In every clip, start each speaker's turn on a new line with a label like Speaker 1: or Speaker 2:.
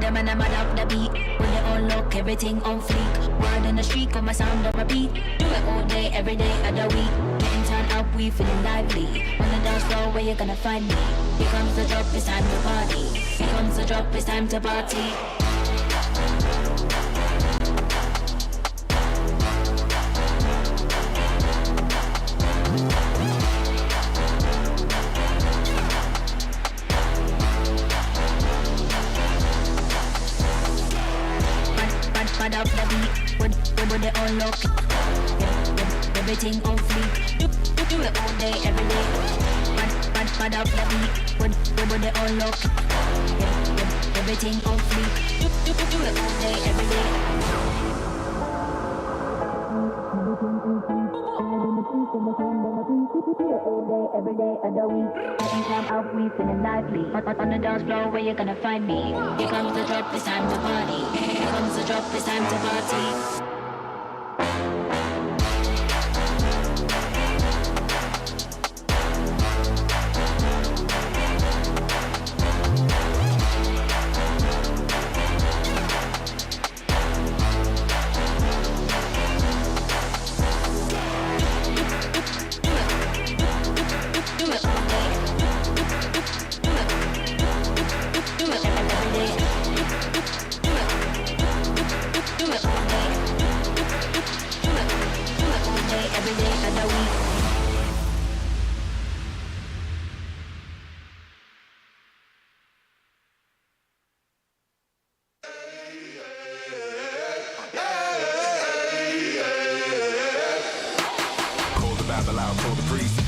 Speaker 1: rhythm and I'm out the beat. When they all look, everything on fleek. Word on the street, on my sound on repeat. Do it all day, every day of the week. Getting turned up, we feeling lively. On the dance floor, where you gonna find me? Here comes the drop, it's time to party. Here comes the drop, it's time to party. Bad up the beat, when they all look. Everything on fleek. Do it all day, every day. Bad up the beat, when they all look. Everything on fleek. Do it all day, every day. Every day of the week, getting time out, we feeling lively. On the dance floor, where you gonna find me? Here comes the drop, it's time to party. Here comes the drop, it's time to party.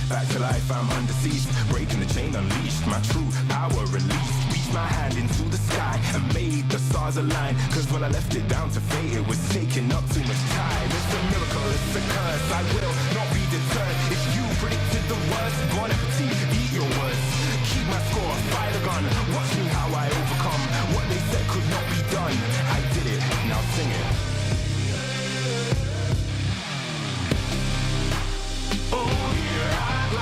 Speaker 1: Back to life, I'm under siege. Breaking the chain, unleashed. My true power released. Reached my hand into the sky and made the stars align. Cause when I left it down to fate, it was taking up too much time. It's a miracle, it's a curse. I will not be deterred. If you predicted the worst, bon appetit, eat your words. Keep my score, fire the gun. Watch me how I overcome what they said could not be done. I did it, now sing it. Oh, here I go,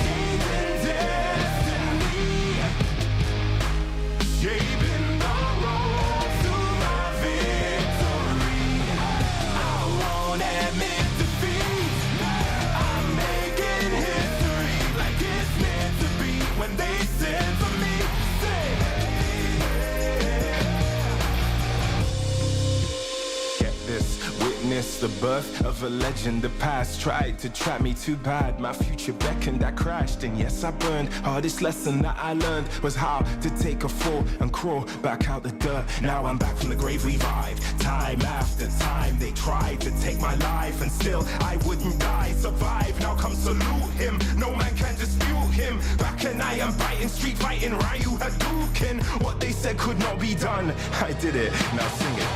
Speaker 1: changing destiny, shaping the road to my victory. I won't admit defeat. I'm making history like it's meant to be. When they send for me, say, get this. Witness the birth of a legend. The past tried to trap me too bad. My future beckoned, I crashed, and yes, I burned. Hardest lesson that I learned was how to take a fall and crawl back out the dirt. Now I'm back from the grave, revived. Time after time, they tried to take my life, and still I wouldn't die. Survive, now come salute him. No man can dispute him. Back and I am biting, street fighting, Ryu Hadouken. What they said could not be done, I did it, now sing it.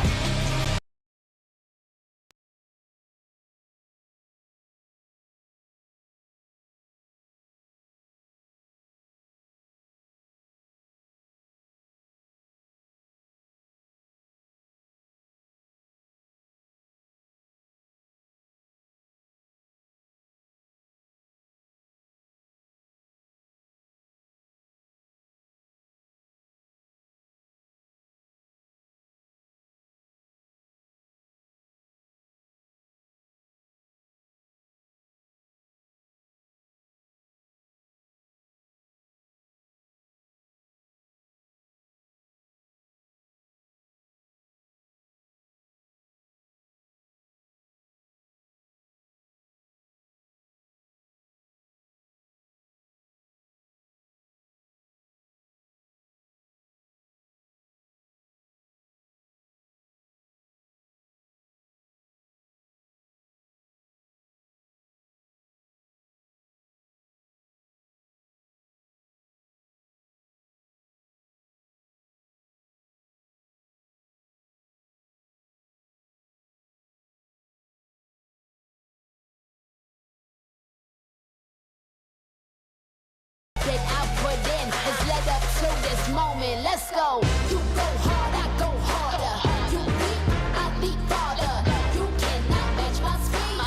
Speaker 2: Moment, let's go. You go hard, I go harder. You leap, I leap farther. You cannot match my speed.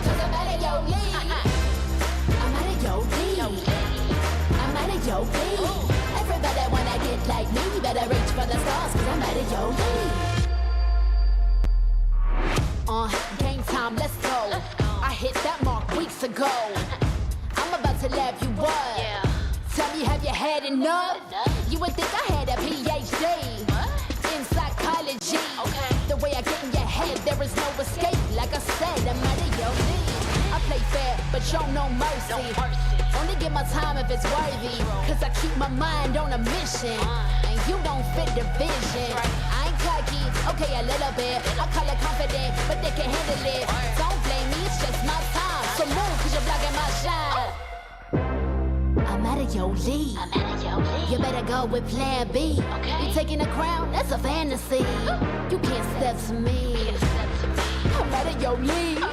Speaker 2: Cause I'm out of your league. I'm out of your league. I'm out of your league. Everybody wanna get like me, you better reach for the stars, cause I'm out of your league. Game time, let's go. I hit that mark weeks ago. I'm about to laugh you up. Yeah. Tell me, have you had enough? You would think I had a PhD in psychology. Okay. The way I get in your head, there is no escape. Like I said, I'm out of your league. I play fair, but show no mercy. Only give my time if it's worthy. Cause I keep my mind on a mission. And you don't fit the vision. I ain't cocky, okay, a little bit. I call it confident, but they can handle it. Don't blame me, it's just my time. So move, cause you're blocking my shine. I'm out of your league. You better go with plan B. You taking the crown? That's a fantasy. You can't step to me. I'm out of your league.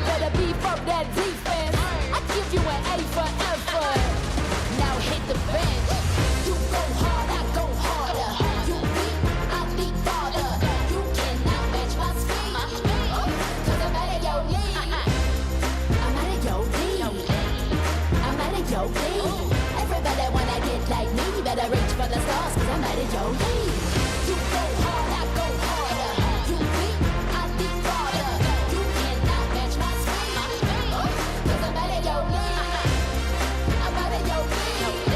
Speaker 2: Better beef up that defense. I give you an A for effort. Now hit the bench. You go hard, I go harder. You beat, I beat farther. You cannot match my speed. Cause I'm out of your league. I'm out of your league. I'm out of your league. Everybody wanna get like me, you better reach for the stars, cause I'm out of your league. You go hard, I go harder. You beat, I beat farther. You cannot match my speed. Cause I'm out of your league. I'm out of your league.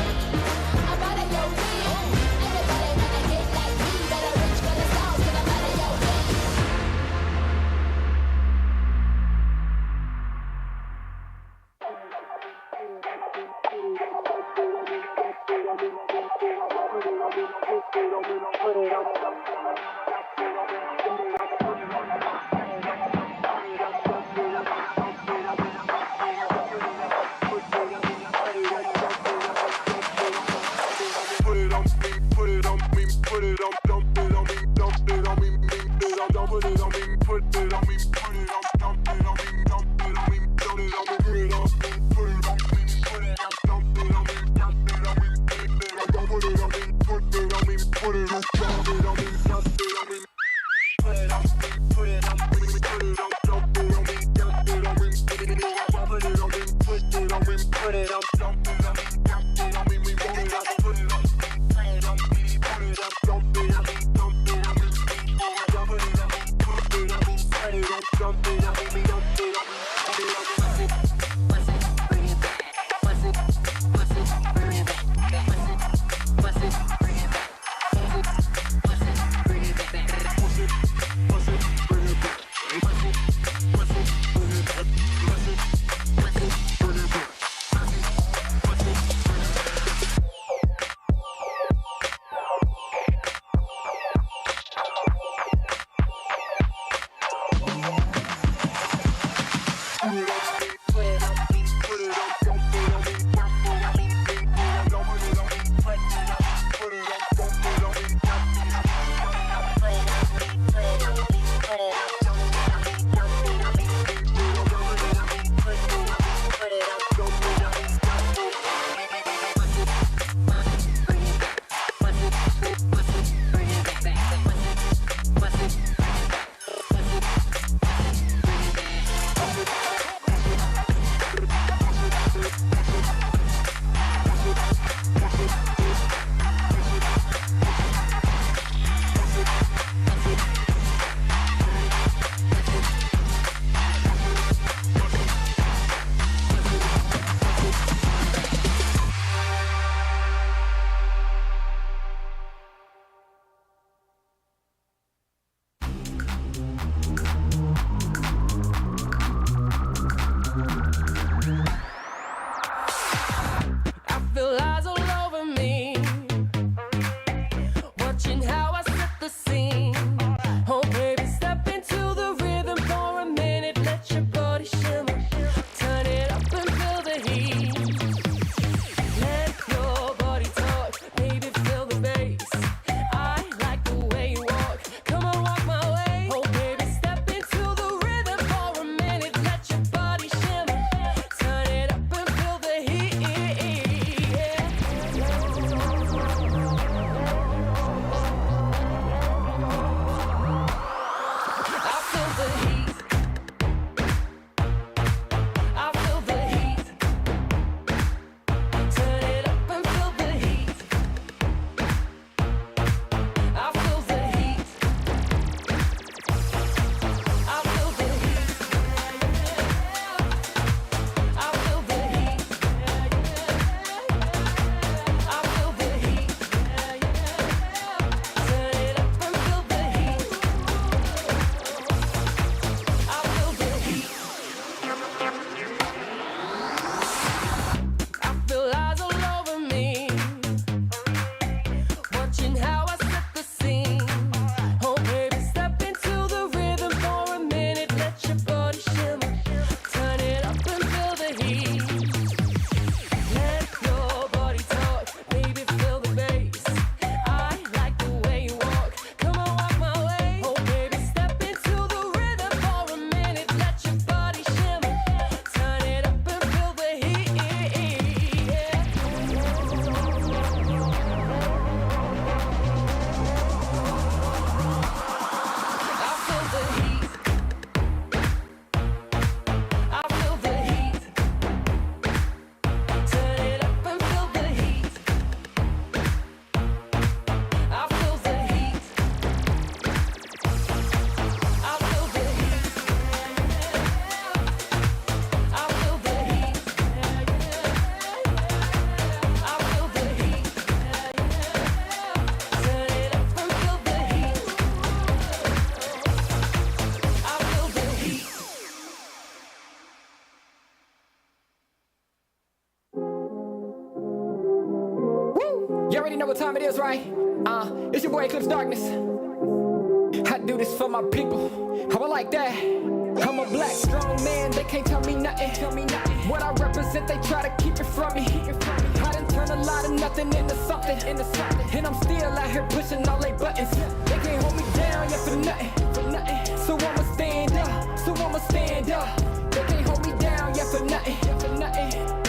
Speaker 2: I'm out of your league. Everybody wanna get like me, better reach for the stars, cause I'm out of your league.
Speaker 3: You already know what time it is, right? It's your boy Eclipse Darkness. I do this for my people. How I like that? I'm a black, strong man, they can't tell me nothing. What I represent, they try to keep it from me. I done turn a lot of nothing into something. And I'm still out here pushing all they buttons. They can't hold me down, yeah, for nothing. So I'ma stand up. They can't hold me down, yeah, for nothing.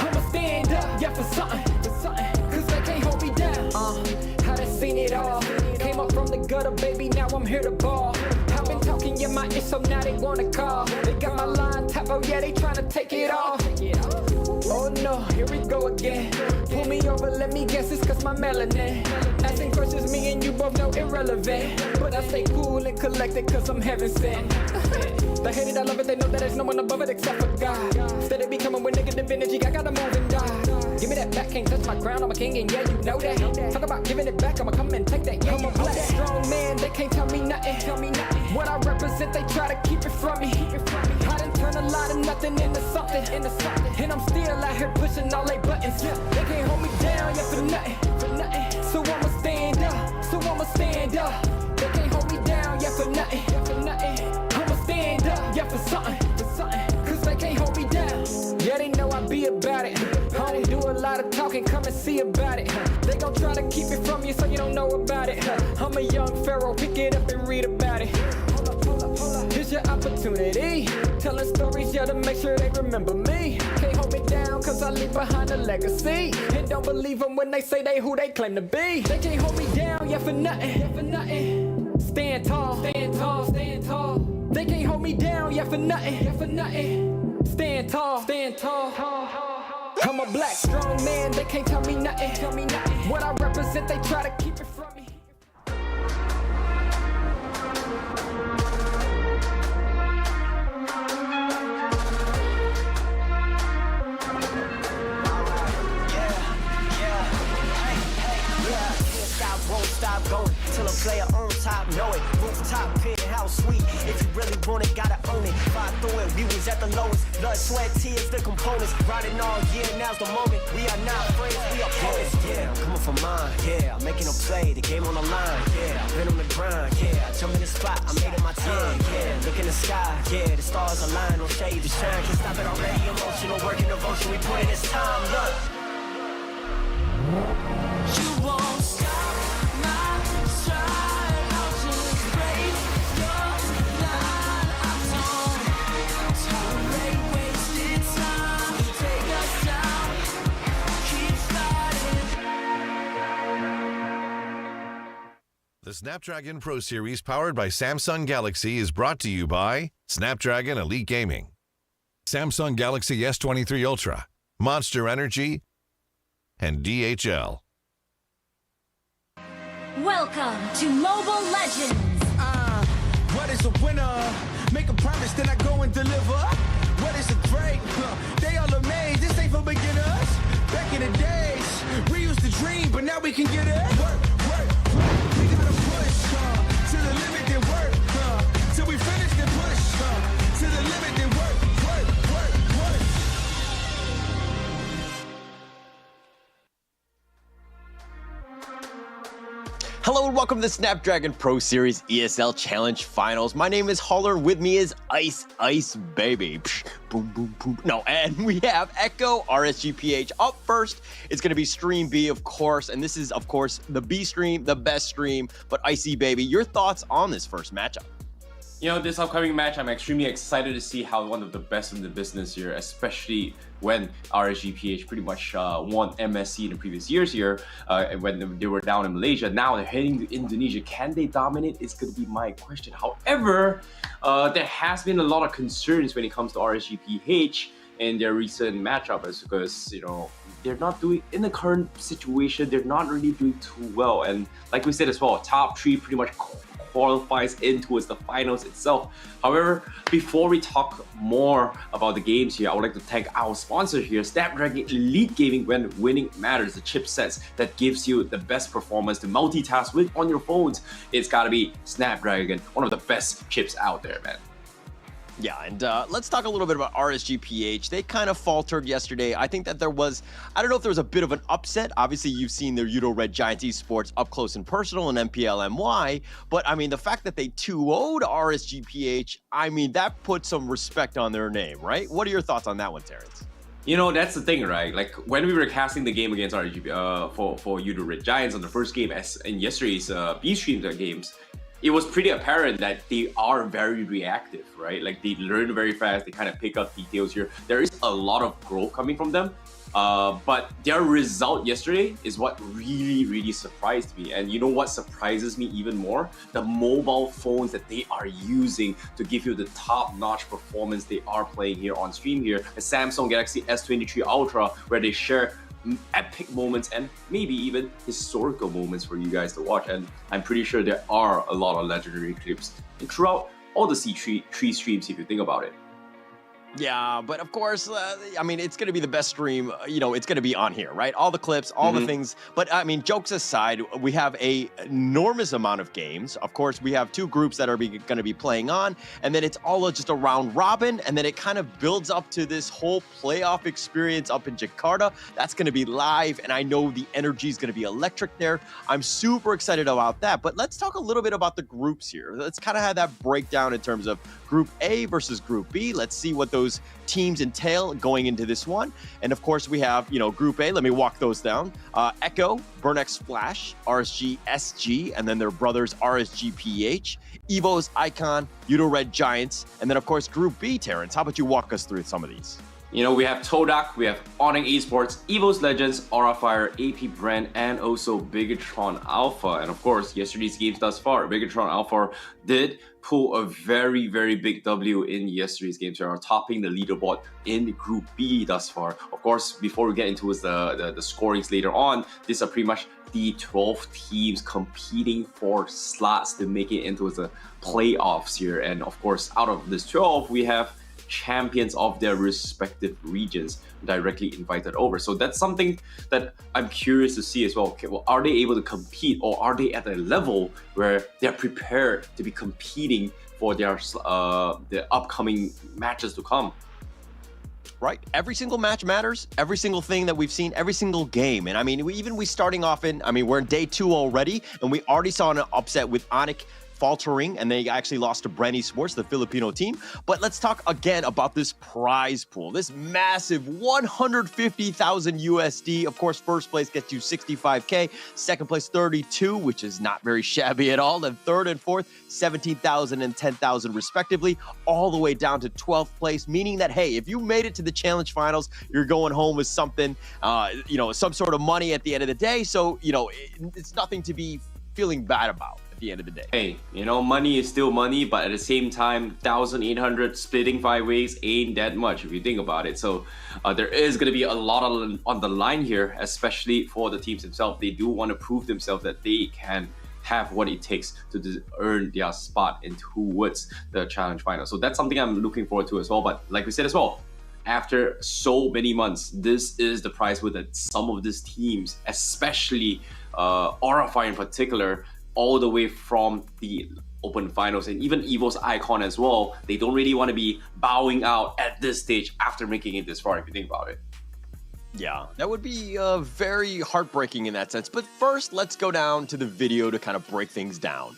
Speaker 3: I'ma stand up, yeah, for something. Cause they can't hold me down. I done seen it all. Came up from the gutter, baby, now I'm here to ball. I've been talking in my ear, so now they wanna call. They got my line tap, oh yeah, they tryna take it off. Oh no, here we go again. Pull me over, let me guess, it's cause my melanin. Asking questions, me and you both know irrelevant. But I stay cool and collected cause I'm heaven sent. They hate it, I love it, they know that there's no one above it except for God. Instead of be coming with negative energy, I gotta move and die. Give me that back, can't touch my crown, I'm a king and yeah, you know that. Talk about giving it back, I'ma come and take that. Yeah, I'm a black, strong man, they can't tell me nothing. What I represent, they try to keep it from me. I done turn a lot of nothing into something. And I'm still out here pushing all they buttons. They can't hold me down, yeah, for nothing. So I'ma stand up. They can't hold me down, yeah, for nothing. I'ma stand up, yeah, for something. Cause they can't hold me down. Yeah, they know I be about it. I don't do a lot of talking, come and see about it. They gon' try to keep it from you so you don't know about it. I'm a young pharaoh, pick it up and read about it. Here's your opportunity. Telling stories, yeah, to make sure they remember me. Can't hold me down, cause I leave behind a legacy. And don't believe them when they say they who they claim to be. They can't hold me down, yeah, for nothing. Stand tall. They can't hold me down, yeah, for nothing. Stand tall. I'm a black, strong man, they can't tell me nothing. What I represent, they try to keep it from me.
Speaker 4: Won't stop going till a player on top know it. Rooftop, penthouse suite. If you really want it, gotta own it. Fight through it, we was at the lowest. Blood, sweat, tears, the components. Riding all year, now's the moment. We are not friends, we are opponents. Yeah, I'm coming for mine. Yeah, I'm making a play, the game on the line. Yeah, I've been on the grind. Yeah, I jump in the spot, I made it my time. Yeah, look in the sky. Yeah, the stars align, no shade to shine. Can't stop it already. Emotional work and devotion, we put in this time. Look. You won't stop.
Speaker 5: The Snapdragon Pro Series powered by Samsung Galaxy is brought to you by Snapdragon Elite Gaming, Samsung Galaxy S23 Ultra, Monster Energy, and DHL.
Speaker 6: Welcome to Mobile Legends.
Speaker 7: What is a winner? Make a promise, then I go and deliver. What is a great? They all amazed. This ain't for beginners. Back in the days, we used to dream, but now we can get it. Work. We gotta push to the limit, then work. Till we finish, then push to the limit, then work.
Speaker 8: Hello and welcome to the Snapdragon Pro Series ESL Challenge Finals. My name is Holler, with me is Ice Baby. Psh, boom, boom, boom. No, and we have Echo RSG PH up first. It's going to be Stream B, of course, and this is, of course, the B stream, the best stream. But Icy Baby, your thoughts on this first matchup?
Speaker 9: You know, this upcoming match, I'm extremely excited to see how one of the best in the business here, especially when RSGPH pretty much won MSC in the previous years here, when they were down in Malaysia. Now they're heading to Indonesia. Can they dominate? It's going to be my question. However, there has been a lot of concerns when it comes to RSGPH in their recent matchup, because, you know, they're not doing, in the current situation, they're not really doing too well. And like we said as well, top 3 pretty much qualifies in towards the finals itself. However, before we talk more about the games here, I would like to thank our sponsor here, Snapdragon Elite Gaming. When winning matters, the chipsets that gives you the best performance to multitask with on your phones. It's gotta be Snapdragon, one of the best chips out there, man.
Speaker 8: Yeah, and let's talk a little bit about RSGPH. They kind of faltered yesterday. I think that there was, I don't know if there was a bit of an upset. Obviously, you've seen their Udo Red Giants Esports up close and personal in MPLMY, but I mean, the fact that they 2-0'd RSGPH, I mean, that put some respect on their name, right? What are your thoughts on that one, Terrence?
Speaker 9: You know, that's the thing, right? Like, when we were casting the game against RSG for Udo Red Giants on the first game as in yesterday's B-Stream games, it was pretty apparent that they are very reactive, right? Like, they learn very fast, they kind of pick up details here. There is a lot of growth coming from them, but their result yesterday is what really, really surprised me. And you know what surprises me even more? The mobile phones that they are using to give you the top-notch performance they are playing here on stream here. The Samsung Galaxy S23 Ultra, where they share epic moments and maybe even historical moments for you guys to watch, and I'm pretty sure there are a lot of legendary clips throughout all the C3 streams if you think about it.
Speaker 8: Yeah, but of course, I mean, it's going to be the best stream, you know, it's going to be on here, right? All the clips, all the things. But I mean, jokes aside, we have a enormous amount of games. Of course, we have two groups that are going to be playing on, and then it's all just a round robin, and then it kind of builds up to this whole playoff experience up in Jakarta. That's going to be live, and I know the energy is going to be electric there. I'm super excited about that. But let's talk a little bit about the groups here. Let's kind of have that breakdown in terms of Group A versus Group B. Let's see what those teams entail going into this one. And of course, we have, you know, Group A. Let me walk those down. Echo, Burnex Flash, RSG SG, and then their brothers RSG PH, Evo's Icon, Udo Red Giants, and then of course Group B. Terrence, how about you walk us through some of these?
Speaker 9: You know, we have todak, we have Onyx Esports, Evo's Legends, Aura Fire, AP Brand, and also Bigatron Alpha. And of course, yesterday's games thus far, Bigatron Alpha did pull a very, very big W in yesterday's games. They are topping the leaderboard in Group B thus far. Of course, before we get into the scorings later on, these are pretty much the 12 teams competing for slots to make it into the playoffs here. And of course, out of this 12, we have champions of their respective regions directly invited over. So that's something that I'm curious to see as well. Okay, well, are they able to compete, or are they at a level where they're prepared to be competing for their upcoming matches to come?
Speaker 8: Right. Every single match matters. Every single thing that we've seen, every single game. And I mean, we starting off in, I mean, we're in day 2 already, and we already saw an upset with Onyx faltering, and they actually lost to Brand Esports, the Filipino team. But let's talk again about this prize pool, this massive 150,000 USD. Of course, first place gets you 65K, second place 32, which is not very shabby at all. Then third and fourth, 17,000 and 10,000 respectively, all the way down to 12th place, meaning that, hey, if you made it to the challenge finals, you're going home with something, you know, some sort of money at the end of the day. So, you know, it's nothing to be feeling bad about at the end of the day.
Speaker 9: Hey, you know, money is still money, but at the same time, 1,800 splitting 5 ways ain't that much if you think about it. So there is going to be a lot on the line here, especially for the teams themselves. They do want to prove themselves that they can have what it takes to earn their spot towards the challenge final. So that's something I'm looking forward to as well. But like we said as well, after so many months, this is the prize pool that some of these teams, especially Aura Fire in particular, all the way from the Open Finals and even Evo's Icon as well, they don't really want to be bowing out at this stage after making it this far, if you think about it.
Speaker 8: Yeah, that would be very heartbreaking in that sense. But first, let's go down to the video to kind of break things down.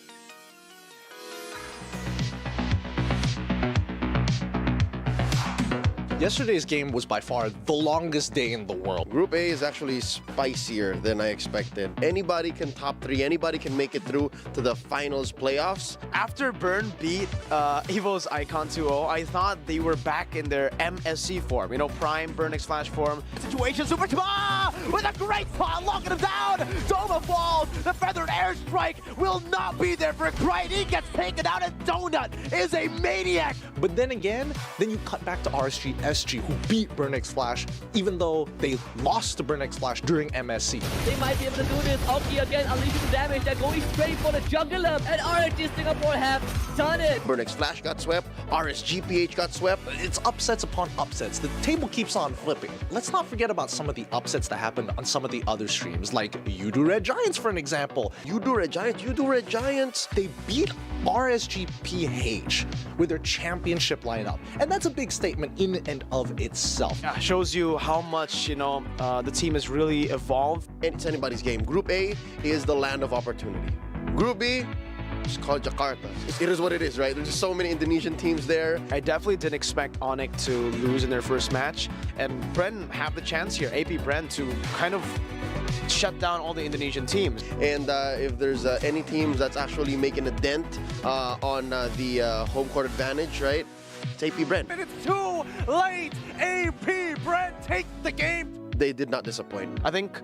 Speaker 10: Yesterday's game was by far the longest day in the world.
Speaker 11: Group A is actually spicier than I expected. Anybody can top 3, anybody can make it through to the finals playoffs.
Speaker 12: After Burn beat Evo's Icon 2-0, I thought they were back in their MSC form. You know, prime Burnex Flash form. Situation Super Tama with a great spot, locking him down. Doma falls. The feathered airstrike will not be there for Bright. He gets taken out, and Donut is a maniac.
Speaker 10: But then again, then you cut back to RSG SG, who beat Burnex Flash, even though they lost to Burnex Flash during MSC.
Speaker 13: They might be able to do this. Oki again unleashing damage. They're going straight for the jugular, and RSG Singapore have done it.
Speaker 11: Burnex Flash got swept, RSGPH got swept.
Speaker 10: It's upsets upon upsets. The table keeps on flipping. Let's not forget about some of the upsets that happened on some of the other streams, like Udo Red Giants, for an example. example,
Speaker 11: You Red Giants.
Speaker 10: they beat RSG PH with their championship lineup. And that's a big statement in and of itself.
Speaker 12: Yeah, shows you how much, the team has really evolved.
Speaker 11: And it's anybody's game. Group A is the land of opportunity. Group B, it's called Jakarta. It is what it is, right? There's just so many Indonesian teams there.
Speaker 12: I definitely didn't expect Onyx to lose in their first match. And Bren have the chance here, AP Bren, to kind of shut down all the Indonesian teams.
Speaker 11: And if there's any teams that's actually making a dent on the home court advantage, right? It's AP Bren.
Speaker 12: And it's too late! AP Bren take the game!
Speaker 11: They did not disappoint.
Speaker 12: I think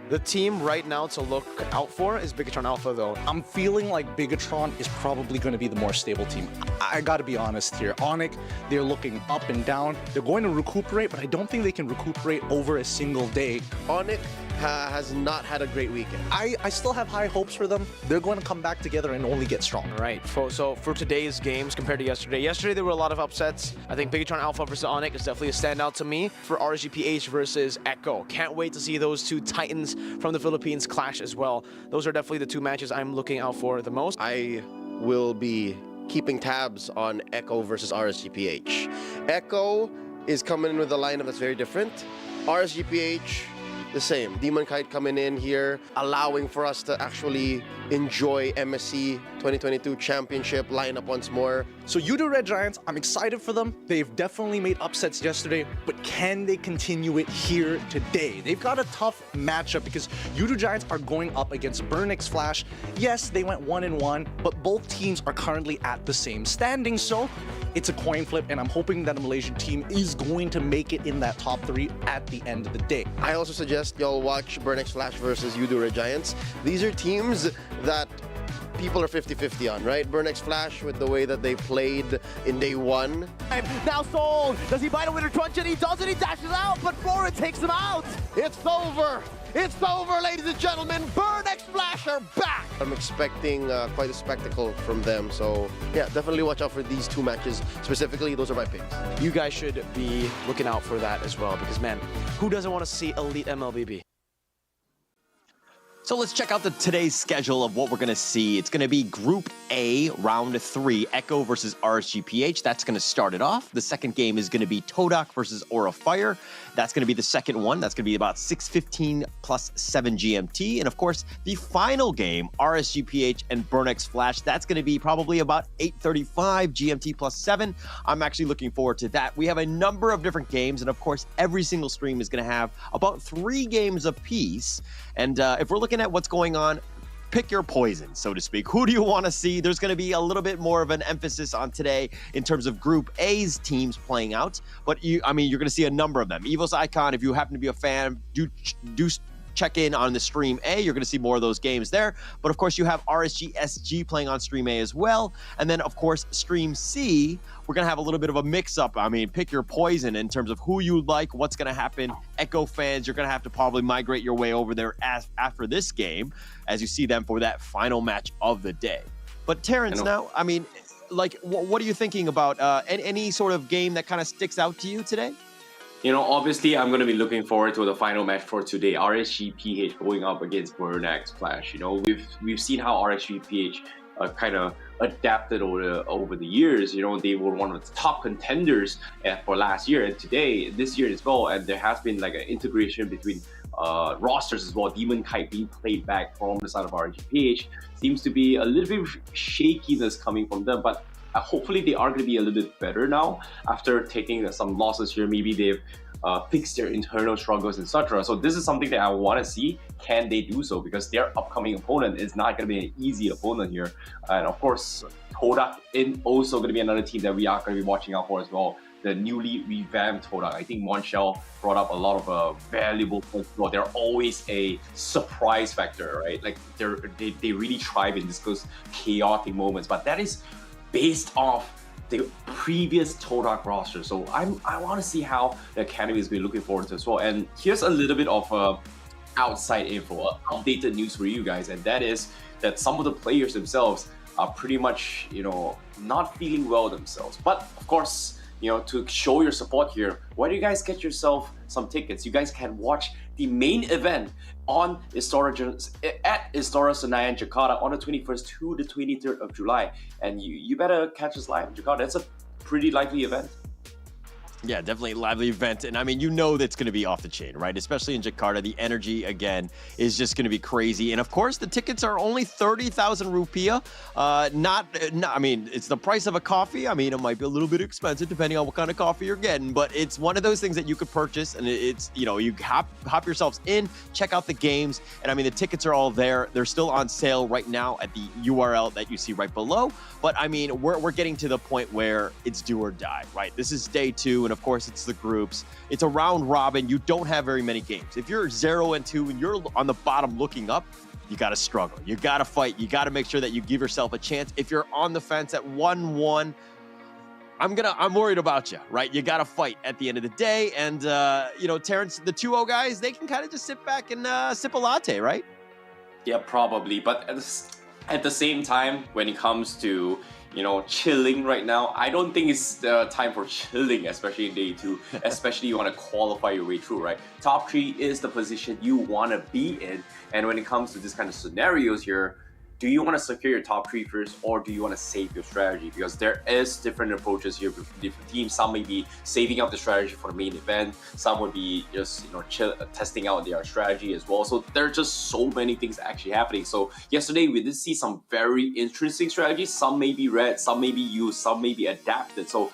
Speaker 12: the team right now to look out for is Bigatron Alpha, though.
Speaker 10: I'm feeling like Bigatron is probably going to be the more stable team. I got to be honest here. Onyx, they're looking up and down. They're going to recuperate, but I don't think they can recuperate over a single day.
Speaker 11: Onyx has not had a great weekend.
Speaker 10: I still have high hopes for them. They're going to come back together and only get stronger.
Speaker 12: Right. So for today's games compared to yesterday there were a lot of upsets. I think Bigatron Alpha versus Onyx is definitely a standout to me. For RSGPH versus Echo, can't wait to see those two titans from the Philippines clash as well. Those are definitely the two matches I'm looking out for the most.
Speaker 11: I will be keeping tabs on Echo versus RSGPH. Echo is coming in with a lineup that's very different. RSGPH, the same. Demonkite coming in here, allowing for us to actually enjoy MSC 2022 championship lineup once more.
Speaker 10: So Red Giants, I'm excited for them. They've definitely made upsets yesterday, but can they continue it here today? They've got a tough matchup because Giants are going up against Burnix Flash. Yes, they went 1-1, but both teams are currently at the same standing, so it's a coin flip, and I'm hoping that a Malaysian team is going to make it in that top 3 at the end of the day.
Speaker 11: I also suggest y'all watch Burnix Flash versus Red Giants. These are teams that people are 50-50 on, right? Burnix Flash with the way that they played in day 1.
Speaker 12: Now Soul, does he buy the winner crunch? And he does it, he dashes out, but Flora takes him out.
Speaker 11: It's over. It's over, ladies and gentlemen. Burnix Flash are back. I'm expecting quite a spectacle from them. So yeah, definitely watch out for these two matches. Specifically, those are my picks.
Speaker 12: You guys should be looking out for that as well, because man, who doesn't want to see elite MLBB?
Speaker 8: So let's check out today's schedule of what we're going to see. It's going to be Group A, Round 3, Echo versus RSGPH. That's going to start it off. The second game is going to be todak versus Aura Fire. That's going to be the second one. That's going to be about 6:15 plus 7 GMT. And of course, the final game, RSGPH and Burnix Flash, that's going to be probably about 8:35 GMT plus 7. I'm actually looking forward to that. We have a number of different games, and of course, every single stream is going to have about 3 games apiece. And if we're looking at what's going on, pick your poison, so to speak. Who do you want to see? There's going to be a little bit more of an emphasis on today in terms of Group A's teams playing out. But you're going to see a number of them. Evil's Icon, if you happen to be a fan, do check in on the Stream A. You're going to see more of those games there. But of course, you have RSG SG playing on Stream A as well. And then, of course, Stream C, we're going to have a little bit of a mix-up. I mean, pick your poison in terms of who you like, what's going to happen. Echo fans, you're going to have to probably migrate your way over there after this game as you see them for that final match of the day. But Terrence, now, I mean, like, what are you thinking about any sort of game that kind of sticks out to you today?
Speaker 9: You know, obviously, I'm going to be looking forward to the final match for today. RSGPH going up against Burnix Flash. You know, we've seen how RSGPH kind of adapted over the years. You know, they were one of the top contenders for last year and this year as well. And there has been like an integration between rosters as well. Demonkite being played back from the side of RSGPH seems to be a little bit of shakiness coming from them, but hopefully they are going to be a little bit better now after taking some losses here. Maybe they've fixed their internal struggles, etc. So this is something that I want to see. Can they do so? Because their upcoming opponent is not going to be an easy opponent here. And of course, todak is also going to be another team that we are going to be watching out for as well. The newly revamped todak. I think Monshell brought up a lot of valuable points. Well, they're always a surprise factor, right? Like they really thrive in those chaotic moments. But that is based off the previous todak roster. So I want to see how the academy is going to be looking forward to as well. And here's a little bit of outside info, updated news for you guys, and that is that some of the players themselves are pretty much, you know, not feeling well themselves. But of course, you know, to show your support here, why don't you guys get yourself some tickets? You guys can watch the main event on at Istora Senayan, Jakarta on the 21st to the 23rd of July. And you better catch us live in Jakarta. It's a pretty lively event.
Speaker 8: Yeah, definitely a lively event. And I mean, you know that's going to be off the chain, right? Especially in Jakarta. The energy, again, is just going to be crazy. And of course, the tickets are only 30,000 rupiah. I mean, it's the price of a coffee. I mean, it might be a little bit expensive depending on what kind of coffee you're getting. But it's one of those things that you could purchase. And it's, you know, you hop yourselves in, check out the games. And I mean, the tickets are all there. They're still on sale right now at the URL that you see right below. But I mean, we're getting to the point where it's do or die, right? This is day 2. And of course, it's the groups. It's a round robin. You don't have very many games. If you're 0-2 and you're on the bottom looking up, you got to struggle. You got to fight. You got to make sure that you give yourself a chance. If you're on the fence at 1-1, I'm worried about you, right? You got to fight at the end of the day. And, you know, Terrence, the 2-0 guys, they can kind of just sit back and sip a latte, right?
Speaker 9: Yeah, probably. But at the same time, when it comes to, you know, chilling right now, I don't think it's the time for chilling, especially in day 2, especially you want to qualify your way through, right? Top 3 is the position you want to be in. And when it comes to this kind of scenarios here, do you want to secure your top 3 first, or do you want to save your strategy? Because there is different approaches here with different teams. Some may be saving up the strategy for the main event. Some would be just, you know, testing out their strategy as well. So there are just so many things actually happening. So yesterday we did see some very interesting strategies. Some may be read, some may be used, some may be adapted. So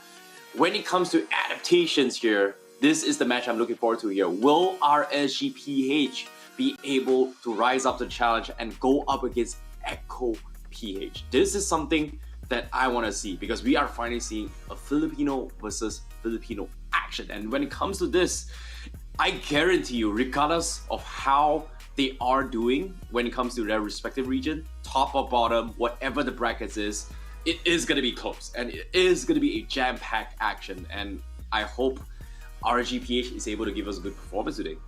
Speaker 9: when it comes to adaptations here, this is the match I'm looking forward to here. Will RSGPH be able to rise up to the challenge and go up against Echo PH? This is something that I want to see, because we are finally seeing a Filipino versus Filipino action. And when it comes to this, I guarantee you, regardless of how they are doing when it comes to their respective region, top or bottom, whatever the brackets is, it is going to be close and it is going to be a jam-packed action. And I hope RSGPH is able to give us a good performance today.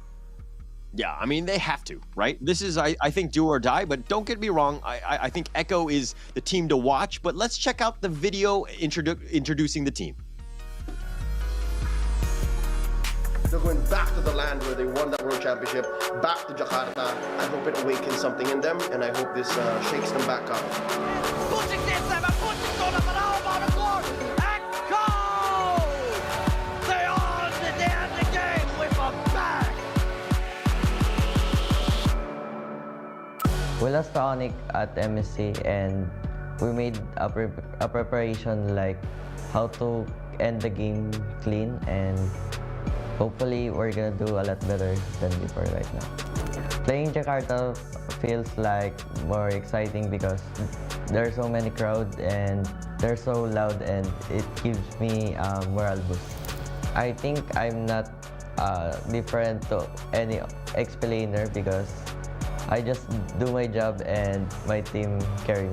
Speaker 8: Yeah, I mean, they have to, right? This is, I think, do or die, but don't get me wrong. I think Echo is the team to watch, but let's check out the video introducing the team.
Speaker 11: They're going back to the land where they won that World Championship, back to Jakarta. I hope it awakens something in them, and I hope this shakes them back up.
Speaker 4: Pushing this time, pushing on the floor. Echo! They are the game with a bang!
Speaker 14: We lost to Onyx at MSC, and we made a preparation like how to end the game clean, and hopefully we're gonna do a lot better than before right now. Playing Jakarta feels like more exciting because there's so many crowd and they're so loud, and it gives me a morale boost. I think I'm not different to any explainer because I just do my job and my team carries.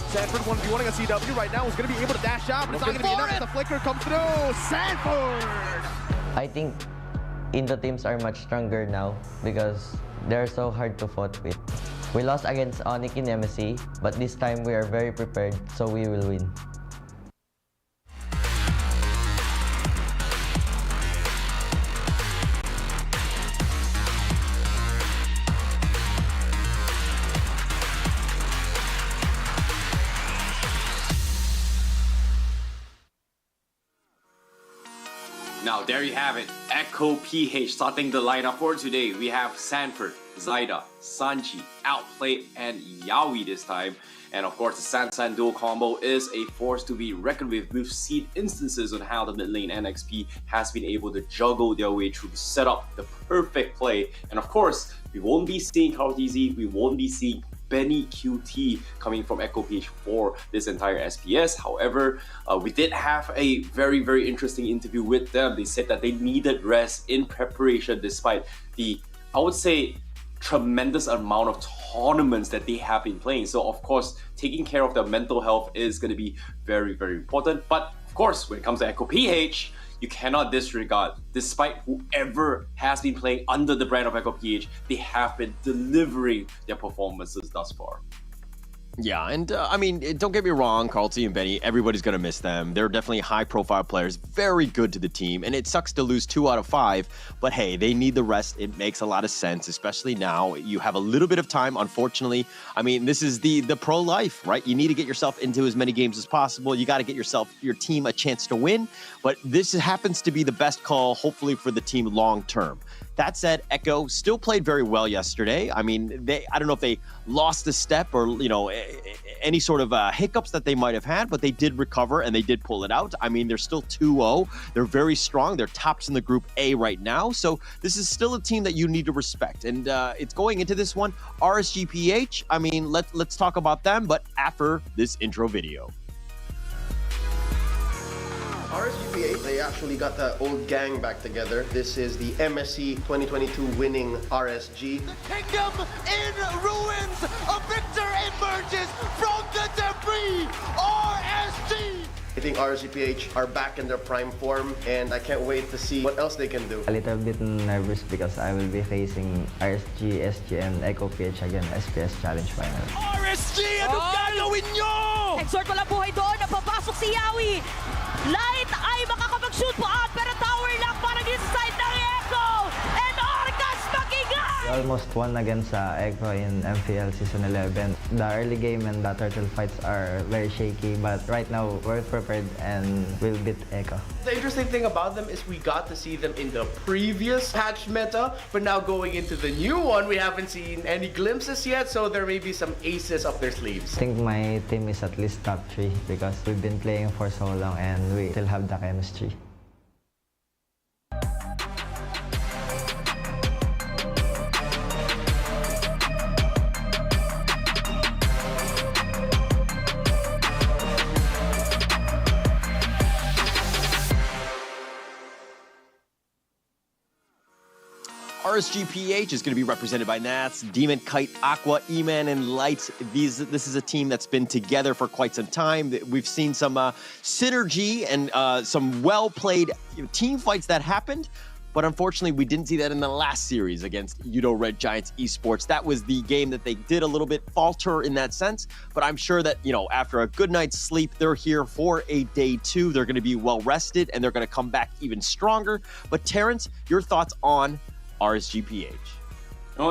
Speaker 12: Sanford 1v1 against CW right now is going to be able to dash out, but it's not going to be enough as the flicker comes through. Sanford!
Speaker 14: I think Indo teams are much stronger now because they're so hard to fight with. We lost against Onyx in MSC, but this time we are very prepared, so we will win.
Speaker 9: Now, there you have it. Echo PH starting the lineup for today. We have Sanford, Zaida, Sanji, Outplay, and Yawi this time. And of course, the San duo combo is a force to be reckoned with. We've seen instances on how the mid lane NXP has been able to juggle their way through to set up the perfect play. And of course, we won't be seeing Carl DZ, we won't be seeing Benny QT coming from Echo PH for this entire SPS. However, we did have a very, very interesting interview with them. They said that they needed rest in preparation despite the, I would say, tremendous amount of tournaments that they have been playing. So of course, taking care of their mental health is going to be very, very important. But of course, when it comes to Echo PH, you cannot disregard, despite whoever has been playing under the brand of Echo PH, they have been delivering their performances thus far.
Speaker 8: Yeah, and I mean, don't get me wrong, Carlty and Benny, everybody's going to miss them. They're definitely high-profile players, very good to the team, and it sucks to lose 2 out of 5, but hey, they need the rest. It makes a lot of sense, especially now. You have a little bit of time, unfortunately. I mean, this is the pro life, right? You need to get yourself into as many games as possible. You got to get your team a chance to win, but this happens to be the best call, hopefully, for the team long-term. That said, Echo still played very well yesterday. I mean, I don't know if they lost a step or, you know, any sort of hiccups that they might have had, but they did recover and they did pull it out. I mean, they're still 2-0. They're very strong. They're tops in the Group A right now. So this is still a team that you need to respect. And it's going into this one, RSGPH. I mean, let's talk about them, but after this intro video.
Speaker 11: RSGPH, they actually got the old gang back together. This is the MSC 2022 winning RSG.
Speaker 4: The kingdom in ruins! A victor emerges from the debris! RSG!
Speaker 11: I think RSGPH are back in their prime form, and I can't wait to see what else they can do.
Speaker 14: A little bit nervous because I will be facing RSG, SG, and Echo PH again SPS Challenge Final.
Speaker 4: RSG! Anong gagawin nyo?
Speaker 6: Exort walang buhay doon. Napapasok si Yawi. Light ay makakapag-shoot po out pero tower lang para din sa side ng Echo. And Orcas makinga!
Speaker 14: We almost won against Echo in MPL Season 11. The early game and the turtle fights are very shaky, but right now we're prepared and we'll beat Echo.
Speaker 15: The interesting thing about them is we got to see them in the previous patch meta, but now going into the new one, we haven't seen any glimpses yet, so there may be some aces up their sleeves.
Speaker 14: I think my team is at least top 3 because we've been playing for so long and we still have the chemistry.
Speaker 8: RSGPH is going to be represented by Nats, Demonkite, Aqua, E-Man, and Light. This is a team that's been together for quite some time. We've seen some synergy and some well-played team fights that happened. But unfortunately, we didn't see that in the last series against Udo Red Giants Esports. That was the game that they did a little bit falter in that sense. But I'm sure that, after a good night's sleep, they're here for a day 2. They're going to be well rested and they're going to come back even stronger. But Terrence, your thoughts on RSGPH?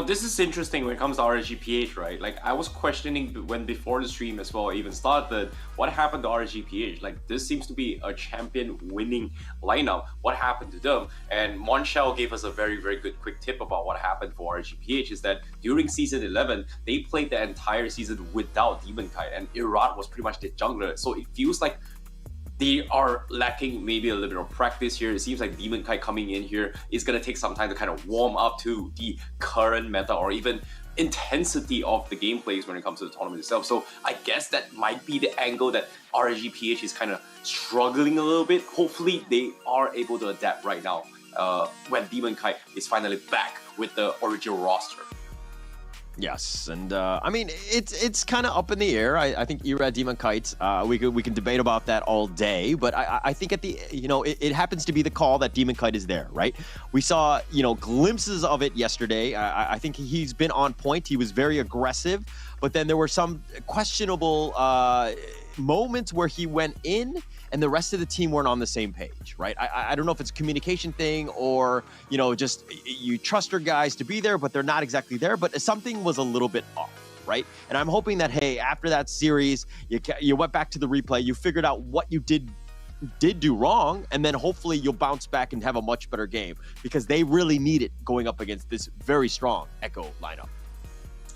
Speaker 9: This is interesting when it comes to RSGPH, right? Like, I was questioning before the stream as well even started, what happened to RSGPH? Like, this seems to be a champion winning lineup. What happened to them? And Monshell gave us a very, very good quick tip about what happened for RSGPH is that during season 11, they played the entire season without Demonkite, and Irat was pretty much the jungler. So it feels like they are lacking maybe a little bit of practice here. It seems like Demonkite coming in here is going to take some time to kind of warm up to the current meta or even intensity of the gameplays when it comes to the tournament itself. So I guess that might be the angle that RSGPH is kind of struggling a little bit. Hopefully they are able to adapt right now when Demonkite is finally back with the original roster.
Speaker 8: Yes, and I mean it's kind of up in the air. I think Irad Demonkite, we can debate about that all day, but I think at the it happens to be the call that Demonkite is there, right? We saw glimpses of it yesterday. I think he's been on point. He was very aggressive, but then there were some questionable moments where he went in and the rest of the team weren't on the same page, right? I don't know if it's a communication thing or, just you trust your guys to be there, but they're not exactly there, but something was a little bit off, right? And I'm hoping that, hey, after that series, you went back to the replay, you figured out what you did do wrong, and then hopefully you'll bounce back and have a much better game because they really need it going up against this very strong Echo lineup.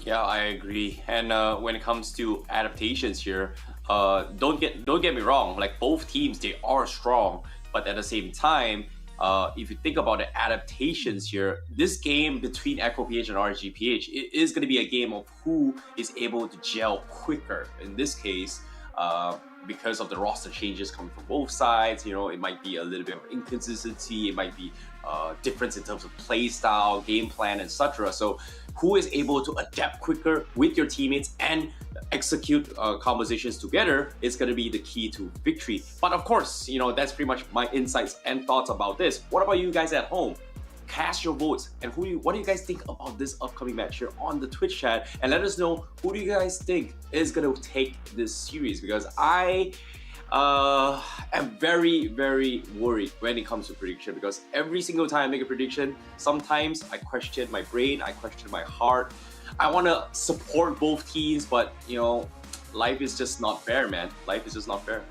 Speaker 9: Yeah, I agree. And when it comes to adaptations here, don't get me wrong. Like both teams, they are strong, but at the same time, if you think about the adaptations here, this game between Echo PH and RSGPH is going to be a game of who is able to gel quicker. In this case, because of the roster changes coming from both sides, it might be a little bit of inconsistency. It might be difference in terms of play style, game plan, etc. So who is able to adapt quicker with your teammates and execute conversations together is going to be the key to victory. But of course, that's pretty much my insights and thoughts about this. What about you guys at home? cast your votes. And what do you guys think about this upcoming match here on the Twitch chat? And let us know, who do you guys think is going to take this series? Because I am very, very worried when it comes to prediction, because every single time I make a prediction, sometimes I question my brain, I question my heart. I want to support both teams, but you know, life is just not fair, man. Life is just not fair.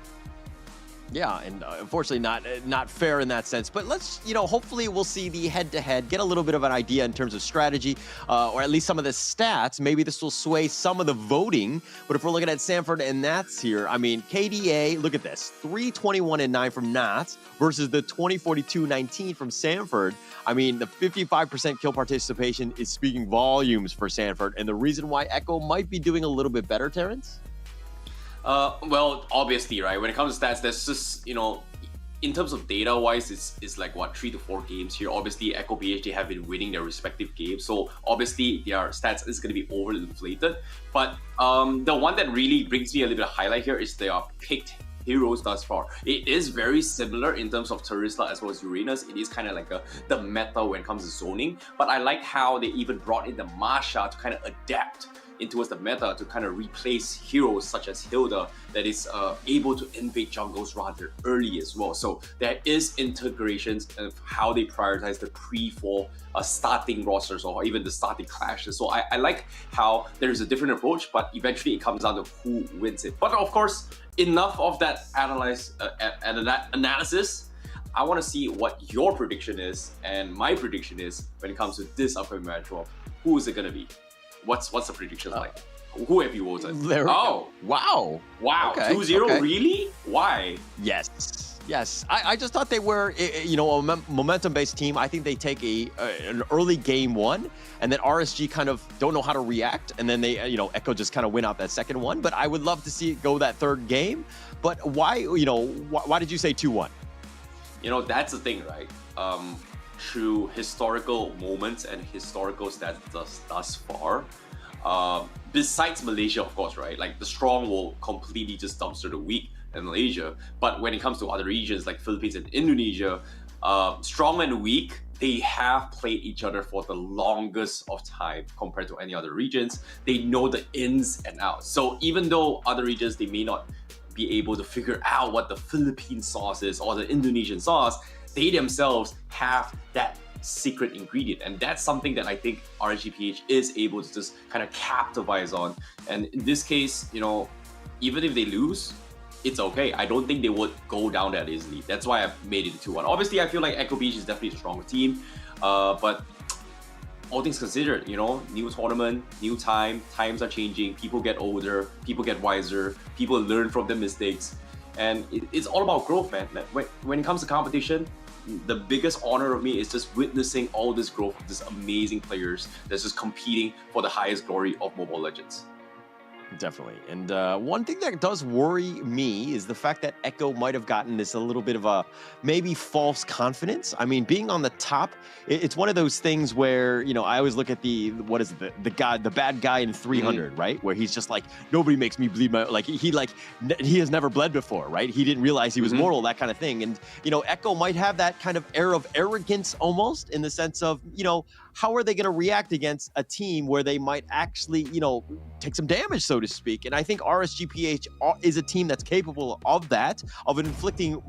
Speaker 8: Yeah, and unfortunately not fair in that sense. But let's, hopefully we'll see the head-to-head, get a little bit of an idea in terms of strategy, or at least some of the stats. Maybe this will sway some of the voting. But if we're looking at Sanford and Nats here, I mean, KDA, look at this, 321-9 from Nats versus the 2042-19 from Sanford. I mean, the 55% kill participation is speaking volumes for Sanford. And the reason why Echo might be doing a little bit better, Terrence?
Speaker 9: Well, obviously, right? When it comes to stats, there's just, in terms of data-wise, it's like, what, 3 to 4 games here. Obviously, Echo PhD have been winning their respective games, so obviously their stats is going to be overinflated. But the one that really brings me a little bit of highlight here is their picked heroes thus far. It is very similar in terms of Terizla as well as Uranus. It is kind of like the meta when it comes to zoning, but I like how they even brought in the Masha to kind of adapt towards the meta to kind of replace heroes such as Hilda that is able to invade jungles rather early as well. So there is integrations of how they prioritize the pre-fall starting rosters or even the starting clashes. So I like how there is a different approach, but eventually it comes down to who wins it. But of course, enough of that analysis. I want to see what your prediction is and my prediction is when it comes to this upcoming matchup. Who is it going to be? What's the prediction like? Who have you voted?
Speaker 8: Wow. Okay.
Speaker 9: 2-0,
Speaker 8: okay.
Speaker 9: Really? Why?
Speaker 8: Yes. I just thought they were, a momentum-based team. I think they take an early game one, and then RSG kind of don't know how to react, and then they, Echo just kind of win out that second one. But I would love to see it go that third game. But why, why did you say 2-1?
Speaker 9: That's the thing, right? Through historical moments and historical stats thus far, besides Malaysia, of course, right? Like the strong will completely just dumpster the weak in Malaysia. But when it comes to other regions like Philippines and Indonesia, strong and weak, they have played each other for the longest of time compared to any other regions. They know the ins and outs. So even though other regions, they may not be able to figure out what the Philippine sauce is or the Indonesian sauce, they themselves have that secret ingredient, and that's something that I think RSGPH is able to just kind of capitalize on. And in this case, even if they lose, it's okay. I don't think they would go down that easily. That's why I've made it 2-1. Obviously, I feel like Echo Beach is definitely a stronger team, but all things considered, new tournament, new times are changing, people get older, people get wiser, people learn from their mistakes, and it's all about growth, man. When it comes to competition, the biggest honor of me is just witnessing all this growth of these amazing players that's just competing for the highest glory of Mobile Legends.
Speaker 8: Definitely. And one thing that does worry me is the fact that Echo might have gotten this a little bit of a maybe false confidence. I mean, being on the top, it's one of those things where, I always look at the bad guy in 300, right? Where he's just like, nobody makes me bleed he has never bled before, right? He didn't realize he was mortal, that kind of thing. And, Echo might have that kind of air of arrogance almost, in the sense of, how are they going to react against a team where they might actually, take some damage, so to speak? And I think RSGPH is a team that's capable of that, of inflicting,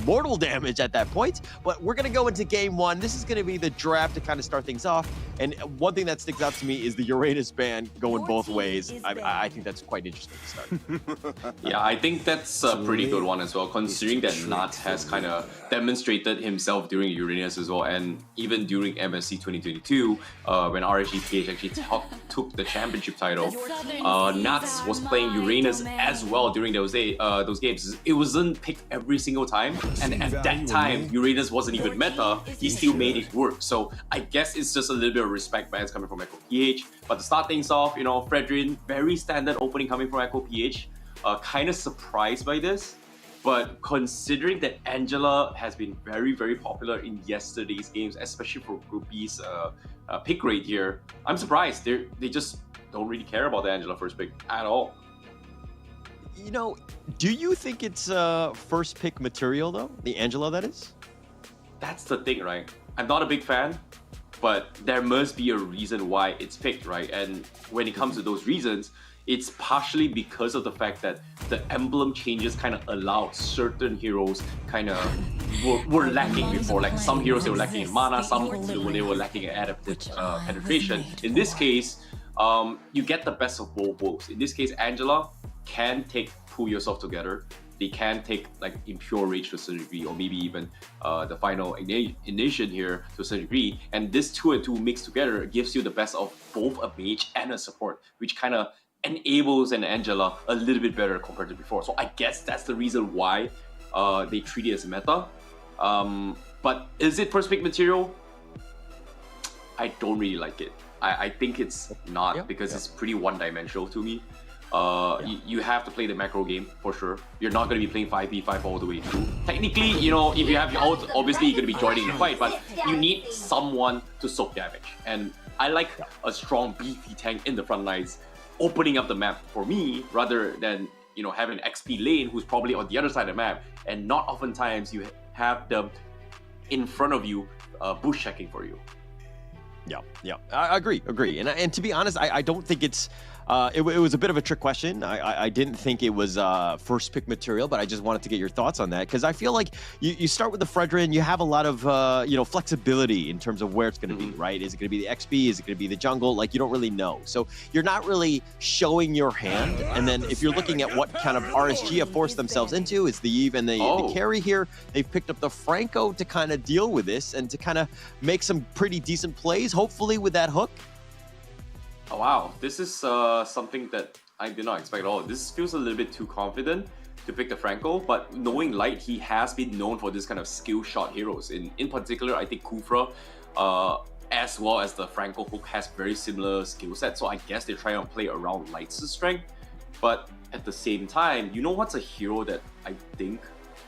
Speaker 8: mortal damage at that point. But we're going to go into game one. This is going to be the draft to kind of start things off. And one thing that sticks out to me is the Uranus ban going both ways. I think that's quite interesting to start.
Speaker 9: Yeah, I think that's a pretty good one as well, considering that Nats has kind of demonstrated himself during Uranus as well, and even during MSC 2022, when RSGPH actually took the championship title. Nats was playing Uranus as well during those games. It wasn't picked every single time, and at that time Uranus wasn't even meta. He still made it work. So I guess it's just a little bit of respect bans coming from Echo PH. But to start things off, Fredrin, very standard opening coming from Echo PH. Kind of surprised by this. But considering that Angela has been very, very popular in yesterday's games, especially for Group B's pick rate here, I'm surprised. They just don't really care about the Angela first pick at all.
Speaker 8: Do you think it's first pick material, though? The Angela, that is?
Speaker 9: That's the thing, right? I'm not a big fan, but there must be a reason why it's picked, right? And when it comes to those reasons, it's partially because of the fact that the emblem changes kind of allowed certain heroes kind of were lacking before. Like some heroes, they were lacking in mana, some they were lacking in adaptive penetration. In this case, you get the best of both worlds. In this case, Angela can pull yourself together. They can take like Impure Rage to a certain degree, or maybe even the final Ignition here to a certain degree. And this 2 and 2 mixed together gives you the best of both a mage and a support, which kind of enables an Angela a little bit better compared to before. So I guess that's the reason why they treat it as a meta. But is it first pick material? I don't really like it. I think it's not, because it's pretty one-dimensional to me. You have to play the macro game for sure. You're not going to be playing 5v5 all the way through. Technically, you know, if you have your ult, obviously you're going to be joining the fight, but you need someone to soak damage. And I like a strong beefy tank in the front lines, opening up the map for me, rather than, you know, having an XP lane who's probably on the other side of the map, and not oftentimes you have them in front of you bush checking for you.
Speaker 8: Yeah, I agree. And to be honest, I don't think it's it was a bit of a trick question. I didn't think it was first pick material, but I just wanted to get your thoughts on that, because I feel like you start with the Fredrin, you have a lot of flexibility in terms of where it's going to be, right? Is it going to be the XP? Is it going to be the jungle? Like, you don't really know. So you're not really showing your hand. And then if you're looking at what kind of RSG have forced themselves into, it's the Eve and the carry here. They've picked up the Franco to kind of deal with this and to kind of make some pretty decent plays, hopefully with that hook.
Speaker 9: Oh, wow, this is something that I did not expect at all. This feels a little bit too confident to pick the Franco, but knowing Light, he has been known for this kind of skill shot heroes. In particular, I think Kufra, as well as the Franco hook, has very similar skill sets, so I guess they're trying to play around Light's strength. But at the same time, you know what's a hero that I think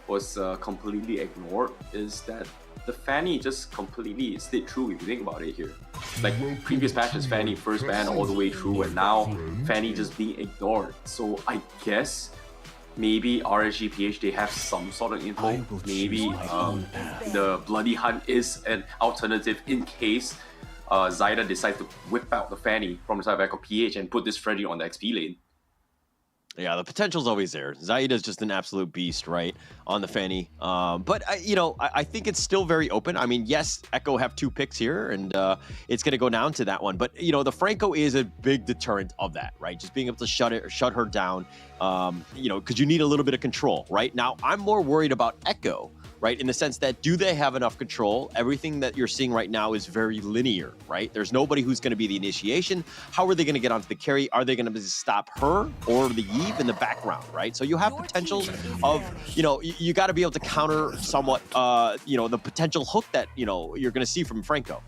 Speaker 9: was completely ignored, is that the Fanny just completely stayed true if you think about it here. Like previous patches, Fanny first ban all the way through, and now Fanny just being ignored. So I guess maybe RSGPH, they have some sort of info. Maybe the Bloody Hunt is an alternative in case Zyda decides to whip out the Fanny from the side back of PH and put this Freddy on the XP lane.
Speaker 8: Yeah, the potential's always there. Zaida's just an absolute beast, right, on the Fanny. But, I think it's still very open. I mean, yes, Echo have 2 picks here, and it's going to go down to that one. But, the Franco is a big deterrent of that, right? Just being able to shut her down, because you need a little bit of control, right? Now, I'm more worried about Echo, right? In the sense that, do they have enough control? Everything that you're seeing right now is very linear, right? There's nobody who's going to be the initiation. How are they going to get onto the carry? Are they going to stop her or the Eve in the background, right? So you have potentials of, you got to be able to counter somewhat, the potential hook that, you're going to see from Franco.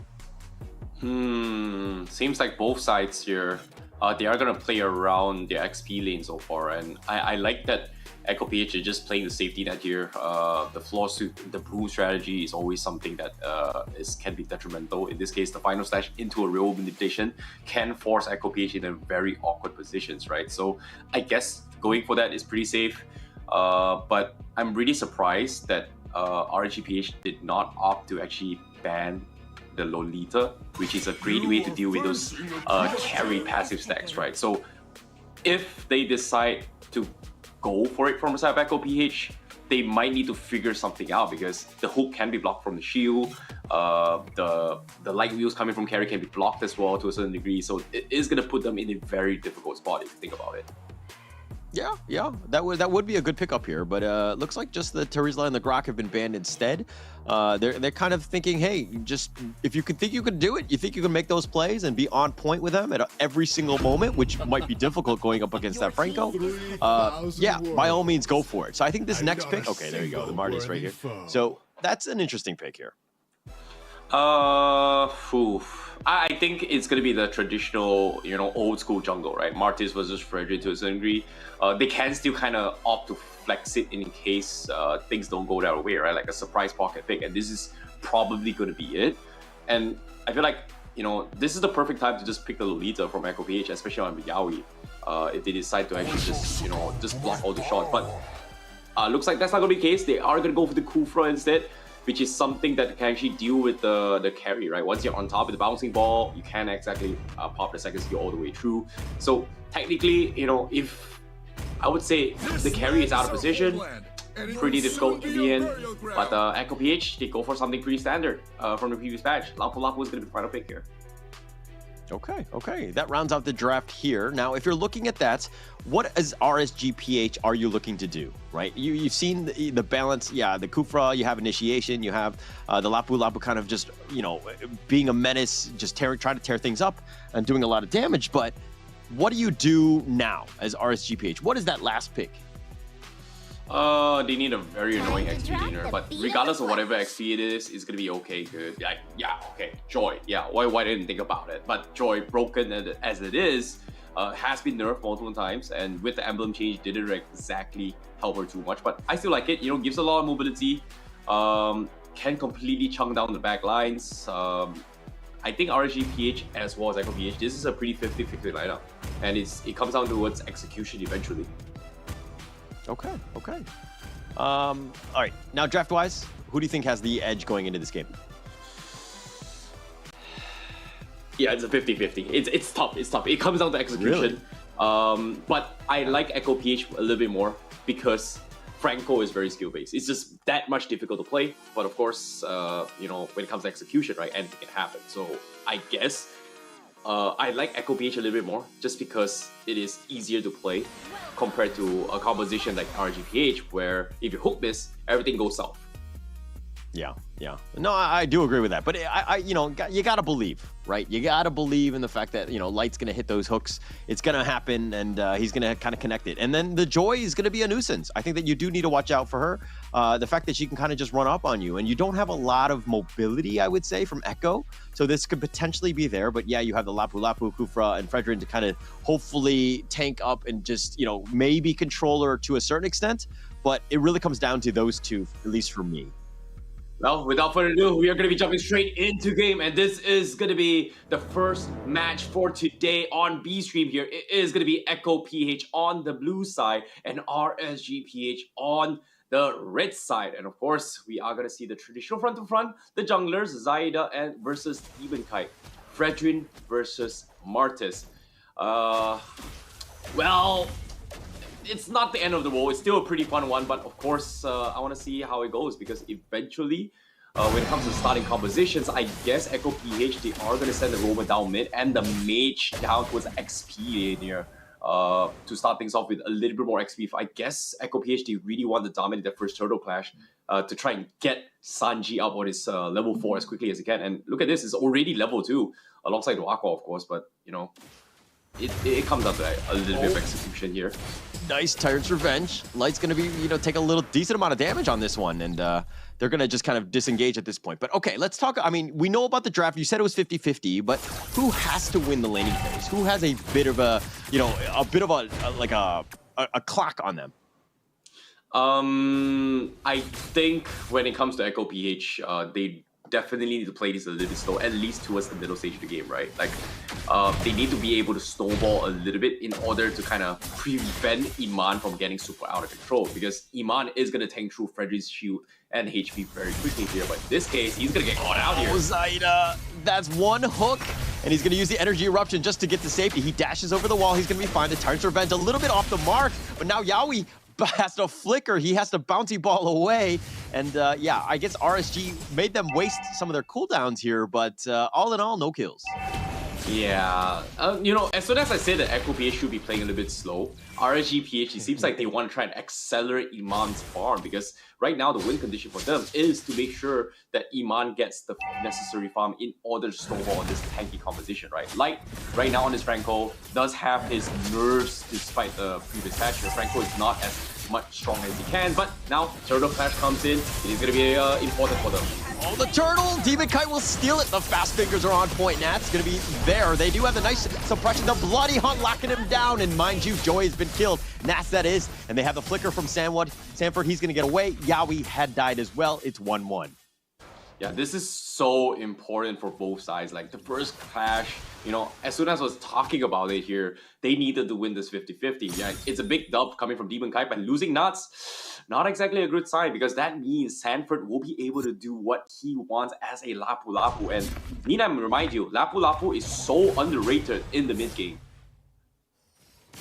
Speaker 9: Seems like both sides here, they are going to play around their XP lane so far. And I like that Echo PH is just playing the safety net here. The floor suit, the brew strategy is always something that can be detrimental. In this case, the final slash into a real manipulation can force Echo PH in a very awkward positions, right? So I guess going for that is pretty safe. But I'm really surprised that RSGPH did not opt to actually ban the Lolita, which is a great way to deal with those carry passive stacks, right? So if they decide to go for it from the side of Echo PH, they might need to figure something out, because the hook can be blocked from the shield. The light wheels coming from carry can be blocked as well to a certain degree. So it is going to put them in a very difficult spot if you think about it.
Speaker 8: Yeah, that would be a good pickup here, but looks like just the Terizla and the Grok have been banned instead. They're kind of thinking, hey, just if you think you can do it, you think you can make those plays and be on point with them at every single moment, which might be difficult going up against that Franco. Yeah, by all means, go for it. So I think this next pick, okay, there you go, the Marty's right here. So that's an interesting pick here.
Speaker 9: I think it's going to be the traditional, old school jungle, right? Martis versus Frederick to a certain degree. They can still kind of opt to flex it in case things don't go their way, right? Like a surprise pocket pick, and this is probably going to be it. And I feel like, this is the perfect time to just pick the Lolita from Echo PH, especially on Yaoi, if they decide to actually just block all the shots. But looks like that's not going to be the case. They are going to go for the Kufra instead. which is something that can actually deal with the carry, right? Once you're on top of the bouncing ball, you can't exactly pop the second skill all the way through. So technically, you know, if I would say the carry is out of position, pretty difficult to be in, but Echo PH, they go for something pretty standard from the previous patch. Lapu Lapu is going to be the final pick here.
Speaker 8: Okay. That rounds out the draft here. Now, if you're looking at that, what as RSGPH are you looking to do, right? You've seen the balance, yeah, the Kufra, you have initiation, you have the Lapu Lapu kind of just, you know, being a menace, just trying to tear things up and doing a lot of damage. But what do you do now as RSGPH? What is that last pick?
Speaker 9: They need a very annoying XP laner, but regardless of whatever XP it is, it's gonna be okay, good. Like, yeah, okay, Joy, yeah, why didn't think about it? But Joy, broken as it is, has been nerfed multiple times, and with the emblem change, didn't exactly help her too much, but I still like it, you know, gives a lot of mobility, can completely chunk down the back lines. I think RSGPH as well as Echo PH, this is a pretty 50-50 lineup, and it comes down towards execution eventually.
Speaker 8: Okay. All right, now draft-wise, who do you think has the edge going into this game?
Speaker 9: Yeah, it's a 50-50. It's tough. It comes down to execution. Really? But I like Echo PH a little bit more because Franco is very skill-based. It's just that much difficult to play. But of course, you know, when it comes to execution, right, anything can happen. So I guess I like Echo PH a little bit more just because it is easier to play compared to a composition like RGPH, where if you hook this, everything goes south.
Speaker 8: Yeah. No, I do agree with that. But you know, you gotta believe, right? You gotta believe in the fact that, you know, Light's gonna hit those hooks. It's gonna happen, and he's gonna kind of connect it. And then the Joy is gonna be a nuisance. I think that you do need to watch out for her. The fact that she can kind of just run up on you, and you don't have a lot of mobility, I would say, from Echo. So this could potentially be there. But yeah, you have the Lapu Lapu, Kufra, and Fredrin to kind of hopefully tank up and just, you know, maybe control her to a certain extent. But it really comes down to those two, at least for me.
Speaker 9: Well, without further ado, we are going to be jumping straight into game, and this is going to be the first match for today on B Stream here. It is going to be Echo PH on the blue side and RSG PH on the red side. And of course, we are going to see the traditional front-to-front, the junglers, Zaida and versus demonkite, Fredrin versus Martis. Well, it's not the end of the world. It's still a pretty fun one, but of course, I want to see how it goes because eventually, when it comes to starting compositions, I guess Echo PH, they are going to send the Roman down mid and the Mage down towards XP here to start things off with a little bit more XP. I guess Echo PH, they really want to dominate their first Turtle Clash to try and get Sanji up on his level 4 as quickly as he can. And look at this, it's already level 2 alongside Aqua, of course, but you know, it comes down to a little bit of execution here.
Speaker 8: Nice Tyrant's Revenge. Light's going to be, you know, take a little decent amount of damage on this one, and they're going to just kind of disengage at this point. But okay, let's talk. I mean, we know about the draft. You said it was 50-50, but who has to win the laning phase? Who has a bit of a, you know, a clock on them?
Speaker 9: I think when it comes to Echo PH, they definitely need to play this a little bit slow, at least towards the middle stage of the game, right? Like, they need to be able to snowball a little bit in order to kind of prevent Iman from getting super out of control, because Iman is going to tank through Fredrin's shield and HP very quickly here, but in this case, he's going to get caught out here.
Speaker 8: Oh, Zaida, that's one hook, and he's going to use the Energy Eruption just to get to safety. He dashes over the wall, he's going to be fine. The Tyrant's Revenge a little bit off the mark, but now Yaoi has to flicker, he has to bouncy ball away, and yeah, I guess RSG made them waste some of their cooldowns here, but all in all, no kills.
Speaker 9: Yeah, you know, as soon as I say that Echo PH should be playing a little bit slow, RSG PH, it seems like they want to try and accelerate Iman's farm, because right now the win condition for them is to make sure that Iman gets the necessary farm in order to snowball on this tanky composition, right? Light, right now on this Franco, does have his nerves despite the previous patch. Franco is not as much strong as he can, but now Turtle Clash comes in, it is going to be important for them.
Speaker 8: Oh, the turtle! Demonkite will steal it. The fast fingers are on point. Nat's going to be there. They do have the nice suppression. The Bloody Hunt locking him down. And mind you, Joy has been killed. Nats, that is. And they have the flicker from Sanford. He's going to get away. Yaoi had died as well. It's 1-1.
Speaker 9: Yeah, this is so important for both sides. Like the first clash, you know, as soon as I was talking about it here, they needed to win this 50-50. Yeah, it's a big dub coming from demonkite, but losing Nuts, not exactly a good sign, because that means Sanford will be able to do what he wants as a Lapu Lapu. And Nina, remind you, Lapu Lapu is so underrated in the mid game.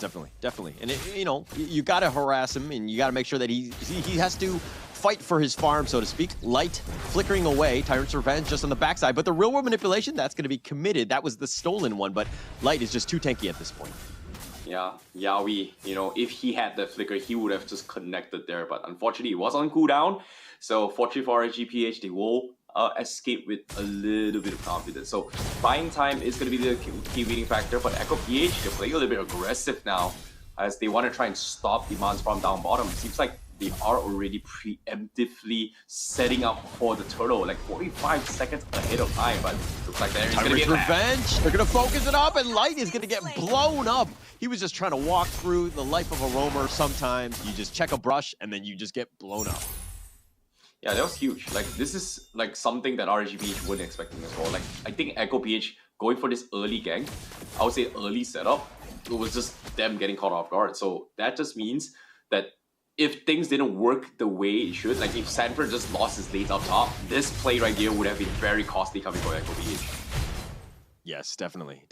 Speaker 8: Definitely. And you know, you got to harass him, and you got to make sure that he has to fight for his farm, so to speak. Light flickering away, Tyrant's Revenge just on the backside, but the real world manipulation, that's going to be committed. That was the stolen one, but Light is just too tanky at this point.
Speaker 9: Yeah, Yaoi, you know, if he had the flicker, he would have just connected there, but unfortunately, it was on cooldown. So fortunately for RSGPH, they will escape with a little bit of confidence. So buying time is going to be the key winning factor, but Echo PH, they're playing a little bit aggressive now as they want to try and stop demands from down bottom. It seems like they are already preemptively setting up for the turtle, like 45 seconds ahead of time, but looks like there is going to be a
Speaker 8: revenge. They're going to focus it up, and Light is going to get blown up. He was just trying to walk through the life of a roamer. Sometimes you just check a brush, and then you just get blown up.
Speaker 9: Yeah, that was huge. Like, this is like something that RSGPH weren't expecting as well. Like, I think Echo PH going for this early gank, I would say early setup, it was just them getting caught off guard. So that just means that if things didn't work the way it should, like if Sanford just lost his lanes up top, this play right here would have been very costly coming for Echo PH.
Speaker 8: Yes, definitely.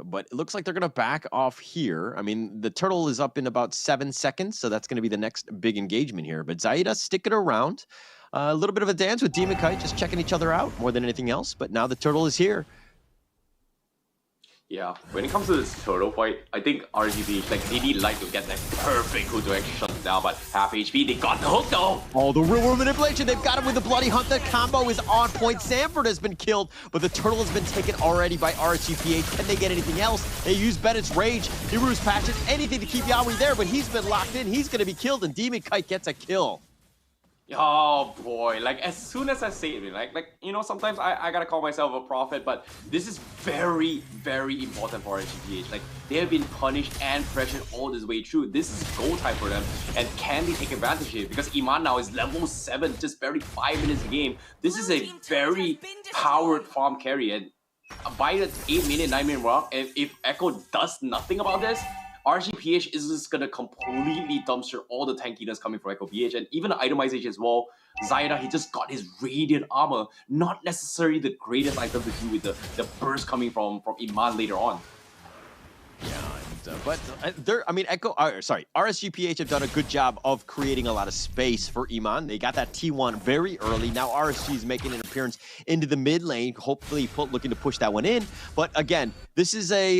Speaker 8: But it looks like they're going to back off here. I mean, the turtle is up in about 7 seconds, so that's going to be the next big engagement here. But Zaida sticking around. A little bit of a dance with demonkite, just checking each other out more than anything else. But now the turtle is here.
Speaker 9: Yeah, when it comes to this turtle fight, I think RGB, like, they need Light to get that perfect hook to actually shut them down, but half HP, they got the hook though!
Speaker 8: Oh, the real world manipulation, they've got him with the Bloody Hunt. The combo is on point. Sanford has been killed, but the turtle has been taken already by RSGPH. Can they get anything else? They use Bennett's Rage, Hiru's Passion, anything to keep Yaoi there, but he's been locked in. He's going to be killed, and demonkite gets a kill.
Speaker 9: Oh boy, like as soon as I say it, like you know, sometimes I gotta call myself a prophet, but this is very, very important for RSGPH. Like, they have been punished and pressured all this way through. This is go time for them, and can they take advantage of it? Because Iman now is level 7, just barely 5 minutes a game. This is a very powered farm carry, and by the 8-minute, 9-minute mark, if Echo does nothing about this, RGPH is just gonna completely dumpster all the tankiness coming from Echo PH, and even the itemization as well. Zaida, he just got his radiant armor, not necessarily the greatest item to do with the burst coming from Iman later on.
Speaker 8: Yeah, but RSGPH have done a good job of creating a lot of space for Iman. They got that T1 very early. Now RSG is making an appearance into the mid lane, hopefully looking to push that one in. But again, this is a,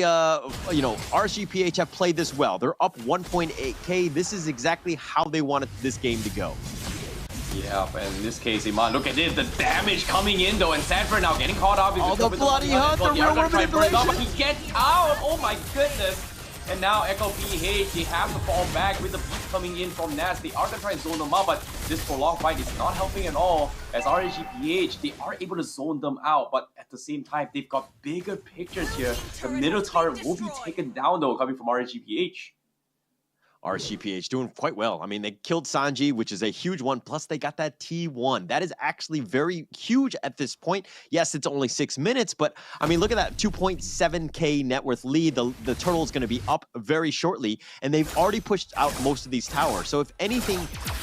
Speaker 8: you know, RSGPH have played this well. They're up 1.8k. This is exactly how they wanted this game to go.
Speaker 9: Yeah, but in this case, Iman, look at this, the damage coming in though, and Sanford now getting caught up.
Speaker 8: Oh, the Bloody Hunt, the real world manipulation.
Speaker 9: He gets out, oh my goodness. And now Echo PH, they have to fall back with the beat coming in from Nas. They are going to try and zone them out, but this prolonged fight is not helping at all. As RSGPH, they are able to zone them out, but at the same time, they've got bigger pictures here. The middle turret will be taken down though, coming from RSGPH.
Speaker 8: RSGPH doing quite well. I mean, they killed Sanji, which is a huge one, plus they got that T1. That is actually very huge at this point. Yes, it's only 6 minutes, but I mean, look at that 2.7k net worth lead. The turtle is going to be up very shortly, and they've already pushed out most of these towers. So if anything,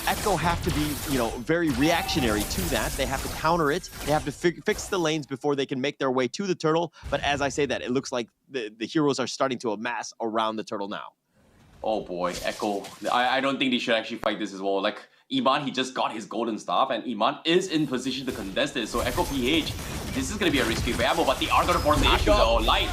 Speaker 8: Echo have to be, you know, very reactionary to that. They have to counter it. They have to fix the lanes before they can make their way to the turtle. But as I say that, it looks like the heroes are starting to amass around the turtle now.
Speaker 9: Oh boy, Echo. I don't think they should actually fight this as well. Like, Iman, he just got his golden staff, and Iman is in position to contest this. So Echo PH, this is going to be a risky gamble, but they are going to force the issue though. Light.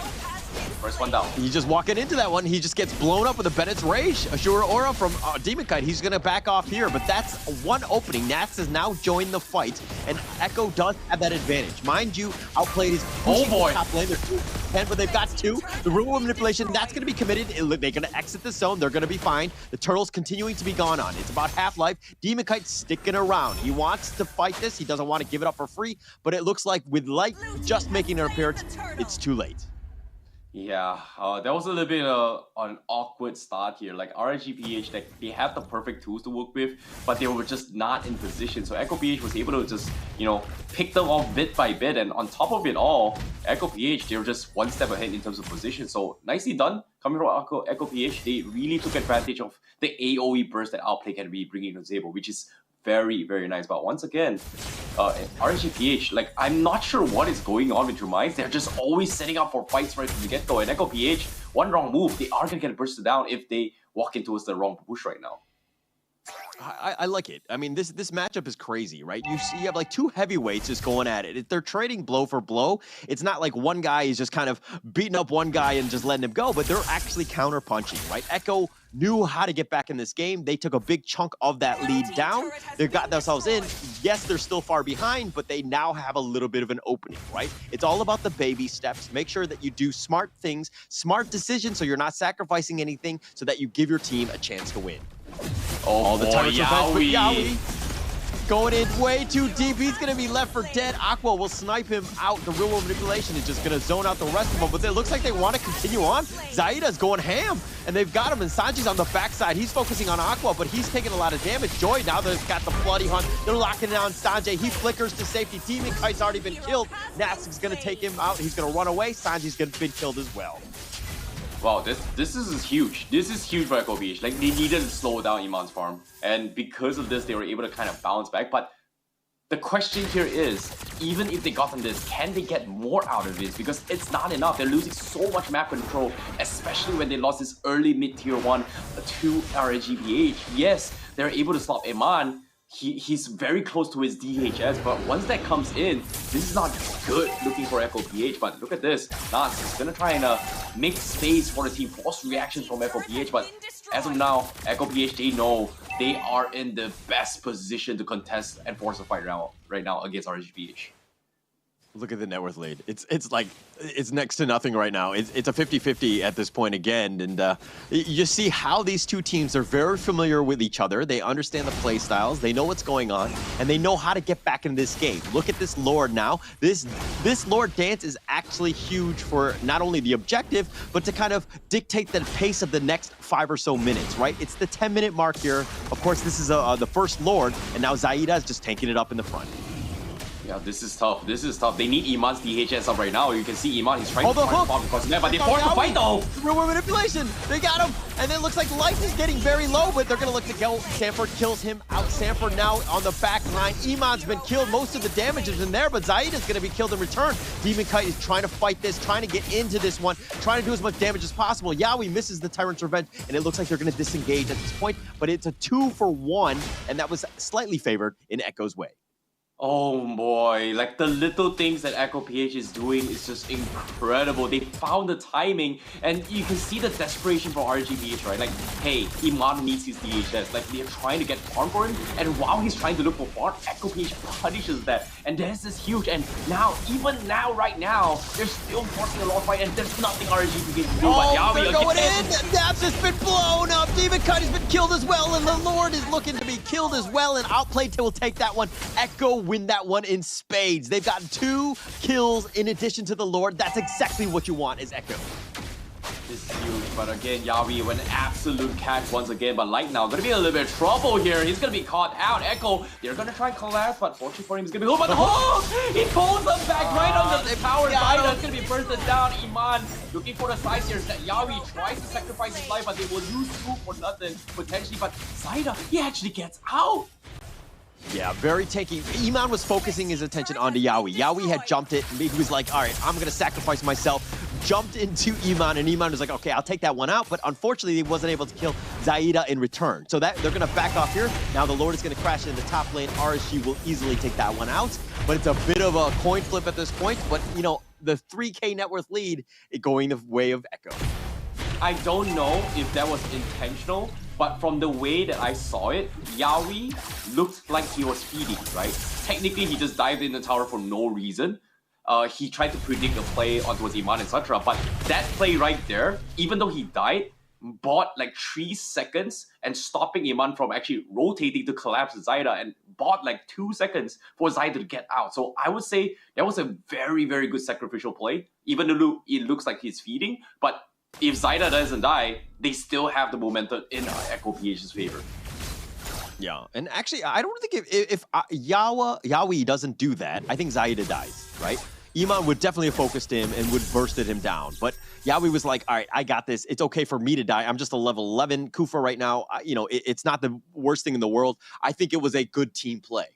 Speaker 9: First one down.
Speaker 8: He's just walking into that one. He just gets blown up with a Bennett's Rage. Ashura Aura from demonkite. He's going to back off here, but that's one opening. Nats has now joined the fight, and Echo does have that advantage. Mind you, outplayed his top lane. They're 2-10, but they've got 2. The real world manipulation, that's going to be committed. They're going to exit the zone. They're going to be fine. The turtle's continuing to be gone on. It's about half-life. demonkite sticking around. He wants to fight this. He doesn't want to give it up for free, but it looks like with Light just making an appearance, it's too late.
Speaker 9: Yeah, that was a little bit an awkward start here. Like RSGPH, they had the perfect tools to work with, but they were just not in position. So Echo PH was able to just, pick them off bit by bit. And on top of it all, Echo PH, they were just one step ahead in terms of position. So nicely done coming from Echo PH. They really took advantage of the AoE burst that Outplay can be bringing to the table, which is very, very nice. But once again, RSGPH, like, I'm not sure what is going on with their minds. They're just always setting up for fights right from the get-go. And Echo PH, one wrong move, they are going to get bursted down if they walk into the wrong push right now.
Speaker 8: I like it. I mean, this matchup is crazy, right? You have like two heavyweights just going at it. They're trading blow for blow. It's not like one guy is just kind of beating up one guy and just letting him go, but they're actually counter-punching, right? Echo knew how to get back in this game. They took a big chunk of that lead down. They got themselves in. Yes, they're still far behind, but they now have a little bit of an opening, right? It's all about the baby steps. Make sure that you do smart things, smart decisions, so you're not sacrificing anything, so that you give your team a chance to win.
Speaker 9: Oh,
Speaker 8: the time Yowie going in way too deep. He's going to be left for dead. Aqua will snipe him out. The real world manipulation is just going to zone out the rest of them, but it looks like they want to continue on. Zaida's going ham, and they've got him, and Sanji's on the backside. He's focusing on Aqua, but he's taking a lot of damage. Joy now they've got the bloody hunt. They're locking it down Sanjay. He flickers to safety. Demonkite's already been killed. Nasic's going to take him out. He's going to run away. Sanji's going to be killed as well.
Speaker 9: Wow, this is huge. This is huge for Echo PH. Like, they needed to slow down Iman's farm. And because of this, they were able to kind of bounce back. But the question here is, even if they got them this, can they get more out of this? Because it's not enough. They're losing so much map control, especially when they lost this early mid-tier 1 to RSGPH. Yes, they're able to stop Iman. He's very close to his DHS, but once that comes in, this is not good looking for Echo PH. But look at this. Nas is going to try and make space for the team, force reactions from Echo PH. But as of now, Echo PH, they know they are in the best position to contest and force a fight right now against RSGPH.
Speaker 8: Look at the net worth lead. It's like, it's next to nothing right now. It's a 50-50 at this point again. And you see how these two teams are very familiar with each other. They understand the play styles. They know what's going on, and they know how to get back in this game. Look at this Lord now. This Lord dance is actually huge for not only the objective, but to kind of dictate the pace of the next 5 or so minutes, right? It's the 10-minute mark here. Of course, this is the first Lord, and now Zaida is just tanking it up in the front.
Speaker 9: Yeah, this is tough. This is tough. They need Iman's DHS up right now. You can see Iman, he's trying to
Speaker 8: the hook.
Speaker 9: Because but they forced the fight though.
Speaker 8: Real world manipulation. They got him. And then it looks like life is getting very low, but they're going to look to kill. Sanford kills him out. Sanford now on the back line. Iman's been killed. Most of the damage is in there, but Zaid is going to be killed in return. Demonkite is trying to fight this, trying to get into this one, trying to do as much damage as possible. Yowie misses the Tyrant's Revenge, and it looks like they're going to disengage at this point, but it's a 2-for-1, and that was slightly favored in Echo's way.
Speaker 9: Oh boy, like the little things that Echo PH is doing is just incredible. They found the timing, and you can see the desperation for RGPH, right? Like, hey, Iman needs his DHS. Like, they're trying to get farm for him, and while he's trying to look for farm, Echo PH punishes that. And this is huge, and now, even now, right now, they're still forcing a long fight, and there's nothing RGPH can do.
Speaker 8: Oh, they're going in! That's just been blown up! Demonkite has been killed as well, and the Lord is looking to be killed as well, and Outplayed will take that one. Echo win that one in spades. They've got 2 kills in addition to the Lord. That's exactly what you want is Echo.
Speaker 9: This is huge, but again, Yawi went absolute catch once again, but Light now gonna be a little bit of trouble here. He's gonna be caught out. Echo, they're gonna try and collapse, but fortunately for him, he's gonna be but he pulls them back right on the tower. Zaida's gonna be bursted down. Iman looking for the sides here. Yawi tries to sacrifice his life, but they will lose 2 for nothing, potentially, but Zaida, he actually gets out.
Speaker 8: Yeah, very tanky. Iman was focusing his attention onto Yowie. Yowie had jumped it, and he was like, all right, I'm going to sacrifice myself. Jumped into Iman, and Iman was like, okay, I'll take that one out. But unfortunately, he wasn't able to kill Zaida in return. So that they're going to back off here. Now the Lord is going to crash in the top lane. RSG will easily take that one out. But it's a bit of a coin flip at this point. But, you know, the 3K net worth lead going the way of Echo.
Speaker 9: I don't know if that was intentional, but from the way that I saw it, Yowie looked like he was feeding, right? Technically, he just dived in the tower for no reason. He tried to predict the play onto his Iman, etc. But that play right there, even though he died, bought like 3 seconds and stopping Iman from actually rotating to collapse Zaida, and bought like 2 seconds for Zaida to get out. So I would say that was a very, very good sacrificial play, even though it looks like he's feeding. But if Zaida doesn't die, they still have the momentum in Echo PH's favor.
Speaker 8: Yeah, and actually, I don't think if Yawi doesn't do that, I think Zaida dies, right? Iman would definitely have focused him and would bursted him down. But Yawi was like, all right, I got this. It's okay for me to die. I'm just a level 11 Kufa right now. It's not the worst thing in the world. I think it was a good team play.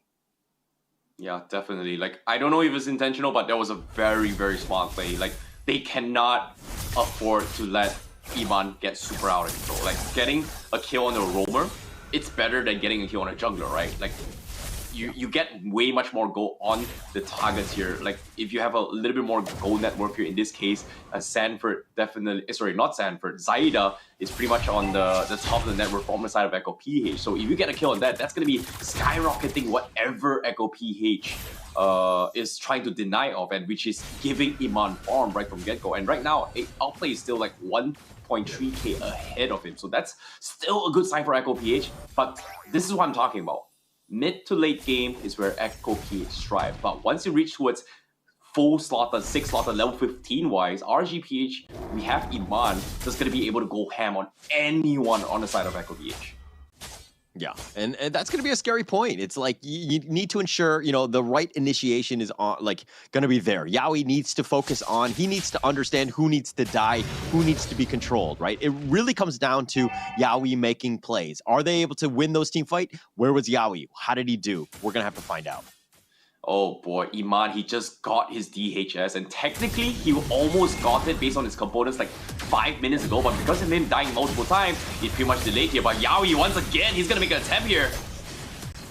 Speaker 9: Yeah, definitely. Like, I don't know if it's intentional, but that was a very, very smart play. Like, they cannot afford to let Iman get super out of control. Like, getting a kill on a roamer, it's better than getting a kill on a jungler, right? Like, you get way much more gold on the targets here. Like, if you have a little bit more gold net worth here, in this case, Sanford definitely, sorry, not Sanford, Zaida is pretty much on the top of the net worth from the side of Echo PH. So if you get a kill on that, that's going to be skyrocketing whatever Echo PH is trying to deny of, and which is giving Iman farm right from get-go. And right now, outplay is still like 1.3k ahead of him. So that's still a good sign for Echo PH. But this is what I'm talking about. Mid to late game is where Echo PH strive. But once you reach towards full slaughter, 6 slaughter, level 15 wise, RGPH, we have Iman that's going to be able to go ham on anyone on the side of Echo PH.
Speaker 8: Yeah, and that's going to be a scary point. It's like you need to ensure, the right initiation is on, like, going to be there. Yawi needs to focus on, he needs to understand who needs to die, who needs to be controlled, right? It really comes down to Yawi making plays. Are they able to win those team fight? Where was Yawi? How did he do? We're going to have to find out.
Speaker 9: Oh boy, Iman, he just got his DHS, and technically he almost got it based on his components like 5 minutes ago, but because of him dying multiple times, he's pretty much delayed here. But Yawi, once again, he's gonna make an attempt here.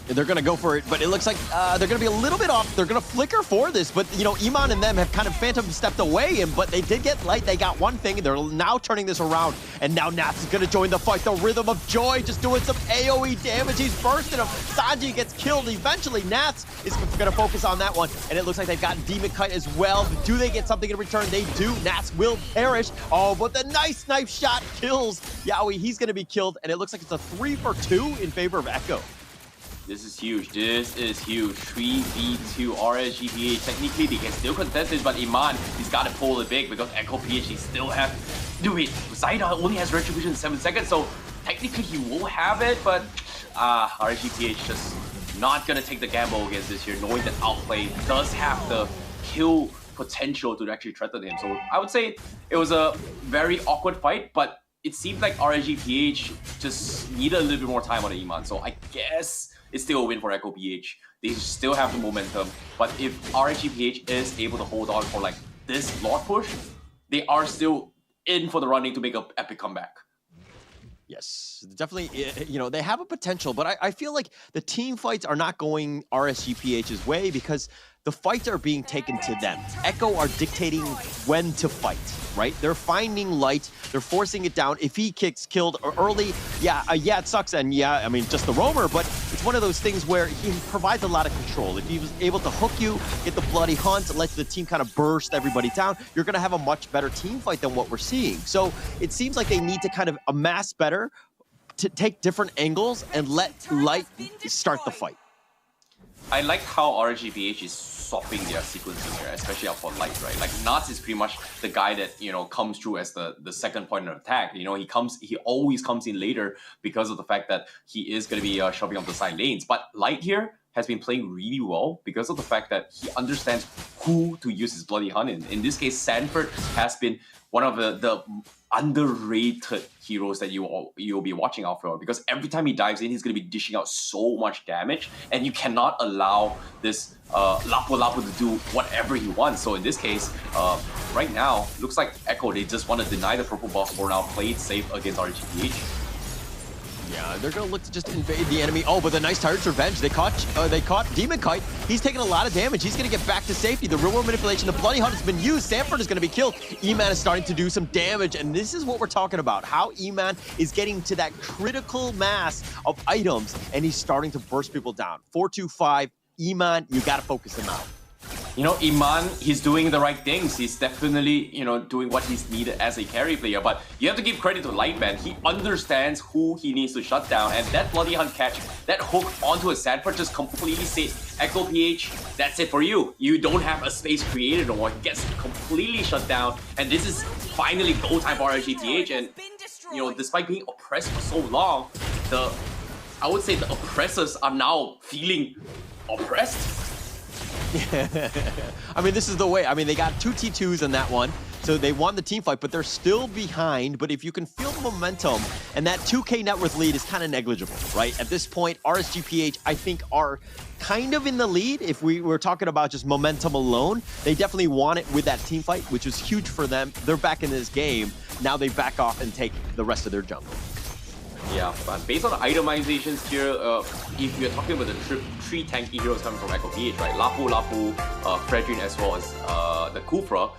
Speaker 8: They're going to go for it, but it looks like they're going to be a little bit off. They're going to flicker for this, but, Iman and them have kind of phantom stepped away, but they did get light. They got one thing, and they're now turning this around, and now Nats is going to join the fight. The Rhythm of Joy just doing some AoE damage. He's bursting him. Sanji gets killed. Eventually, Nats is going to focus on that one, and it looks like they've got demonkite as well. Do they get something in return? They do. Nats will perish. Oh, but the nice knife shot kills Yawi. He's going to be killed, and it looks like it's a 3-for-2 in favor of Echo.
Speaker 9: This is huge. This is huge. 3v2 RSGPH. Technically, they can still contest this, but Iman, he's got to pull it big because Echo PH, still have... Dude, Zaida only has Retribution in 7 seconds, so technically he will have it, but RSGPH just not going to take the gamble against this here, knowing that Outplay does have the kill potential to actually threaten him. So I would say it was a very awkward fight, but it seemed like RSGPH just needed a little bit more time on the Iman. So I guess it's still a win for Echo PH. They still have the momentum, but if RSGPH is able to hold on for like this Lord push, they are still in for the running to make an epic comeback.
Speaker 8: Yes, definitely, they have a potential, but I feel like the team fights are not going RSGPH's way because the fights are being taken to them. Echo are dictating when to fight, right? They're finding light, they're forcing it down. If he gets killed early, yeah, it sucks, and yeah, I mean, just the roamer, but it's one of those things where he provides a lot of control. If he was able to hook you, get the bloody hunt, let the team kind of burst everybody down, you're gonna have a much better team fight than what we're seeing. So it seems like they need to kind of amass better, to take different angles and let light start the fight.
Speaker 9: I like how RGPH is swapping their sequencing here, especially out for light, right? Like Nuts is pretty much the guy that, comes through as the second point of attack. He always comes in later because of the fact that he is going to be shoving up the side lanes. But Light here has been playing really well because of the fact that he understands who to use his bloody hunt in. In this case, Sanford has been one of the underrated heroes that you'll be watching out for, because every time he dives in, he's going to be dishing out so much damage, and you cannot allow this Lapu to do whatever he wants. So in this case, right now, looks like Echo, they just want to deny the purple buff for now, play it safe against RGPH.
Speaker 8: Yeah, they're going to look to just invade the enemy. Oh, but the nice Tyrant's Revenge. They caught demonkite. He's taking a lot of damage. He's going to get back to safety. The real-world manipulation, the bloody hunt has been used. Sanford is going to be killed. Eman is starting to do some damage, and this is what we're talking about. How Eman is getting to that critical mass of items, and he's starting to burst people down. 4-2-5. Eman, you got to focus him out.
Speaker 9: You know, Iman, he's doing the right things. He's definitely, doing what he's needed as a carry player. But you have to give credit to Lightman. He understands who he needs to shut down. And that Bloody Hunt catch, that hook onto a Sanford just completely says, Echo PH, that's it for you. You don't have a space created or it gets completely shut down. And this is finally go time for RSGPH. And, despite being oppressed for so long, I would say the oppressors are now feeling oppressed.
Speaker 8: I mean, this is the way. I mean, they got 2 T2s in that one, so they won the team fight, but they're still behind. But if you can feel the momentum, and that 2K net worth lead is kind of negligible, right? At this point, RSGPH, I think, are kind of in the lead. If we were talking about just momentum alone, they definitely won it with that team fight, which was huge for them. They're back in this game. Now they back off and take the rest of their jungle.
Speaker 9: Yeah, but based on the itemizations here, if you're talking about the three tanky heroes coming from Echo PH, right? Lapu, Fredrin, as well as the Kufra,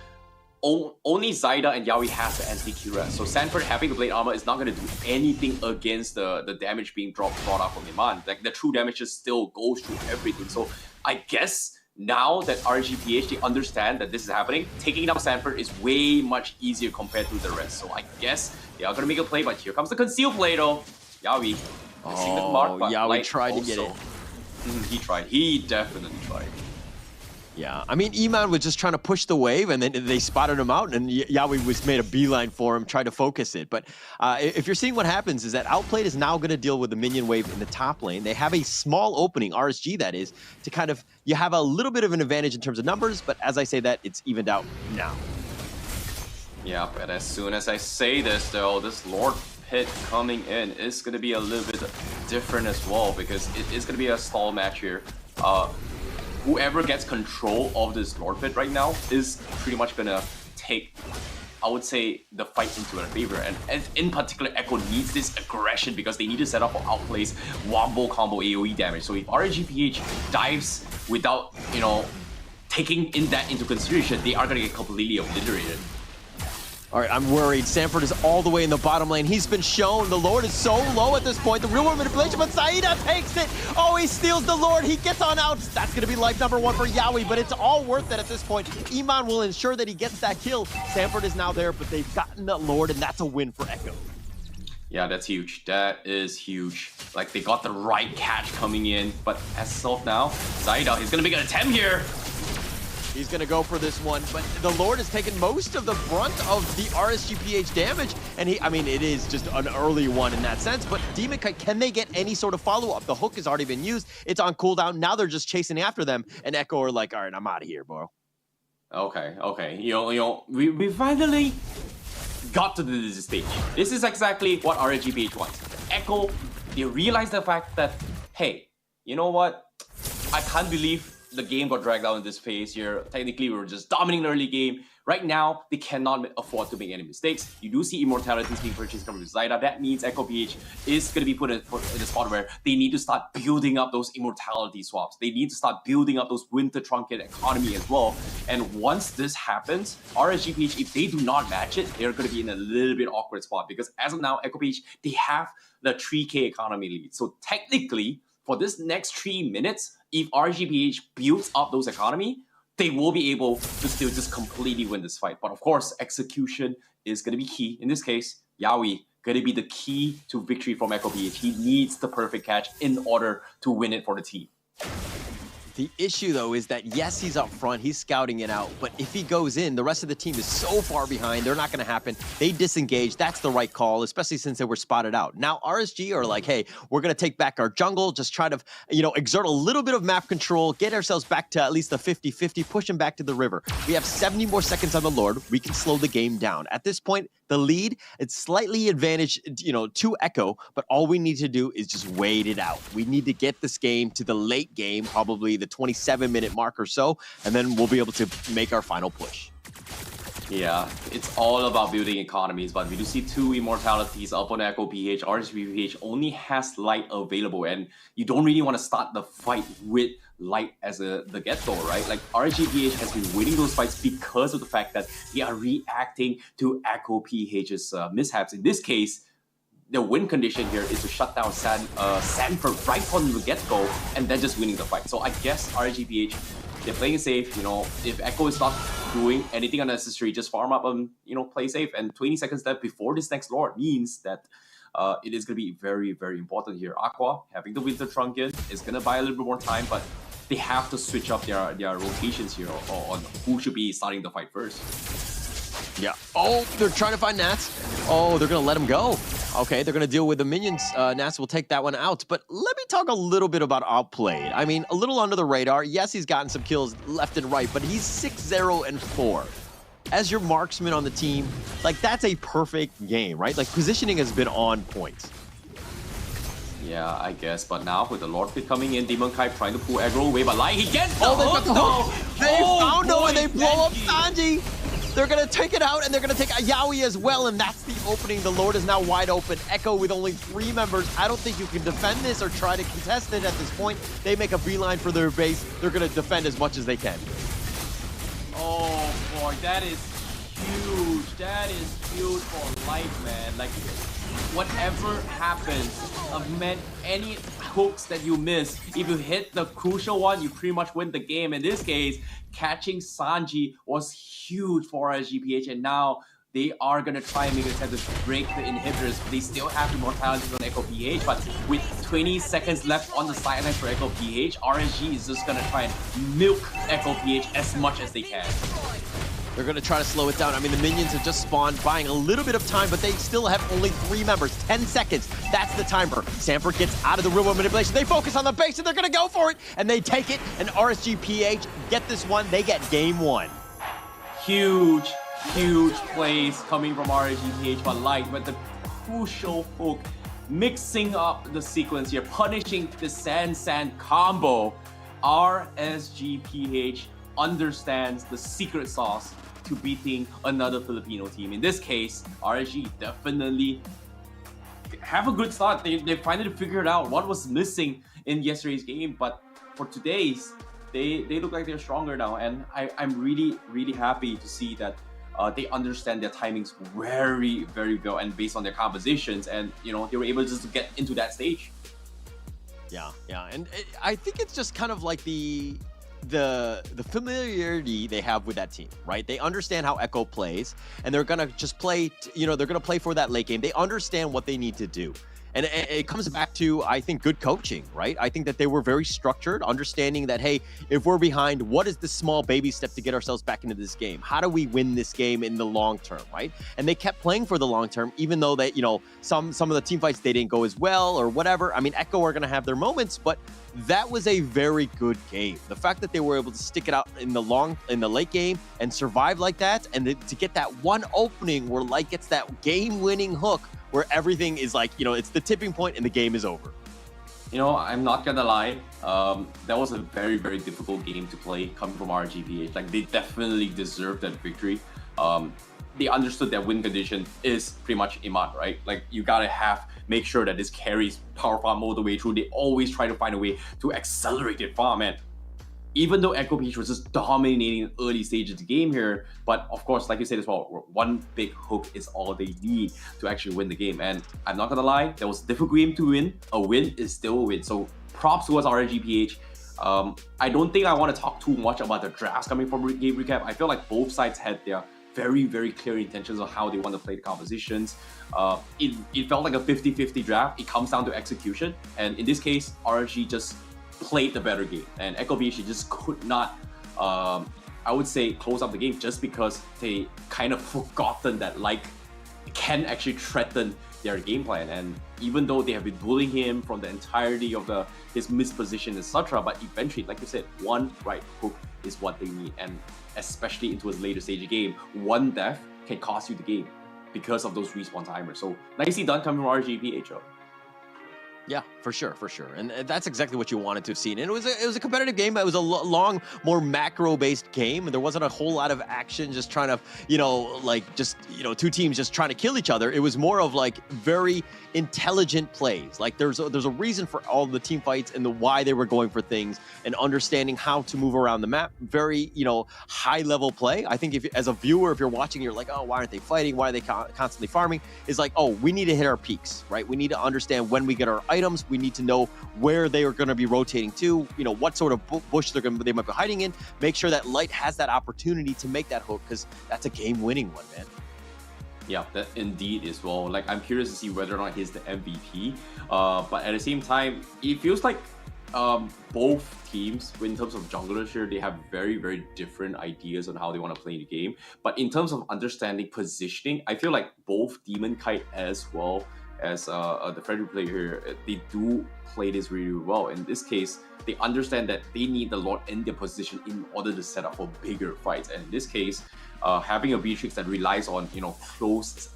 Speaker 9: only Zyda and Yawi has the anti-Kira. So Sanford having the Blade Armor is not going to do anything against the damage being brought up from Iman. Like, the true damage just still goes through everything. So I guess now that RSGPH, they understand that this is happening, taking down Sanford is way much easier compared to the rest. So I guess they are going to make a play, but here comes the conceal play though. Yawi.
Speaker 8: Yawi tried to get it.
Speaker 9: He tried. He definitely tried.
Speaker 8: Yeah, I mean, Iman was just trying to push the wave, and then they spotted him out, and Yawi was made a beeline for him, tried to focus it. But if you're seeing what happens is that Outplayed is now going to deal with the minion wave in the top lane. They have a small opening, RSG that is, to kind of, you have a little bit of an advantage in terms of numbers, but as I say that, it's evened out now.
Speaker 9: Yeah, but as soon as I say this, though, this Lord Pit coming in is going to be a little bit different as well, because it is going to be a stall match here. Whoever gets control of this Lord Pit right now is pretty much going to take, I would say, the fight into their favor. And in particular, Echo needs this aggression because they need to set up for Outplay's wombo combo AoE damage. So if RSGPH dives without, taking that into consideration, they are going to get completely obliterated.
Speaker 8: All right, I'm worried. Sanford is all the way in the bottom lane. He's been shown. The Lord is so low at this point. The real world manipulation, but Saida takes it. Oh, he steals the Lord. He gets on out. That's going to be life number 1 for Yawi, but it's all worth it at this point. Iman will ensure that he gets that kill. Sanford is now there, but they've gotten the Lord, and that's a win for Echo.
Speaker 9: Yeah, that's huge. That is huge. Like, they got the right catch coming in, but as of now, Saida, he's going to make an attempt here.
Speaker 8: He's going to go for this one, but the Lord has taken most of the brunt of the RSGPH damage, and it is just an early one in that sense, but Demonkite, can they get any sort of follow-up? The hook has already been used. It's on cooldown. Now they're just chasing after them, and Echo are like, all right, I'm out of here, bro.
Speaker 9: Okay. We finally got to this stage. This is exactly what RSGPH wants. Echo, they realize the fact that, hey, you know what? I can't believe the game got dragged out in this phase here. Technically, we were just dominating the early game. Right now, they cannot afford to make any mistakes. You do see immortalities being purchased from Zyda. That means Echo PH is going to be put in a spot where they need to start building up those immortality swaps. They need to start building up those winter trunket economy as well. And once this happens, RSGPH, if they do not match it, they're going to be in a little bit awkward spot, because as of now, Echo PH, they have the 3K economy lead. So technically, for this next 3 minutes, if RSGPH builds up those economy, they will be able to still just completely win this fight. But of course, execution is going to be key. In this case, Yawi going to be the key to victory from Echo PH. He needs the perfect catch in order to win it for the team.
Speaker 8: The issue, though, is that, yes, he's up front, he's scouting it out, but if he goes in, the rest of the team is so far behind, they're not going to happen. They disengage. That's the right call, especially since they were spotted out. Now, RSG are like, hey, we're going to take back our jungle, just try to, exert a little bit of map control, get ourselves back to at least the 50-50, push him back to the river. We have 70 more seconds on the Lord. We can slow the game down. At this point, the lead, it's slightly advantage, to Echo, but all we need to do is just wait it out. We need to get this game to the late game, probably the 27-minute mark or so, and then we'll be able to make our final push.
Speaker 9: Yeah, it's all about building economies, but we do see 2 immortalities up on Echo PH. RSGPH only has light available, and you don't really want to start the fight with light as the get-go, right? Like, RSGPH has been winning those fights because of the fact that they are reacting to Echo PH's mishaps. In this case, the win condition here is to shut down Sanford right from the get-go and then just winning the fight. So I guess RSGPH they're playing safe. You know, if Echo is not doing anything unnecessary, just farm up and, you know, play safe. And 20 seconds left before this next Lord means that it is going to be very, very important here. Aqua, having the Winter Trunking, is going to buy a little bit more time, but they have to switch up their rotations here on who should be starting the fight first.
Speaker 8: Yeah. Oh, they're trying to find Nats. Oh, they're going to let him go. Okay, they're going to deal with the minions. Nats will take that one out. But let me talk a little bit about Outplayed. I mean, a little under the radar. Yes, he's gotten some kills left and right, but he's 6-0-4. As your marksman on the team, like, that's a perfect game, right? Like, positioning has been on point.
Speaker 9: Yeah, I guess. But now with the Lord Pit coming in, demonkite trying to pull aggro away, but Light, he gets the
Speaker 8: they've got the hook. They found him and they
Speaker 9: boy,
Speaker 8: blow up Sanji. They're going to take it out, and they're going to take a Yaoi as well, and that's the opening. The Lord is now wide open. Echo with only 3 members. I don't think you can defend this or try to contest it at this point. They make a beeline for their base. They're going to defend as much as they can.
Speaker 9: Oh boy, that is huge. That is huge for life, man. Like, whatever happens, man, any hooks that you miss, if you hit the crucial one, you pretty much win the game. In this case, catching Sanji was huge for RSGPH, and now they are going to try and make an attempt to break the inhibitors. They still have immortality on Echo PH, but with 20 seconds left on the sideline for Echo PH, RSG is just going to try and milk Echo PH as much as they can.
Speaker 8: They're going to try to slow it down. I mean, the minions have just spawned, buying a little bit of time, but they still have only 3 members. 10 seconds. That's the timer. Sanford gets out of the real-world manipulation. They focus on the base, and they're going to go for it. And they take it, and RSGPH get this one. They get game 1.
Speaker 9: Huge, huge plays coming from RSGPH, but Light with the crucial hook, mixing up the sequence here, punishing the Sand combo. RSGPH understands the secret sauce to beating another Filipino team. In this case, RSG definitely have a good start. They finally figured out what was missing in yesterday's game, but for today's, they look like they're stronger now, and I'm really, really happy to see that they understand their timings very, very well, and based on their compositions, and, you know, they were able just to get into that stage.
Speaker 8: Yeah, and I think it's just kind of like the familiarity they have with that team, right? They understand how Echo plays, and they're gonna just play, they're gonna play for that late game. They understand what they need to do. And it comes back to, I think, good coaching, right? I think that they were very structured, understanding that, hey, if we're behind, what is the small baby step to get ourselves back into this game? How do we win this game in the long term, right? And they kept playing for the long term, even though that, some of the team fights, they didn't go as well or whatever. I mean, Echo are going to have their moments, but that was a very good game. The fact that they were able to stick it out in the late game and survive like that, and to get that one opening where Light gets that game-winning hook, where everything is like, it's the tipping point and the game is over.
Speaker 9: I'm not gonna lie, that was a very, very difficult game to play coming from RGPH. Like, they definitely deserved that victory. They understood that win condition is pretty much Iman, right? Like, you gotta make sure that this carries power farm all the way through. They always try to find a way to accelerate it farm, and even though Echo Peach was just dominating early stages of the game here, but of course, like you said as well, one big hook is all they need to actually win the game. And I'm not gonna lie, that was a difficult game to win. A win is still a win. So props towards RGPH. I don't think I want to talk too much about the drafts coming from game recap. I feel like both sides had their very, very clear intentions of how they want to play the compositions. It felt like a 50-50 draft. It comes down to execution. And in this case, RSG just played the better game, and Echo BH just could not, I would say, close up the game just because they kind of forgotten that can actually threaten their game plan. And even though they have been bullying him from the entirety of his misposition, etc., but eventually, like you said, one right hook is what they need, and especially into his later stage of game, one death can cost you the game because of those respawn timers. So nicely done coming from RGPH.
Speaker 8: Yeah, for sure. And that's exactly what you wanted to have seen. And it was a competitive game. It was a long, more macro-based game. And there wasn't a whole lot of action just trying to, two teams just trying to kill each other. It was more of very intelligent plays. Like there's a reason for all the team fights and why they were going for things, and understanding how to move around the map. Very, high-level play. I think as a viewer, if you're watching, you're like, oh, why aren't they fighting? Why are they constantly farming? It's like, oh, we need to hit our peaks, right? We need to understand when we get our items. We need to know where they are going to be rotating to, you know, what sort of bush they might be hiding in. Make sure that Light has that opportunity to make that hook, because that's a game-winning one, man.
Speaker 9: Yeah, that indeed is well. Like, I'm curious to see whether or not he's the MVP. But at the same time, it feels like both teams, in terms of junglers here, they have very, very different ideas on how they want to play the game. But in terms of understanding positioning, I feel like both demonkite as well as the Frederick player here, they do play this really well. In this case, they understand that they need the Lord in their position in order to set up for bigger fights. And in this case, having a Beatrix that relies on, you know, close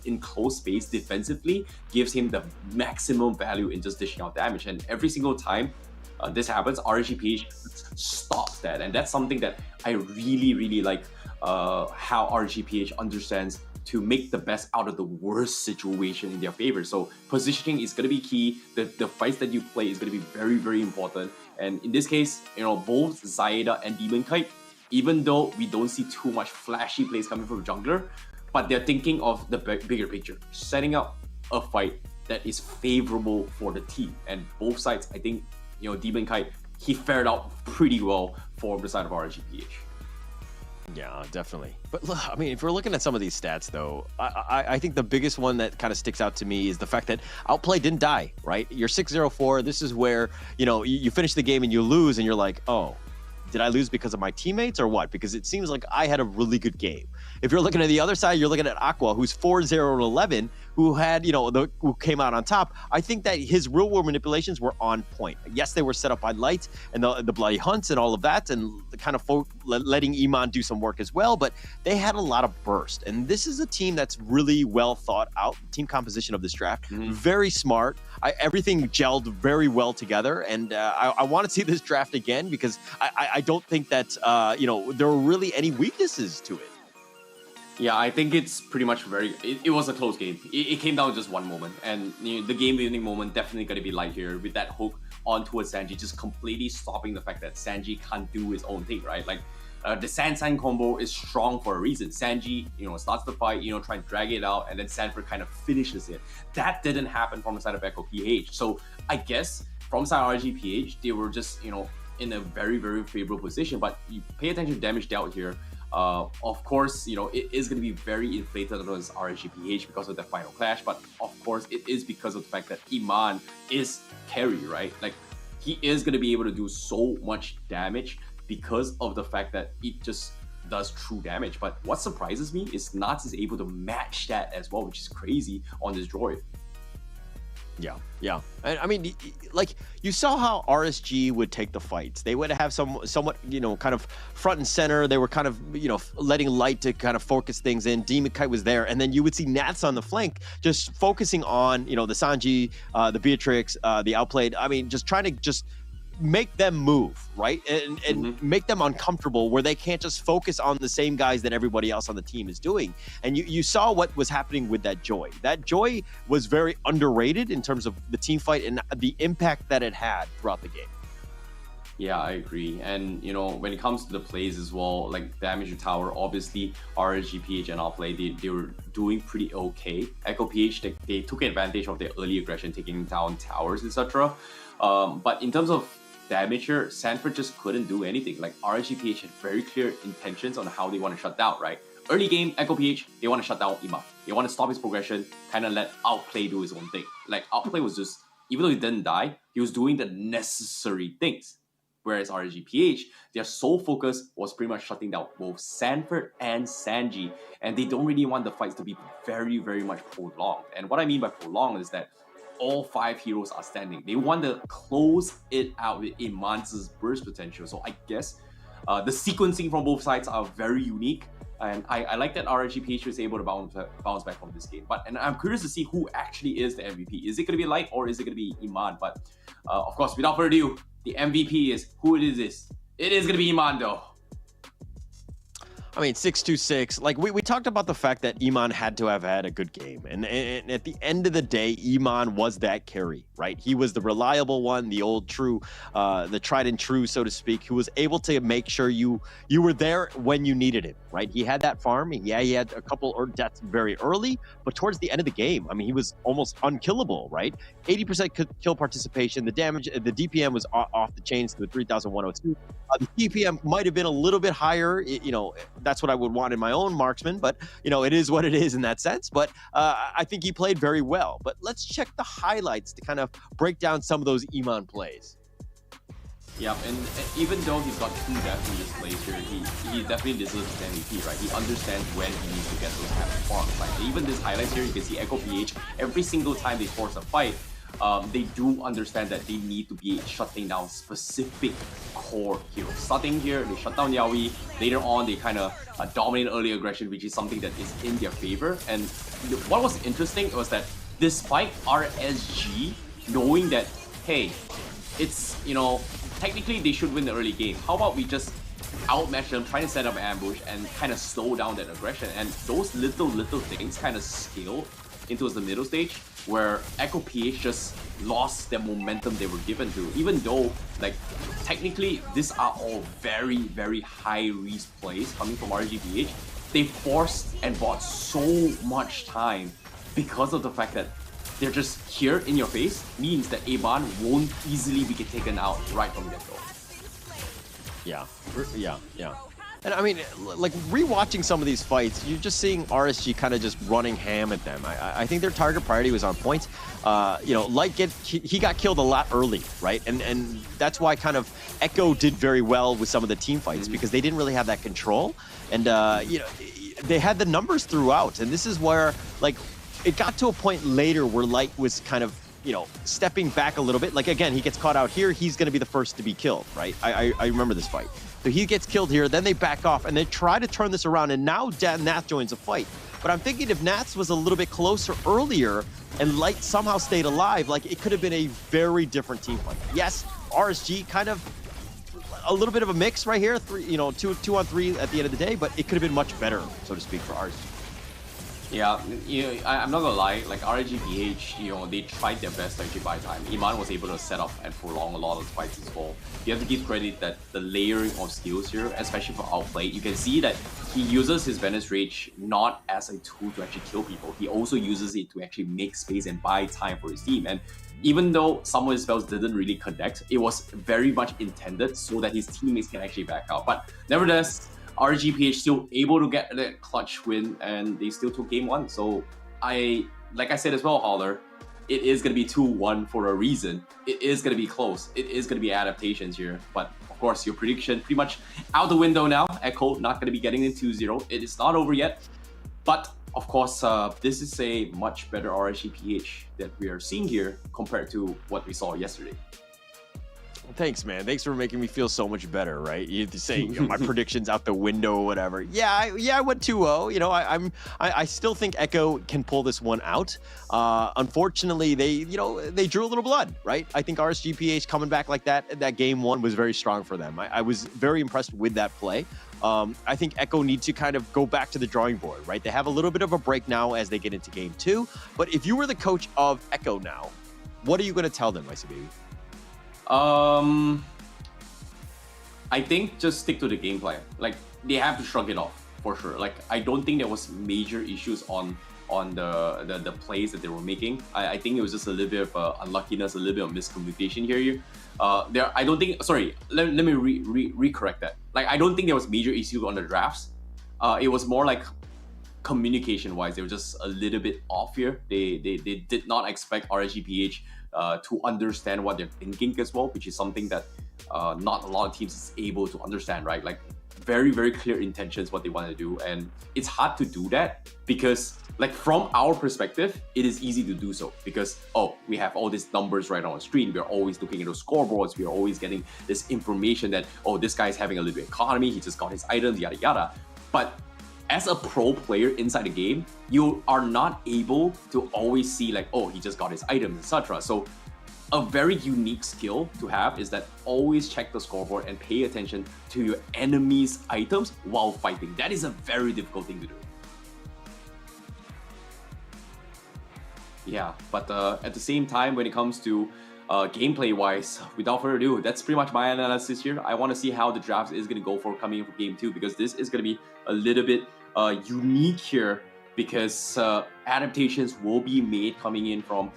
Speaker 9: space defensively gives him the maximum value in just dishing out damage. And every single time this happens, RSGPH stops that. And that's something that I really, really like, how RSGPH understands to make the best out of the worst situation in their favor. So positioning is going to be key. The fights that you play is going to be very, very important. And in this case, you know, both Zaida and demonkite, even though we don't see too much flashy plays coming from jungler, but they're thinking of the bigger picture, setting up a fight that is favorable for the team. And both sides, I think, you know, demonkite, he fared out pretty well for the side of RSGPH.
Speaker 8: Yeah, definitely. But look, I mean, if we're looking at some of these stats, though, I think the biggest one that kind of sticks out to me is the fact that Outplay didn't die, right? You're 6-0-4. This is where, you know, you finish the game and you lose and you're like, oh, did I lose because of my teammates or what? Because it seems like I had a really good game. If you're looking at the other side, you're looking at Aqua, who's 4-0-11, who had, you know, who came out on top. I think that his real-world manipulations were on point. Yes, they were set up by Light and the Bloody Hunts and all of that, and kind of letting Iman do some work as well, but they had a lot of burst. And this is a team that's really well thought out, team composition of this draft. Very smart. Everything gelled very well together, and I want to see this draft again, because I don't think that, you know, there were really any weaknesses to it.
Speaker 9: Yeah, I think it's pretty much it was a close game. It came down to just one moment, and you know, the game-winning moment definitely going to be Light here with that hook on towards Sanji, just completely stopping the fact that Sanji can't do his own thing, right? Like, the San combo is strong for a reason. Sanji, you know, starts the fight, you know, trying to drag it out, and then Sanford kind of finishes it. That didn't happen from the side of Echo PH. So I guess from side RGPH, they were just, you know, in a very, very favorable position. But you pay attention to damage dealt here. Of course, you know, it is going to be very inflated against RSGPH because of the final clash, but of course it is because of the fact that Iman is carry, right? Like, he is going to be able to do so much damage because of the fact that it just does true damage. But what surprises me is Nats is able to match that as well, which is crazy on this droid.
Speaker 8: Yeah. And I mean, like, you saw how RSG would take the fights. They would have somewhat, you know, kind of front and center. They were kind of, you know, letting Light to kind of focus things in. demonkite was there. And then you would see Nats on the flank just focusing on, you know, the Sanji, the Beatrix, the Outplayed. I mean, just trying to just make them move, right? And make them uncomfortable, where they can't just focus on the same guys that everybody else on the team is doing. And you saw what was happening with that Joy. That Joy was very underrated in terms of the team fight and the impact that it had throughout the game.
Speaker 9: Yeah, I agree. And, you know, when it comes to the plays as well, like damage to tower, obviously RSGPH and Outplay, they were doing pretty okay. Echo PH, they took advantage of their early aggression, taking down towers, etc. But in terms of damage here, Sanford just couldn't do anything. Like, RSGPH had very clear intentions on how they want to shut down, right? Early game, Echo PH, they want to shut down Ima. They want to stop his progression, kind of let Outplay do his own thing. Like, Outplay was just, even though he didn't die, he was doing the necessary things. Whereas RSGPH, their sole focus was pretty much shutting down both Sanford and Sanji, and they don't really want the fights to be very, very much prolonged. And what I mean by prolonged is that all 5 heroes are standing. They want to close it out with Iman's burst potential. So I guess the sequencing from both sides are very unique. And I like that RSGPH was able to bounce back from this game. And I'm curious to see who actually is the MVP. Is it going to be Light or is it going to be Iman? But of course, without further ado, the MVP is who it is. It is going to be Iman, though.
Speaker 8: I I mean, 626, like we talked about the fact that Iman had to have had a good game. And at the end of the day, Iman was that carry, right? He was the reliable one, the old true, the tried and true, so to speak, who was able to make sure you were there when you needed him, right? He had that farm. Yeah, he had a couple deaths very early, but towards the end of the game, I mean, he was almost unkillable, right? 80% kill participation. The damage, the DPM was off the chains to 3,102. The DPM might have been a little bit higher, you know, that's what I would want in my own marksman, but you know, it is what it is in that sense. But I think he played very well. But let's check the highlights to kind of break down some of those Iman plays.
Speaker 9: Yeah, and even though he's got 2 deaths in this place here, he definitely deserves an MVP, right? He understands when he needs to get those kind of farms. Like even this highlights here, you can see Echo PH, every single time they force a fight, they do understand that they need to be shutting down specific core heroes. Starting here, they shut down Yaoi. Later on, they kind of dominate early aggression, which is something that is in their favor. And what was interesting was that despite RSG knowing that, hey, it's, you know, technically they should win the early game. How about we just outmatch them, try to set up an ambush and kind of slow down that aggression. And those little things kind of scale into the middle stage where Echo PH just lost the momentum they were given to. Even though, like, technically these are all very, very high risk plays coming from RSGPH, they forced and bought so much time because of the fact that they're just here in your face, means that Iman won't easily be taken out right from the get-go.
Speaker 8: Yeah. And I mean, like, rewatching some of these fights, you're just seeing RSG kind of just running ham at them. I think their target priority was on point. You know, he got killed a lot early, right? And that's why kind of Echo did very well with some of the team fights, because they didn't really have that control. And, you know, they had the numbers throughout. And this is where, like, it got to a point later where Light was kind of, you know, stepping back a little bit. Like, again, he gets caught out here. He's going to be the first to be killed, right? I remember this fight. So he gets killed here, then they back off, and they try to turn this around, and now Nath joins the fight. But I'm thinking if Nath was a little bit closer earlier, and Light somehow stayed alive, like, it could have been a very different team fight. Yes, RSG kind of a little bit of a mix right here, two on three at the end of the day, but it could have been much better, so to speak, for RSG.
Speaker 9: Yeah, you know, I'm not gonna lie, like RSGPH, you know, they tried their best to actually buy time. Iman was able to set up and prolong a lot of the fights as well. You have to give credit that the layering of skills here, especially for outplay, you can see that he uses his Venice Rage not as a tool to actually kill people. He also uses it to actually make space and buy time for his team. And even though some of his spells didn't really connect, it was very much intended so that his teammates can actually back out. But nevertheless, RGPH still able to get that clutch win, and they still took game 1. So like I said as well, Holler, it is going to be 2-1 for a reason. It is going to be close. It is going to be adaptations here. But of course, your prediction pretty much out the window now. Echo not going to be getting in 2-0. It is not over yet. But of course, this is a much better RSGPH that we are seeing here compared to what we saw yesterday.
Speaker 8: Thanks, man. Thanks for making me feel so much better, right? You saying my predictions out the window or whatever. Yeah, I went 2-0. You know, I still think Echo can pull this one out. Unfortunately, they drew a little blood, right? I think RSGPH coming back like that game 1 was very strong for them. I was very impressed with that play. I think Echo needs to kind of go back to the drawing board, right? They have a little bit of a break now as they get into game 2. But if you were the coach of Echo now, what are you going to tell them, Legacy Baby?
Speaker 9: I think just stick to the gameplay. Like, they have to shrug it off for sure. Like, I don't think there was major issues on the plays that they were making. I think it was just a little bit of unluckiness, a little bit of miscommunication here. I don't think. Sorry, let me recorrect that. Like, I don't think there was major issue on the drafts. It was more like communication-wise, they were just a little bit off here. They did not expect RSGPH to understand what they're thinking as well, which is something that not a lot of teams is able to understand, right? Like, very, very clear intentions what they want to do, and it's hard to do that because, like, from our perspective, it is easy to do so because, oh, we have all these numbers right on the screen. We're always looking at those scoreboards. We're always getting this information that, oh, this guy's having a little bit of economy. He just got his items, yada yada. But as a pro player inside the game, you are not able to always see like, oh, he just got his items, etc. So a very unique skill to have is that always check the scoreboard and pay attention to your enemy's items while fighting. That is a very difficult thing to do. Yeah, but at the same time, when it comes to gameplay-wise, without further ado, that's pretty much my analysis here. I want to see how the draft is going to go for coming in for Game 2, because this is going to be a little bit unique here, because adaptations will be made coming in from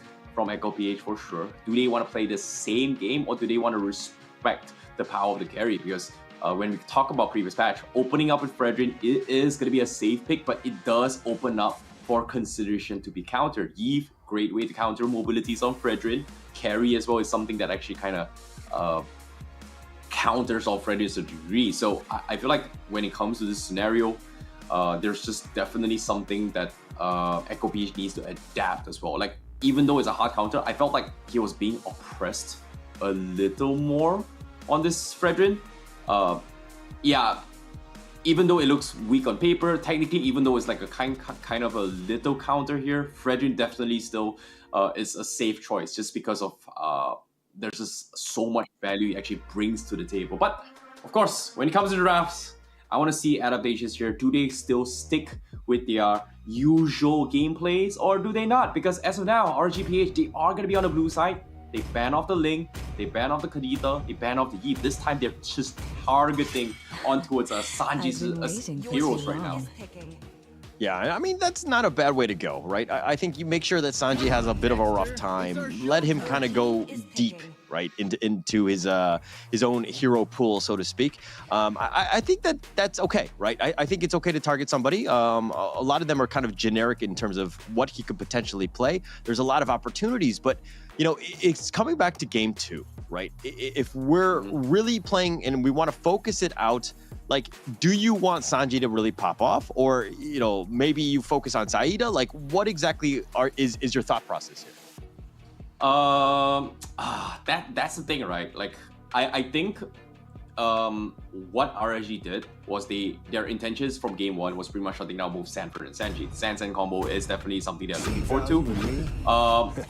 Speaker 9: Echo PH for sure. Do they want to play the same game, or do they want to respect the power of the carry? Because when we talk about previous patch, opening up with Fredrin, it is going to be a safe pick, but it does open up for consideration to be countered. Eve, great way to counter mobilities on Fredrin. Carry as well is something that actually kind of counters all Fredrin to a degree. So I feel like when it comes to this scenario, there's just definitely something that Echo PH needs to adapt as well. Like, even though it's a hard counter, I felt like he was being oppressed a little more on this Fredrin. Yeah, even though it looks weak on paper, technically, even though it's like a kind of a little counter here, Fredrin definitely still is a safe choice, just because of there's just so much value he actually brings to the table. But of course, when it comes to the drafts, I want to see adaptations here. Do they still stick with their usual gameplays, or do they not? Because as of now, RSGPH, they are going to be on the blue side. They ban off the Ling, they ban off the Kadita, they ban off the Eve. This time they're just targeting on towards Sanji's heroes right now.
Speaker 8: Yeah, I mean, that's not a bad way to go, right? I think you make sure that Sanji has a bit of a rough time. Let him kind of go deep, right, into his own hero pool, so to speak. I think that's okay, right? I think it's okay to target somebody. A lot of them are kind of generic in terms of what he could potentially play. There's a lot of opportunities, but you know, it's coming back to Game 2, right? If we're really playing and we want to focus it out, like, do you want Sanji to really pop off, or you know, maybe you focus on Saida? Like, what exactly is your thought process here?
Speaker 9: That's the thing, right? Like, I think what RSG did was their intentions from Game 1 was pretty much shutting down both Sanford and Sanji. The San combo is definitely something they're looking forward to.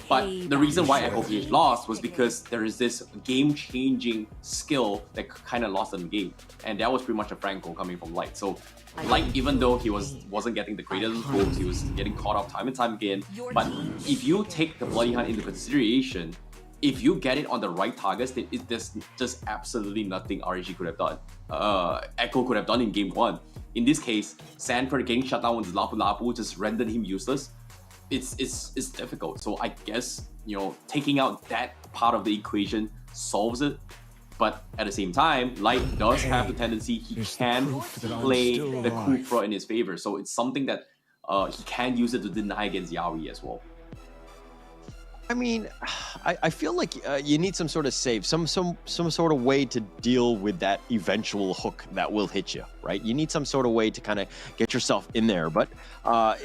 Speaker 9: But the reason why Echo PH lost was because there is this game-changing skill that kind of lost in the game, and that was pretty much a Franco coming from Light. So Light, even though he wasn't getting the greatest moves, he was getting caught up time and time again. But if you take the Bloody Hunt into consideration, if you get it on the right targets, there's just absolutely nothing RSG could have done. Echo could have done in Game 1. In this case, Sanford getting shut down with Lapu Lapu just rendered him useless. It's difficult. So I guess, you know, taking out that part of the equation solves it. But at the same time, Light does have the tendency, he can play the Kufra in his favor. So it's something that he can use it to deny against Yaoi as well.
Speaker 8: I mean, I feel like you need some sort of save, some sort of way to deal with that eventual hook that will hit you, right? You need some sort of way to kind of get yourself in there. But,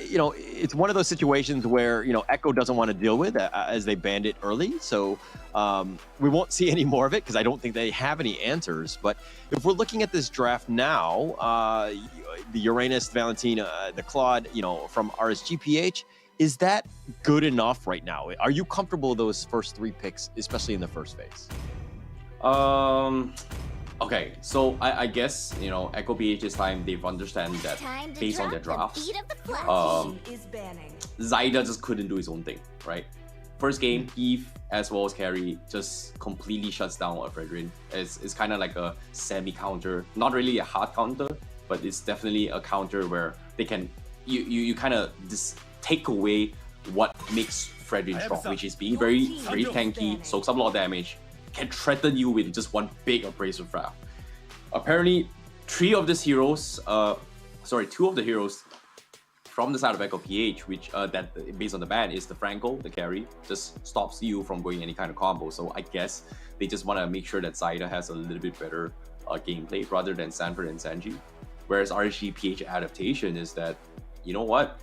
Speaker 8: you know, it's one of those situations where, you know, Echo doesn't want to deal with as they banned it early. So we won't see any more of it because I don't think they have any answers. But if we're looking at this draft now, the Uranus, Valentina, the Claude, you know, from RSGPH, is that good enough right now? Are you comfortable with those first 3 picks, especially in the first phase?
Speaker 9: Okay, so I guess, you know, Echo PH's time, they've understand that based on their drafts, Zaida just couldn't do his own thing, right? First game, Eve as well as Carry just completely shuts down a Fredrin. It's kind of like a semi-counter, not really a hard counter, but it's definitely a counter where they can, you kind of take away what makes Fredrin strong, which is being very tanky, soaks up a lot of damage, can threaten you with just one big abrasive wrap. Apparently, 2 of the heroes from the side of Echo PH, which that based on the ban is the Franco, the carry, just stops you from going any kind of combo. So I guess they just want to make sure that Zaida has a little bit better gameplay rather than Sanford and Sanji. Whereas RSG PH adaptation is that, you know what?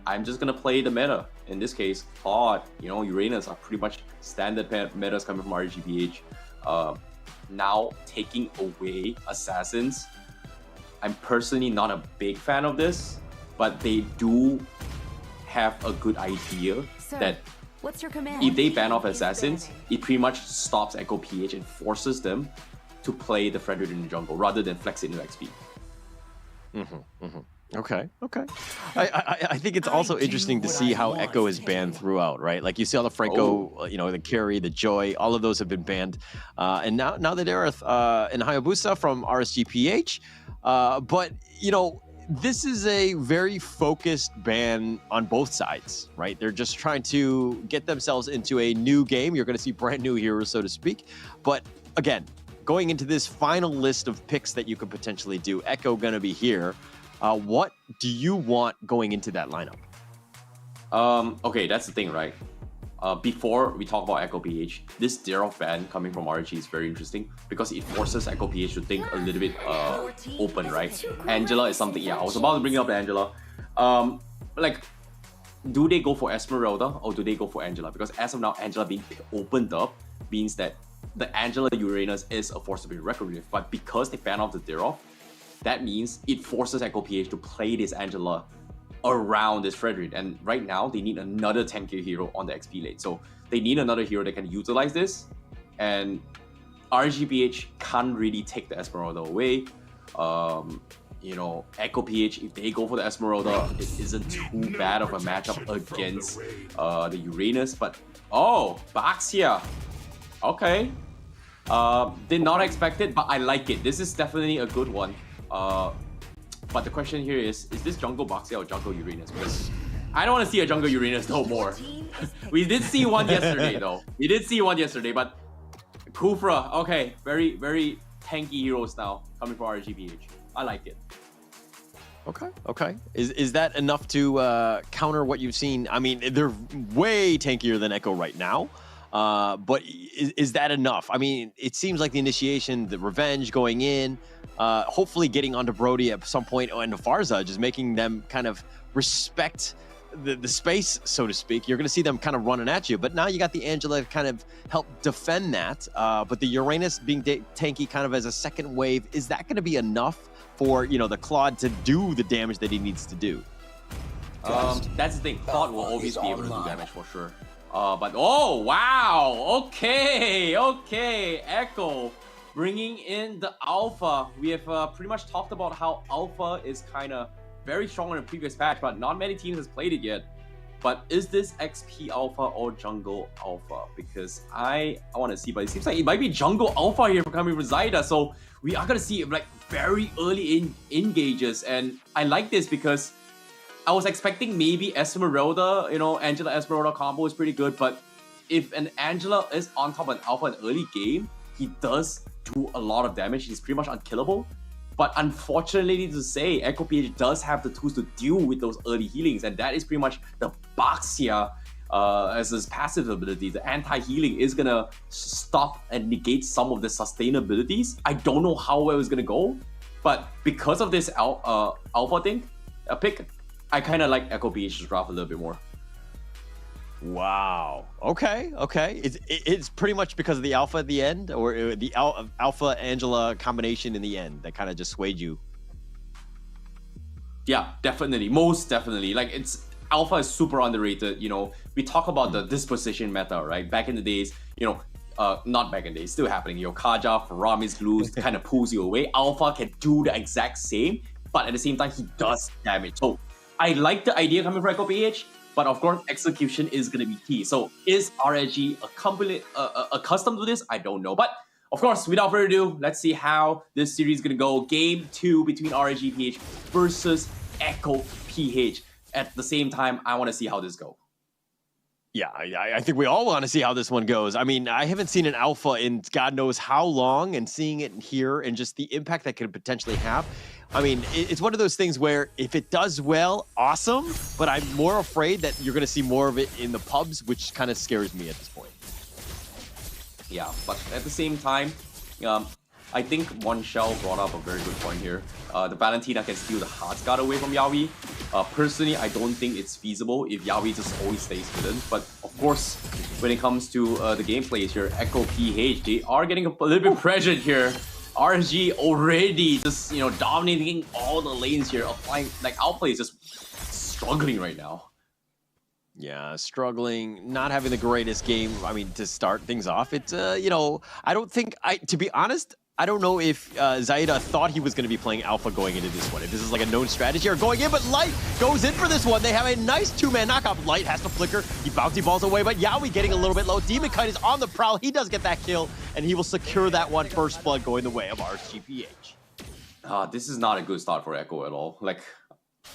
Speaker 9: I'm just gonna play the meta. In this case, Claude, you know, Uranus are pretty much standard metas coming from RSGPH. Now taking away assassins, I'm personally not a big fan of this, but they do have a good idea that
Speaker 16: What's your command?
Speaker 9: if they ban off Assassins, it pretty much stops Echo PH and forces them to play the Frederick in the jungle rather than flex it into XP.
Speaker 8: Okay. I think it's also interesting to see how Echo is banned throughout, right? Like you see all the Franco, the Carry, the Joy, all of those have been banned. And now the Dareth and Hayabusa from RSGPH. But, this is a very focused ban on both sides, right? They're just trying to get themselves into a new game. You're going to see brand new heroes, so to speak. But again, going into this final list of picks that you could potentially do, Echo going to be here. What do you want going into that lineup?
Speaker 9: Okay, that's the thing, right? Before we talk about Echo PH, this Dareth ban coming from RSG is very interesting because it forces Echo PH to think a little bit open, right? Angela is something, I was about to bring up Angela. Do they go for Esmeralda or do they go for Angela? Because as of now, Angela being opened up means that the Angela Uranus is a force to be reckoned with, but because they ban off the Dareth, that means it forces Echo PH to play this Angela around this Frederick. And right now, they need another tankier hero on the XP lane. So they need another hero that can utilize this. And RGPH can't really take the Esmeralda away. Echo PH, if they go for the Esmeralda, it isn't too bad of a matchup against the Uranus. But, Baxia. Okay. Did not expect it, but I like it. This is definitely a good one. But the question here is this jungle Baxia or jungle Uranus? Because I don't want to see a jungle Uranus no more. We did see one yesterday though. But Kufra, okay, very, very tanky heroes now coming from RGPH. I like it.
Speaker 8: Okay. Is that enough to counter what you've seen? I mean, they're way tankier than Echo right now. But is that enough? I mean, it seems like the initiation, the revenge going in, hopefully getting onto Brody at some point, and Farza just making them kind of respect the space, so to speak. You're going to see them kind of running at you. But now you got the Angela to kind of help defend that. But the Uranus being tanky kind of as a second wave, is that going to be enough for, the Claude to do the damage that he needs to do?
Speaker 9: That's the thing. Claude will always be able to do damage for sure. But wow, okay, Echo bringing in the Alpha. We have pretty much talked about how Alpha is kind of very strong in the previous patch, but not many teams has played it yet. But is this XP Alpha or Jungle Alpha? Because I want to see, but it seems like it might be Jungle Alpha here for coming from Zyda. So we are gonna see very early engages, and I like this because I was expecting maybe Esmeralda, Angela Esmeralda combo is pretty good, but if an Angela is on top of an Alpha in early game, he does do a lot of damage. He's pretty much unkillable. But unfortunately to say, Echo PH does have the tools to deal with those early healings, and that is pretty much the Baxia as his passive ability. The anti-healing is gonna stop and negate some of the sustainabilities. I don't know how well it's gonna go, but because of this Alpha thing, pick, I kind of like Echo PH's draft a little bit more.
Speaker 8: Wow. Okay. It's pretty much because of the Alpha at the end, or the Alpha Angela combination in the end that kind of just swayed you.
Speaker 9: Yeah, definitely. Most definitely. Alpha is super underrated. We talk about the disposition meta, right? Back in the days, not back in the days, still happening. Kaja, Faramis, Luz kind of pulls you away. Alpha can do the exact same, but at the same time, he does damage. So I like the idea coming from Echo PH, but of course, execution is going to be key. So is RSG accustomed to this? I don't know. But of course, without further ado, let's see how this series is going to go. Game 2 between RSG PH versus Echo PH. At the same time, I want to see how this goes.
Speaker 8: Yeah, I think we all want to see how this one goes. I mean, I haven't seen an Alpha in God knows how long, and seeing it here and just the impact that could potentially have. I mean, it's one of those things where if it does well, awesome, but I'm more afraid that you're going to see more of it in the pubs, which kind of scares me at this point.
Speaker 9: Yeah, but at the same time, I think One Shell brought up a very good point here. The Valentina can steal the Heartsguard away from Yaoi. Personally, I don't think it's feasible if Yaoi just always stays hidden. But of course, when it comes to the gameplays here, Echo PH, they are getting a little bit pressured here. RSG already just, dominating all the lanes here, applying, Outplay is just struggling right now.
Speaker 8: Yeah, struggling, not having the greatest game. I mean, to start things off, it's, you know, I don't think, to be honest, I don't know if Zaida thought he was going to be playing Alpha going into this one. If this is like a known strategy or going in, but Light goes in for this one. They have a nice two-man knockout. Light has to flicker. He bouncy balls away, but Yawi getting a little bit low. demonkite is on the prowl. He does get that kill, and he will secure that one. First blood going the way of RSGPH.
Speaker 9: This is not a good start for Echo at all. Like,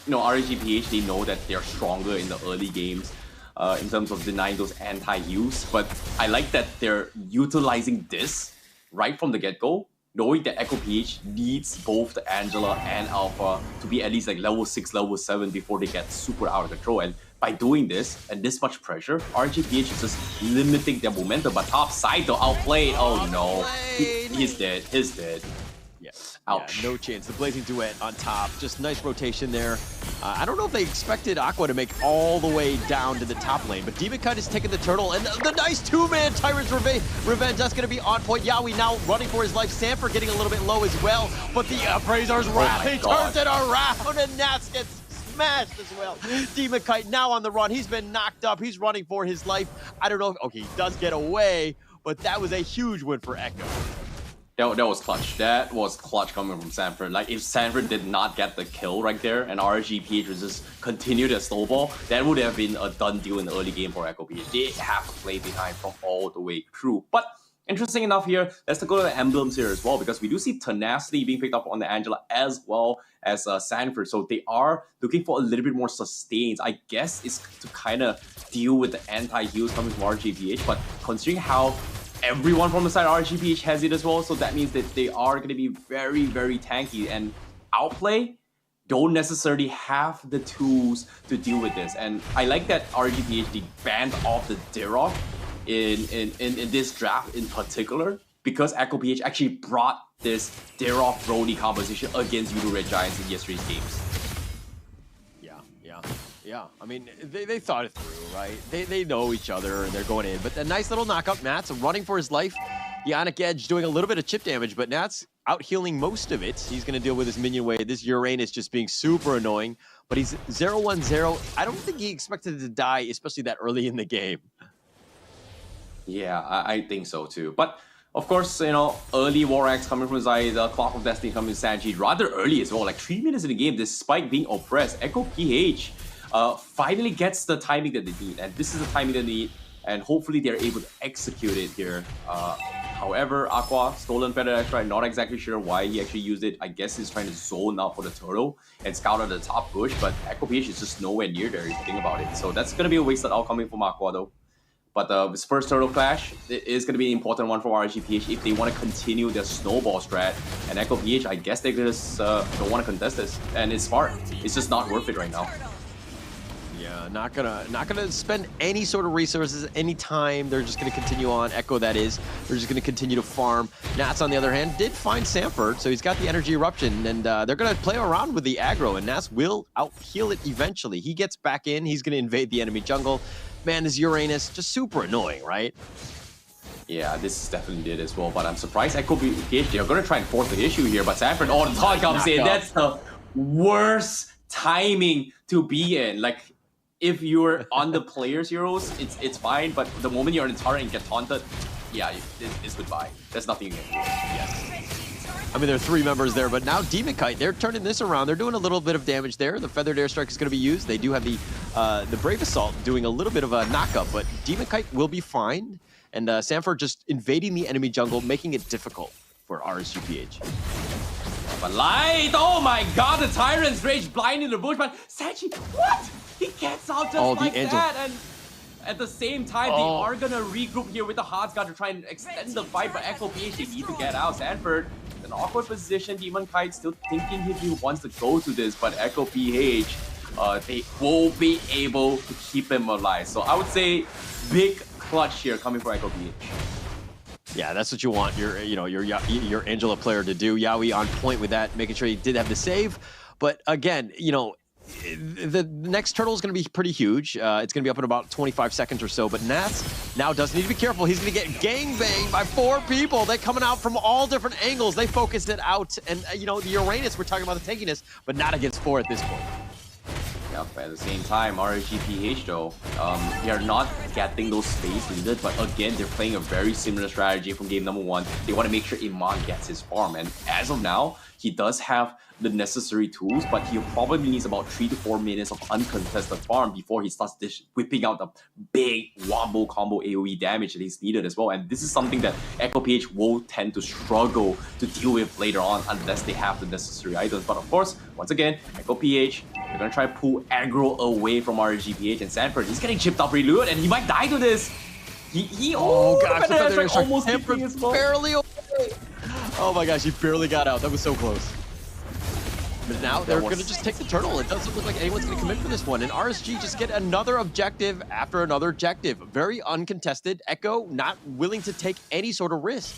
Speaker 9: you know, RSGPH, they know that they're stronger in the early games in terms of denying those anti-use, but I like that they're utilizing this right from the get-go, knowing that Echo PH needs both the Angela and Alpha to be at least like level 6, level 7 before they get super out of control. And by doing this and this much pressure, RSGPH is just limiting their momentum. But top side though, outplayed. Oh no, he's dead. He's dead.
Speaker 8: Yeah.
Speaker 9: Ouch.
Speaker 8: Yeah, no chance. The Blazing Duet on top. Just nice rotation there. I don't know if they expected Aqua to make all the way down to the top lane, but demonkite is taking the turtle, and the nice two-man Tyrant's Revenge, that's going to be on point. Yawi now running for his life. Sanford getting a little bit low as well, but the Appraiser's wrath, he turns it around, and Nats gets smashed as well. demonkite now on the run. He's been knocked up. He's running for his life. I don't know if, okay, he does get away, but that was a huge win for Echo.
Speaker 9: That was clutch. That was clutch coming from Sanford. Like, if Sanford did not get the kill right there and RSGPH was just continue to snowball, that would have been a done deal in the early game for Echo PH. They have to play behind from all the way through. But interesting enough here, let's go to the emblems here as well, because we do see Tenacity being picked up on the Angela as well as Sanford. So they are looking for a little bit more sustains. I guess it's to kind of deal with the anti-heals coming from RSGPH, but considering how everyone from the side of RSGPH has it as well, so that means that they are going to be very, very tanky, and Outplay don't necessarily have the tools to deal with this. And I like that RSGPH, they banned off the Dirok in this draft in particular, because Echo PH actually brought this Dirok Brody composition against Udo Red Giants in yesterday's games.
Speaker 8: Yeah, I mean, they thought it through, right? They know each other, and they're going in. But a nice little knockup. Nats running for his life. The Ionic Edge doing a little bit of chip damage, but Nats out healing most of it. He's going to deal with his minion wave. This Uranus just being super annoying, but he's 0-1-0. I don't think he expected to die, especially that early in the game.
Speaker 9: Yeah, I think so too. But of course, you know, early War Axe coming from Zaida, Clock of Destiny coming from Sanji, rather early as well, like 3 minutes in the game, despite being oppressed. Echo PH finally gets the timing that they need, and this is the timing they need, and hopefully they're able to execute it here. However, Aqua, Stolen Feather Extra, not exactly sure why he actually used it. I guess he's trying to zone out for the turtle and scout out the top bush, but Echo PH is just nowhere near there if you think about it. So that's going to be a wasted out coming from Aqua though. But this first turtle clash is going to be an important one for RSGPH if they want to continue their snowball strat. And Echo PH, I guess they just don't want to contest this, and it's smart. It's just not worth it right now.
Speaker 8: Yeah, not gonna spend any sort of resources, any time. They're just gonna continue on. Echo, that is. They're just gonna continue to farm. Nats, on the other hand, did find Sanford, so he's got the energy eruption, and they're gonna play around with the aggro, and Nats will out-heal it eventually. He gets back in. He's gonna invade the enemy jungle. Man, this Uranus, just super annoying, right?
Speaker 9: Yeah, this definitely did as well, but I'm surprised Echo PH, they're gonna try and force the issue here, but Sanford, oh, the taunt comes in. That's the worst timing to be in. Like, if you're on the player's heroes, it's fine, but the moment you're in the turret and get taunted, yeah, it's goodbye. There's nothing you can do.
Speaker 8: Yes. I mean, there are 3 members there, but now demonkite, they're turning this around. They're doing a little bit of damage there. The Feathered Airstrike is going to be used. They do have the Brave Assault doing a little bit of a knockup, but demonkite will be fine. And Sanford just invading the enemy jungle, making it difficult for RSGPH.
Speaker 9: But Light, oh my god, the Tyrant's Rage blind in the bush, but Sanji, what? He gets out just like that, and at the same time, they are gonna regroup here with the Hearts Guard to try and extend the fight, but Echo PH, they need to get out. Sanford, an awkward position, demonkite still thinking if he wants to go to this, but Echo PH, they won't be able to keep him alive. So I would say big clutch here coming for Echo PH.
Speaker 8: Yeah, that's what you want your Angela player to do. Yawi on point with that, making sure he did have the save. But again, you know, the next turtle is going to be pretty huge. It's going to be up in about 25 seconds or so. But Nats now does need to be careful. He's going to get gangbanged by 4 people. They're coming out from all different angles. They focused it out. And, you know, the Uranus, we're talking about the tankiness, but not against 4 at this point.
Speaker 9: Yeah, enough. At the same time, RSGPH though, they are not getting those space needed, but again, they're playing a very similar strategy from game number 1. They want to make sure Iman gets his farm, and as of now, he does have the necessary tools, but he probably needs about 3 to 4 minutes of uncontested farm before he starts whipping out the big wombo combo AoE damage that he's needed as well. And this is something that Echo PH will tend to struggle to deal with later on unless they have the necessary items. But of course, once again, Echo PH, they're gonna try to pull aggro away from RSGPH, and Sanford, he's getting chipped up reload, and he might die to this.
Speaker 8: Oh gosh,
Speaker 9: the Feather Airstrike almost
Speaker 8: Sanford barely away. Oh my gosh, he barely got out. That was so close. But now they're going to just take the turtle. It doesn't look like anyone's going to commit for this one. And RSG just get another objective after another objective. Very uncontested. Echo not willing to take any sort of risk.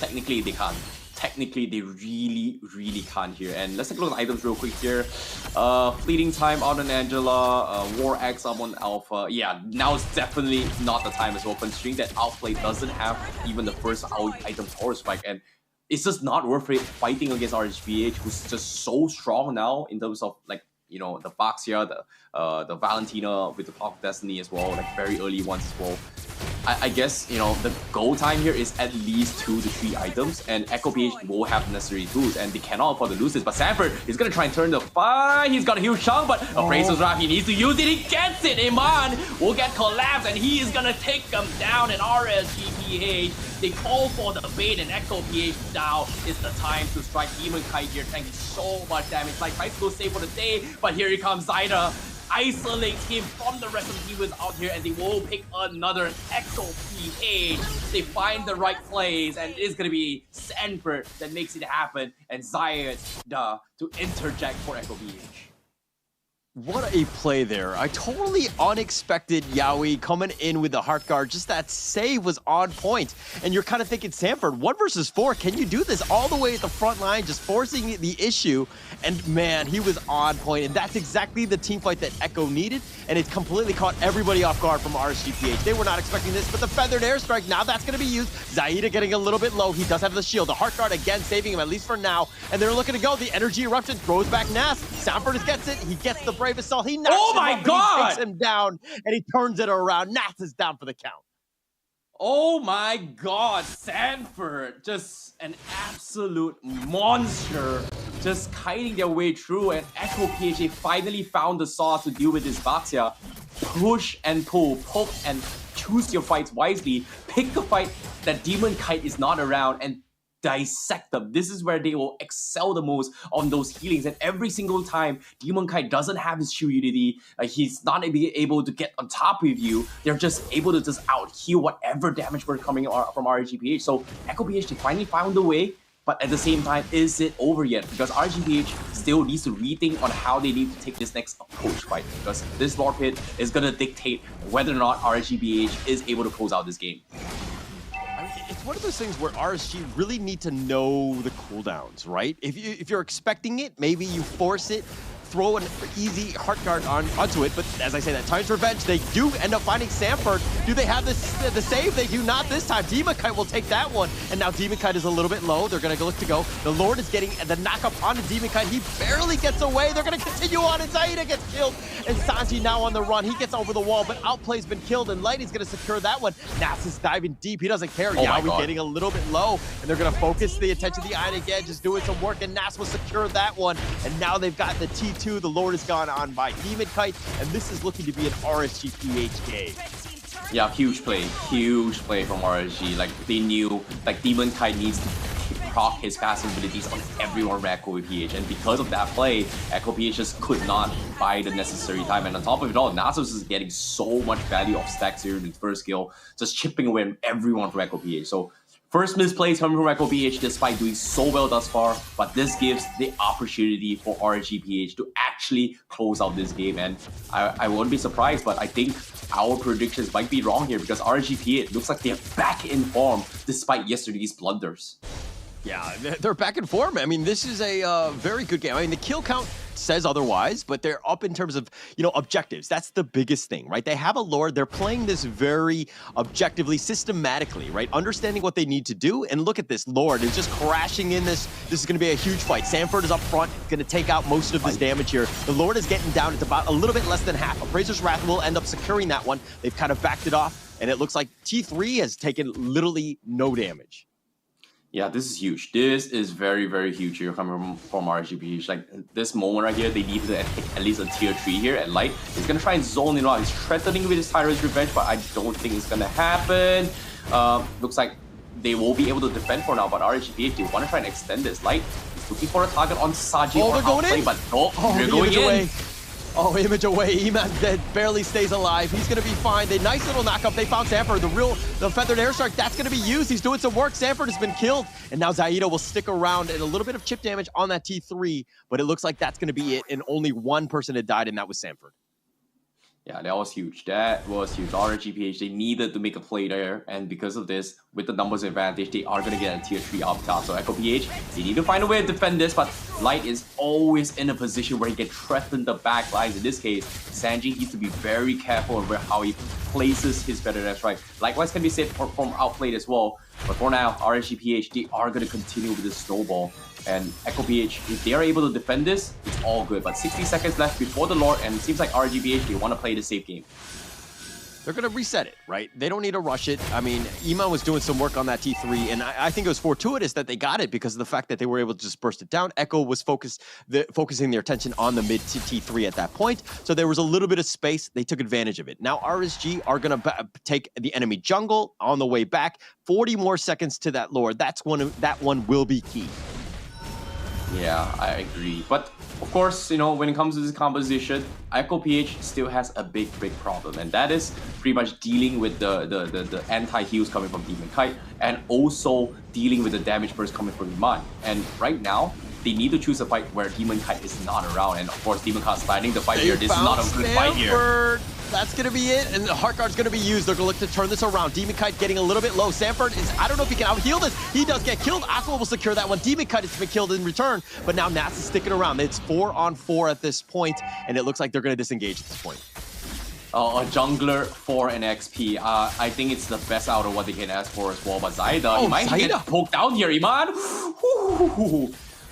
Speaker 9: Technically, they can't. Technically, they really can't here. And let's take a look at the items real quick here. Fleeting Time out on Angela, War Axe up on Alpha. Yeah, now is definitely not the time as well, considering that Outplay doesn't have even the first item Taurus Spike. And it's just not worth it fighting against RSGPH, who's just so strong now in terms of, like, you know, the Baxia, the Valentina with the Top of Destiny as well, like very early ones as well. I guess, you know, the goal time here is at least 2 to 3 items, and Echo PH will have the necessary tools, and they cannot afford to lose this. But Sanford is going to try and turn the fight. He's got a huge chunk, but Appraiser's Wrath, he needs to use it. He gets it. Iman will get collapsed, and he is going to take them down. And RSGPH, they call for the bait, and Echo PH now is the time to strike. Demonkite here tanking so much damage. Like, tries to go save for the day, but here he comes Zyda. Isolates him from the rest of the demons out here, and they will pick another Echo PH. They find the right plays, and it's gonna be Sanford that makes it happen, and Zyda to interject for Echo PH.
Speaker 8: What a play there. I totally unexpected Yaoi coming in with the Heart Guard. Just that save was on point. And you're kind of thinking, Sanford, 1 versus 4, can you do this all the way at the front line, just forcing the issue? And man, he was on point. And that's exactly the team fight that Echo needed. And it completely caught everybody off guard from RSGPH. They were not expecting this, but the Feathered Airstrike, now that's going to be used. Zyda getting a little bit low. He does have the shield. The Heart Guard again saving him, at least for now. And they're looking to go. The Energy Eruption throws back Nas. Sanford gets it. He gets the Brave Assault. He knocks him up, he takes him down, and he turns it around. Nas is down for the count.
Speaker 9: Oh my god, Sanford, just an absolute monster, just kiting their way through, and Echo PH finally found the sauce to deal with this Baxia. Push and pull, poke and choose your fights wisely, pick a fight that Demonkite is not around, and dissect them. This is where they will excel the most on those healings, and every single time Demonkite doesn't have his true unity, he's not able to get on top of you, they're just able to just out heal whatever damage we're coming from RSGPH. So Echo PH, they finally found a way, but at the same time, is it over yet? Because RSGPH still needs to rethink on how they need to take this next approach fight, because this Lord Pit is going to dictate whether or not RSGPH is able to close out this game.
Speaker 8: It's one of those things where RSG really need to know the cooldowns, right? If you're expecting it, maybe you force it, throw an easy Heart Guard onto it, but as I say, that time's revenge. They do end up finding Sanford. Do they have the save? They do not this time. Demonkite will take that one, and now Demonkite is a little bit low. They're going to look to go. The Lord is getting the knockup onto Demonkite. He barely gets away. They're going to continue on, and Zyda gets killed, and Sanji now on the run. He gets over the wall, but Outplay's been killed, and Lighty's going to secure that one. Nas is diving deep. He doesn't care. Yaoi getting a little bit low, and they're going to focus the attention of the eye again, just doing some work, and Nas will secure that one, and now they've got the T2. The Lord has gone on by Demonkite, and this is looking to be an RSGPH game.
Speaker 9: Yeah, huge play from RSG. Like, they knew, like, Demonkite needs to proc his passive abilities on everyone from Echo PH, and because of that play, Echo PH just could not buy the necessary time, and on top of it all, Nasus is getting so much value of stacks here in his first skill, just chipping away everyone from Echo PH. So first misplays coming from Echo PH despite doing so well thus far, but this gives the opportunity for RSGPH to actually close out this game, and I won't be surprised, but I think our predictions might be wrong here, because RSGPH looks like they're back in form despite yesterday's blunders.
Speaker 8: Yeah, they're back in form. I mean, this is a very good game. I mean, the kill count says otherwise, but they're up in terms of, you know, objectives. That's the biggest thing, right? They have a Lord. They're playing this very objectively, systematically, right? Understanding what they need to do. And look at this. Lord is just crashing in this. This is going to be a huge fight. Sanford is up front, going to take out most of this damage here. The Lord is getting down. It's about a little bit less than half. Appraiser's Wrath will end up securing that one. They've kind of backed it off, and it looks like T3 has taken literally no damage.
Speaker 9: Yeah, this is huge. This is very, very huge here coming from RSG. Like this moment right here, they need to take at least a tier 3 here at Light. He's gonna try and zone it out. He's threatening with his Tyrant's Revenge, but I don't think it's gonna happen. Looks like they will be able to defend for now, but RSG, they want to try and extend this. Light is looking for a target on Saji or Outplay, but no, they're going in.
Speaker 8: Away. Oh, image away. Eman's dead, barely stays alive. He's going to be fine. The nice little knockup. They found Sanford. The feathered airstrike, that's going to be used. He's doing some work. Sanford has been killed. And now Zaida will stick around and a little bit of chip damage on that T3, but it looks like that's going to be it. And only one person had died, and that was Sanford.
Speaker 9: Yeah, that was huge. That was huge. RSGPH, they needed to make a play there, and because of this, with the numbers advantage, they are going to get a tier 3 up top. So Echo PH, they need to find a way to defend this, but Light is always in a position where he can threaten the back lines. In this case, Sanji needs to be very careful of how he places his better dash right. Likewise can be said from outplayed as well. But for now, RSGPH, they are going to continue with this snowball. And Echo PH, if they are able to defend this, it's all good. But 60 seconds left before the Lord, and it seems like RGBH, they want to play the safe game.
Speaker 8: They're going to reset it, right? They don't need to rush it. I mean, Iman was doing some work on that T3, and I think it was fortuitous that they got it because of the fact that they were able to just burst it down. Echo was focusing their attention on the mid T3 at that point, so there was a little bit of space. They took advantage of it. Now RSG are going to take the enemy jungle on the way back. 40 more seconds to that Lord. That one will be key.
Speaker 9: Yeah, I agree. But of course, you know, when it comes to this composition, Echo PH still has a big problem, and that is pretty much dealing with the anti-heals coming from demonkite, and also dealing with the damage burst coming from Iman. And right now, they need to choose a fight where demonkite is not around, and of course, demonkite sliding the fight here. This is not a good fight here.
Speaker 8: That's going to be it, and the Heart Guard's going to be used. They're going to look to turn this around. Demonkite getting a little bit low. Sanford is, I don't know if he can out-heal this. He does get killed. Aqua will secure that one. Demonkite has been killed in return, but now Nats is sticking around. It's 4-on-4 at this point, and it looks like they're going to disengage at this point.
Speaker 9: A jungler for an XP. I think it's the best out of what they can ask for as well, but Zaida, he might get poked out here, Iman.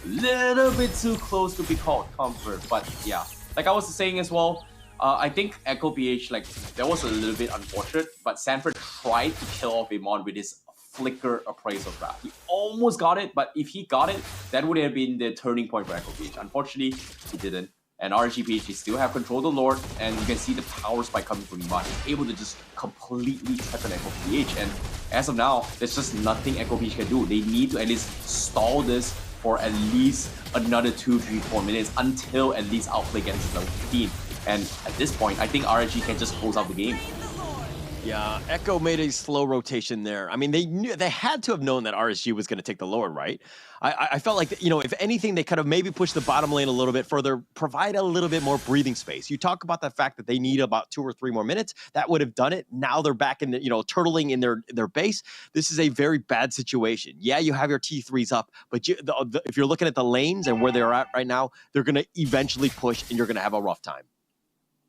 Speaker 9: Little bit too close to be called comfort, but yeah. Like I was saying as well, I think Echo PH, like, that was a little bit unfortunate, but Sanford tried to kill off Iman with his flicker appraisal craft. He almost got it, but if he got it, that would have been the turning point for Echo PH. Unfortunately, he didn't. And RGPH, still have control of the Lord, and you can see the power spike coming from Iman. He's able to just completely threaten Echo PH, and as of now, there's just nothing Echo PH can do. They need to at least stall this for at least another 2, 3, 4 minutes until at least Outplay gets the team. And at this point, I think RSG can just close out the game.
Speaker 8: Yeah, Echo made a slow rotation there. I mean, they had to have known that RSG was going to take the Lord, right? I felt like, you know, if anything, they could have maybe pushed the bottom lane a little bit further, provide a little bit more breathing space. You talk about the fact that they need about 2 or 3 more minutes. That would have done it. Now they're back in the, you know, turtling in their base. This is a very bad situation. Yeah, you have your T3s up, but if you're looking at the lanes and where they're at right now, they're going to eventually push, and you're going to have a rough time.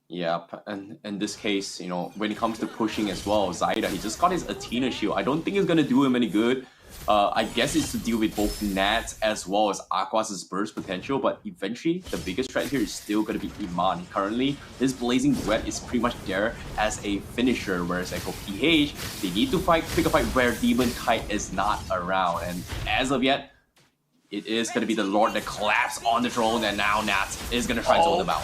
Speaker 9: Yeah, and in this case, you know, when it comes to pushing as well, Zaida, he just got his Athena shield. I don't think it's going to do him any good. I guess it's to deal with both Nats as well as Aqua's burst potential, but eventually the biggest threat here is still going to be Iman. Currently, this Blazing Duet is pretty much there as a finisher, whereas Echo PH, they need to pick a fight where demonkite is not around. And as of yet, it is going to be the Lord that collapsed on the throne, and now Nats is going to try to zone them out.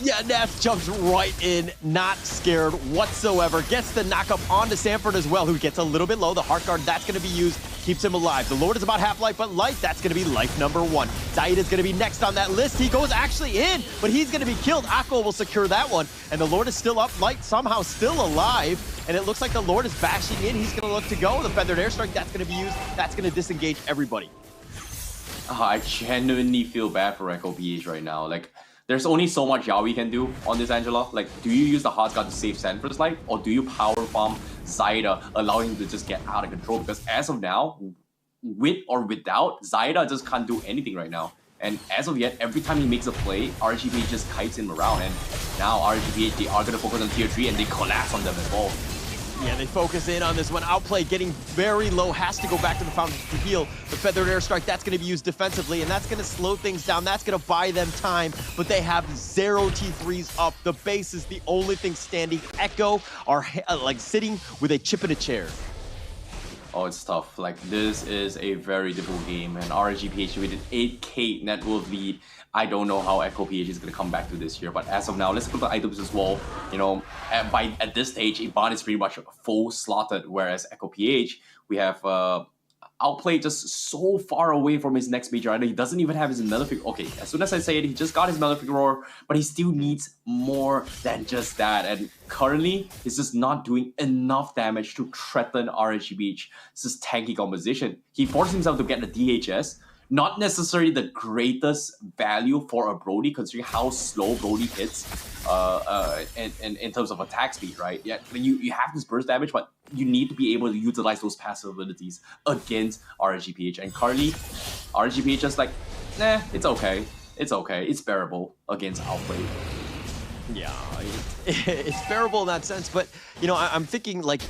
Speaker 8: Yeah, Nats jumps right in, not scared whatsoever. Gets the knockup onto Sanford as well, who gets a little bit low. The Heart Guard, that's going to be used, keeps him alive. The Lord is about half-life, but life, that's going to be life number 1. Zaid is going to be next on that list. He goes actually in, but he's going to be killed. Aqua will secure that one, and the Lord is still up. Light somehow still alive, and it looks like the Lord is bashing in. He's going to look to go. The Feathered Airstrike, that's going to be used. That's going to disengage everybody.
Speaker 9: I genuinely feel bad for Echo PH right now. Like, there's only so much Yaoi can do on this Angela. Like, do you use the Heart Guard to save Sanford's life, or do you power farm Zaida, allowing him to just get out of control? Because as of now, with or without, Zaida just can't do anything right now. And as of yet, every time he makes a play, RSGPH just kites him around. And now RSGPH, they are going to focus on tier 3 and they collapse on them as well.
Speaker 8: Yeah, they focus in on this one. Outplay getting very low, has to go back to the fountain to heal. The Feathered Airstrike, that's going to be used defensively, and that's going to slow things down. That's going to buy them time, but they have 0 T3s up. The base is the only thing standing. Echo are like sitting with a chip in a chair.
Speaker 9: Oh, it's tough. Like, this is a very difficult game, and RSGPH with an 8k net worth lead. I don't know how Echo PH is going to come back to this year, but as of now, let's look at the items as well. You know, at this stage, Iban is pretty much full slotted, whereas Echo PH, we have Outplay just so far away from his next major item. He doesn't even have his Malefic. Okay, as soon as I say it, he just got his Malefic Roar, but he still needs more than just that. And currently, he's just not doing enough damage to threaten RSGPH. This is tanky composition. He forced himself to get the DHS. Not necessarily the greatest value for a Brody, considering how slow Brody hits in terms of attack speed, right? Yeah, you have this burst damage, but you need to be able to utilize those passive abilities against RSGPH. And currently, RSGPH just like, nah, it's okay. It's okay. It's bearable against Outplay.
Speaker 8: Yeah, it's bearable in that sense, but you know, I'm thinking like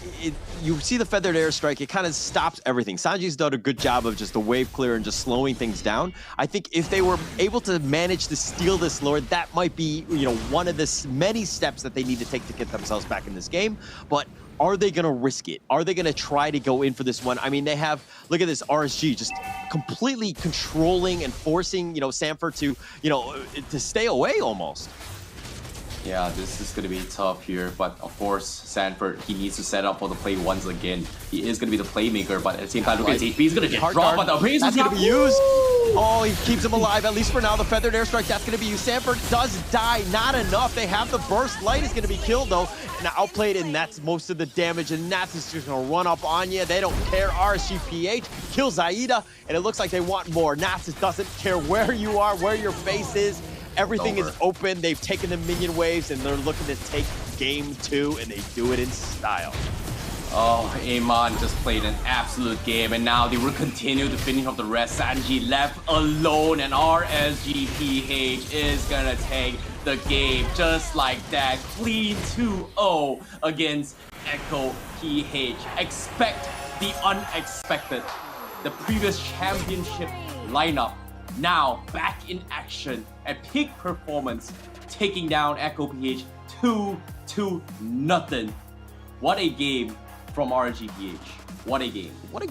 Speaker 8: you see the Feathered Airstrike, it kind of stops everything. Sanji's done a good job of just the wave clear and just slowing things down. I think if they were able to manage to steal this Lord, that might be, you know, one of the many steps that they need to take to get themselves back in this game. But are they going to risk it? Are they going to try to go in for this one? I mean, they have, look at this RSG just completely controlling and forcing, you know, Sanford to, you know, to stay away almost.
Speaker 9: Yeah, this is going to be tough here, but of course, Sanford, he needs to set up for the play once again. He is going to be the playmaker, but at the same time, look at his HP, he's going to get dropped, but the base
Speaker 8: that's
Speaker 9: is
Speaker 8: going to be used. Oh, he keeps him alive, at least for now. The Feathered Airstrike, that's going to be used. Sanford does die, not enough. They have the burst. Light is going to be killed, though. Now outplayed, and that's most of the damage, and Nats is just going to run up on you. They don't care. RSGPH kills Zaida, and it looks like they want more. Nats doesn't care where you are, where your base is. Everything is open. They've taken the minion waves, and they're looking to take game 2, and they do it in style.
Speaker 9: Oh, Amon just played an absolute game, and now they will continue to finish off the rest. Sanji left alone, and RSGPH is gonna take the game just like that. Clean 2-0 against Echo PH. Expect the unexpected. The previous championship lineup now back in action at peak performance, taking down Echo PH 2-0. What a game from RSGPH. What a game.
Speaker 8: What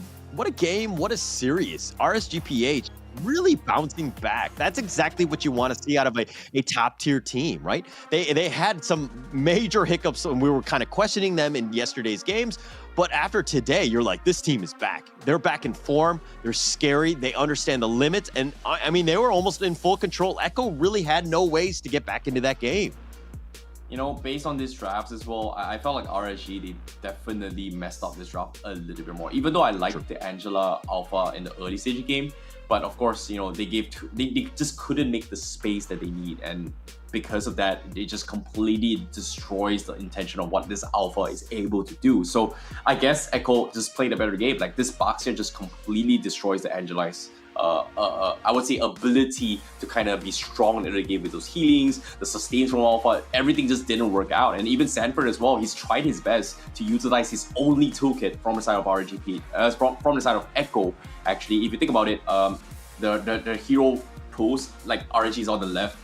Speaker 8: a game. What a series. RSGPH really bouncing back. That's exactly what you want to see out of a top tier team, right? They had some major hiccups and we were kind of questioning them in yesterday's games. But after today, you're like, this team is back. They're back in form. They're scary. They understand the limits. And I mean, they were almost in full control. Echo really had no ways to get back into that game.
Speaker 9: You know, based on these drafts as well, I felt like RSG, they definitely messed up this draft a little bit more. Even though I liked the Angela Alpha in the early stage of the game, but of course, you know, they just couldn't make the space that they need. And because of that, it just completely destroys the intention of what this Alpha is able to do. So I guess Echo just played a better game. Like this box here just completely destroys the Angeli's I would say ability to kind of be strong in the game with those healings, the sustains from Alpha. Everything just didn't work out. And even Sanford as well, he's tried his best to utilize his only toolkit from the side of RGP, from the side of Echo. Actually, if you think about it, the hero pools, like RG is on the left,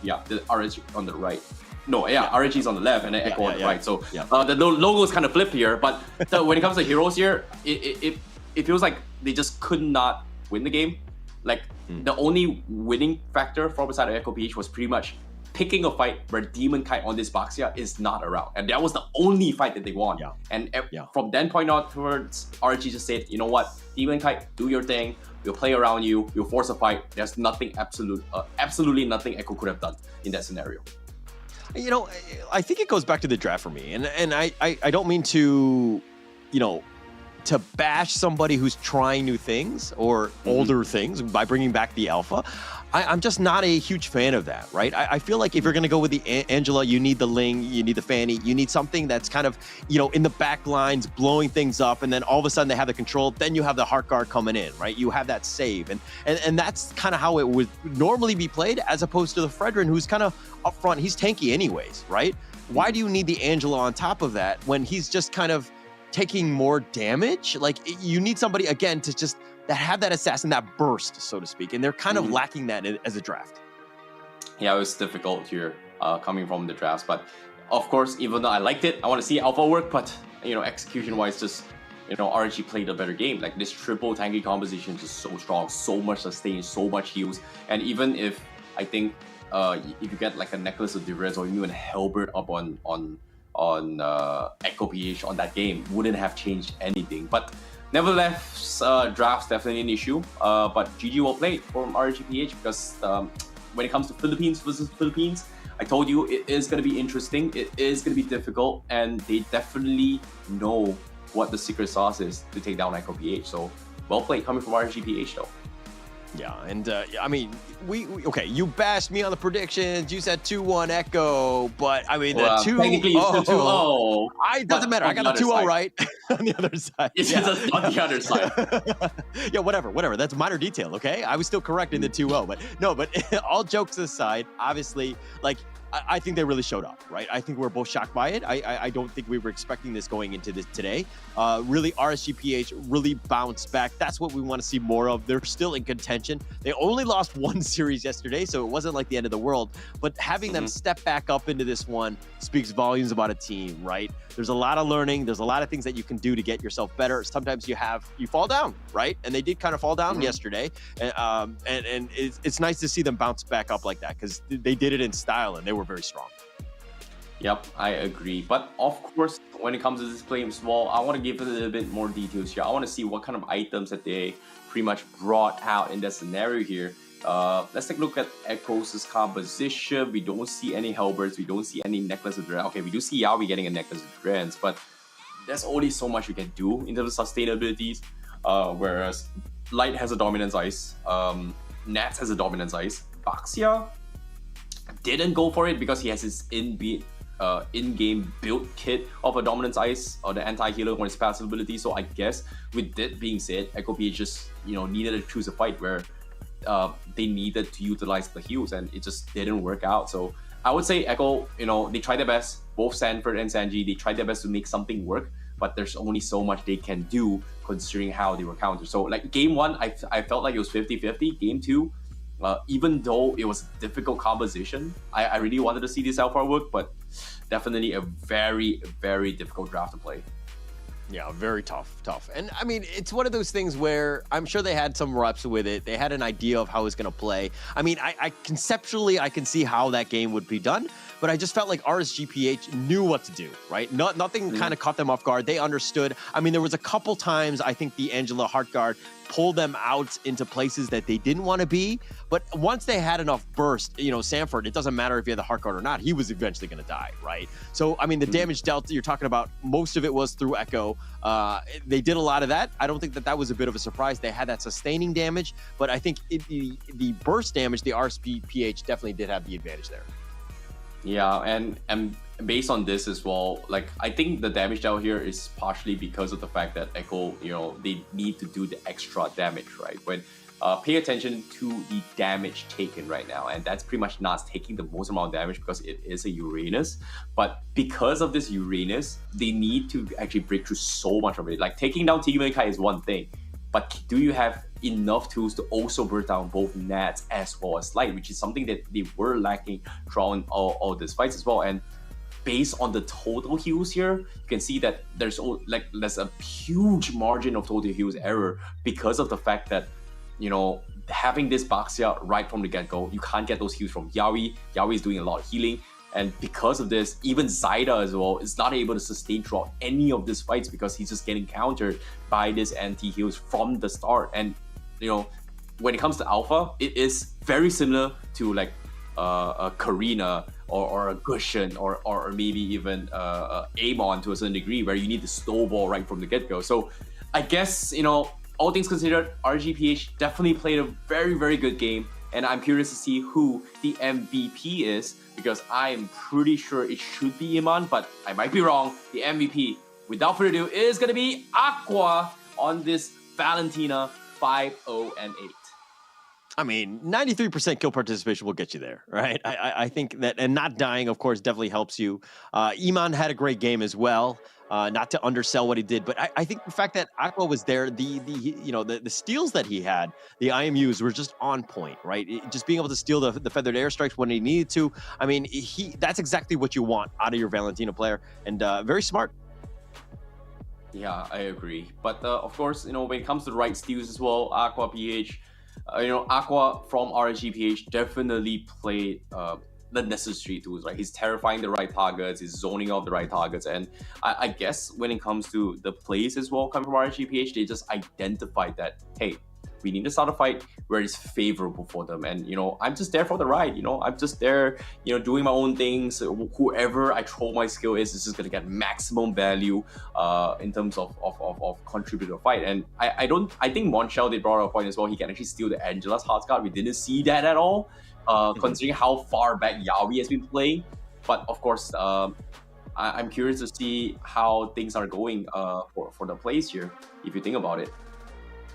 Speaker 9: yeah, the RG on the right. No, yeah, RG is on the left and then Echo on the right. So the logo is kind of flipped here, but when it comes to heroes here, it feels like they just could not win the game. Like the only winning factor from the side of Echo PH was pretty much picking a fight where demonkite on this Baxia is not around, and that was the only fight that they won. And from then point onwards, RG just said, you know what, demonkite, do your thing. We'll play around you. We'll force a fight. There's nothing absolutely nothing Echo could have done in that scenario.
Speaker 8: You know, I think it goes back to the draft for me, and I don't mean to, you know, to bash somebody who's trying new things or older things by bringing back the alpha. I'm just not a huge fan of that, right? I feel like if you're going to go with the Angela, you need the Ling, you need the Fanny, you need something that's kind of, in the back lines, blowing things up, and then all of a sudden they have the control, then you have the heart guard coming in, right? You have that save, and that's kind of how it would normally be played, as opposed to the Fredrin, who's kind of up front. He's tanky anyways, right? Why do you need the Angela on top of that when he's just kind of taking more damage? Like, you need somebody, again, to just that have that assassin, that burst, so to speak, and they're kind of lacking that as a draft.
Speaker 9: Yeah, it was difficult here coming from the drafts, but of course, even though I liked it, I want to see alpha work, but execution-wise, just RSG played a better game. Like, this triple tanky composition is just so strong, so much sustain, so much heals, and even if I think if you get like a necklace of Divrez or even a Halberd up on Echo PH on that game, wouldn't have changed anything. But nevertheless, draft's definitely an issue, but GG well played from RSGPH, because when it comes to Philippines versus Philippines, I told you it is going to be interesting, it is going to be difficult, and they definitely know what the secret sauce is to take down Echo PH. So well played coming from RSGPH though.
Speaker 8: Yeah, and I mean, we okay, you bashed me on the predictions. You said 2-1 Echo, but I mean, the 2
Speaker 9: technically it's the 2-0.
Speaker 8: It doesn't matter. I got the 2-0 right on the other side.
Speaker 9: It's just on the other side.
Speaker 8: Yeah, whatever. That's minor detail, okay? I was still correct in the 2-0, but no, but all jokes aside, obviously, like, I think they really showed up, right? I think we're both shocked by it. I don't think we were expecting this going into this today. Really, RSGPH really bounced back. That's what we want to see more of. They're still in contention. They only lost one series yesterday, so it wasn't like the end of the world. But having them step back up into this one speaks volumes about a team, right? There's a lot of learning. There's a lot of things that you can do to get yourself better. Sometimes you fall down, right? And they did kind of fall down yesterday. And it's nice to see them bounce back up like that, because they did it in style and they were very strong.
Speaker 9: Yep, I agree. But of course, when it comes to this play as well, I want to give it a little bit more details here. I want to see what kind of items that they pretty much brought out in that scenario here. Let's take a look at Echo's composition. We don't see any Halberds. We don't see any Necklace of Dragons. Okay, we do see Yawi getting a Necklace of Dragons, but there's only so much you can do in terms of sustainabilities. Whereas Light has a Dominance Ice, Nats has a Dominance Ice, Baxia didn't go for it because he has his in-game build kit of a Dominance Ice or the anti-healer on his passive ability. So I guess with that being said, Echo PH just needed to choose a fight where they needed to utilize the heals, and it just didn't work out. So I would say Echo, they tried their best, both Sanford and Sanji, they tried their best to make something work, but there's only so much they can do considering how they were countered. So like game 1, I felt like it was 50-50. Game 2, even though it was a difficult composition, I really wanted to see this alpha work, but definitely a very, very difficult draft to play.
Speaker 8: Yeah, very tough. And I mean, it's one of those things where I'm sure they had some reps with it. They had an idea of how it was going to play. I mean, I conceptually, I can see how that game would be done, but I just felt like RSGPH knew what to do, right? Nothing kind of caught them off guard. They understood. I mean, there was a couple times I think the Angela Heart Guard pulled them out into places that they didn't want to be. But once they had enough burst, Sanford, it doesn't matter if you had the Heart Guard or not, he was eventually going to die, right? So, I mean, the damage dealt you're talking about, most of it was through Echo. They did a lot of that. I don't think that was a bit of a surprise. They had that sustaining damage, but I think the burst damage, the RSPH definitely did have the advantage there.
Speaker 9: Yeah, and based on this as well, like, I think the damage dealt here is partially because of the fact that Echo, they need to do the extra damage, right? When pay attention to the damage taken right now, and that's pretty much not taking the most amount of damage because it is a Uranus. But because of this Uranus, they need to actually break through so much of it. Like, taking down demonkite is one thing, but do you have enough tools to also burn down both Nats as well as Light, which is something that they were lacking throughout all these fights as well. And based on the total heals here, you can see that there's a huge margin of total heals error because of the fact that, having this Baxia right from the get-go, you can't get those heals from Yawi. Yawi is doing a lot of healing. And because of this, even Zaida as well is not able to sustain throughout any of these fights because he's just getting countered by this anti-heals from the start. And, when it comes to Alpha, it is very similar to like a Karina or a Gushen or maybe even Amon to a certain degree, where you need to snowball right from the get-go. So I guess, all things considered, RSGPH definitely played a very, very good game. And I'm curious to see who the MVP is, because I'm pretty sure it should be Iman, but I might be wrong. The MVP, without further ado, is going to be Aqua on this Valentina 5-0-8.
Speaker 8: I mean, 93% kill participation will get you there, right? I think that, and not dying, of course, definitely helps you. Iman had a great game as well. Not to undersell what he did, but I think the fact that Aqua was there, the steals that he had, the IMUs were just on point, right? Just being able to steal the feathered airstrikes when he needed to. I mean, that's exactly what you want out of your Valentina player, and very smart.
Speaker 9: Yeah, I agree. But of course, when it comes to the right steals as well, Aqua PH, Aqua from RSGPH definitely played the necessary tools, right? He's terrifying the right targets, he's zoning out the right targets, and I guess when it comes to the plays as well coming from RSGPH, they just identified that, hey, we need to start a fight where it's favorable for them. And, I'm just there for the ride, I'm just there, doing my own things. Whoever I throw my skill is just going to get maximum value in terms of contribute to a fight. And I think Monshell did brought up a point as well. He can actually steal the Angela's heart card. We didn't see that at all, considering how far back Yawi has been playing. But of course, I'm curious to see how things are going for the plays here, if you think about it.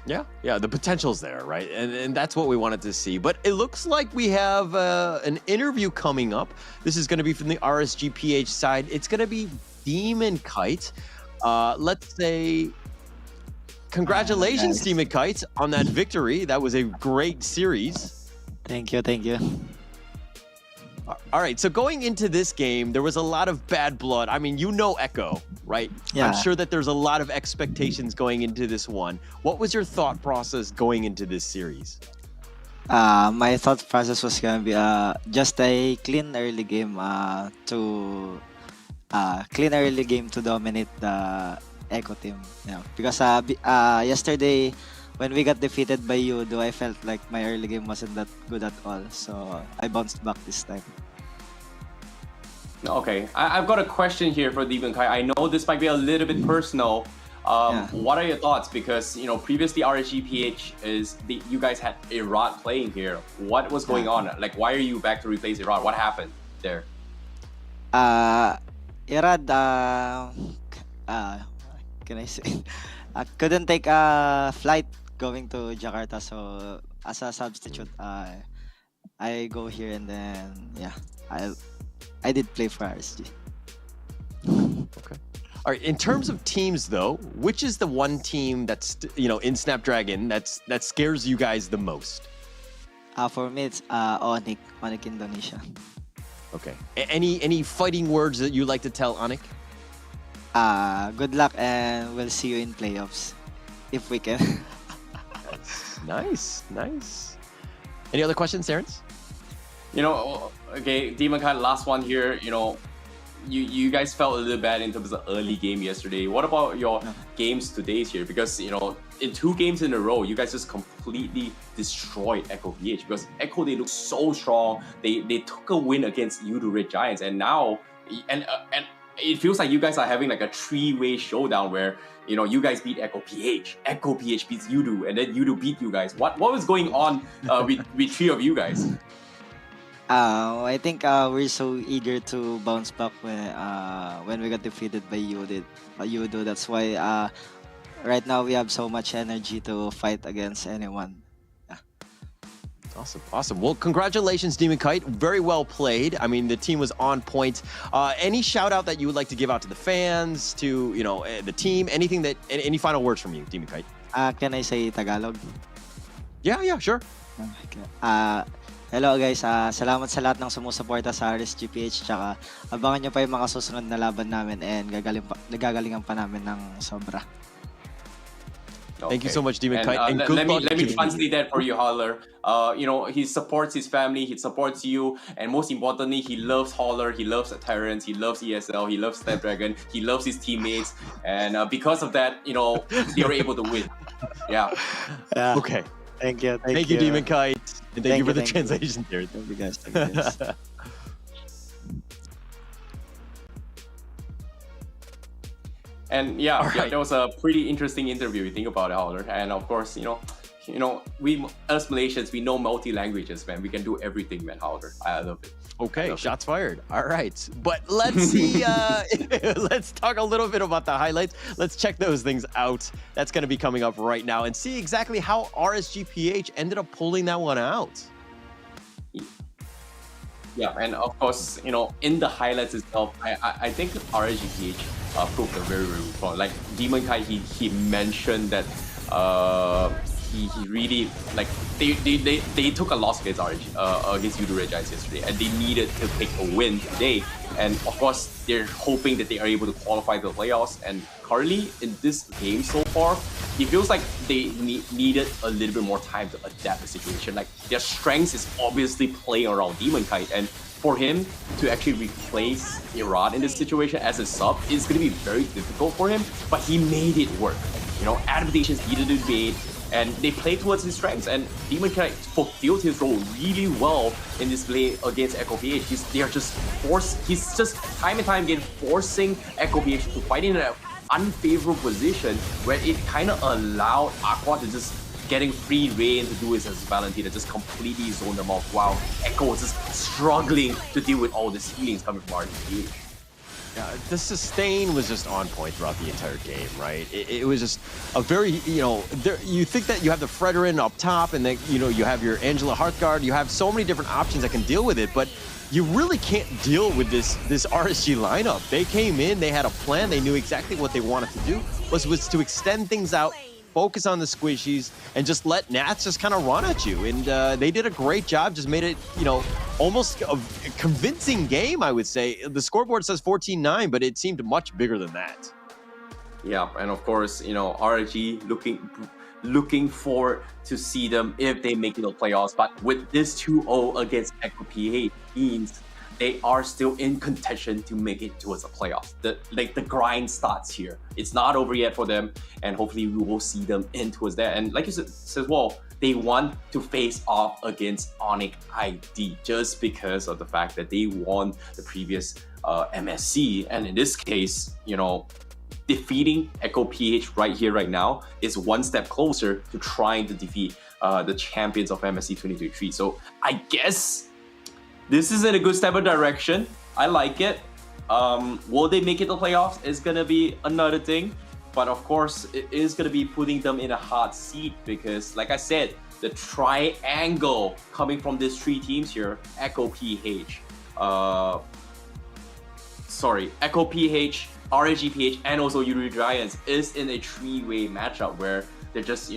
Speaker 8: Yeah, the potential's there, right? And that's what we wanted to see. But it looks like we have an interview coming up. This is going to be from the RSGPH side. It's going to be demonkite. Let's say congratulations, demonkite, on that victory. That was a great series.
Speaker 16: Thank you.
Speaker 8: All right, so going into this game, there was a lot of bad blood. I mean, Echo, right?
Speaker 16: Yeah.
Speaker 8: I'm sure that there's a lot of expectations going into this one. What was your thought process going into this series?
Speaker 16: My thought process was gonna be just a clean early game to dominate the Echo team. Yeah, because yesterday when we got defeated by Yudo, I felt like my early game wasn't that good at all, so I bounced back this time.
Speaker 9: Okay, I've got a question here for demonkite. I know this might be a little bit personal. What are your thoughts? Because previously RSGPH you guys had Irad playing here. What was going on? Like, why are you back to replace Irad? What happened there?
Speaker 16: Irad, can I say? I couldn't take a flight going to Jakarta, so as a substitute, I go here, and then I did play for RSG.
Speaker 8: Okay. All right. In terms of teams, though, which is the one team that's in Snapdragon that scares you guys the most?
Speaker 16: For me, it's Onyx Indonesia.
Speaker 8: Okay. Any fighting words that you like to tell Onyx?
Speaker 16: Good luck, and we'll see you in playoffs if we can.
Speaker 8: Nice. Any other questions, Terrence?
Speaker 9: Okay, demonkite, last one here. You guys felt a little bad in terms of the early game yesterday. What about your games today here? Because in 2 games in a row, you guys just completely destroyed Echo PH. Because Echo, they look so strong. They took a win against Yudu Red Giants, and now and it feels like you guys are having like a 3-way showdown where you guys beat Echo PH beats Yudu, and then Yudu beat you guys. What was going on with 3 of you guys?
Speaker 16: I think we're so eager to bounce back when we got defeated by Yudo. That's why right now we have so much energy to fight against anyone.
Speaker 8: Awesome. Well, congratulations, demonkite. Very well played. I mean, the team was on point. Any shout out that you would like to give out to the fans, to the team? Any final words from you, demonkite?
Speaker 16: Can I say Tagalog?
Speaker 8: Yeah, sure.
Speaker 16: Okay. Hello guys, salamat sa lahat ng sumusuporta sa RSGPH, tsaka abangan nyo pa yung mga susunod na laban namin, and gagalingan pa namin ng sobra.
Speaker 8: Okay. Thank you so much, demonkite. And
Speaker 9: let me translate that for you, Holler. He supports his family, he supports you, and most importantly, he loves Holler, he loves Terrence, he loves ESL, he loves Snapdragon, he loves his teammates, and because of that, they were able to win. Yeah.
Speaker 8: Okay.
Speaker 16: Thank you,
Speaker 8: demonkite. And thank you for the translation, there.
Speaker 16: Thank you guys.
Speaker 9: And yeah, that was a pretty interesting interview. You think about it, Howler. And of course, we us Malaysians, we know multi languages, man. We can do everything, man. Howler, I love it.
Speaker 8: Okay, shots fired. All right, but let's see. Let's talk a little bit about the highlights. Let's check those things out. That's going to be coming up right now, and see exactly how RSGPH ended up pulling that one out.
Speaker 9: Yeah, and of course, in the highlights itself, I think RSGPH proved a very, very well. Like demonkite, he mentioned that he really they took a loss against against Udure Giants yesterday, and they needed to take a win today. And of course, they're hoping that they are able to qualify the playoffs. And currently in this game so far, it feels like they needed a little bit more time to adapt the situation. Like their strengths is obviously playing around demonkite, and for him to actually replace Iran in this situation as a sub is going to be very difficult for him. But he made it work. Adaptations needed to be made, and they played towards his strengths, and demonkite fulfilled his role really well in this play against Echo PH. He's just time and time again forcing Echo PH to fight in an unfavorable position where it kind of allowed Aqua to just getting free reign to do his Valentine to just completely zone them off, while Echo was just struggling to deal with all these healings coming from RSG.
Speaker 8: The sustain was just on point throughout the entire game, right? It was just a very, you think that you have the Fredrin up top, and then, you have your Angela Hearthguard, you have so many different options that can deal with it, but you really can't deal with this RSG lineup. They came in, they had a plan, they knew exactly what they wanted to do, was to extend things out, focus on the squishies, and just let Nats just kind of run at you. And they did a great job, just made it, almost a convincing game, I would say. The scoreboard says 14-9, but it seemed much bigger than that.
Speaker 9: Yeah, and of course, RSG looking forward to see them if they make it to the playoffs. But with this 2-0 against Echo PH means they are still in contention to make it towards the playoffs. The grind starts here. It's not over yet for them, and hopefully we will see them in towards that. And like you said, well, they want to face off against Onyx ID just because of the fact that they won the previous MSC. And in this case, defeating Echo PH right here, right now, is one step closer to trying to defeat the champions of MSC 2023. So I guess this is in a good step of direction. I like it. Will they make it to the playoffs is gonna be another thing. But of course, it is gonna be putting them in a hot seat because, like I said, the triangle coming from these three teams here, Echo PH, Echo PH, RSGPH, and also Udure Giants is in a three-way matchup where they're just,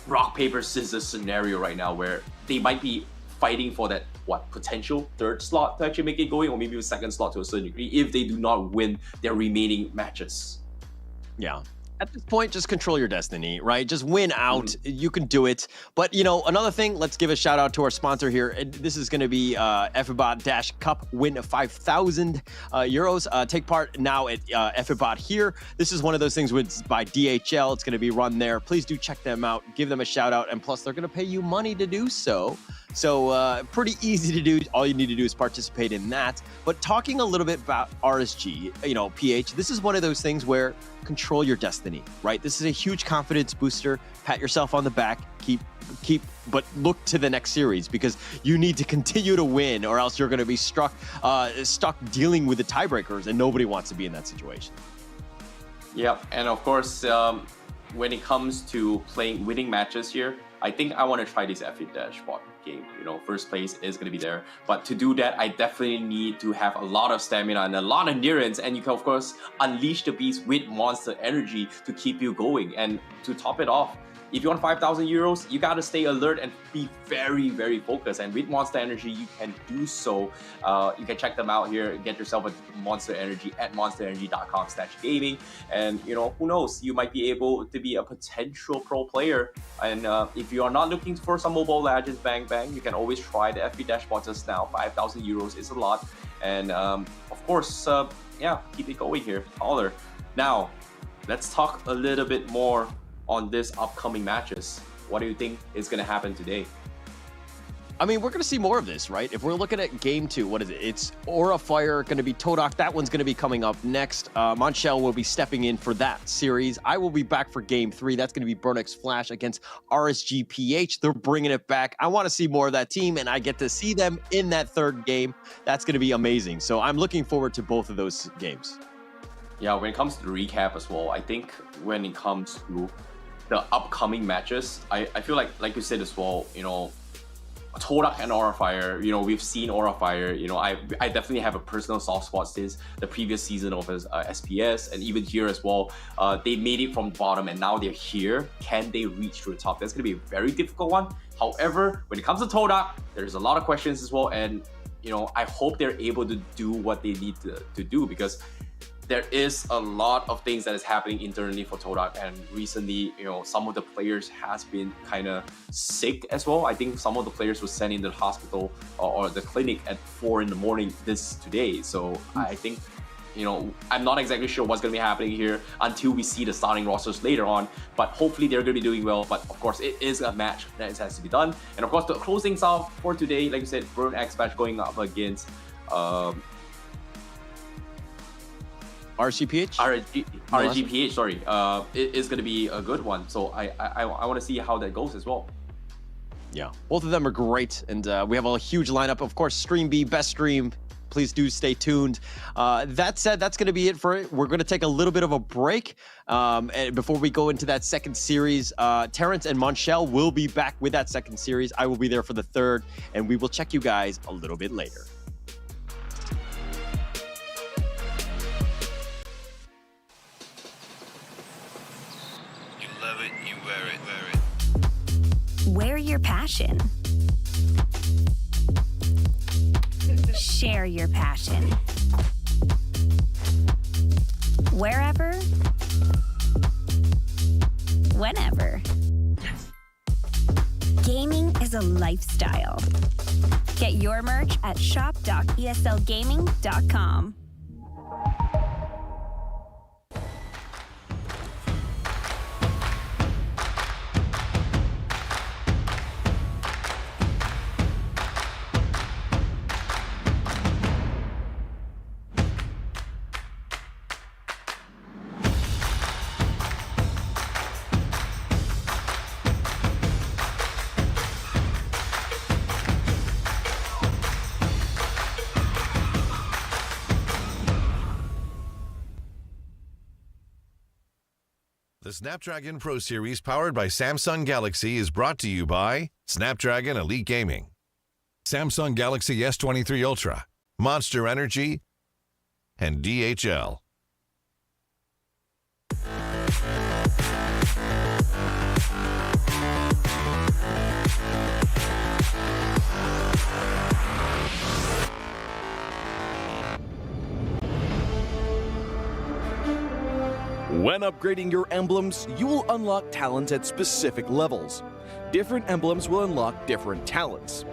Speaker 9: rock, paper, scissors scenario right now where they might be fighting for that potential third slot to actually make it going, or maybe a second slot to a certain degree if they do not win their remaining matches.
Speaker 8: Yeah. At this point, just control your destiny, right? Just win out. You can do it. But, another thing, let's give a shout out to our sponsor here. This is going to be FIBOT Cup win of 5,000 euros. Take part now at FIBOT here. This is one of those things by DHL. It's going to be run there. Please do check them out. Give them a shout out. And plus, they're going to pay you money to do so. So pretty easy to do. All you need to do is participate in that. But talking a little bit about RSG, PH, this is one of those things where control your destiny, right? This is a huge confidence booster. Pat yourself on the back. But look to the next series because you need to continue to win, or else you're going to be stuck dealing with the tiebreakers, and nobody wants to be in that situation.
Speaker 9: Yeah, and of course, when it comes to winning matches here, I think I want to try this F8 dashboard game. First place is going to be there. But to do that, I definitely need to have a lot of stamina and a lot of endurance. And you can, of course, unleash the beast with monster energy to keep you going. And to top it off, if you want 5,000 euros, you got to stay alert and be very, very focused. And with Monster Energy, you can do so. You can check them out here. Get yourself a Monster Energy at monsterenergy.com/gaming. And, who knows? You might be able to be a potential pro player. And if you are not looking for some Mobile Legends bang, you can always try the FB dashboard just now. 5,000 euros is a lot. And, of course, keep it going here. Holler. Now, let's talk a little bit more on this upcoming matches. What do you think is going to happen today?
Speaker 8: I mean, we're going to see more of this, right? If we're looking at game 2, what is it? It's Aura Fire, going to be todak. That one's going to be coming up next. Monshel will be stepping in for that series. I will be back for game 3. That's going to be Burnix Flash against RSG PH. They're bringing it back. I want to see more of that team, and I get to see them in that third game. That's going to be amazing. So I'm looking forward to both of those games.
Speaker 9: Yeah, when it comes to the recap as well, I think when it comes to the upcoming matches, I feel like you said as well, you know, todak and Aura Fire, you know, we've seen Aura Fire, you know, I definitely have a personal soft spot since the previous season of his SPS, and even here as well. They made it from the bottom and now they're here. Can they reach to the top? That's going to be a very difficult one. However, when it comes to todak, there's a lot of questions as well, and you know, I hope they're able to do what they need to do, because there is a lot of things that is happening internally for todak, and recently, you know, some of the players has been kind of sick as well. I think some of the players were sent into the hospital or the clinic at 4 in the morning today. So I think, you know, I'm not exactly sure what's going to be happening here until we see the starting rosters later on, but hopefully they're going to be doing well. But of course, it is a match that has to be done. And of course, the closing off for today, like you said, Burn X match going up against
Speaker 8: RSGPH?
Speaker 9: RSGPH, sorry. It is going to be a good one. So I want to see how that goes as well.
Speaker 8: Yeah, both of them are great. And we have a huge lineup. Of course, Stream B, best stream. Please do stay tuned. That said, that's going to be it for it. We're going to take a little bit of a break. And before we go into that second series, Terrence and Monshel will be back with that second series. I will be there for the third, and we will check you guys a little bit later.
Speaker 17: Wear your passion. Share your passion. Wherever, whenever. Gaming is a lifestyle. Get your merch at shop.eslgaming.com.
Speaker 5: The Snapdragon Pro Series powered by Samsung Galaxy is brought to you by Snapdragon Elite Gaming, Samsung Galaxy S23 Ultra, Monster Energy, and DHL.
Speaker 18: When upgrading your emblems, you will unlock talents at specific levels. Different emblems will unlock different talents.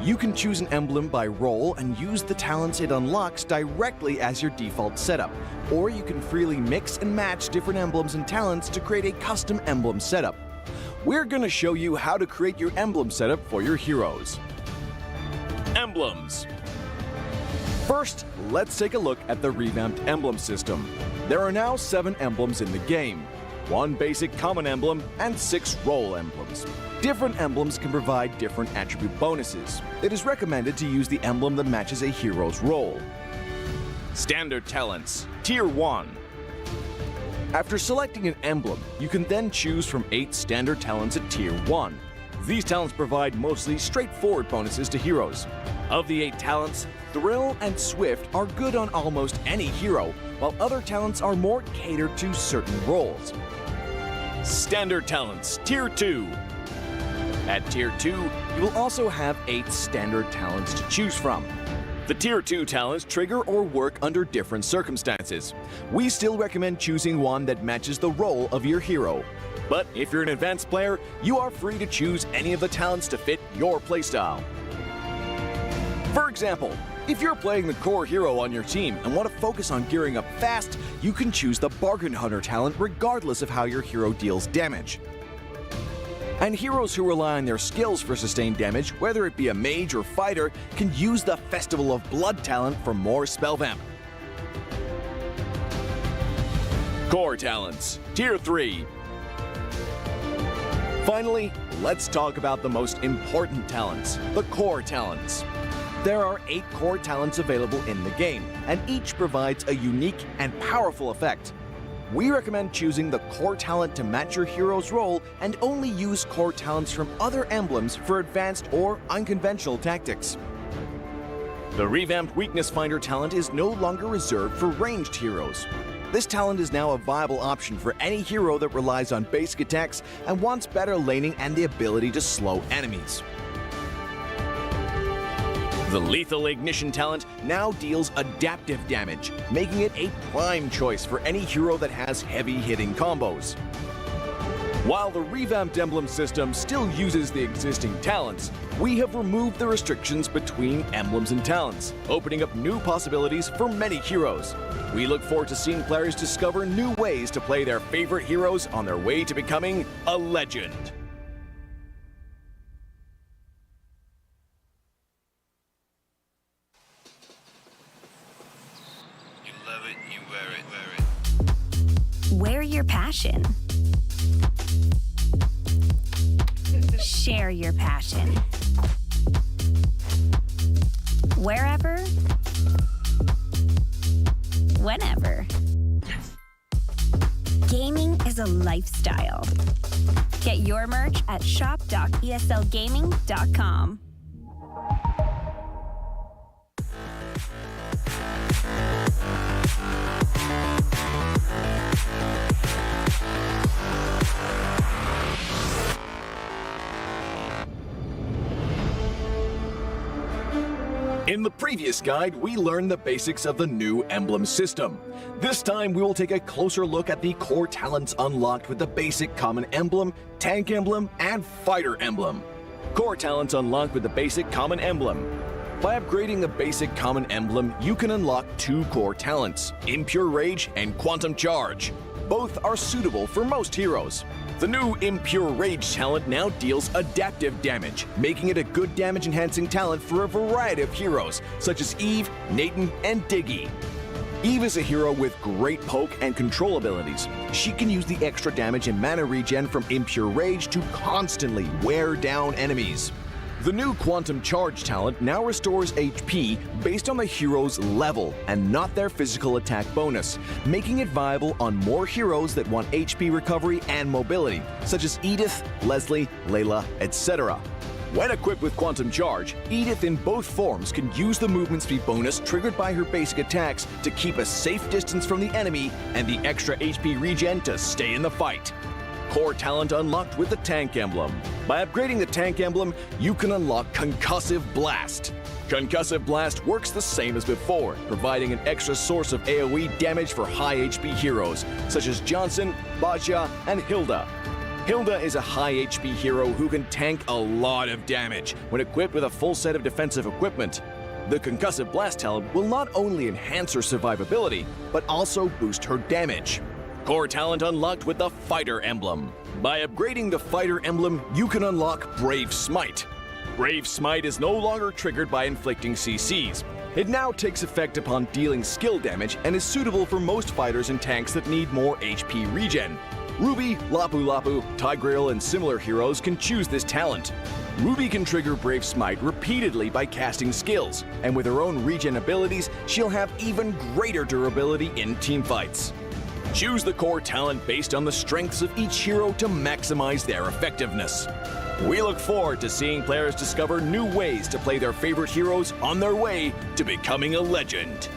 Speaker 18: You can choose an emblem by role and use the talents it unlocks directly as your default setup, or you can freely mix and match different emblems and talents to create a custom emblem setup. We're going to show you how to create your emblem setup for your heroes. Emblems. First, let's take a look at the revamped emblem system. There are now 7 emblems in the game, 1 basic common emblem and 6 role emblems. Different emblems can provide different attribute bonuses. It is recommended to use the emblem that matches a hero's role. Standard talents, Tier 1. After selecting an emblem, you can then choose from 8 standard talents at Tier 1. These talents provide mostly straightforward bonuses to heroes. Of the 8 talents, Thrill and Swift are good on almost any hero, while other talents are more catered to certain roles. Standard talents, Tier 2. At Tier 2, you will also have 8 standard talents to choose from. The Tier 2 talents trigger or work under different circumstances. We still recommend choosing one that matches the role of your hero. But if you're an advanced player, you are free to choose any of the talents to fit your playstyle. For example, if you're playing the core hero on your team and want to focus on gearing up fast, you can choose the Bargain Hunter talent regardless of how your hero deals damage. And heroes who rely on their skills for sustained damage, whether it be a mage or fighter, can use the Festival of Blood talent for more spell vamp. Core talents, Tier 3. Finally, let's talk about the most important talents, the core talents. There are 8 core talents available in the game, and each provides a unique and powerful effect. We recommend choosing the core talent to match your hero's role and only use core talents from other emblems for advanced or unconventional tactics. The revamped Weakness Finder talent is no longer reserved for ranged heroes. This talent is now a viable option for any hero that relies on basic attacks and wants better laning and the ability to slow enemies. The Lethal Ignition talent now deals adaptive damage, making it a prime choice for any hero that has heavy-hitting combos. While the revamped emblem system still uses the existing talents, we have removed the restrictions between emblems and talents, opening up new possibilities for many heroes. We look forward to seeing players discover new ways to play their favorite heroes on their way to becoming a legend.
Speaker 17: Wear your passion. Share your passion. Wherever, whenever. Gaming is a lifestyle. Get your merch at shop.eslgaming.com.
Speaker 18: In the previous guide, we learned the basics of the new emblem system. This time, we will take a closer look at the core talents unlocked with the basic common emblem, tank emblem, and fighter emblem. Core talents unlocked with the basic common emblem. By upgrading the basic common emblem, you can unlock 2 core talents, Impure Rage and Quantum Charge. Both are suitable for most heroes. The new Impure Rage talent now deals adaptive damage, making it a good damage-enhancing talent for a variety of heroes, such as Eve, Nathan, and Diggy. Eve is a hero with great poke and control abilities. She can use the extra damage and mana regen from Impure Rage to constantly wear down enemies. The new Quantum Charge talent now restores HP based on the hero's level and not their physical attack bonus, making it viable on more heroes that want HP recovery and mobility, such as Edith, Leslie, Layla, etc. When equipped with Quantum Charge, Edith in both forms can use the movement speed bonus triggered by her basic attacks to keep a safe distance from the enemy and the extra HP regen to stay in the fight. Core talent unlocked with the Tank Emblem. By upgrading the Tank Emblem, you can unlock Concussive Blast. Concussive Blast works the same as before, providing an extra source of AoE damage for high HP heroes, such as Johnson, Baja, and Hilda. Hilda is a high HP hero who can tank a lot of damage when equipped with a full set of defensive equipment. The Concussive Blast talent will not only enhance her survivability, but also boost her damage. Core talent unlocked with the Fighter Emblem. By upgrading the Fighter Emblem, you can unlock Brave Smite. Brave Smite is no longer triggered by inflicting CCs. It now takes effect upon dealing skill damage and is suitable for most fighters and tanks that need more HP regen. Ruby, Lapu Lapu, Tigreal, and similar heroes can choose this talent. Ruby can trigger Brave Smite repeatedly by casting skills, and with her own regen abilities, she'll have even greater durability in teamfights. Choose the core talent based on the strengths of each hero to maximize their effectiveness. We look forward to seeing players discover new ways to play their favorite heroes on their way to becoming a legend.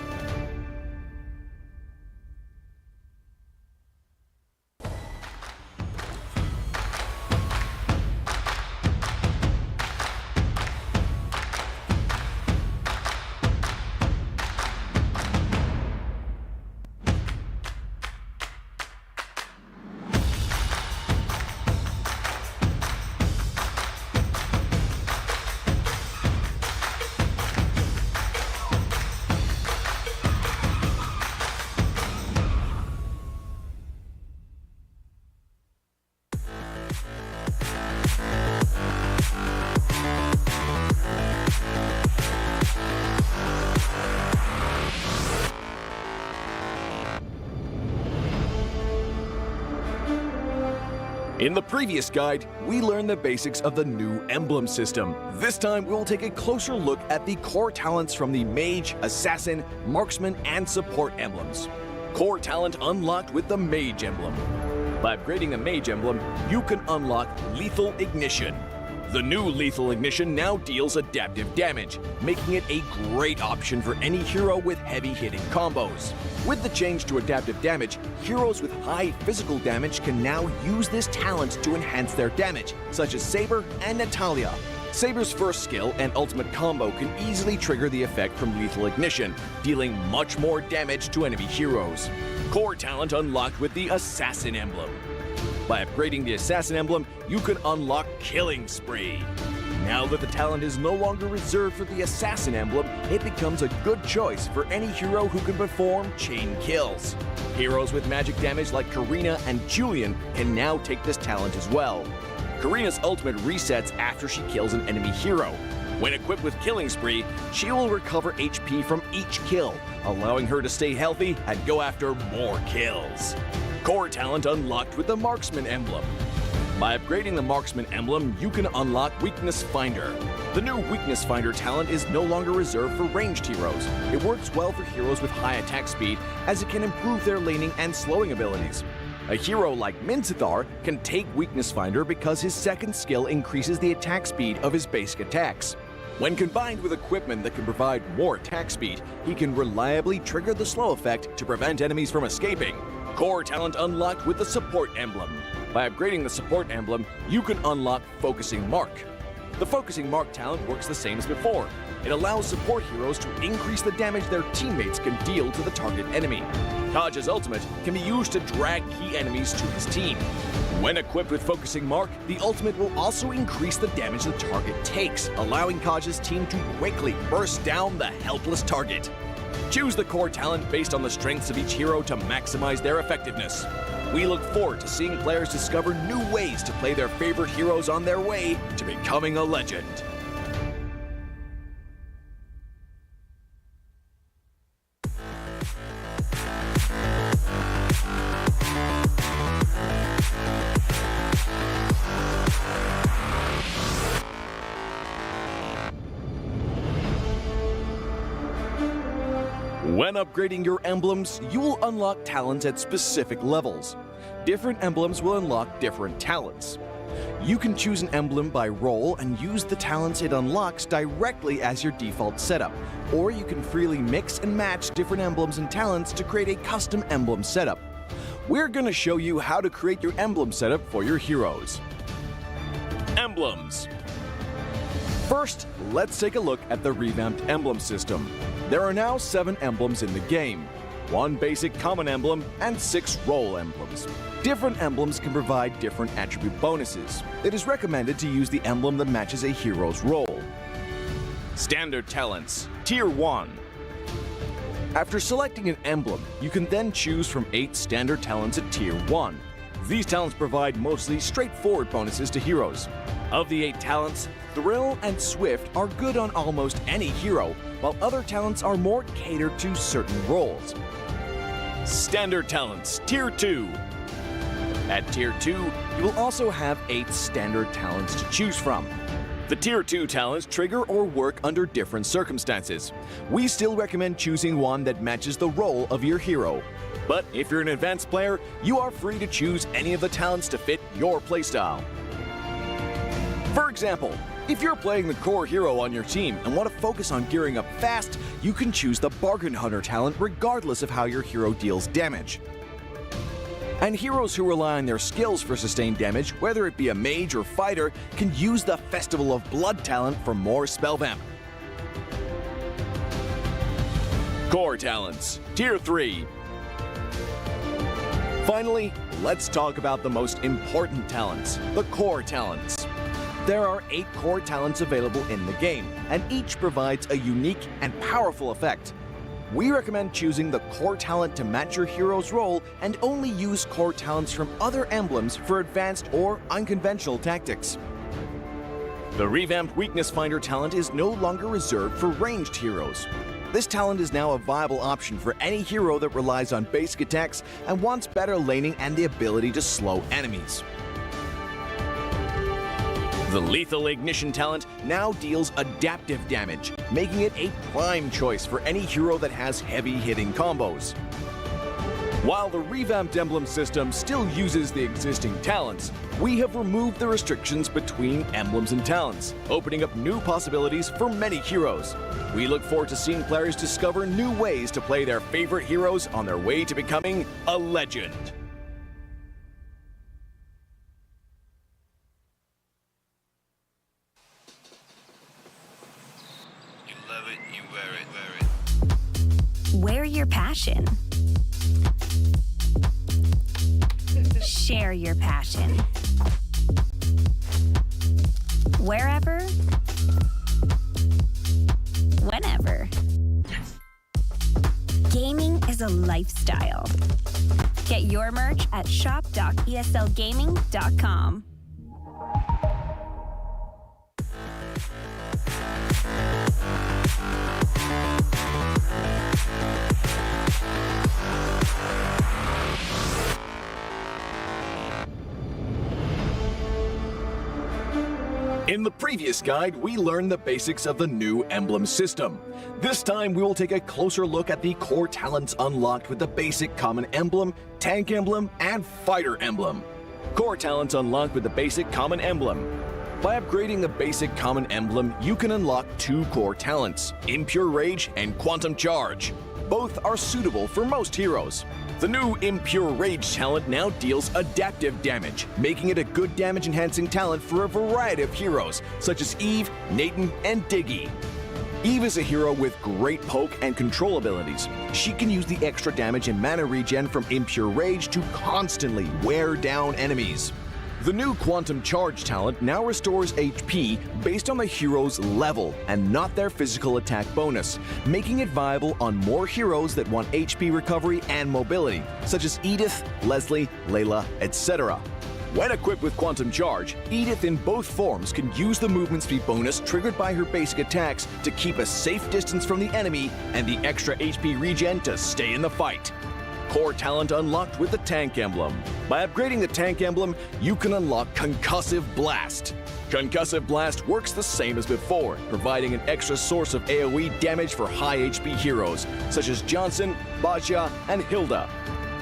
Speaker 18: In the previous guide, we learned the basics of the new emblem system. This time, we will take a closer look at the core talents from the Mage, Assassin, Marksman, and Support emblems. Core talent unlocked with the Mage emblem. By upgrading the Mage emblem, you can unlock Lethal Ignition. The new Lethal Ignition now deals adaptive damage, making it a great option for any hero with heavy-hitting combos. With the change to adaptive damage, heroes with high physical damage can now use this talent to enhance their damage, such as Saber and Natalia. Saber's first skill and ultimate combo can easily trigger the effect from Lethal Ignition, dealing much more damage to enemy heroes. Core talent unlocked with the Assassin emblem. By upgrading the Assassin emblem, you can unlock Killing Spree. Now that the talent is no longer reserved for the Assassin emblem, it becomes a good choice for any hero who can perform chain kills. Heroes with magic damage like Karina and Julian can now take this talent as well. Karina's ultimate resets after she kills an enemy hero. When equipped with Killing Spree, she will recover HP from each kill, allowing her to stay healthy and go after more kills. Core talent unlocked with the Marksman emblem. By upgrading the Marksman emblem, you can unlock Weakness Finder. The new Weakness Finder talent is no longer reserved for ranged heroes. It works well for heroes with high attack speed, as it can improve their laning and slowing abilities. A hero like Minthar can take Weakness Finder because his second skill increases the attack speed of his basic attacks. When combined with equipment that can provide more attack speed, he can reliably trigger the slow effect to prevent enemies from escaping. Core talent unlocked with the Support emblem. By upgrading the Support emblem, you can unlock Focusing Mark. The Focusing Mark talent works the same as before. It allows support heroes to increase the damage their teammates can deal to the target enemy. Kaj's ultimate can be used to drag key enemies to his team. When equipped with Focusing Mark, the ultimate will also increase the damage the target takes, allowing Kaj's team to quickly burst down the helpless target. Choose the core talent based on the strengths of each hero to maximize their effectiveness. We look forward to seeing players discover new ways to play their favorite heroes on their way to becoming a legend. When upgrading your emblems, you will unlock talents at specific levels. Different emblems will unlock different talents. You can choose an emblem by role and use the talents it unlocks directly as your default setup, or you can freely mix and match different emblems and talents to create a custom emblem setup. We're going to show you how to create your emblem setup for your heroes. Emblems. First, let's take a look at the revamped emblem system. There are now 7 emblems in the game, 1 basic common emblem and 6 role emblems. Different emblems can provide different attribute bonuses. It is recommended to use the emblem that matches a hero's role. Standard talents, Tier 1. After selecting an emblem, you can then choose from 8 standard talents at Tier 1. These talents provide mostly straightforward bonuses to heroes. Of the 8 talents, Thrill and Swift are good on almost any hero, while other talents are more catered to certain roles. Standard talents, Tier 2. At Tier 2, you will also have 8 standard talents to choose from. The Tier 2 talents trigger or work under different circumstances. We still recommend choosing one that matches the role of your hero. But if you're an advanced player, you are free to choose any of the talents to fit your playstyle. For example, if you're playing the core hero on your team and want to focus on gearing up fast, you can choose the Bargain Hunter talent regardless of how your hero deals damage. And heroes who rely on their skills for sustained damage, whether it be a mage or fighter, can use the Festival of Blood talent for more spell vamp. Core talents, Tier 3. Finally, let's talk about the most important talents, the core talents. There are 8 core talents available in the game, and each provides a unique and powerful effect. We recommend choosing the core talent to match your hero's role and only use core talents from other emblems for advanced or unconventional tactics. The revamped Weakness Finder talent is no longer reserved for ranged heroes. This talent is now a viable option for any hero that relies on basic attacks and wants better laning and the ability to slow enemies. The Lethal Ignition talent now deals adaptive damage, making it a prime choice for any hero that has heavy-hitting combos. While the revamped emblem system still uses the existing talents, we have removed the restrictions between emblems and talents, opening up new possibilities for many heroes. We look forward to seeing players discover new ways to play their favorite heroes on their way to becoming a legend.
Speaker 19: You love it, you wear it.
Speaker 17: Wear your passion. Share your passion. Wherever, whenever. Gaming is a lifestyle. Get your merch at shop.eslgaming.com.
Speaker 18: In the previous guide, we learned the basics of the new emblem system. This time, we will take a closer look at the core talents unlocked with the basic common emblem, tank emblem, and fighter emblem. Core talents unlocked with the basic common emblem. By upgrading the basic common emblem, you can unlock 2 core talents, Impure Rage and Quantum Charge. Both are suitable for most heroes. The new Impure Rage talent now deals adaptive damage, making it a good damage-enhancing talent for a variety of heroes, such as Eve, Nathan, and Diggy. Eve is a hero with great poke and control abilities. She can use the extra damage and mana regen from Impure Rage to constantly wear down enemies. The new Quantum Charge talent now restores HP based on the hero's level and not their physical attack bonus, making it viable on more heroes that want HP recovery and mobility, such as Edith, Leslie, Layla, etc. When equipped with Quantum Charge, Edith in both forms can use the movement speed bonus triggered by her basic attacks to keep a safe distance from the enemy and the extra HP regen to stay in the fight. Core talent unlocked with the tank emblem. By upgrading the tank emblem, you can unlock Concussive Blast. Concussive Blast works the same as before, providing an extra source of AoE damage for high HP heroes, such as Johnson, Baja, and Hilda.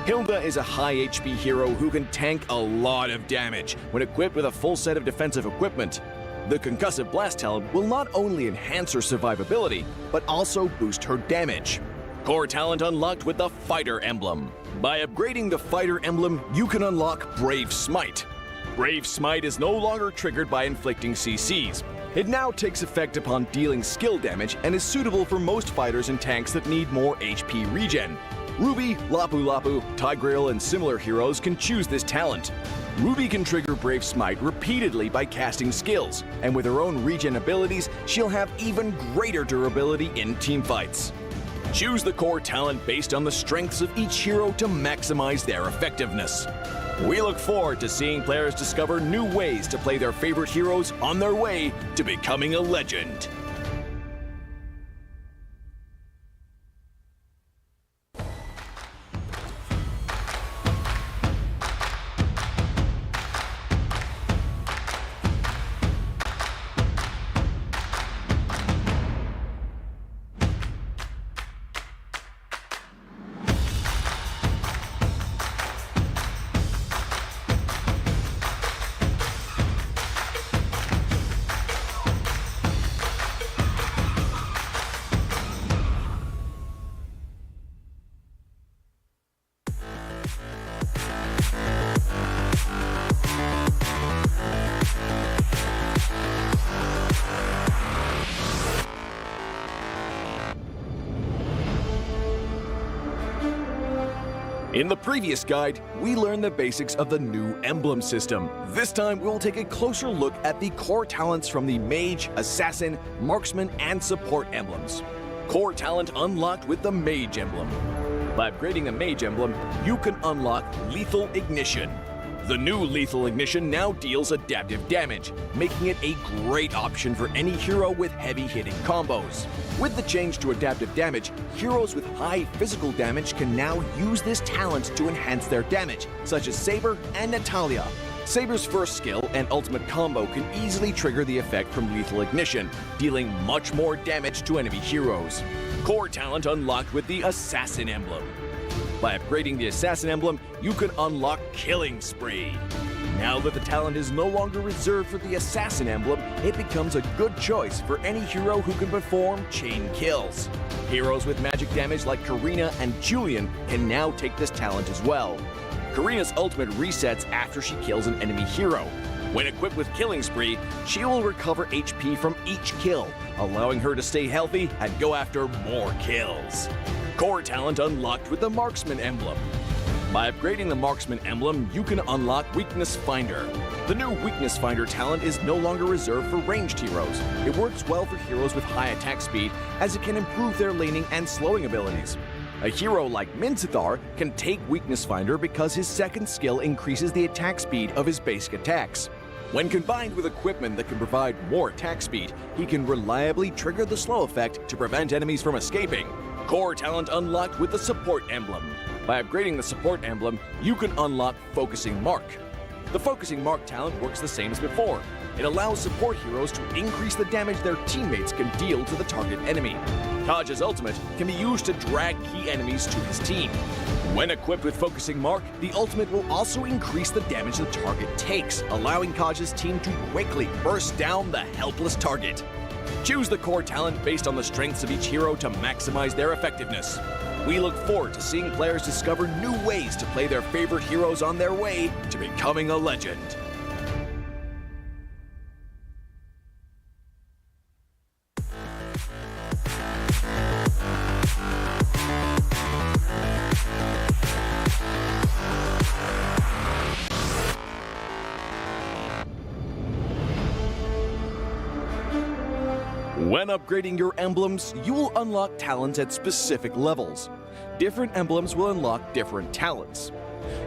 Speaker 18: Hilda is a high HP hero who can tank a lot of damage when equipped with a full set of defensive equipment. The Concussive Blast talent will not only enhance her survivability, but also boost her damage. Core talent unlocked with the Fighter Emblem. By upgrading the Fighter Emblem, you can unlock Brave Smite. Brave Smite is no longer triggered by inflicting CCs. It now takes effect upon dealing skill damage and is suitable for most fighters and tanks that need more HP regen. Ruby, Lapu Lapu, Tigreal, and similar heroes can choose this talent. Ruby can trigger Brave Smite repeatedly by casting skills, and with her own regen abilities, she'll have even greater durability in teamfights. Choose the core talent based on the strengths of each hero to maximize their effectiveness. We look forward to seeing players discover new ways to play their favorite heroes on their way to becoming a legend. In the previous guide, we learned the basics of the new emblem system. This time, we'll take a closer look at the core talents from the Mage, Assassin, Marksman, and Support emblems. Core talent unlocked with the Mage emblem. By upgrading the Mage emblem, you can unlock Lethal Ignition. The new Lethal Ignition now deals adaptive damage, making it a great option for any hero with heavy-hitting combos. With the change to adaptive damage, heroes with high physical damage can now use this talent to enhance their damage, such as Saber and Natalia. Saber's first skill and ultimate combo can easily trigger the effect from Lethal Ignition, dealing much more damage to enemy heroes. Core talent unlocked with the Assassin Emblem. By upgrading the Assassin Emblem, you can unlock Killing Spree. Now that the talent is no longer reserved for the Assassin Emblem, it becomes a good choice for any hero who can perform chain kills. Heroes with magic damage like Karina and Julian can now take this talent as well. Karina's ultimate resets after she kills an enemy hero. When equipped with Killing Spree, she will recover HP from each kill, allowing her to stay healthy and go after more kills. Core talent unlocked with the Marksman Emblem. By upgrading the Marksman Emblem, you can unlock Weakness Finder. The new Weakness Finder talent is no longer reserved for ranged heroes. It works well for heroes with high attack speed, as it can improve their laning and slowing abilities. A hero like Minzathar can take Weakness Finder because his second skill increases the attack speed of his basic attacks. When combined with equipment that can provide more attack speed, he can reliably trigger the slow effect to prevent enemies from escaping. Core talent unlocked with the Support Emblem. By upgrading the Support Emblem, you can unlock Focusing Mark. The Focusing Mark talent works the same as before. It allows support heroes to increase the damage their teammates can deal to the target enemy. Kaj's ultimate can be used to drag key enemies to his team. When equipped with Focusing Mark, the ultimate will also increase the damage the target takes, allowing Kaj's team to quickly burst down the helpless target. Choose the core talent based on the strengths of each hero to maximize their effectiveness. We look forward to seeing players discover new ways to play their favorite heroes on their way to becoming a legend. When upgrading your emblems, you will unlock talents at specific levels. Different emblems will unlock different talents.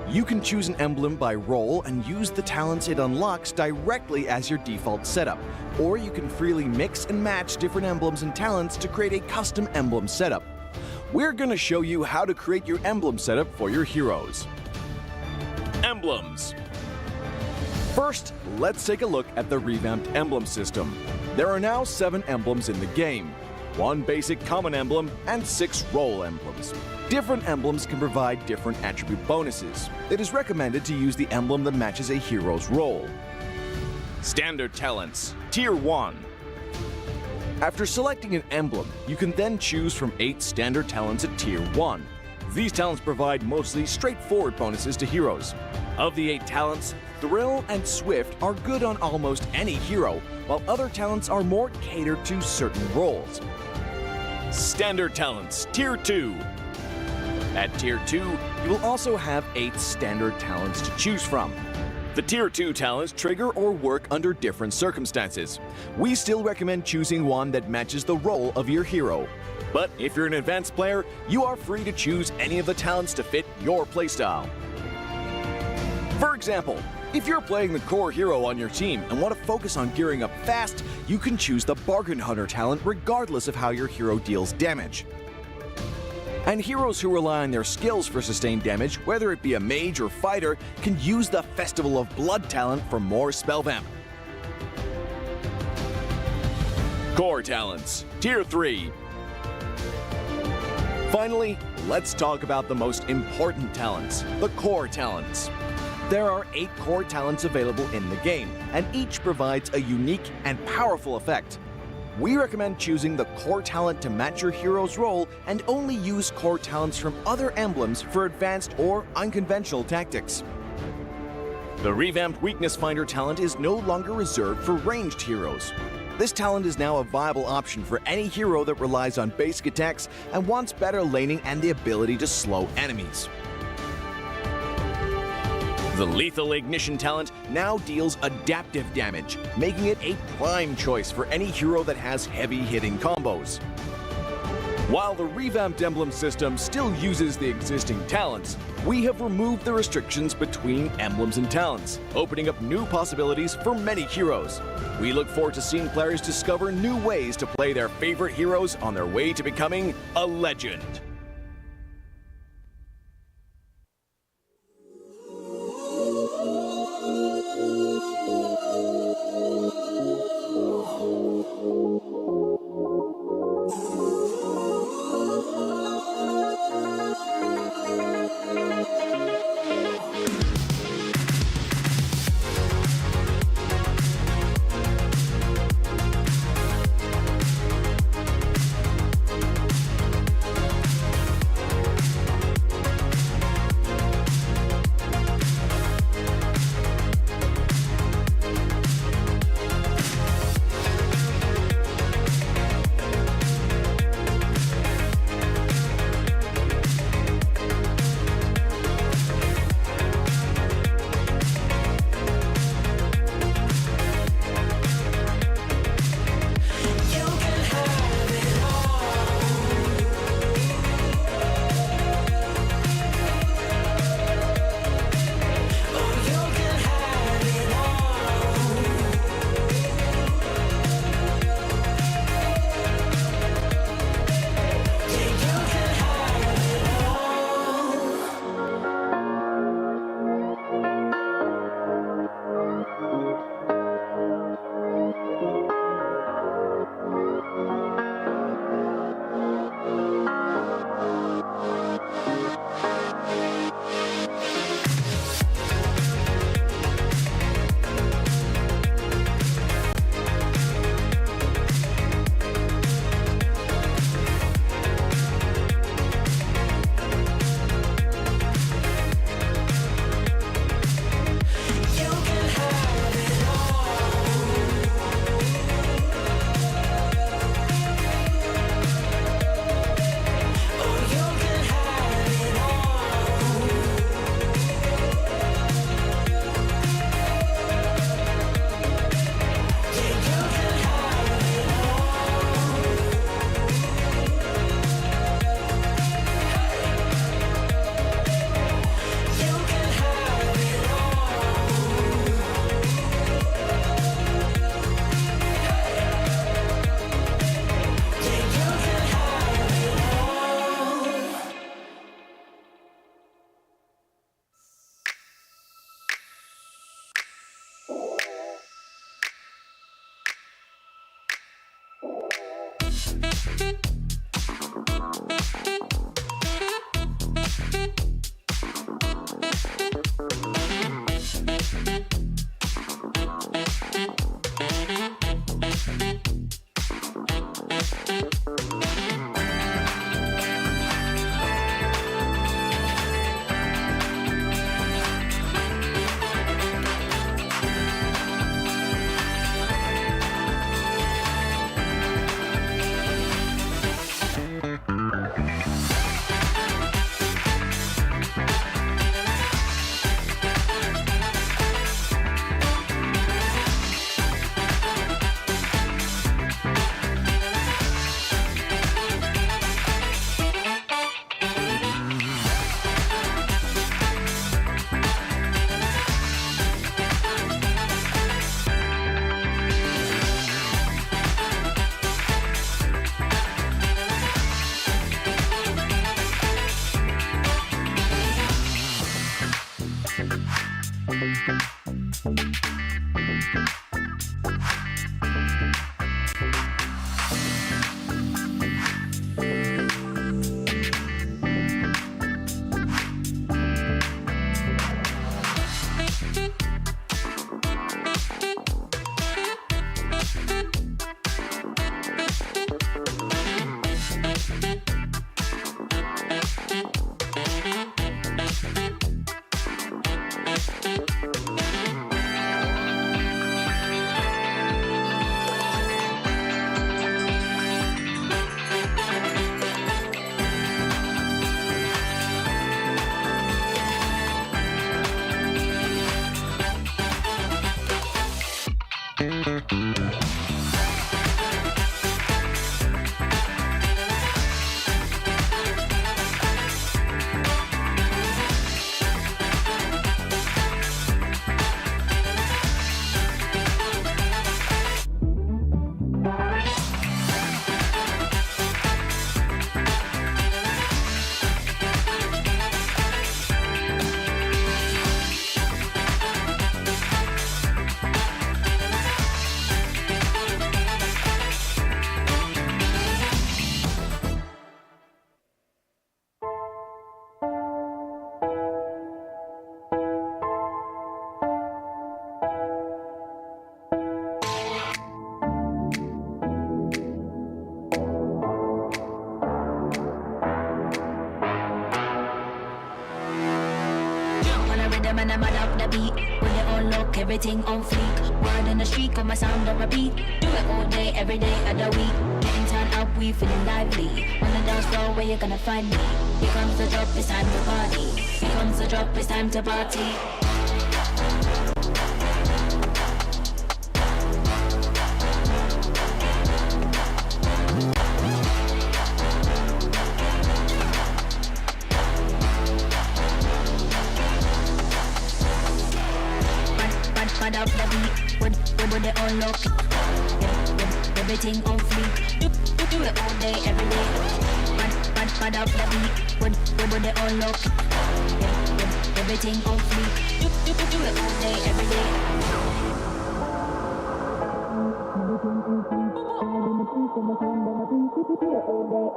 Speaker 18: You can choose an emblem by role and use the talents it unlocks directly as your default setup, or you can freely mix and match different emblems and talents to create a custom emblem setup. We're going to show you how to create your emblem setup for your heroes. Emblems. First, let's take a look at the revamped emblem system. There are now 7 emblems in the game, 1 basic common emblem and 6 role emblems. Different emblems can provide different attribute bonuses. It is recommended to use the emblem that matches a hero's role. Standard talents, Tier 1. After selecting an emblem, you can then choose from 8 standard talents at Tier 1. These talents provide mostly straightforward bonuses to heroes. Of the 8 talents, Thrill and Swift are good on almost any hero, while other talents are more catered to certain roles. Standard talents, Tier 2. At Tier 2, you will also have 8 standard talents to choose from. The Tier 2 talents trigger or work under different circumstances. We still recommend choosing one that matches the role of your hero. But if you're an advanced player, you are free to choose any of the talents to fit your playstyle. For example, if you're playing the core hero on your team and want to focus on gearing up fast, you can choose the Bargain Hunter talent regardless of how your hero deals damage. And heroes who rely on their skills for sustained damage, whether it be a mage or fighter, can use the Festival of Blood talent for more spell vamp. Core talents, Tier 3. Finally, let's talk about the most important talents, the core talents. There are 8 core talents available in the game, and each provides a unique and powerful effect. We recommend choosing the core talent to match your hero's role and only use core talents from other emblems for advanced or unconventional tactics. The revamped Weakness Finder talent is no longer reserved for ranged heroes. This talent is now a viable option for any hero that relies on basic attacks and wants better laning and the ability to slow enemies. The Lethal Ignition talent now deals adaptive damage, making it a prime choice for any hero that has heavy-hitting combos. While the revamped emblem system still uses the existing talents, we have removed the restrictions between emblems and talents, opening up new possibilities for many heroes. We look forward to seeing players discover new ways to play their favorite heroes on their way to becoming a legend.
Speaker 20: beat. When they all look, everything on fleek. Word on the street, on my sound on repeat. Do it all day, every day of the week. Getting turned up, we feeling lively. On the dance floor, where you gonna find me? Here comes the drop, it's time to party. Here comes the drop, it's time to party. Bad up the beat, when they all look. Everything on fleek. Do it all day, every day. Bad up the beat, when they all look. Everything on fleek. Do it all day, every day.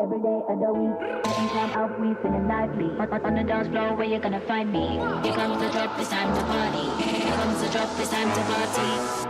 Speaker 20: Every day of the week, getting climb out, we feeling lively. On the dance floor, where you gonna find me? Here comes the drop, it's time to party. Here comes the drop, it's time to party.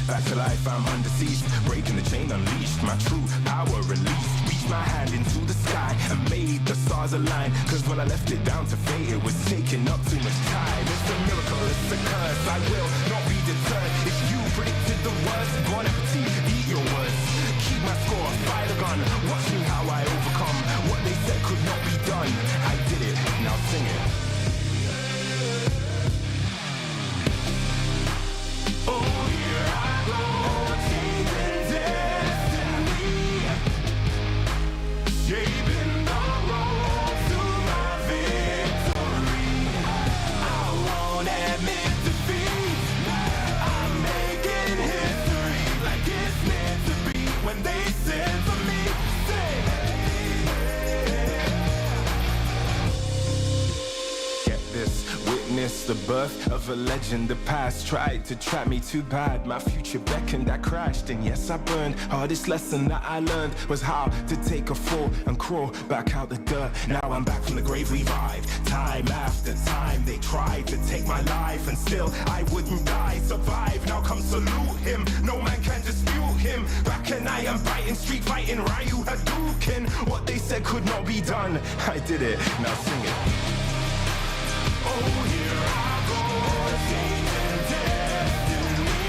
Speaker 1: Back to life, I'm undeceased. Breaking the chain, unleashed. My true power released. Reached my hand into the sky and made the stars align. Cause when I left it down to fate, it was taking up too much time. It's a miracle, it's a curse. I will not be deterred. If you predicted the worst, bon appetit, eat your words. Keep my score, fire the gun. Watch me how I overcome what they said could not be done. I did it, now sing it. The birth of a legend, the past tried to trap me too bad. My future beckoned, I crashed, and yes, I burned. Hardest lesson that I learned was how to take a fall and crawl back out the dirt. Now I'm back from the grave, revived. Time after time, they tried to take my life, and still I wouldn't die. Survive, now come salute him. No man can dispute him. Back and I am biting, street fighting, Ryu Hadouken. What they said could not be done, I did it, now sing it. Oh, here I go, changing destiny,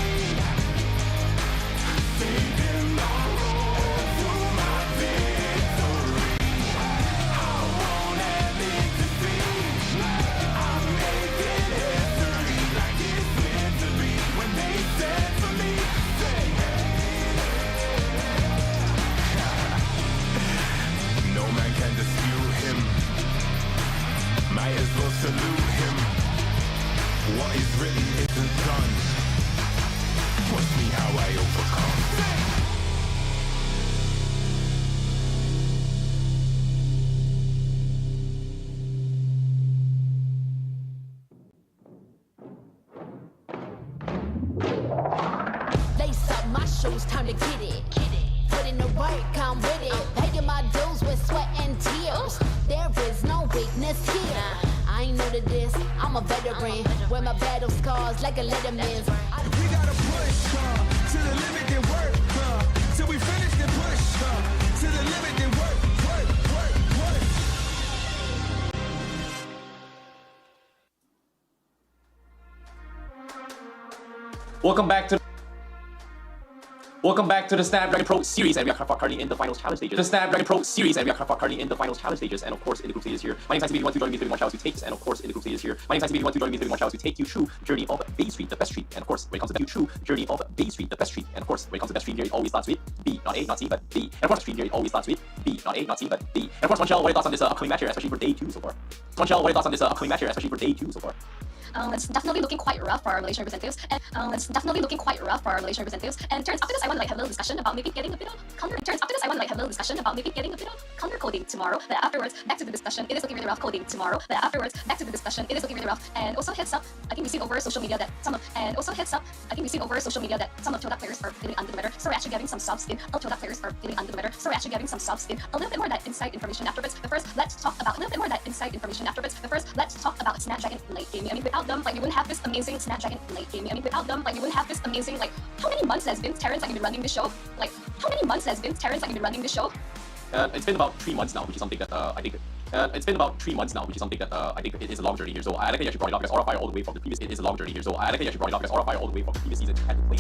Speaker 1: saving the road to my victory. I won't admit defeat. I'm making history like it's meant to be. When they said for me, say no man can dispute him. Might as well salute him. What is written isn't done. Watch me how I overcome.
Speaker 2: Lace up my shoes, time to get it. Put in the work, I'm with it. Paying my dues with sweat and tears. There is no weakness here. I ain't new to this, I'm a veteran. Wear my battle scars like a letterman's.
Speaker 7: We gotta push to the limit and work till we finish and push to the limit and work.
Speaker 9: Welcome back to Welcome back to the Snapdragon Pro Series, and we are currently in the finals challenge stages. The Snapdragon Pro Series, and we are currently in the finals challenge stages, and of course in the group stages here. My name is IceBaby, want to join me 31 showers to take this, and of course in the group stages here. My name is IceBaby, want to join me 31 showers to take you through the journey of Bay Street, the best street, and of course when it comes to the true journey of Bay Street, the best street, and of course when it comes to the best street here, it always starts with B, not A, not C, but B. And of course the street here, it always starts with B, not A, not C, but B. And of course, Monchel, what are your thoughts on this upcoming match here, especially for day 2 so far? Monchel, what are your thoughts on this upcoming match here, especially for day 2 so far?
Speaker 21: It's definitely looking quite rough for our Malaysian representatives, and it's definitely looking quite rough for our Malaysian representatives. And turns after this, I want to have a little discussion about maybe getting a bit of color. Turns after this, I want to have a little discussion about maybe getting a bit of color coding tomorrow. But afterwards, back to the discussion. It is looking really rough coding tomorrow. But afterwards, back to the discussion. It is looking really rough. And also heads up, I think we see over social media that some of todak players are feeling under the weather. So we're actually getting some subs in. Todak players are feeling under the weather. So we're actually getting some subs in. A little bit more of that inside information afterwards. But first, let's talk about Snapdragon late game. I mean, without them, like, you wouldn't have this amazing Snapdragon late game. I mean, without them, like, you wouldn't have this amazing, like, how many months has been Terrence, like, you've been running this show? Like, how many months has been Terrence, like, you've been running this show?
Speaker 9: It's been about 3 months now, which is something that I think. It's been about 3 months now, which is something that I think it is a long journey here. So I like that you actually brought it up because all the way from the previous. It is a long journey here. So I like that you actually brought it up because all the way from the previous season had to play.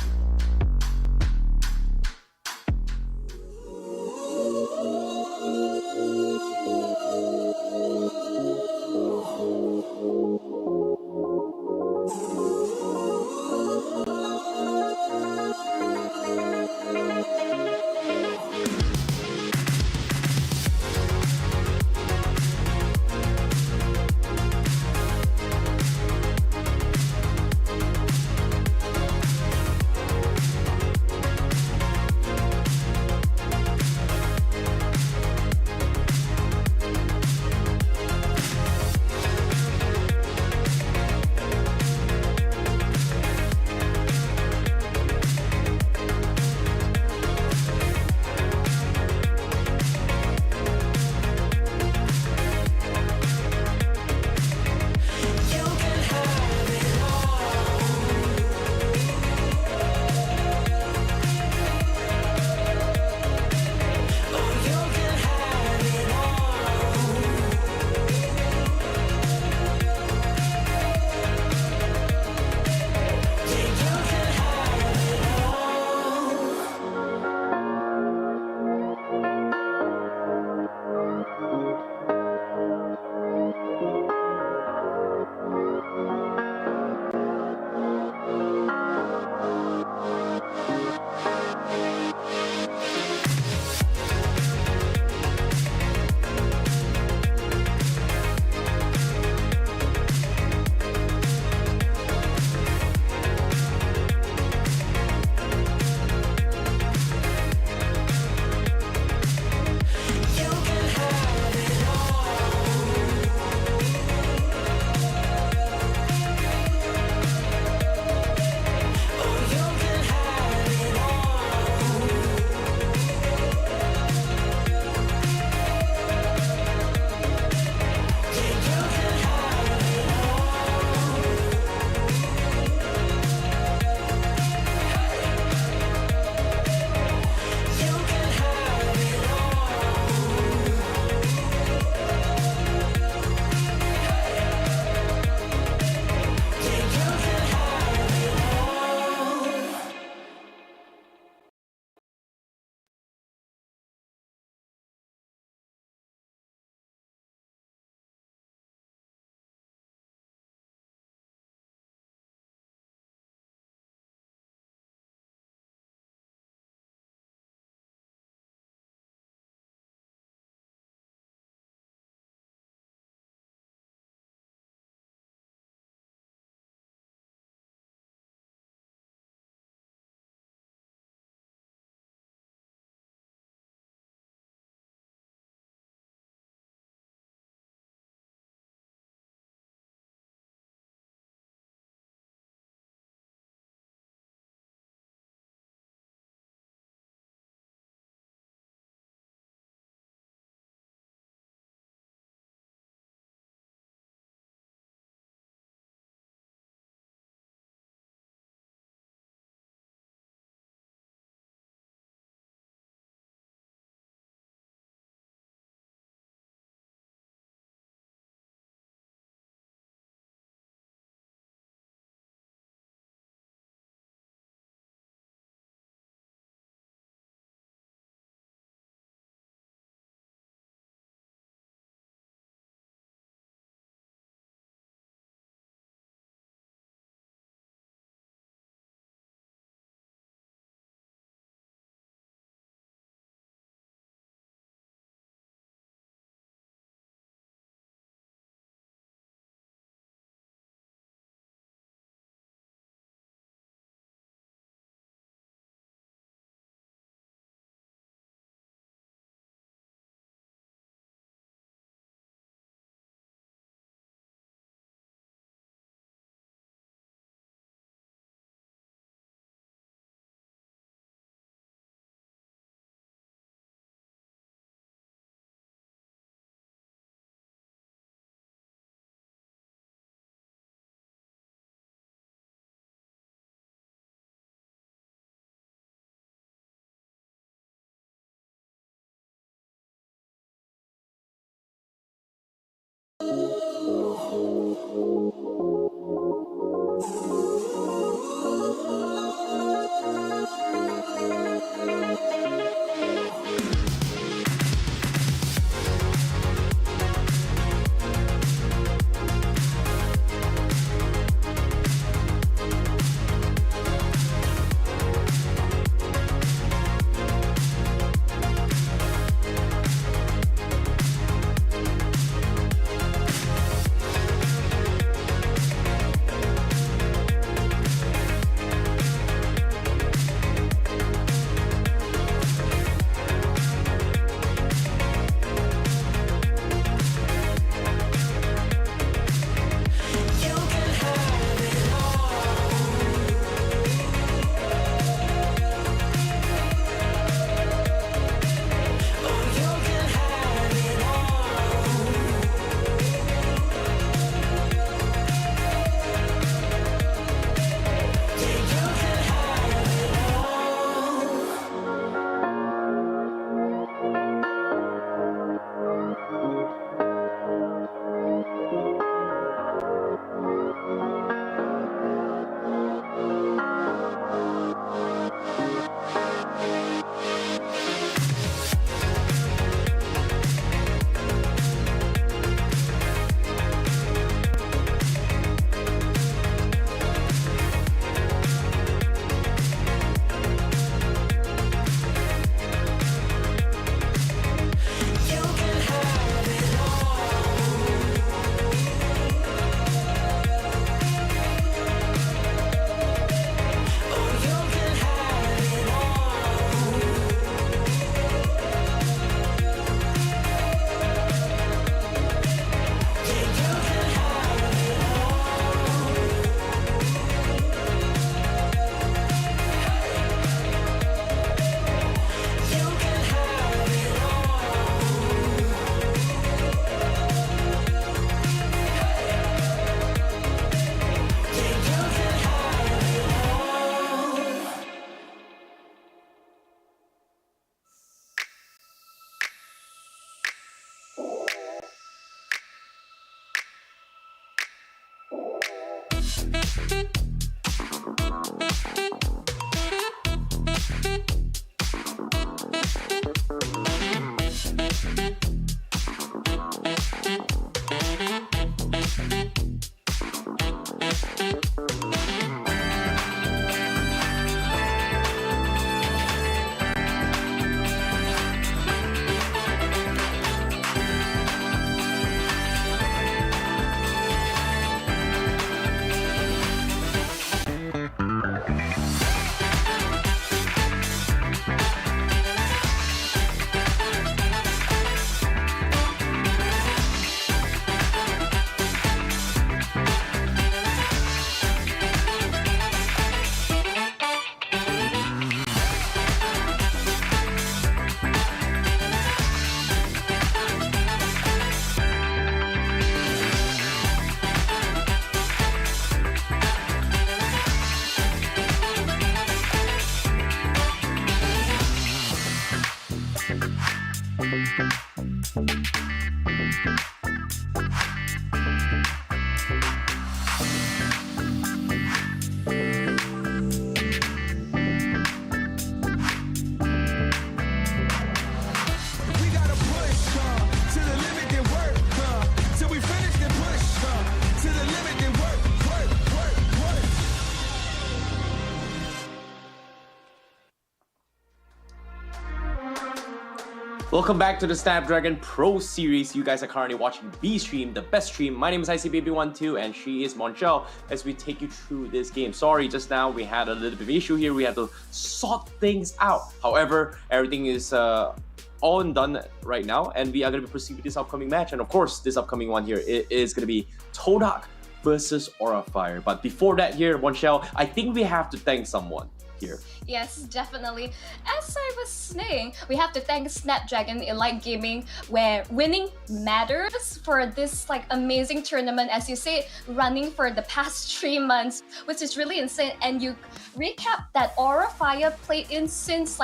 Speaker 9: Welcome back to the Snapdragon Pro Series. You guys are currently watching B Stream, the best stream. My name is ICBaby12 and she is Monchel as we take you through this game. Sorry, just now we had a little bit of issue here. We had to sort things out. However, everything is all and done right now, and we are going to proceed with this upcoming match. And of course, this upcoming one here is going to be todak versus Aura Fire. But before that here, Monchel, I think we have to thank someone here.
Speaker 21: Yes, definitely. As I was saying, we have to thank Snapdragon Elite Gaming, where winning matters for this amazing tournament, as you say, running for the past 3 months, which is really insane. And you recap that Aura Fire played in since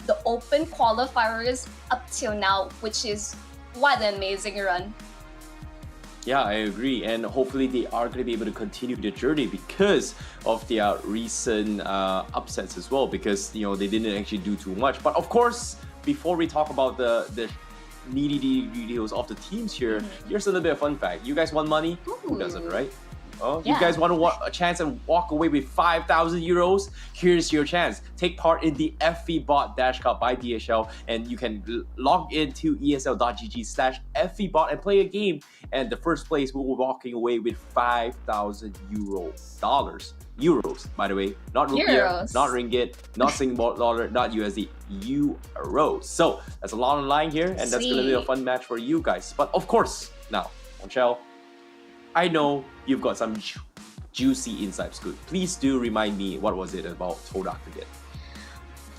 Speaker 21: the Open qualifiers up till now, which is what an amazing run.
Speaker 9: Yeah, I agree, and hopefully they are going to be able to continue the journey because of their recent upsets as well, because they didn't actually do too much. But of course, before we talk about the needy details of the teams here, here's a little bit of fun fact. You guys want money? Who doesn't, right? Oh,
Speaker 21: Yeah.
Speaker 9: You guys want a chance and walk away with 5,000 euros? Here's your chance. Take part in the FVBot Dash Cup by DHL, and you can log into esl.gg/FVBot and play a game. And the first place will be walking away with 5,000 euros, by the way. Not rupiah,
Speaker 21: Euros.
Speaker 9: not ringgit, not Singapore dollar, not USD, euros. So that's a lot on line here, and that's going to be a
Speaker 21: Sweet.
Speaker 9: fun match for you guys. But of course, now, Monchel, I know you've got some juicy insight scoop. Please do remind me, what was it about todak again?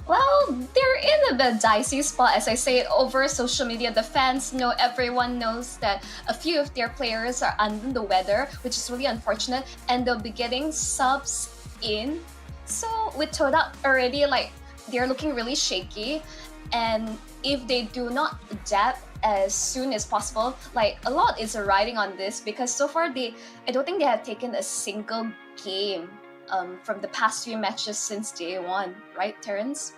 Speaker 21: Well, they're in a bit dicey spot, as I say, over social media. The fans know, everyone knows that a few of their players are under the weather, which is really unfortunate, and they'll be getting subs in. So with todak already, they're looking really shaky, and if they do not adapt as soon as possible, a lot is riding on this, because so far I don't think they have taken a single game from the past few matches since day one, right, Terrence?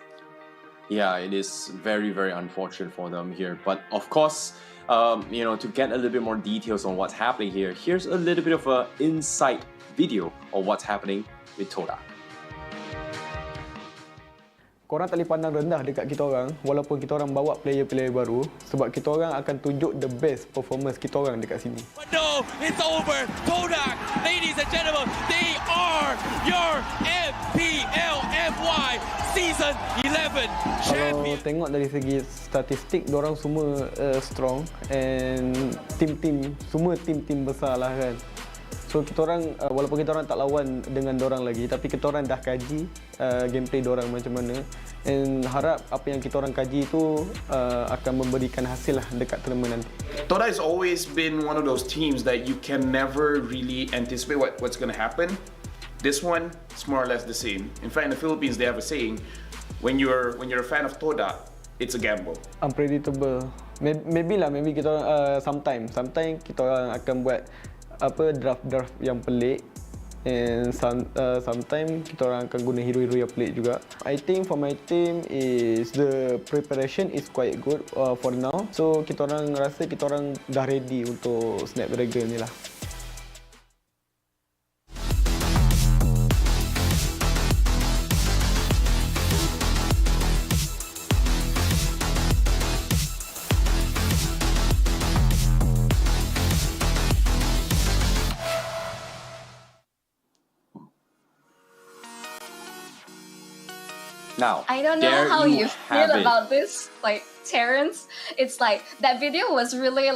Speaker 9: Yeah, it is very, very unfortunate for them here. But of course, to get a little bit more details on what's happening here, here's a little bit of an insight video of what's happening with todak.
Speaker 3: Korang tak boleh pandang rendah dekat kita orang walaupun kita orang bawa player-player baru, sebab kita orang akan tunjuk the best performance kita orang dekat sini.
Speaker 22: But no, it's over. Todak, ladies and gentlemen, they are your MPLFY Season 11
Speaker 3: Kalau tengok dari segi statistik, diorang semua strong, and semua tim-tim besar lah kan. So kita orang, walaupun kita orang tak lawan dengan dorang lagi, tapi kita orang dah kaji gameplay dorang macam mana, and harap apa yang kita orang kaji itu akan memberikan hasil lah dekat tournament nanti.
Speaker 23: Todak has always been one of those teams that you can never really anticipate what's going to happen. This one, it's more or less the same. In fact, in the Philippines, they have a saying: when you're a fan of Todak, it's a gamble.
Speaker 3: Unpredictable. Maybe kita orang sometimes kita orang akan buat draft yang pelik, and sometimes kita orang akan guna hero-hero yang pelik juga. I think for my team is the preparation is quite good for now. So kita orang rasa kita orang dah ready untuk Snapdragon ni lah.
Speaker 9: Now,
Speaker 21: I don't know how you feel about this, Terrence. It's that video was really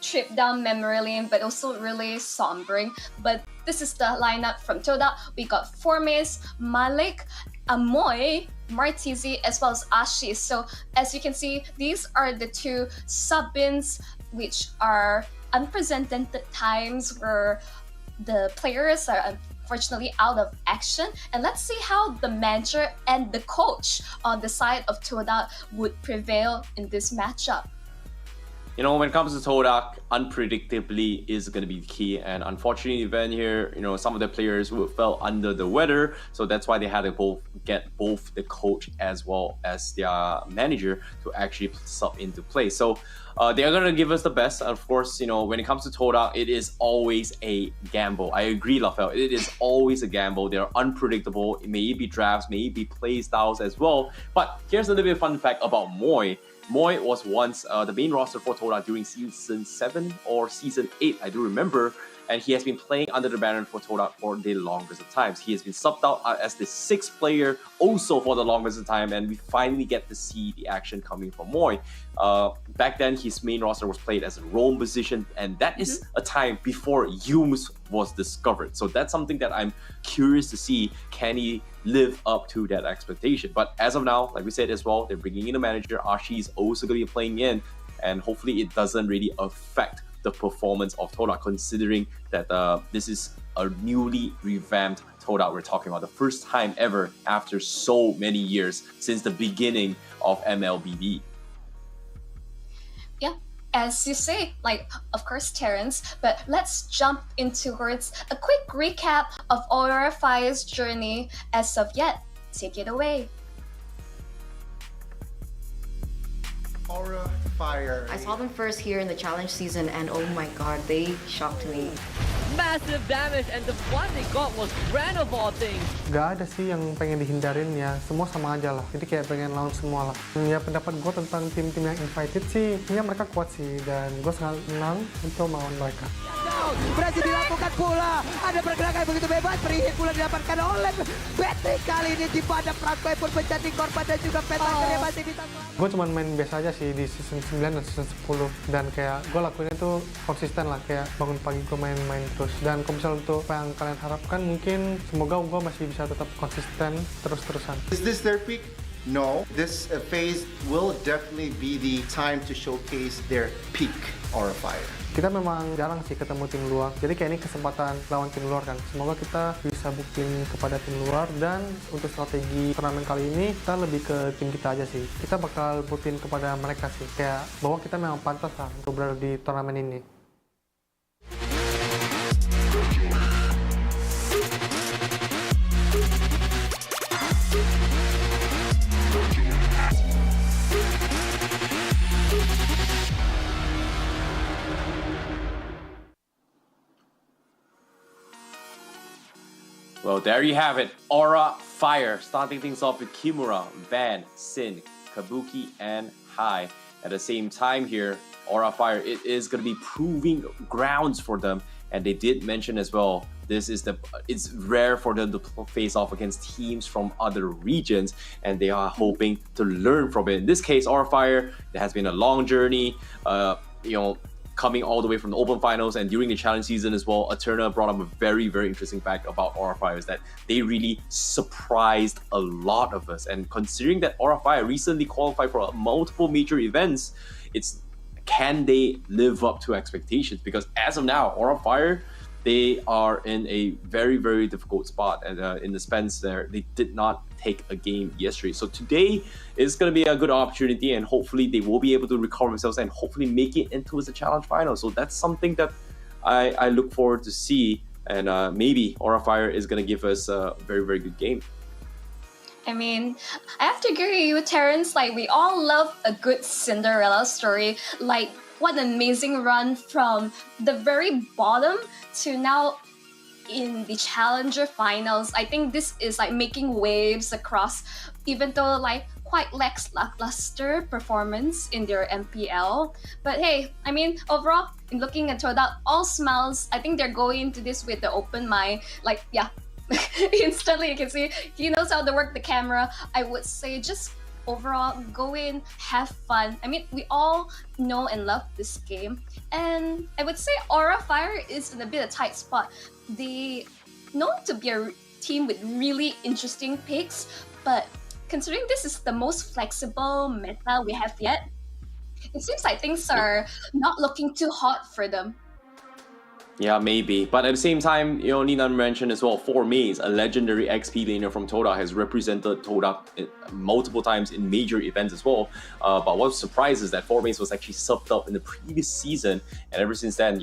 Speaker 21: trip down memory lane, but also really sombering. But this is the lineup from todak. We got Formes, Malik, Amoy, Martizi, as well as Ashi. So as you can see, these are the two sub-ins, which are unprecedented times where the players are unfortunately out of action. And let's see how the manager and the coach on the side of todak would prevail in this matchup.
Speaker 9: You know, when it comes to todak, unpredictably is going to be the key. And unfortunately, event here, you know, some of the players fell under the weather, so that's why they had to get both the coach as well as their manager to actually sub into play. So they are going to give us the best. Of course, you know, when it comes to todak, it is always a gamble. I agree, Lafel. It is always a gamble. They're unpredictable. It may be drafts, may be play styles as well. But here's a little bit of fun fact about Moy. Moy was once the main roster for todak during Season 7 or Season 8, I do remember, and he has been playing under the banner for todak for the longest of times. He has been subbed out as the 6th player also for the longest of time, and we finally get to see the action coming from Moy. Back then, his main roster was played as a roam position, and that is a time before Yumes was discovered. So that's something that I'm curious to see. Can he live up to that expectation? But as of now, like we said as well, they're bringing in a manager. Archie is also going to be playing in, and hopefully it doesn't really affect the performance of todak, considering that this is a newly revamped todak we're talking about, the first time ever after so many years since the beginning of MLBB.
Speaker 21: Yeah, as you say, like, of course, Terrence, but let's jump into towards a quick recap of Aura Fire's journey as of yet. Take it away.
Speaker 10: Aura Fire. I saw them first here in the challenge season, and oh my god, they shocked me.
Speaker 6: Massive damage, and the one they got was grand of all things.
Speaker 12: Gak ada sih yang pengen dihindarin, ya semua sama aja lah. Jadi kayak pengen lawan semua lah. Ya pendapat gue tentang tim-tim yang invited sih, ya mereka kuat sih, dan gue sangat senang untuk melawan mereka.
Speaker 13: Berhasil dilakukan pula, ada pergerakan begitu bebas, perihit pula didapatkan oleh Patrick kali ini di pada Francois pun menjadi korban dan juga petakernya masih bisa selamat.
Speaker 12: Gue cuma main biasa aja sih di season 9 dan season 10, dan kayak gue lakuinnya tuh konsisten lah, kayak bangun pagi gue main-main terus. Dan kalau misalnya untuk apa yang kalian harapkan, mungkin semoga gue masih bisa tetap konsisten terus-terusan.
Speaker 10: Is this their peak? No. This phase will definitely be the time to showcase their peak Aura Fire.
Speaker 12: Kita memang jarang sih ketemu tim luar, jadi kayak ini kesempatan lawan tim luar kan. Semoga kita bisa buktiin kepada tim luar, dan untuk strategi turnamen kali ini kita lebih ke tim kita aja sih. Kita bakal buktiin kepada mereka sih, kayak bahwa kita memang pantas lah untuk berada di turnamen ini.
Speaker 9: Well, there you have it. Aura Fire, starting things off with Kimura, Van, Sin, Kabuki, and Hai. At the same time here, Aura Fire, it is going to be proving grounds for them. And they did mention as well, it's rare for them to face off against teams from other regions, and they are hoping to learn from it. In this case, Aura Fire, it has been a long journey, coming all the way from the Open Finals, and during the challenge season as well. Eterna brought up a very, very interesting fact about Aura Fire, is that they really surprised a lot of us. And considering that Aura Fire recently qualified for multiple major events, can they live up to expectations? Because as of now, Aura Fire, they are in a very, very difficult spot, and in the sense there, they did not take a game yesterday. So today is going to be a good opportunity, and hopefully they will be able to recover themselves and hopefully make it into the challenge final. So that's something that I look forward to see, and maybe Aura Fire is going to give us a very, very good game.
Speaker 21: I mean, I have to agree with Terrence, like, we all love a good Cinderella story. Like, what an amazing run from the very bottom to now in the Challenger finals. I think this is like making waves across, even though like quite lackluster performance in their MPL. But hey, I mean, overall, in looking at todak, all smiles. I think they're going into this with the open mind. Like, yeah, instantly you can see he knows how to work the camera. I would say just overall, go in, have fun. I mean, we all know and love this game. And I would say Aura Fire is in a bit of a tight spot. They known to be a team with really interesting picks, but considering this is the most flexible meta we have yet, it seems like things are not looking too hot for them.
Speaker 9: Yeah, maybe. But at the same time, Nina mentioned as well, 4Maze, a legendary XP laner from todak, has represented todak multiple times in major events as well. But what surprises is that 4Maze was actually subbed up in the previous season, and ever since then,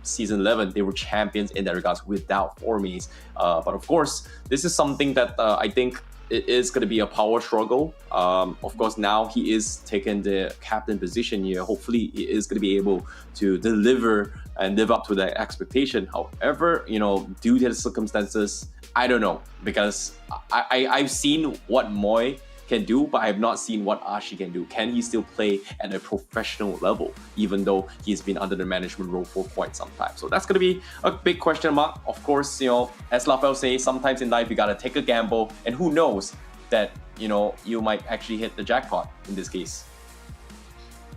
Speaker 9: season 11, they were champions in that regards without 4Maze. But of course, this is something that I think it is going to be a power struggle. Of course, now he is taking the captain position here. Hopefully, he is going to be able to deliver and live up to that expectation. However, due to the circumstances, I don't know, because I've seen what Moy can do, but I have not seen what Ashi can do. Can he still play at a professional level, even though he's been under the management role for quite some time? So that's going to be a big question mark. Of course, as Lafel says, sometimes in life you got to take a gamble, and who knows that, you might actually hit the jackpot in this case.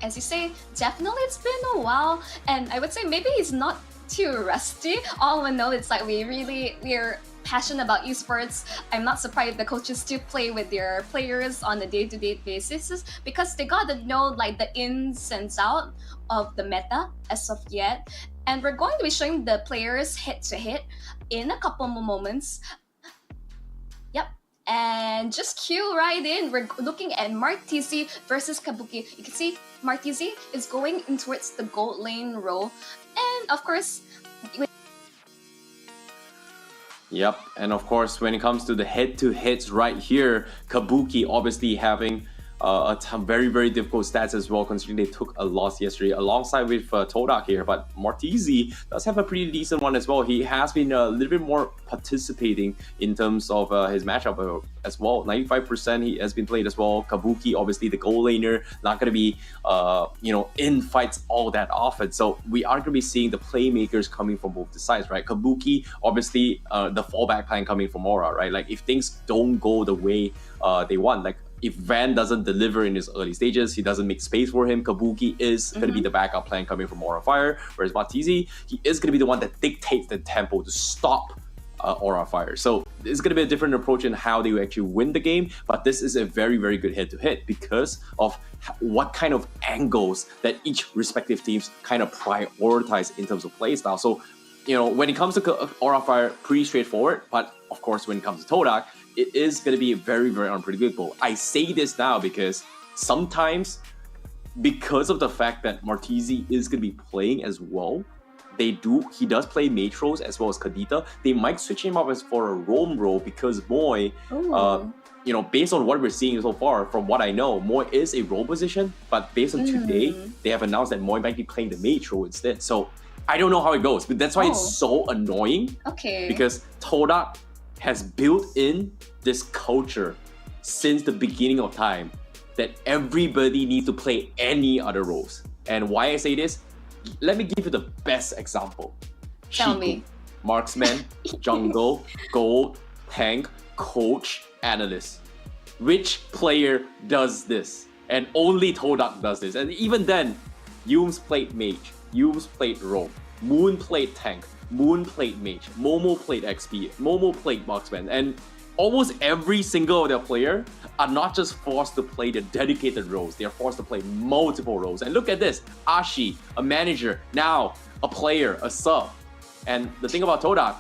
Speaker 21: As you say, definitely it's been a while, and I would say maybe he's not too rusty. All I know is like we're passionate about esports. I'm not surprised the coaches still play with their players on a day-to-day basis, because they gotta know like the ins and outs of the meta as of yet. And we're going to be showing the players head-to-head in a couple more moments. Yep. And just cue right in. We're looking at Martizi versus Kabuki. You can see Martizi is going in towards the gold lane role. And of course,
Speaker 9: Yep, and of course, when it comes to the head-to-heads right here, Kabuki obviously having very, very difficult stats as well, considering they took a loss yesterday alongside with todak here. But Martizi does have a pretty decent one as well. He has been a little bit more participating in terms of his matchup as well. 95% he has been played as well. Kabuki, obviously the goal laner, not going to be in fights all that often. So we are going to be seeing the playmakers coming from both the sides, right? Kabuki, obviously the fallback plan coming from Aura, right? Like if things don't go the way they want, like if Van doesn't deliver in his early stages, he doesn't make space for him, Kabuki is going to be the backup plan coming from Aura Fire, whereas Martizi, he is going to be the one that dictates the tempo to stop Aura Fire. So it's going to be a different approach in how they actually win the game, but this is a very, very good head-to-head because of what kind of angles that each respective teams kind of prioritize in terms of playstyle. So, when it comes to Aura Fire, pretty straightforward, but of course, when it comes to todak, it is going to be very, very unpredictable. I say this now because sometimes, because of the fact that Martizi is going to be playing as well, he does play mage roles as well as Kadita. They might switch him up as for a roam role because Moy, based on what we're seeing so far, from what I know, Moy is a role position, but based on today, they have announced that Moy might be playing the mage role instead. So I don't know how it goes, but that's why it's so annoying.
Speaker 21: Okay.
Speaker 9: Because todak has built in this culture since the beginning of time that everybody needs to play any other roles. And why I say this, let me give you the best example.
Speaker 21: Tell
Speaker 9: Shiku,
Speaker 21: me.
Speaker 9: Marksman, jungle, gold, tank, coach, analyst. Which player does this? And only todak does this. And even then, Yums played mage, Yums played rogue, Moon played tank, Moon played mage, Momo played XP, Momo played marksman, and almost every single of their player are not just forced to play the dedicated roles, they are forced to play multiple roles. And look at this, Ashi, a manager, now a player, a sub. And the thing about todak,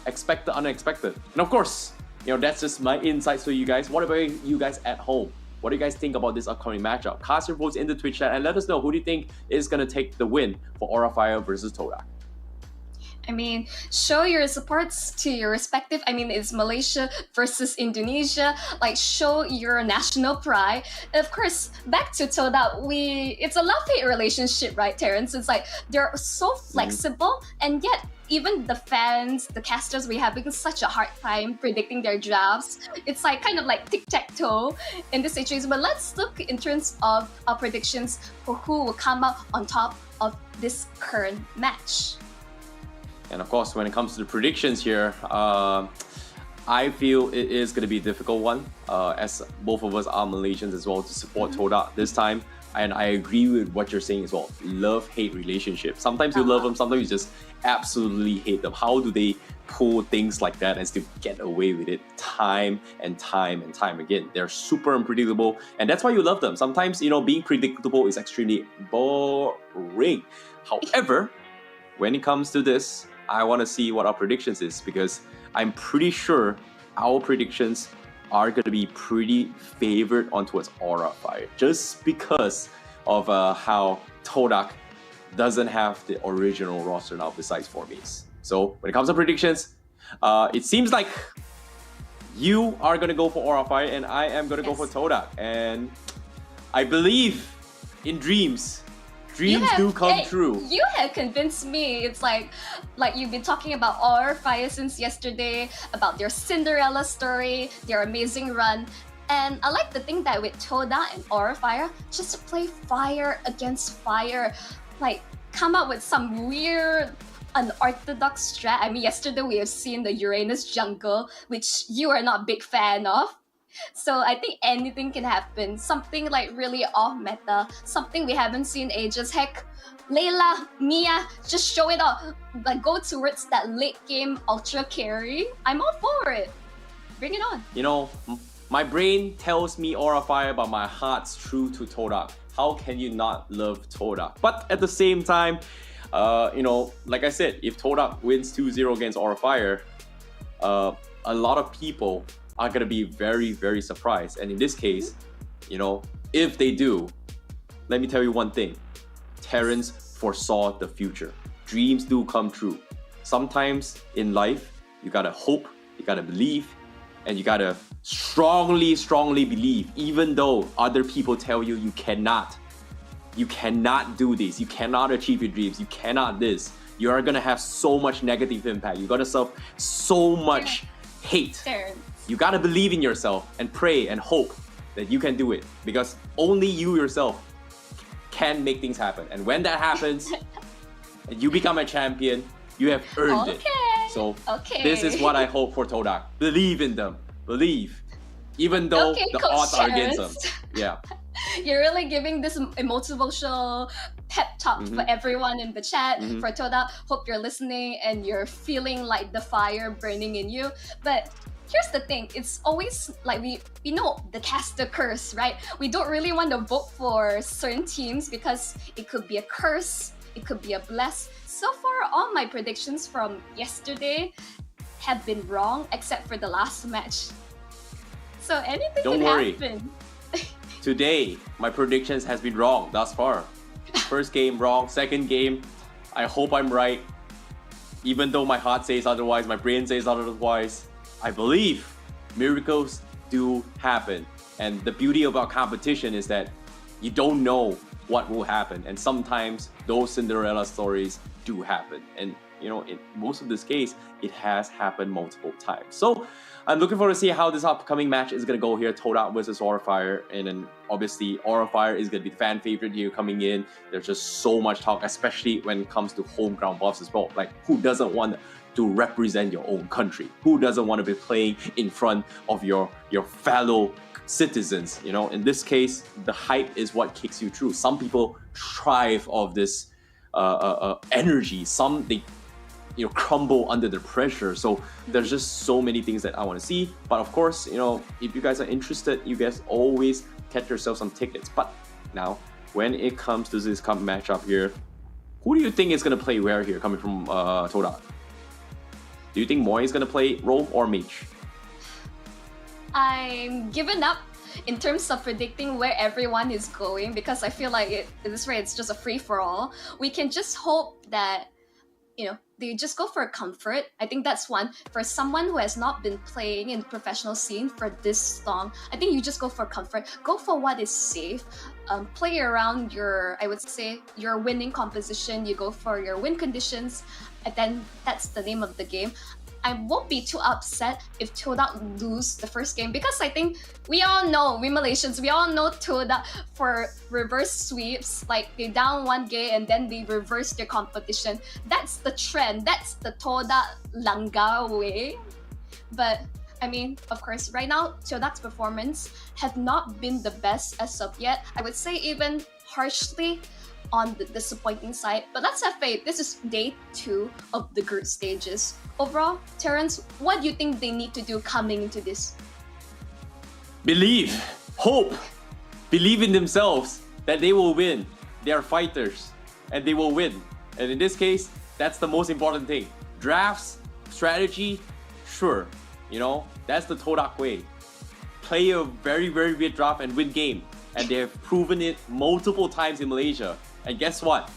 Speaker 9: expect the unexpected. And of course, that's just my insights to you guys. What about you guys at home? What do you guys think about this upcoming matchup? Cast your votes in the Twitch chat and let us know who do you think is going to take the win for Aura Fire versus todak.
Speaker 21: I mean, show your supports to your respective. I mean, it's Malaysia versus Indonesia. Like, show your national pride. And of course, back to todak, it's a love-hate relationship, right, Terrence? It's like they're so flexible, and yet even the fans, the casters, we're having such a hard time predicting their drafts. It's like kind of like tic-tac-toe in this situation. But let's look in terms of our predictions for who will come out on top of this current match.
Speaker 9: And of course, when it comes to the predictions here, I feel it is going to be a difficult one, as both of us are Malaysians as well, to support todak this time. And I agree with what you're saying as well. Love-hate relationship. Sometimes you love them, sometimes you just absolutely hate them. How do they pull things like that and still get away with it time and time and time again? They're super unpredictable, and that's why you love them. Sometimes, being predictable is extremely boring. However, when it comes to this, I want to see what our predictions is, because I'm pretty sure our predictions are going to be pretty favored on towards Aura Fire, just because of how todak doesn't have the original roster now besides Formies. So when it comes to predictions, it seems like you are going to go for Aura Fire and I am going to go for todak. And I believe in dreams. Dreams do come true.
Speaker 21: You have convinced me. It's like you've been talking about Aura Fire since yesterday, about their Cinderella story, their amazing run. And I like to think that with todak and Aura Fire, just to play fire against fire, like come up with some weird unorthodox strat. I mean, yesterday we have seen the Uranus jungle, which you are not a big fan of. So I think anything can happen. Something like really off meta, something we haven't seen ages. Heck, Layla, Mia, just show it off. Like go towards that late game ultra carry. I'm all for it. Bring it on.
Speaker 9: You know, my brain tells me Aura Fire, but my heart's true to todak. How can you not love todak? But at the same time, you know, like I said, if todak wins 2-0 against Aura Fire, a lot of people are going to be very, very surprised. And in this case, you know, if they do, let me tell you one thing. Terrence foresaw the future. Dreams do come true. Sometimes in life, you gotta hope, you gotta believe, and you gotta strongly, strongly believe, even though other people tell you you cannot. You cannot do this. You cannot achieve your dreams. You cannot this. You are gonna have so much negative impact. You're gonna suffer so much hate.
Speaker 21: Terrence.
Speaker 9: You gotta believe in yourself and pray and hope that you can do it, because only you yourself can make things happen. And when that happens, and you become a champion, you have earned it. So this is what I hope for todak. Believe in them. Believe. Even though the
Speaker 21: Coach
Speaker 9: odds are against them.
Speaker 21: Terrence.
Speaker 9: Yeah.
Speaker 21: You're really giving this motivational pep talk for everyone in the chat, for todak. Hope you're listening and you're feeling like the fire burning in you. But here's the thing, it's always like we know the caster curse, right? We don't really want to vote for certain teams because it could be a curse, it could be a bless. So far, all my predictions from yesterday have been wrong except for the last match. So anything
Speaker 9: Don't
Speaker 21: can
Speaker 9: worry.
Speaker 21: happen.
Speaker 9: Today, my predictions has been wrong thus far. First game wrong, second game, I hope I'm right. Even though my heart says otherwise, my brain says otherwise, I believe miracles do happen. And the beauty about competition is that you don't know what will happen. And sometimes those Cinderella stories do happen. And you know, in most of this case, it has happened multiple times. So I'm looking forward to see how this upcoming match is going to go here, todak versus Aura Fire. And then obviously Aura Fire is going to be the fan favorite here coming in. There's just so much talk, especially when it comes to home ground buffs as well. Like, who doesn't want to represent your own country? Who doesn't want to be playing in front of your fellow citizens? You know, in this case, the hype is what kicks you through. Some people thrive of this energy. Some, they crumble under the pressure. So there's just so many things that I want to see. But of course, you know, if you guys are interested, you guys always get yourself some tickets. But now, when it comes to this matchup here, who do you think is going to play where here, coming from todak? Do you think Moy is going to play role or mage?
Speaker 21: I'm giving up in terms of predicting where everyone is going because I feel like at this rate it's just a free-for-all. We can just hope that, you know, they just go for comfort. I think that's one. For someone who has not been playing in the professional scene for this long, I think you just go for comfort. Go for what is safe. Play around your, I would say, your winning composition. You go for your win conditions, and then that's the name of the game. I won't be too upset if todak lose the first game because I think we all know, we Malaysians, we all know todak for reverse sweeps, like they down one game and then they reverse their competition. That's the trend, that's the todak langgar way. But I mean, of course, right now, todak's performance have not been the best as of yet. I would say even harshly on the disappointing side, but let's have faith. This is day 2 of the group stages. Overall, Terrence, what do you think they need to do coming into this?
Speaker 9: Believe, hope, believe in themselves that they will win. They are fighters and they will win. And in this case, That's the most important thing. Drafts, strategy, sure. That's the todak way. Play a very, very weird draft and win game. And they have proven it multiple times in Malaysia. And guess what?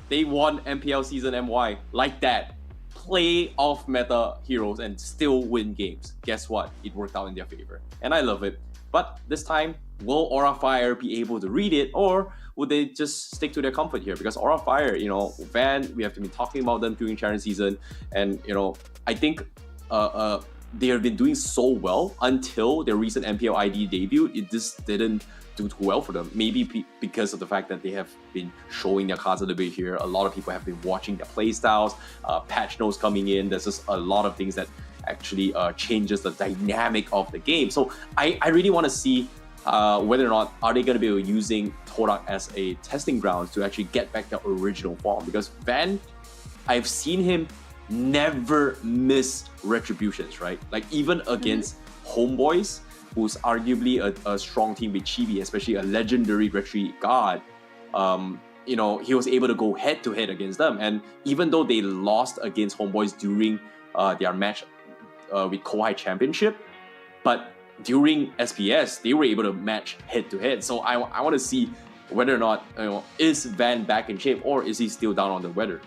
Speaker 9: They won MPL Season MY like that. Play off meta heroes and still win games. Guess what? It worked out in their favor. And I love it. But this time, will Aura Fire be able to read it, or would they just stick to their comfort here? Because Aura Fire, Van, we have to be talking about them during Challenge season, and I think they have been doing so well until their recent MPL ID debut. It just didn't do too well for them. Maybe because of the fact that they have been showing their cards a little bit here. A lot of people have been watching their playstyles, patch notes coming in. There's just a lot of things that actually changes the dynamic of the game. So I really want to see whether or not are they going to be using todak as a testing ground to actually get back their original form. Because Van, I've seen him never miss retributions, right? Like even against Homeboys, who's arguably a strong team with Chibi, especially a legendary retreat god, he was able to go head to head against them. And even though they lost against Homeboys during their match with Kohai Championship, but during SPS, they were able to match head to head. So I want to see whether or not, is Van back in shape, or is he still down on the weather?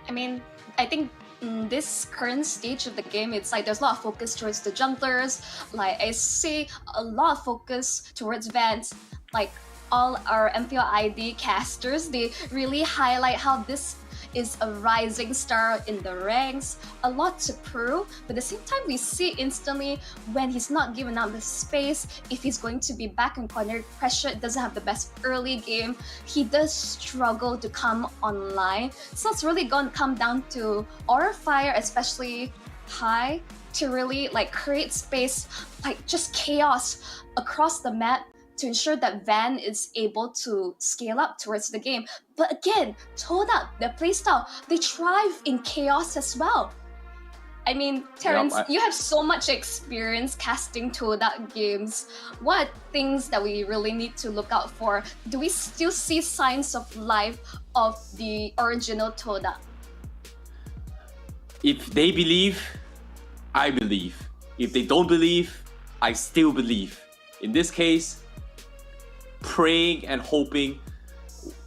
Speaker 21: I mean, I think in this current stage of the game, it's like there's a lot of focus towards the junglers. Like I see a lot of focus towards Vans. Like all our MPL ID casters, they really highlight how this is a rising star in the ranks, a lot to prove, but at the same time we see instantly when he's not given out the space, if he's going to be back in corner pressure, doesn't have the best early game, he does struggle to come online. So it's really going to come down to Aura Fire, especially High, to really like create space, like just chaos across the map, to ensure that Van is able to scale up towards the game. But again, todak, their playstyle, they thrive in chaos as well. I mean, Terrence, you have so much experience casting todak games. What are things that we really need to look out for? Do we still see signs of life of the original todak?
Speaker 9: If they believe, I believe. If they don't believe, I still believe. In this case, praying and hoping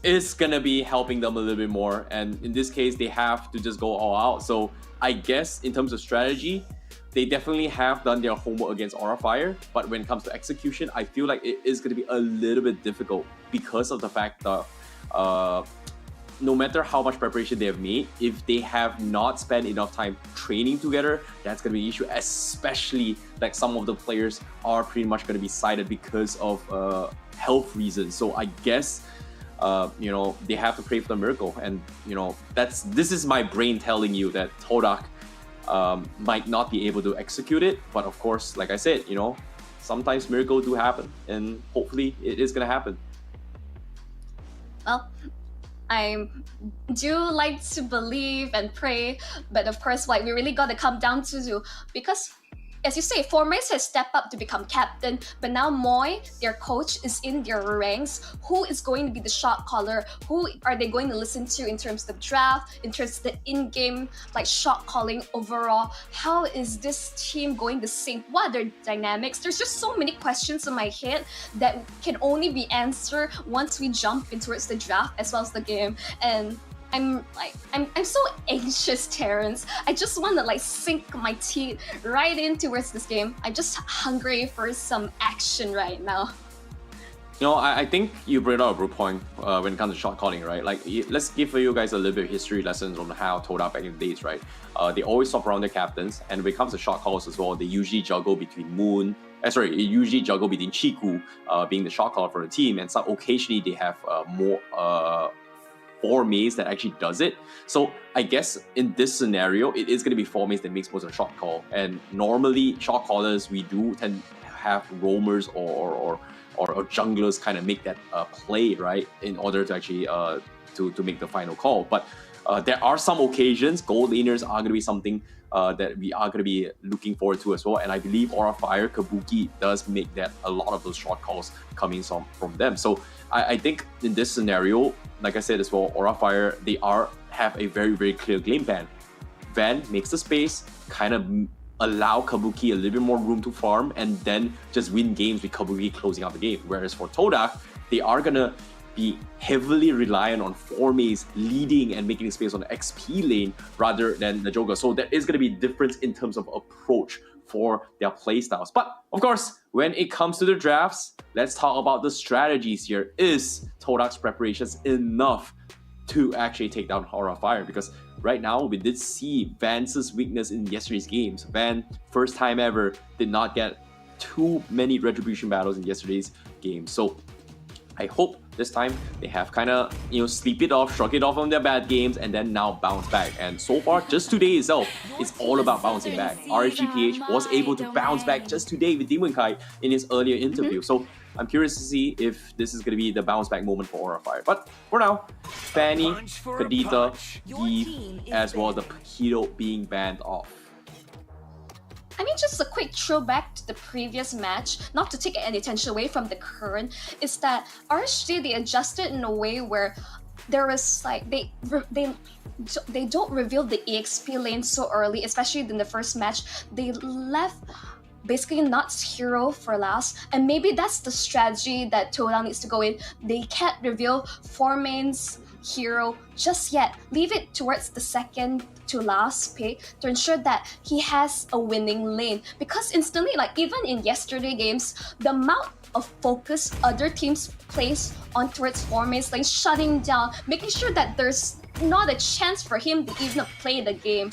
Speaker 9: is gonna be helping them a little bit more, and in this case they have to just go all out. So I guess in terms of strategy, they definitely have done their homework against Aura Fire, but when it comes to execution, I feel like it is going to be a little bit difficult because of the fact that no matter how much preparation they have made, if they have not spent enough time training together, that's going to be an issue, especially like some of the players are pretty much going to be cited because of health reasons. So I guess they have to pray for the miracle, and this is my brain telling you that todak might not be able to execute it, but of course, like I said, sometimes miracles do happen, and hopefully it is gonna happen.
Speaker 21: Well, I do like to believe and pray, but of course, like we really got to come down to, because as you say, Formace has stepped up to become captain, but now Moy, their coach, is in their ranks. Who is going to be the shot caller? Who are they going to listen to in terms of draft, in terms of the in-game like shot calling overall? How is this team going to sync? What are their dynamics? There's just so many questions in my head that can only be answered once we jump in towards the draft as well as the game. And I'm so anxious, Terrence. I just want to like sink my teeth right in towards this game. I'm just hungry for some action right now.
Speaker 9: I think you brought up a good point when it comes to shot calling, right? Like, let's give you guys a little bit of history lessons on how todak back in the days, right? They always swap around their captains, and when it comes to shot calls as well, they usually juggle between Chiku being the shot caller for the team, and occasionally they have more Formace that actually does it. So I guess in this scenario, it is going to be Formace that makes most of the shot call. And normally, shot callers, we do tend to have roamers or junglers kind of make that play, right, in order to actually to make the final call. But there are some occasions, gold laners are going to be something that we are going to be looking forward to as well. And I believe Aura Fire, Kabuki does make that a lot of those shot calls coming from them. So I think in this scenario, like I said as well, Aura Fire, they are have a very, very clear game plan. Van makes the space, kind of allow Kabuki a little bit more room to farm, and then just win games with Kabuki closing out the game. Whereas for todak, they are gonna be heavily reliant on 4-Maze leading and making space on the XP lane rather than the Joker. So there is gonna be a difference in terms of approach for their playstyles. But of course, when it comes to the drafts, let's talk about the strategies here. Is todak's preparations enough to actually take down Aura of Fire? Because right now, we did see Vance's weakness in yesterday's games. Van, first time ever, did not get too many retribution battles in yesterday's game. So I hope this time they have kind of, sleep it off, shrug it off on their bad games, and then now bounce back. And so far, just today itself, it's all about bouncing back. RSGPH was able to bounce back just today with demonkite in his earlier interview. So I'm curious to see if this is going to be the bounce back moment for Aura Fire. But for now, Fanny, Kadita, Eve, as well as the Paquito being banned off.
Speaker 21: I mean, just a quick throwback to the previous match, not to take any attention away from the current, is that RSG, they adjusted in a way where there was like, they don't reveal the EXP lane so early, especially in the first match. They left basically Nut's hero for last, and maybe that's the strategy that todak needs to go in. They can't reveal 4-Main's hero just yet. Leave it towards the second to last pick to ensure that he has a winning lane, because instantly, like even in yesterday games, the amount of focus other teams place on towards 4-Main's lane, shutting down, making sure that there's not a chance for him to even play the game.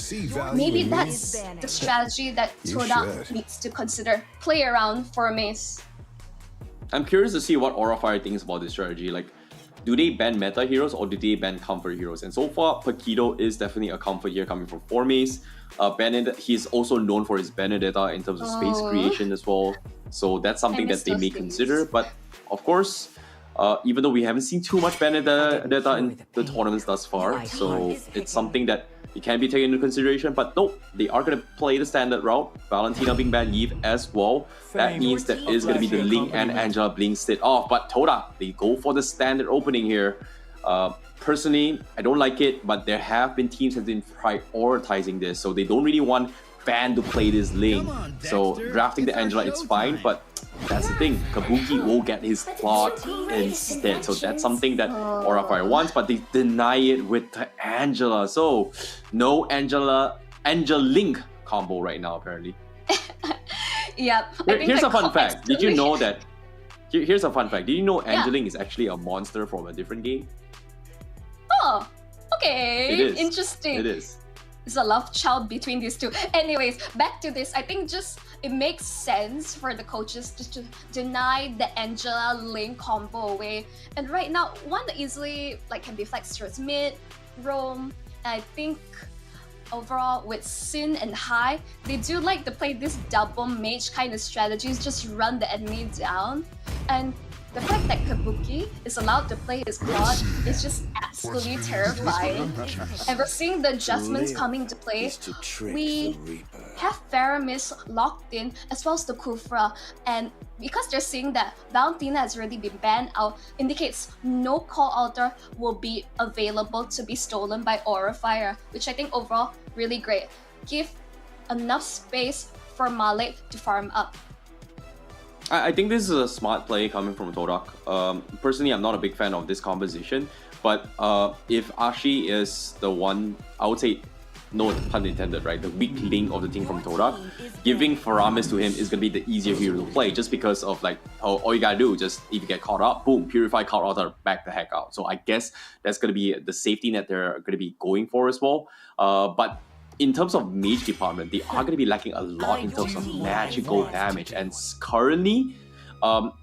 Speaker 21: Maybe that's the strategy that todak needs to consider. Play around 4-Main's.
Speaker 9: I'm curious to see what Aura Fire thinks about this strategy. Like, do they ban meta heroes or do they ban comfort heroes? And so far, Paquito is definitely a comfort hero coming from 4-Maze. He's also known for his Benedetta in terms of space creation as well. So that's something that they may consider. But of course, even though we haven't seen too much Benedetta in the tournaments thus far, so it's something that it can be taken into consideration. But no, they are going to play the standard route. Valentina being banned, Eve as well. That means that is going to be the Link and Angela being stayed off. But todak, they go for the standard opening here. Personally, I don't like it, but there have been teams that have been prioritizing this, so they don't really want Van to play this lane. So drafting the Angela, it's fine, but that's the thing. Kabuki will get his plot instead. So that's something that Aura Fire wants, but they deny it with the Angela. So no Angel-Link combo right now, apparently.
Speaker 21: Yeah.
Speaker 9: Here's a fun fact. Did you know that? Here's a fun fact. Did you know Angel-Link is actually a monster from a different game?
Speaker 21: Oh, okay.
Speaker 9: It is.
Speaker 21: Interesting.
Speaker 9: It is.
Speaker 21: It's a love child between these two. Anyways, back to this. I think just it makes sense for the coaches to deny the Angela Link combo away. And right now, one that easily can be flexed towards mid, roam. And I think overall with Sin and High, they do like to play this double mage kind of strategies, just run the enemy down. And the fact that Kabuki is allowed to play his god is just absolutely terrifying. And we're seeing the adjustments coming to play. We have Faramis locked in as well as the Kufra, and because they're seeing that Valentina has already been banned out, indicates no call altar will be available to be stolen by Aura Fire, which I think overall really great. Give enough space for Malik to farm up.
Speaker 9: I think this is a smart play coming from todak. Personally, I'm not a big fan of this composition, but if Ashi is the one, I would say, no pun intended, right? The weak link of the team from todak, giving Faramis to him is going to be the easier hero to play, just because of all you gotta do, just if you get caught up, boom, Purify, caught out, back the heck out. So I guess that's going to be the safety net they're going to be going for as well. But in terms of mage department, they are going to be lacking a lot in terms of magical damage. And currently,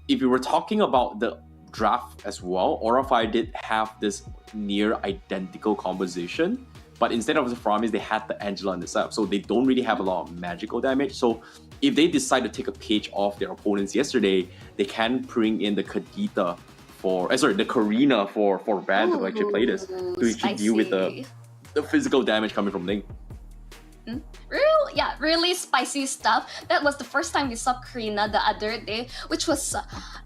Speaker 9: if we were talking about the draft as well, Aura Fire did have this near identical composition, but instead of the Faramis, they had the Angela on the side. So they don't really have a lot of magical damage. So if they decide to take a page off their opponents yesterday, they can bring in the Kadita the Karina for Van to actually play this, to actually deal with the physical damage coming from Link.
Speaker 21: Really spicy stuff. That was the first time we saw Karina the other day, which was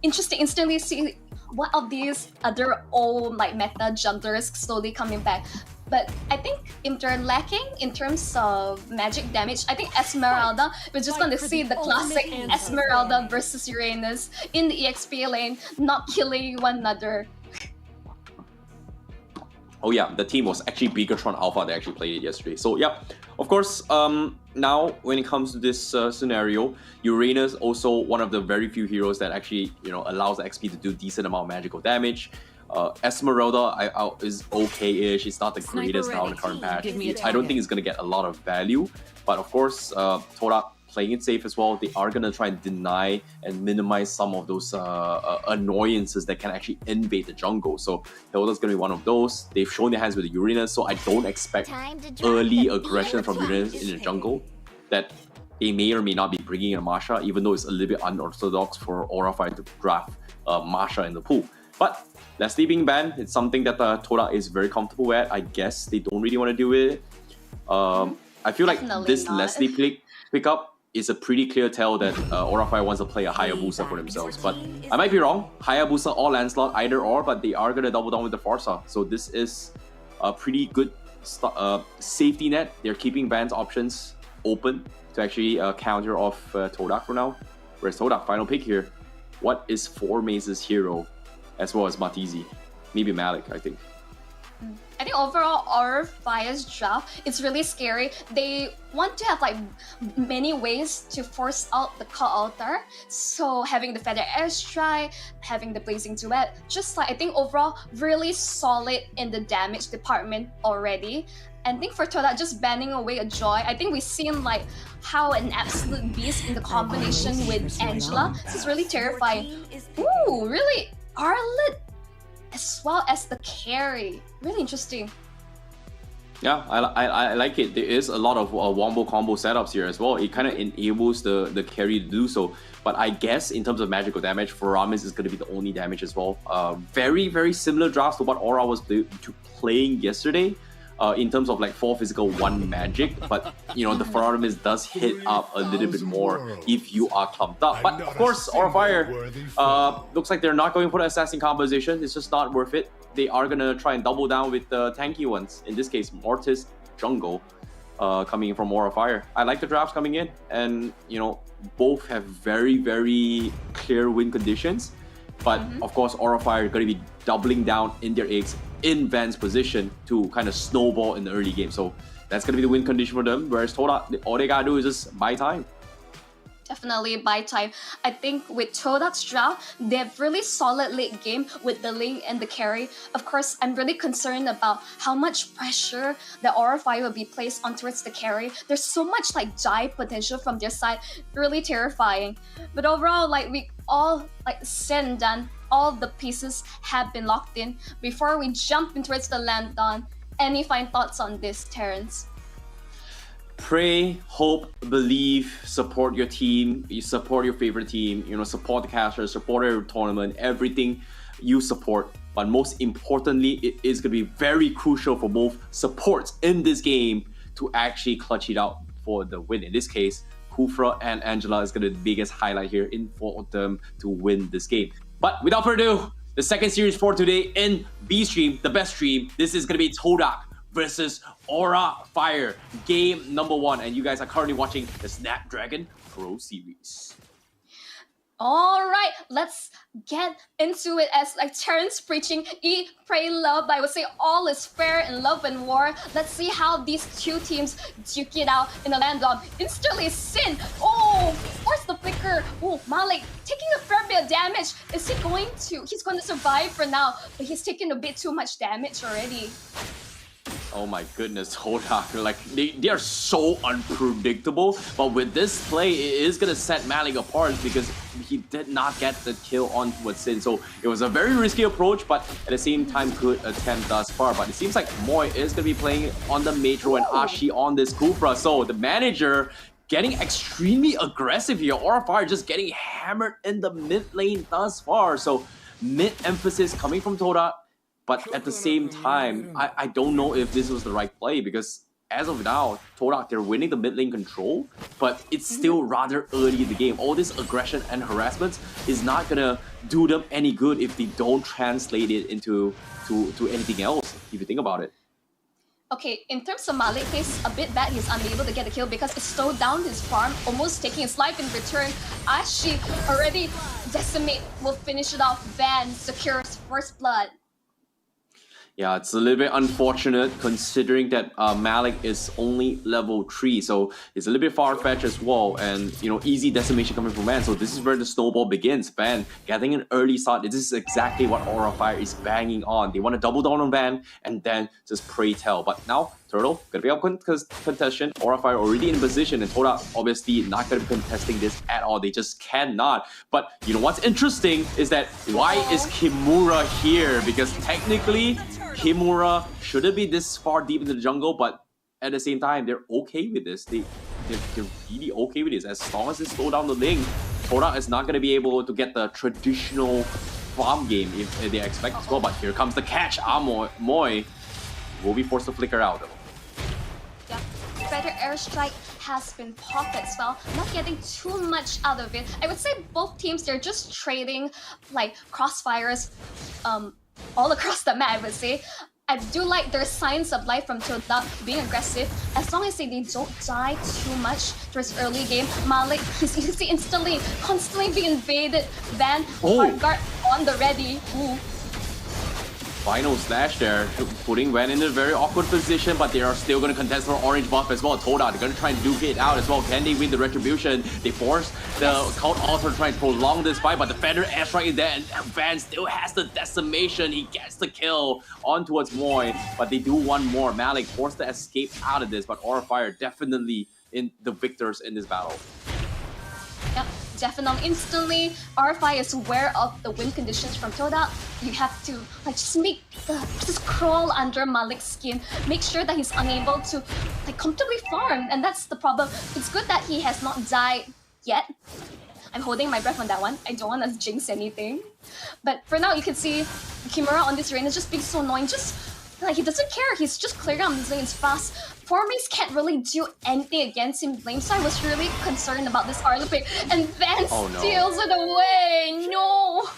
Speaker 21: interesting. Instantly see one of these other old meta junglers slowly coming back. But I think if they're lacking in terms of magic damage, I think Esmeralda, we're just going to see the classic Esmeralda versus Uranus in the EXP lane, not killing one another.
Speaker 9: Oh yeah, the team was actually Beacon Alpha. They actually played it yesterday. So yeah, of course, now when it comes to this scenario, Uranus also one of the very few heroes that actually, you know, allows XP to do decent amount of magical damage. Esmeralda is okay-ish. It's not the greatest now in the current patch. I don't think it's going to get a lot of value. But of course, todak playing it safe as well. They are going to try and deny and minimize some of those annoyances that can actually invade the jungle. So Hilda's going to be one of those. They've shown their hands with the Uranus, so I don't expect early aggression from Uranus in the jungle. That they may or may not be bringing in a Masha, even though it's a little bit unorthodox for Aura Fire to draft Masha in the pool. But Leslie being banned, it's something that todak is very comfortable with. I guess they don't really want to do it. I feel like this Leslie pickup is a pretty clear tell that Aura Fire wants to play a Hayabusa for themselves. But I might be wrong. Hayabusa or Lancelot, either or, but they are going to double down with the Forza. So this is a pretty good safety net. They're keeping bans options open to actually counter off todak for now. Whereas todak, final pick here. What is 4Maze's hero? As well as Matizi. Maybe Malik, I think.
Speaker 21: I think overall, Aura Fire's draft, it's really scary. They want to have like many ways to force out the Call Altar. So having the Feather Airstrike, having the Blazing Duet, just like I think overall really solid in the damage department already. And I think for todak, just banning away a Joy, I think we've seen like how an absolute beast in the combination with Angela. This is really terrifying. Ooh, really? Arlet as well as the carry. Really interesting.
Speaker 9: Yeah, I like it. There is a lot of wombo combo setups here as well. It kind of enables the carry to do so. But I guess in terms of magical damage, Faramis is going to be the only damage as well. Very, very similar drafts to what Aura was playing yesterday. In terms of like 4 physical, 1 magic, but you know the Faramis does hit up a little bit more if you are clumped up. But of course, Aura Fire looks like they're not going for the assassin composition. It's just not worth it. They are gonna try and double down with the tanky ones. In this case, Mortis Jungle coming in from Aura Fire. I like the drafts coming in, and you know both have very, very clear win conditions. But of course, Aura Fire are going to be doubling down in their eggs in Van's position to kind of snowball in the early game. So that's going to be the win condition for them. Whereas todak, all they got to do is just buy time.
Speaker 21: Definitely buy time. I think with todak's draft, they have really solid late game with the link and the carry. Of course, I'm really concerned about how much pressure the Aura Fire will be placed on towards the carry. There's so much like dive potential from their side. Really terrifying. But overall, like we all like said and done, all the pieces have been locked in. Before we jump in towards the Landon, any final thoughts on this, Terrence?
Speaker 9: Pray, hope, believe, support your team, you support your favorite team, you know, support the casters, support your tournament, everything you support. But most importantly, it is going to be very crucial for both supports in this game to actually clutch it out for the win. In this case, Kufra and Angela is going to be the biggest highlight here in for them to win this game. But without further ado, the second series for today in B stream, the best stream. This is going to be todak versus Aura Fire, game number 1. And you guys are currently watching the Snapdragon Pro Series.
Speaker 21: All right, let's get into it. As like Terrence preaching, eat, pray, love. I would say all is fair in love and war. Let's see how these two teams duke it out in the Landon. Instantly, Sin. Oh, force the flicker. Oh, Malik taking a fair bit of damage. Is he going to? He's going to survive for now, but he's taking a bit too much damage already.
Speaker 9: Oh my goodness, todak, like they are so unpredictable. But with this play, it is gonna set Malik apart because he did not get the kill on with Sin. So it was a very risky approach, but at the same time good attempt thus far. But it seems like Moy is gonna be playing on the Metro and Ashi on this Kufra. So the manager getting extremely aggressive here. Aura Fire just getting hammered in the mid lane thus far. So mid emphasis coming from todak. But at the same time, I don't know if this was the right play because as of now, todak, they're winning the mid lane control, but it's still rather early in the game. All this aggression and harassment is not gonna do them any good if they don't translate it into anything else, if you think about it.
Speaker 21: Okay, in terms of Malik, he's a bit bad. He's unable to get a kill because it slowed down his farm, almost taking his life in return. Ashi already decimate will finish it off. Van secures first blood.
Speaker 9: Yeah, it's a little bit unfortunate considering that Malik is only level 3, so it's a little bit far-fetched as well, and easy decimation coming from Van. So this is where the snowball begins. Van getting an early start. This is exactly what Aura Fire is banging on. They want to double down on Van and then just pray tell. But now Turtle gonna be up contestation. Aura Fire already in position, and todak obviously not gonna be contesting this at all. They just cannot. But what's interesting is that why is Kimura here? Because technically Kimura shouldn't be this far deep into the jungle, but at the same time, they're okay with this. They're really okay with this. As long as they slow down the lane, todak is not going to be able to get the traditional farm game if they expect as well. But here comes the catch. Moy will be forced to flicker out though.
Speaker 21: Yeah, better airstrike has been popped as well. Not getting too much out of it. I would say both teams, they're just trading like crossfires all across the map, I would say. I do like their signs of life from todak being aggressive. As long as they don't die too much towards early game, Malik, he's easily instantly, constantly being invaded. Van, hard guard on the ready. Ooh.
Speaker 9: Final slash there, putting Van in a very awkward position, but they are still going to contest for orange buff as well. todak, they're going to try and duke it out as well. Can they win the retribution? They force the count also to try and prolong this fight, but the Feather airstrike is there, and Van still has the decimation. He gets the kill on towards Moy, but they do one more. Malik forced to escape out of this, but Aura Fire definitely in the victors in this battle.
Speaker 21: Yep, definitely. Instantly, RFI is aware of the win conditions from todak. You have to just crawl under Malik's skin, make sure that he's unable to comfortably farm, and that's the problem. It's good that he has not died yet. I'm holding my breath on that one. I don't want to jinx anything. But for now, you can see Kimura on this lane is just being so annoying. He doesn't care. He's just clearing out these lanes fast. Formace can't really do anything against him lane, so I was really concerned about this early pick. And Van steals it away. No.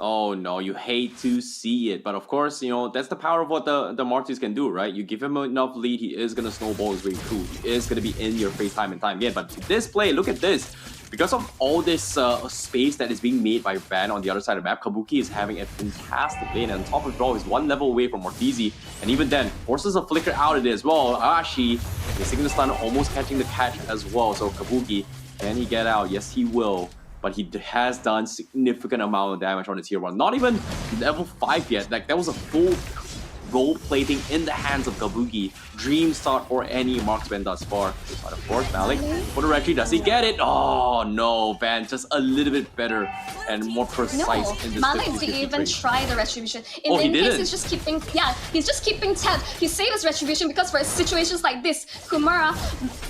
Speaker 9: Oh no, you hate to see it. But of course, that's the power of what the Martis can do, right? You give him enough lead, he is going to snowball his way through. He is going to be in your face time and time again. But this play, look at this. Because of all this space that is being made by Van on the other side of the map, Kabuki is having a fantastic lane. And on top of it all, he's one level away from Mortizi. And even then, forces a flicker out of it as well. Ashi missing the stun, almost catching the catch as well. So Kabuki, can he get out? Yes, he will. But he has done significant amount of damage on the tier 1. Not even level 5 yet. That was a full gold plating in the hands of Kabuki. Dream start for any marksman thus far. But of course, Malik for the retry. Does he get it? Oh no, Van just a little bit better and more precise in this.
Speaker 21: Malik didn't even try the retribution. In
Speaker 9: he
Speaker 21: case
Speaker 9: didn't.
Speaker 21: he's just keeping tab. He saved his retribution because for situations like this, Kimura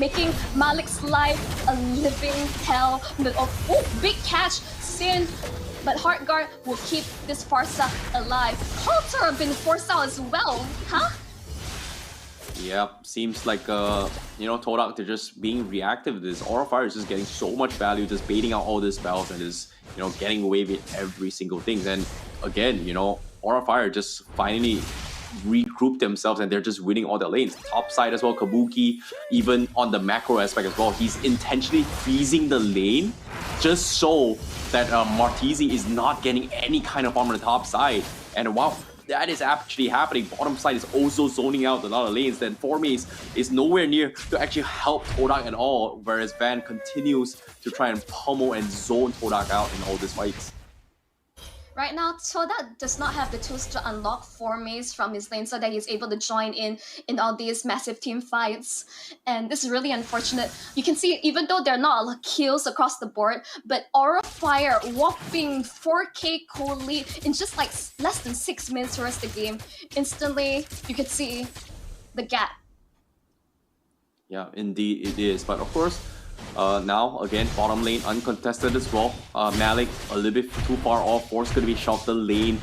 Speaker 21: making Malik's life a living hell. Oh, big catch, Sin. But Heartguard will keep this Farsa alive. Halter been forced out as well, huh?
Speaker 9: Yep, seems like todak, they're just being reactive to this. Aura Fire is just getting so much value, just baiting out all these spells and just getting away with every single thing. And again, Aura Fire just finally regrouped themselves and they're just winning all their lanes. Top side as well, Kabuki, even on the macro aspect as well, he's intentionally freezing the lane just so that Mortizi is not getting any kind of farm on the top side. And wow, that is actually happening. Bottom side is also zoning out a lot of lanes. Then Formace is nowhere near to actually help todak at all, whereas Van continues to try and pummel and zone todak out in all these fights.
Speaker 21: Right now, todak does not have the tools to unlock Formace from his lane so that he's able to join in all these massive team fights. And this is really unfortunate. You can see, even though there are not a lot of kills across the board, but Aura Fire whopping 4k cold lead in just like less than 6 minutes to rest the game. Instantly, you can see the gap.
Speaker 9: Yeah, indeed it is. But of course, now again, bottom lane uncontested as well. Malik a little bit too far off, forced going to be shoved the lane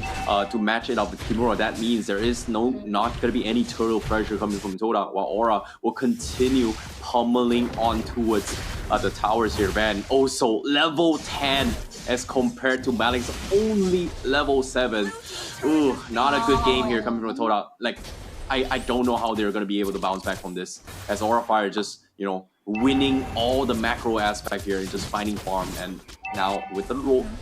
Speaker 9: to match it up with Kimura. That means there is not going to be any turtle pressure coming from todak, while Aura will continue pummeling on towards the towers here. Van also level 10 as compared to Malik's only level 7. Ooh, not a good game here coming from todak. Like, I don't know how they're going to be able to bounce back from this, as Aura Fire just, winning all the macro aspect here and just finding farm. And now with the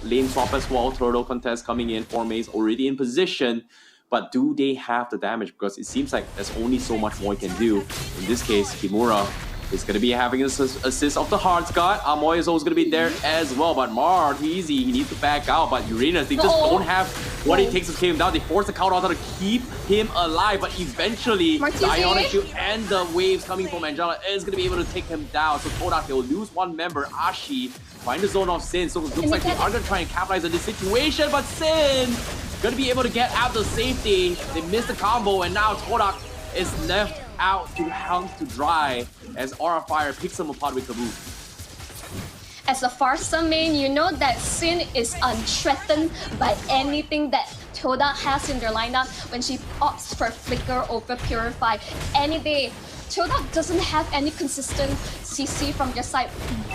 Speaker 9: lane swap as well, turtle contest coming in, Formace already in position. But do they have the damage? Because it seems like there's only so much Moy can do. In this case, Kimura is going to be having an assist of the Hearts God. Amoy is always going to be there as well. But Mar, easy. He needs to back out. But Uranus, they just don't have what it takes to take him down. They force the counter to keep him alive. But eventually, the Ionic Shield and the waves coming from Angela is going to be able to take him down. So todak, they'll lose one member. Ashi find the zone of Sin. So it looks like they are going to try and capitalize on this situation. But Sin going to be able to get out the safety. They missed the combo. And now todak is left out to hang to dry as Aura Fire picks him apart with Kabu.
Speaker 21: As a Farsa main, you know that Sin is unthreatened by anything that todak has in their lineup when she opts for Flicker over Purify any day. todak doesn't have any consistent CC from their side.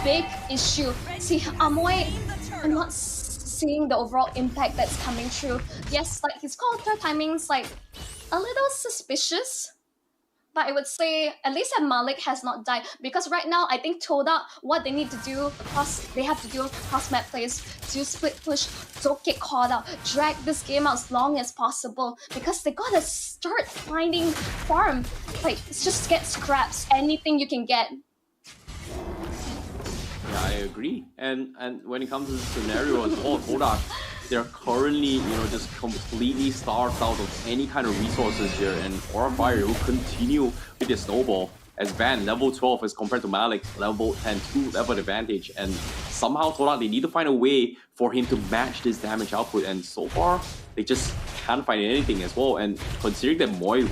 Speaker 21: Big issue. See, Amoy, I'm not seeing the overall impact that's coming through. Yes, like his counter timing's like a little suspicious. But I would say at least that Malik has not died, because right now I think todak, what they need to do across map plays, do split push, don't get caught out, drag this game out as long as possible, because they gotta start finding farm. Like, just get scraps, anything you can get.
Speaker 9: Yeah, I agree. And when it comes to the scenario as well, todak, they're currently, just completely starved out of any kind of resources here, and Aura Fire will continue with their snowball as Van level 12 as compared to Malik level 10, 2 level advantage, and somehow todak, they need to find a way for him to match this damage output, and so far they just can't find anything as well. And considering that Moy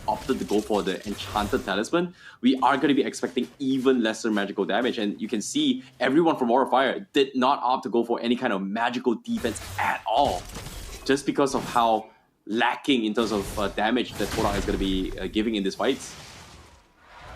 Speaker 9: opted to go for the Enchanted Talisman, we are going to be expecting even lesser magical damage. And you can see everyone from Aura Fire did not opt to go for any kind of magical defense at all, just because of how lacking in terms of damage that todak is going to be giving in these fights.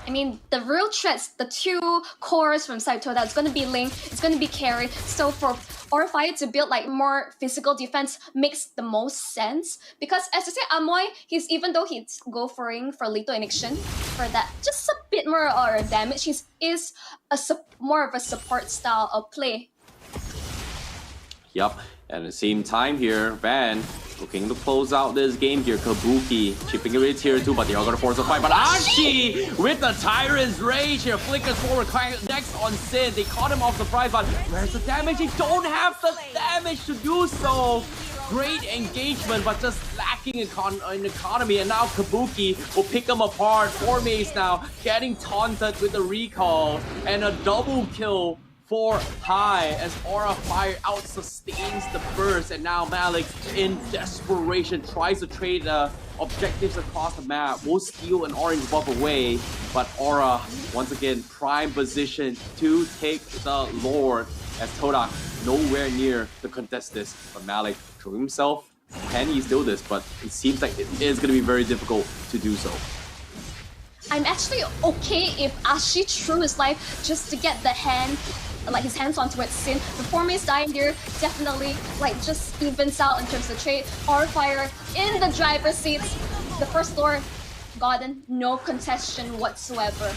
Speaker 21: I mean, the real threats, the two cores from side todak, it's going to be Ling, it's going to be Carry. So for Aura Fire to build like more physical defense makes the most sense. Because as I say, Amoy, even though he's going for Lethal Injection, for that just a bit more damage, he is more of a support style of play.
Speaker 9: Yup, at the same time here, Van looking to close out this game here. Kabuki chipping away tier 2, but they are going to force a fight. But Ashi with the Tyrant's Rage here, flickers forward, next on Sin. They caught him off surprise, but where's the damage? They don't have the damage to do so. Great engagement, but just lacking in economy. And now Kabuki will pick them apart. Formace now getting taunted with the recall, and a double kill for High as Aura Fire out sustains the burst, and now Malik in desperation tries to trade objectives across the map. Will steal an orange buff away, but Aura once again prime position to take the Lord as todak nowhere near to contest this. But Malik threw himself. Can he steal this? But it seems like it is going to be very difficult to do so.
Speaker 21: I'm actually okay if Ashi threw his life just to get his hands onto it. Sin. The Formace dying there definitely just evens out in terms of trade. Aura Fire in the driver's seats. The first door gotten, no contestation whatsoever.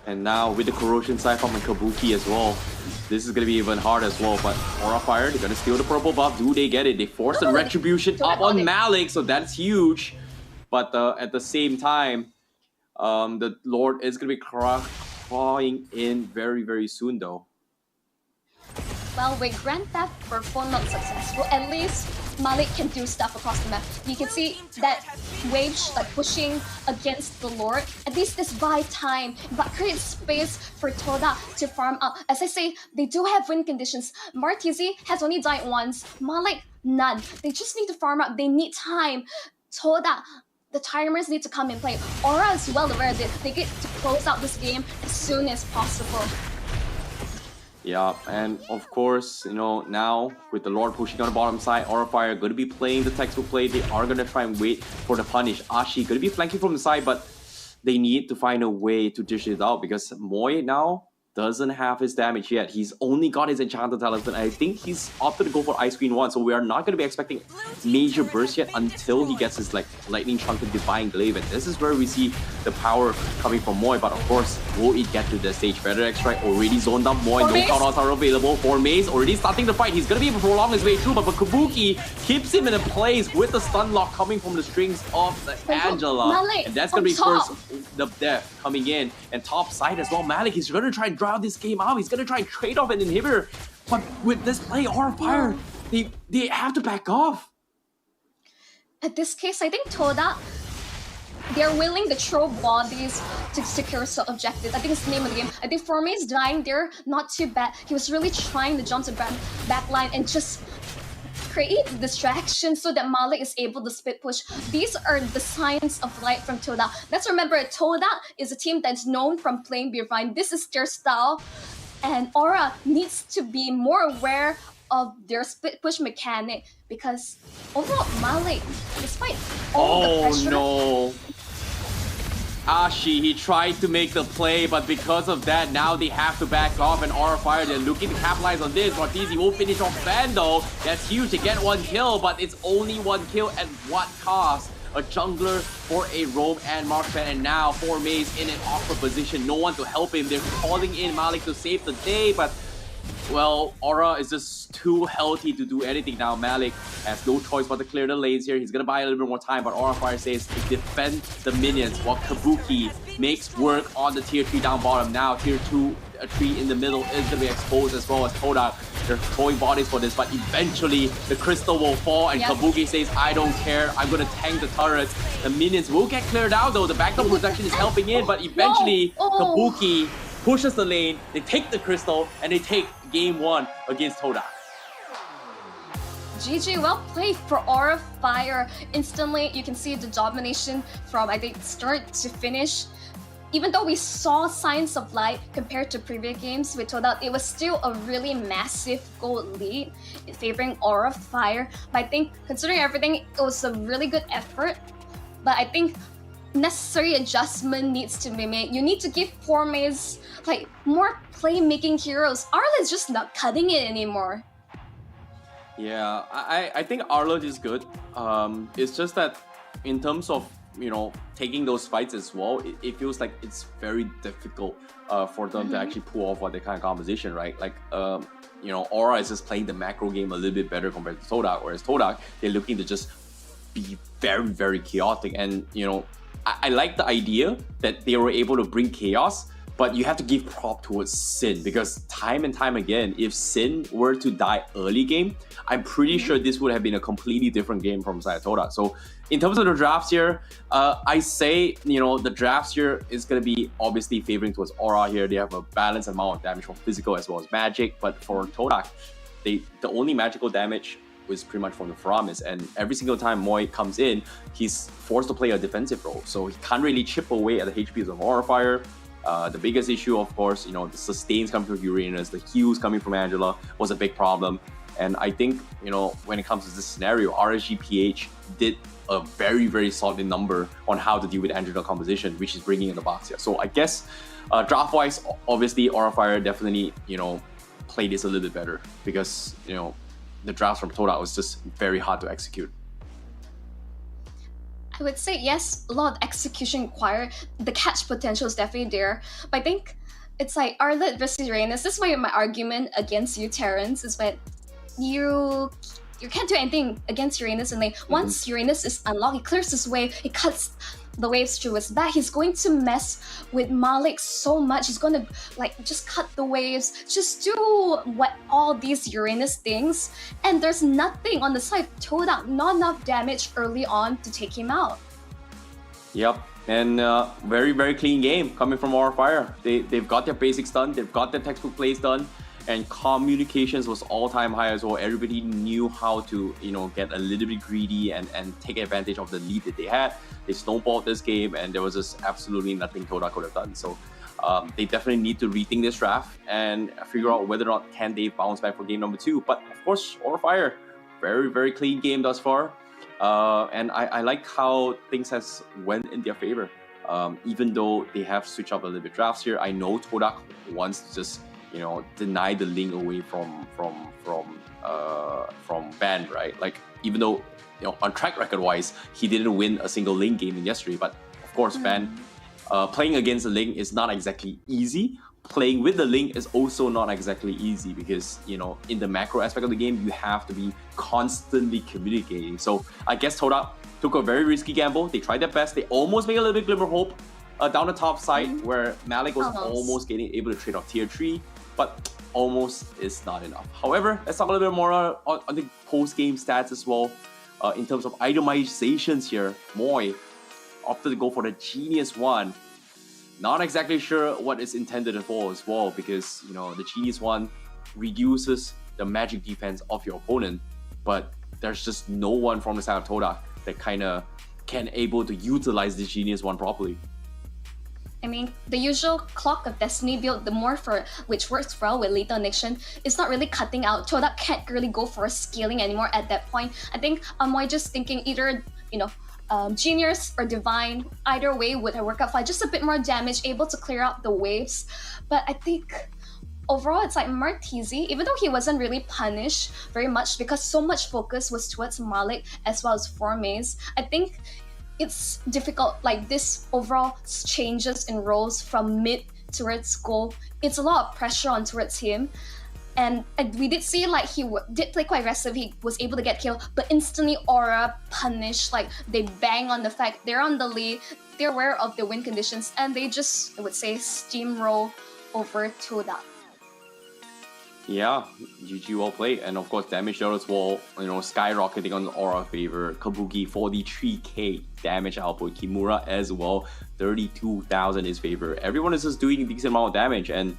Speaker 9: And now with the Corrosion Cypher and Kabuki as well, this is going to be even hard as well. But Aura Fire, they're going to steal the purple buff. Do they get it? They force the Retribution up on Malik, so that's huge. But at the same time, the Lord is going to be clawing in very, very soon though.
Speaker 21: Well, with Grand Theft Auto not successful, at least Malik can do stuff across the map. You can see that wave pushing against the Lord. At least this buy time, but create space for todak to farm up. As I say, they do have win conditions. Martizi has only died once, Malik none. They just need to farm up, they need time. todak, the timers need to come and play. Aura is well aware that they get to close out this game as soon as possible.
Speaker 9: Yeah, and of course, now with the Lord pushing on the bottom side, Aura Fire going to be playing the textbook play. They are going to try and wait for the punish. Ashi going to be flanking from the side, but they need to find a way to dish it out because Moy now doesn't have his damage yet. He's only got his Enchanted Talisman. I think he's opted to go for Ice Queen 1, so we are not going to be expecting major burst yet until he gets his like Lightning Chunk and Divine Glaive. And this is where we see the power coming from Moy. But of course, will it get to the stage? Feather Strike already zoned up Moy. No countouts are available. For Maze already starting the fight. He's going to be able to prolong his way through, but Kabuki keeps him in a place with the stun lock coming from the strings of the Angela.
Speaker 21: Malik,
Speaker 9: And that's going to be
Speaker 21: on top.
Speaker 9: first the death coming in. And top side as well, Malik is going to try and draw this game out. He's going to try and trade off an inhibitor. But with this play, Aura of Fire, they have to back off.
Speaker 21: At this case, I think todak, they're willing to throw bodies to secure some objective. I think it's the name of the game. I think Forme is dying there, not too bad. He was really trying to jump to backline and just create distraction so that Malik is able to split push. These are the signs of light from todak. Let's remember, todak is a team that's known from playing Beervine. This is their style, and Aura needs to be more aware of their split push mechanic because overall Malik, despite all the pressure...
Speaker 9: Oh no. Ashi, he tried to make the play, but because of that, now they have to back off, and Aura Fire, they're looking to capitalize on this. Martizi won't finish off Vandal. That's huge to get one kill, but it's only one kill at what cost? A jungler for a roam and marksman, and now 4Maze in an awkward position. No one to help him. They're calling in Malik to save the day, but well, Aura is just too healthy to do anything now. Malik has no choice but to clear the lanes here. He's gonna buy a little bit more time, but Aura Fire says to defend the minions while Kabuki makes work on the tier 3 down bottom. Now tier 2, a tree in the middle is gonna be exposed as well as todak. They're throwing bodies for this, but eventually the crystal will fall and Kabuki says, I don't care, I'm gonna tank the turrets. The minions will get cleared out though. The backdoor protection is helping in, but eventually Kabuki pushes the lane, they take the crystal, and they take game 1 against todak.
Speaker 21: GG, well played for Aura Fire. Instantly, you can see the domination from, I think, start to finish. Even though we saw signs of light compared to previous games with todak, it was still a really massive goal lead favoring Aura Fire. But I think, considering everything, it was a really good effort. But I think necessary adjustment needs to be made. You need to give Formes like more playmaking heroes. Arla is just not cutting it anymore.
Speaker 9: Yeah, I think Arlo is good. It's just that in terms of, you know, taking those fights as well, it feels like it's very difficult for them to actually pull off what they kind of composition, right? Like, you know, Aura is just playing the macro game a little bit better compared to todak, whereas todak, they're looking to just be very, very chaotic. And, you know, I like the idea that they were able to bring chaos, but you have to give prop towards Sin, because time and time again, if Sin were to die early game, I'm pretty sure this would have been a completely different game from side todak. So in terms of the drafts here, I say, you know, the drafts here is going to be obviously favoring towards Aura here. They have a balanced amount of damage from physical as well as magic, but for todak, the only magical damage was pretty much from the Faramis, and every single time Moy comes in, he's forced to play a defensive role, so he can't really chip away at the HPs of Aura Fire. The biggest issue, of course, you know, the sustains coming from Uranus, the heals coming from Angela was a big problem. And I think, you know, when it comes to this scenario, RSGPH did a very, very solid number on how to deal with Angela composition, which is bringing in the box here. So I guess draft-wise, obviously, Aura Fire definitely, you know, played this a little bit better because, you know, the drafts from todak was just very hard to execute.
Speaker 21: I would say yes, a lot of execution required. The catch potential is definitely there. But I think it's like Arlet versus Uranus. This is why my argument against you, Terrence, is that you can't do anything against Uranus, and like once Uranus is unlocked, he clears his way, he cuts the waves through his back. He's going to mess with Malik so much. He's going to like just cut the waves, just do what all these Uranus things, and there's nothing on the side of todak, not enough damage early on to take him out.
Speaker 9: Yep, and very, very clean game coming from Aura Fire. They've got their basics done, they've got their textbook plays done, and communications was all-time high as well. Everybody knew how to, you know, get a little bit greedy and take advantage of the lead that they had. They snowballed this game, and there was just absolutely nothing todak could have done. So they definitely need to rethink this draft and figure out whether or not can they bounce back for game number 2. But of course, Aura Fire, very, very clean game thus far. And I like how things has went in their favor. Even though they have switched up a little bit drafts here, I know todak wants to just deny the link away from Van, right? Like, even though on track record wise he didn't win a single link game in yesterday, but of course Van playing against the link is not exactly easy. Playing with the link is also not exactly easy because in the macro aspect of the game you have to be constantly communicating. So I guess todak took a very risky gamble. They tried their best. They almost made a little bit glimmer of hope down the top side where Malik was almost able to trade off tier 3, but almost is not enough. However, let's talk a little bit more on the post-game stats as well. In terms of itemizations here, Moy opted to go for the Genius one. Not exactly sure what it's intended for as well, because the Genius one reduces the magic defense of your opponent, but there's just no one from the side of todak that kind of can able to utilize the Genius one properly.
Speaker 21: I mean, the usual Clock of Destiny build, the Morpher, which works well with Lethal Injection, is not really cutting out. todak can't really go for scaling anymore at that point. I think Amoy just thinking either, Genius or Divine, either way would have worked out fine. Just a bit more damage, able to clear out the waves. But I think overall, it's like Martizi, even though he wasn't really punished very much because so much focus was towards Malik as well as Formaze, I think it's difficult, like this overall changes in roles from mid towards goal. It's a lot of pressure on towards him. And we did see like he did play quite aggressive. He was able to get killed, but instantly Aura punished. Like they bang on the fact they're on the lead, they're aware of the win conditions, and they just, I would say, steamroll over todak.
Speaker 9: Yeah, GG, well played. And of course, damage dealt as well, skyrocketing on the Aura favor. Kabuki, 43k damage output. Kimura as well, 32,000 his favor. Everyone is just doing a decent amount of damage, and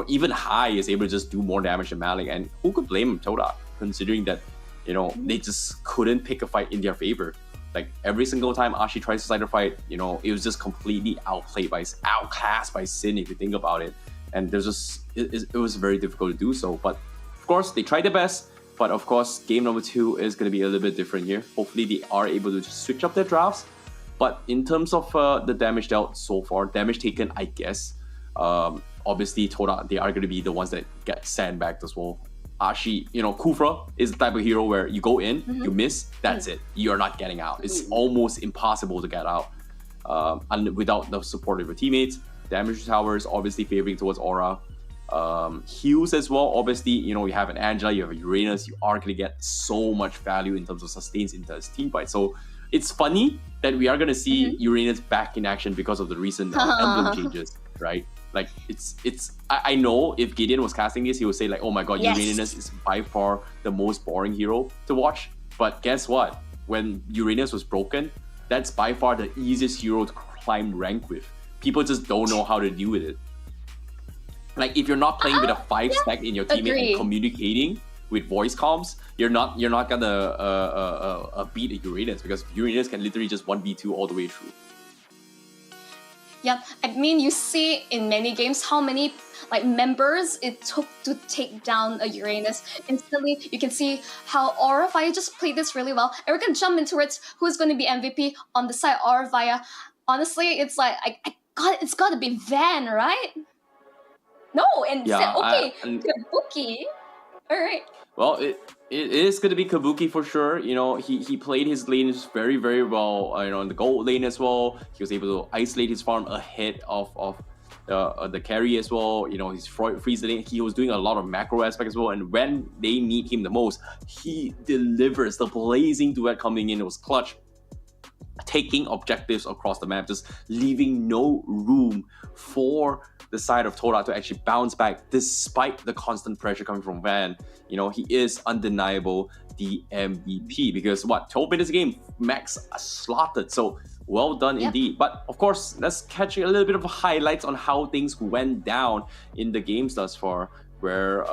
Speaker 9: even High is able to just do more damage than Malik. And who could blame todak, considering that, they just couldn't pick a fight in their favor. Like, every single time Ashi tries to start a fight, it was just completely outclassed by Sin, if you think about it. And there's just, it was very difficult to do so. But of course, they tried their best. But of course, game number 2 is going to be a little bit different here. Hopefully, they are able to switch up their drafts. But in terms of the damage dealt so far, damage taken, I guess, obviously, todak, they are going to be the ones that get sandbagged as well. Ashi, Kufra is the type of hero where you go in, you miss, that's it. You're not getting out. It's almost impossible to get out and without the support of your teammates. Damage towers obviously favoring towards Aura. Heals as well. Obviously, you have an Angela, you have a Uranus. You are going to get so much value in terms of sustains into his team fight. So it's funny that we are going to see Uranus back in action because of the recent emblem changes, right? Like, I know if Gideon was casting this, he would say like, oh my god, yes, Uranus is by far the most boring hero to watch. But guess what? When Uranus was broken, that's by far the easiest hero to climb rank with. People just don't know how to deal with it. Like, if you're not playing with a 5 stack in your teammate and communicating with voice comms, you're not gonna beat a Uranus, because Uranus can literally just 1v2 all the way through.
Speaker 21: Yeah, I mean, you see in many games how many members it took to take down a Uranus. Instantly, you can see how Aura Fire just played this really well. And we're gonna jump into it. Who's gonna be MVP on the side Aura Fire? Honestly, it's like it's gotta be Van, right? No, and
Speaker 9: Yeah,
Speaker 21: okay, Kabuki. All right.
Speaker 9: Well, it is going to be Kabuki for sure. He played his lanes very, very well. In the gold lane as well. He was able to isolate his farm ahead of the carry as well. His freeze lane. He was doing a lot of macro aspect as well. And when they need him the most, he delivers. The blazing duet coming in, it was clutch. Taking objectives across the map, just leaving no room for the side of todak to actually bounce back despite the constant pressure coming from Van. He is undeniable the MVP, because 12 minutes a game, max slaughtered. So well done indeed. But of course, let's catch a little bit of highlights on how things went down in the games thus far, where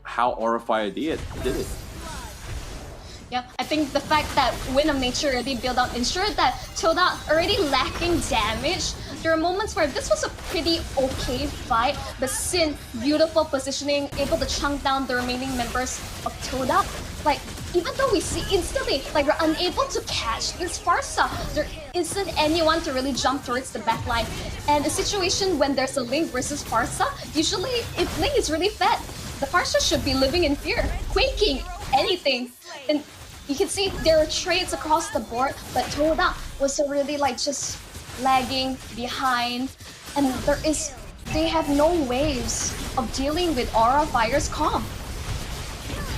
Speaker 9: how Aura Fire did it.
Speaker 21: Yeah, I think the fact that Wind of Nature already built out ensured that todak already lacking damage. There are moments where this was a pretty okay fight, but Sin, beautiful positioning, able to chunk down the remaining members of todak. Like, even though we see instantly, like we're unable to catch this Pharsa, there isn't anyone to really jump towards the backline. And a situation when there's a Ling versus Pharsa, usually if Ling is really fed, the Pharsa should be living in fear, quaking, anything. And you can see there are trades across the board, but todak was really like just lagging behind, and they have no ways of dealing with Aura Fire's comp.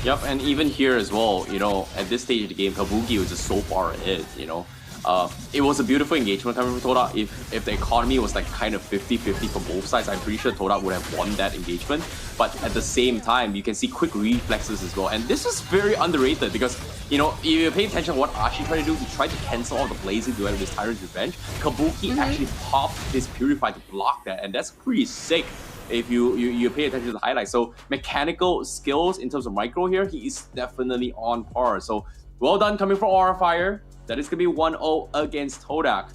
Speaker 9: Yep, and even here as well, you know, at this stage of the game, Kabuki was just so far ahead, you know. It was a beautiful engagement coming from todak. If the economy was like kind of 50-50 for both sides, I'm pretty sure todak would have won that engagement. But at the same time, you can see quick reflexes as well. And this is very underrated because, you know, if you pay attention to what Ashi tried to do, he tried to cancel all the blazing duet with his Tyrant's Revenge. Kabuki actually popped his Purify to block that, and that's pretty sick if you pay attention to the highlights. So mechanical skills in terms of micro here, he is definitely on par. So well done coming from Aura Fire. That is going to be 1-0 against todak.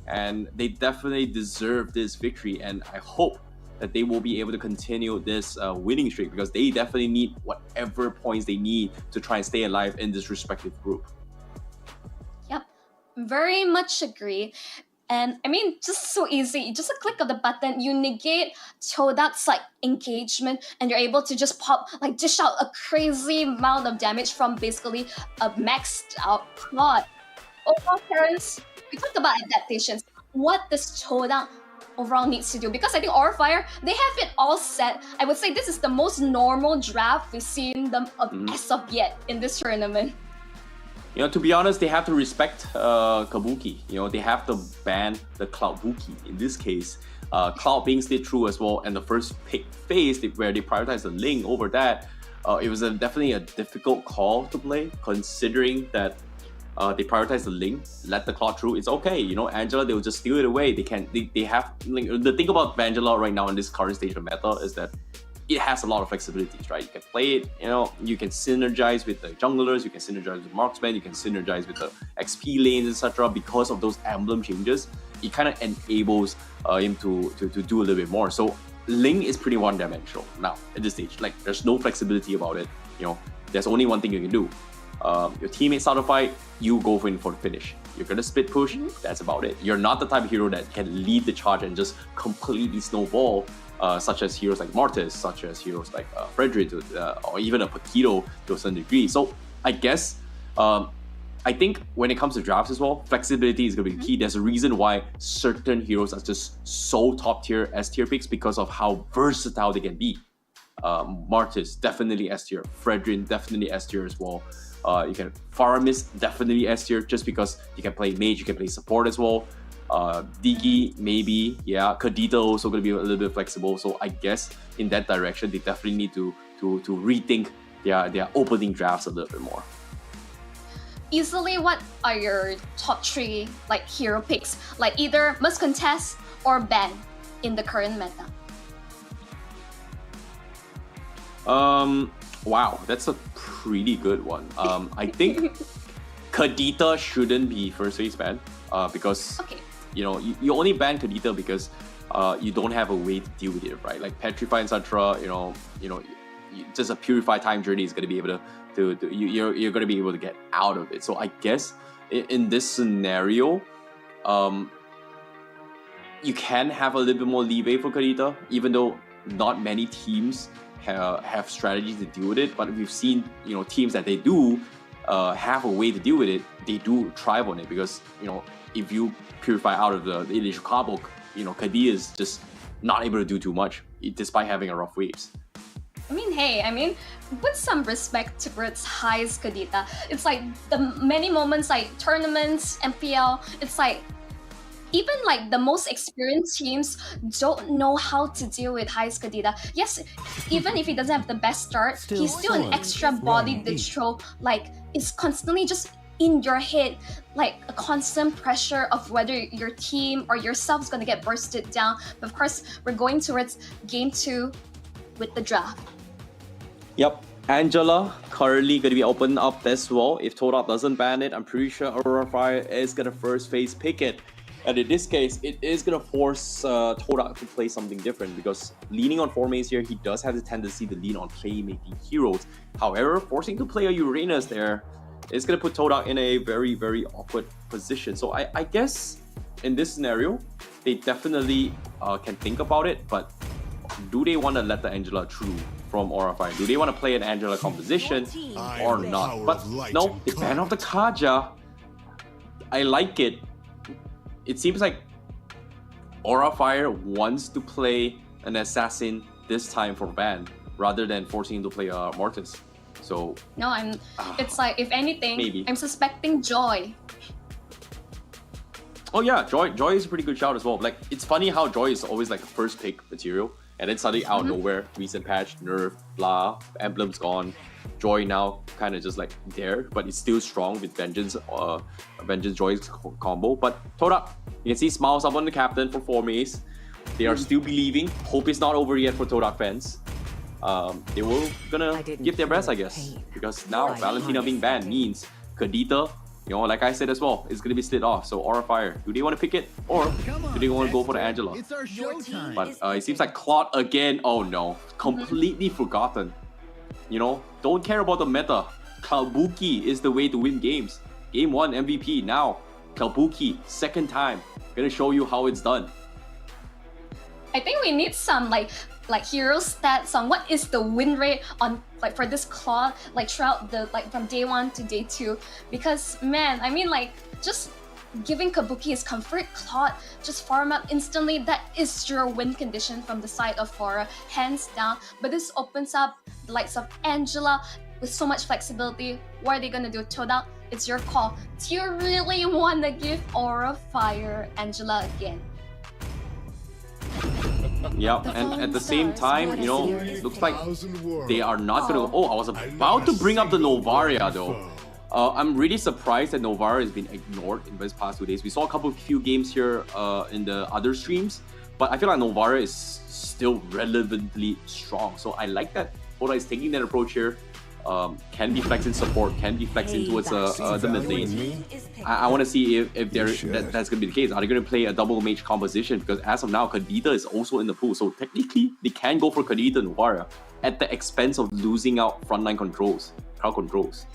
Speaker 9: And they definitely deserve this victory. And I hope that they will be able to continue this winning streak, because they definitely need whatever points they need to try and stay alive in this respective group.
Speaker 21: Yep, very much agree. And I mean, just so easy, just a click of the button, you negate todak's like engagement, and you're able to just dish out a crazy amount of damage from basically a maxed out Claude. Overall, parents, we talked about adaptations. What does todak overall needs to do? Because I think Aura Fire, they have it all set. I would say this is the most normal draft we've seen them as of yet in this tournament.
Speaker 9: You know, to be honest, they have to respect Kabuki. You know, they have to ban the Cloud Buki. In this case, Cloud being stayed true as well, and the first pick phase where they prioritized the Ling over that, it was definitely a difficult call to play, considering that they prioritize the Ling, let the Cloud through. It's okay, you know. Angela, they'll just steal it away. They have like, the thing about Angela right now in this current stage of meta is that it has a lot of flexibilities, right? You can play it, you know, you can synergize with the junglers, you can synergize with marksmen, you can synergize with the XP lanes, etc. Because of those emblem changes, it kind of enables him to do a little bit more. So Ling is pretty one-dimensional now at this stage. Like, there's no flexibility about it. You know, there's only one thing you can do. Your teammates start a fight, you go for the finish. You're gonna split push, that's about it. You're not the type of hero that can lead the charge and just completely snowball, such as heroes like Mortis, such as heroes like Frederick, or even a Paquito to a certain degree. So I guess, I think when it comes to drafts as well, flexibility is gonna be key. There's a reason why certain heroes are just so top tier, S tier picks, because of how versatile they can be. Mortis, definitely S tier. Frederick, definitely S tier as well. You can Faramis, definitely S tier, just because you can play mage, you can play support as well. Digi, maybe, yeah. Kadita also going to be a little bit flexible. So I guess in that direction, they definitely need to rethink their opening drafts a little bit more.
Speaker 21: Easily, what are your top 3 like hero picks? Like either must contest or ban in the current meta?
Speaker 9: Wow, that's a pretty good one. I think Kadita shouldn't be first phase banned because you know you only ban Kadita because you don't have a way to deal with it, right? Like Petrify, etc. You know, just a Purify time journey is going to be able you're going to be able to get out of it. So I guess in this scenario, you can have a little bit more leeway for Kadita, even though not many teams have strategies to deal with it. But we've seen, you know, teams that they do have a way to deal with it. They do thrive on it because, you know, if you Purify out of the initial combo, you know, Kadita is just not able to do too much despite having a rough waves.
Speaker 21: I mean, hey, with some respect towards High's Kadita, it's like the many moments like tournaments, MPL, it's like even like the most experienced teams don't know how to deal with High's Kadita. Yes, even if he doesn't have the best start, he's still an extra body that throw, like, is constantly just in your head, like a constant pressure of whether your team or yourself is gonna get bursted down. But of course, we're going towards game 2 with the draft.
Speaker 9: Yep, Angela currently going to be opened up as well. If todak doesn't ban it, I'm pretty sure Aurora Fire is going to first phase pick it. And in this case, it is going to force todak to play something different because leaning on 4 mains here, he does have the tendency to lean on playmaking heroes. However, forcing to play a Uranus there is going to put todak in a very, very awkward position. So I guess in this scenario, they definitely can think about it, but do they want to let the Angela through from Aura Fire? Do they want to play an Angela composition or not? But no, they ban off the Kaja. I like it. It seems like Aura Fire wants to play an assassin this time for ban rather than forcing him to play Mortis. So
Speaker 21: no, it's like, if anything,
Speaker 9: maybe.
Speaker 21: I'm suspecting Joy.
Speaker 9: Oh yeah, Joy is a pretty good shout as well. Like, it's funny how Joy is always like a first pick material, and then suddenly out of nowhere, recent patch, nerf, blah, emblem's gone. Joy now kind of just like there, but it's still strong with Vengeance, Vengeance Joy's combo. But todak, you can see smiles up on the captain for 4 mains. They are still believing. Hope is not over yet for todak fans. They will gonna give their best, I guess, because now Valentina being banned means Kadita, you know, like I said as well, is gonna be slid off. So Aura Fire, do they want to pick it or do they want to go for the Angela? But it seems like Claude again. Oh no, completely forgotten. You know, don't care about the meta. Kalbuki is the way to win games. Game 1 MVP now. Kalbuki, second time. Gonna show you how it's done.
Speaker 21: I think we need some like hero stats on what is the win rate on like for this Claw like throughout the like from day 1 to day 2, because man, I mean, like, just giving Kabuki his comfort, Claude just farm up instantly. That is your win condition from the side of Aura, hands down. But this opens up the likes of Angela with so much flexibility. What are they gonna do? Todak, it's your call. Do you really want to give Aura Fire Angela again?
Speaker 9: Yeah, and at the same time, you know, looks like they are not gonna. Oh, I was about to bring up the Novaria though. I'm really surprised that Novaria has been ignored in these past 2 days. We saw a few games here in the other streams, but I feel like Novaria is still relevantly strong. So I like that Oda is taking that approach here. Can be flexing support, can be flexing towards the mid lane. I want to see if that's going to be the case. Are they going to play a double mage composition? Because as of now, Kadita is also in the pool. So technically, they can go for Kadita and Novaria at the expense of losing out frontline controls, crowd controls.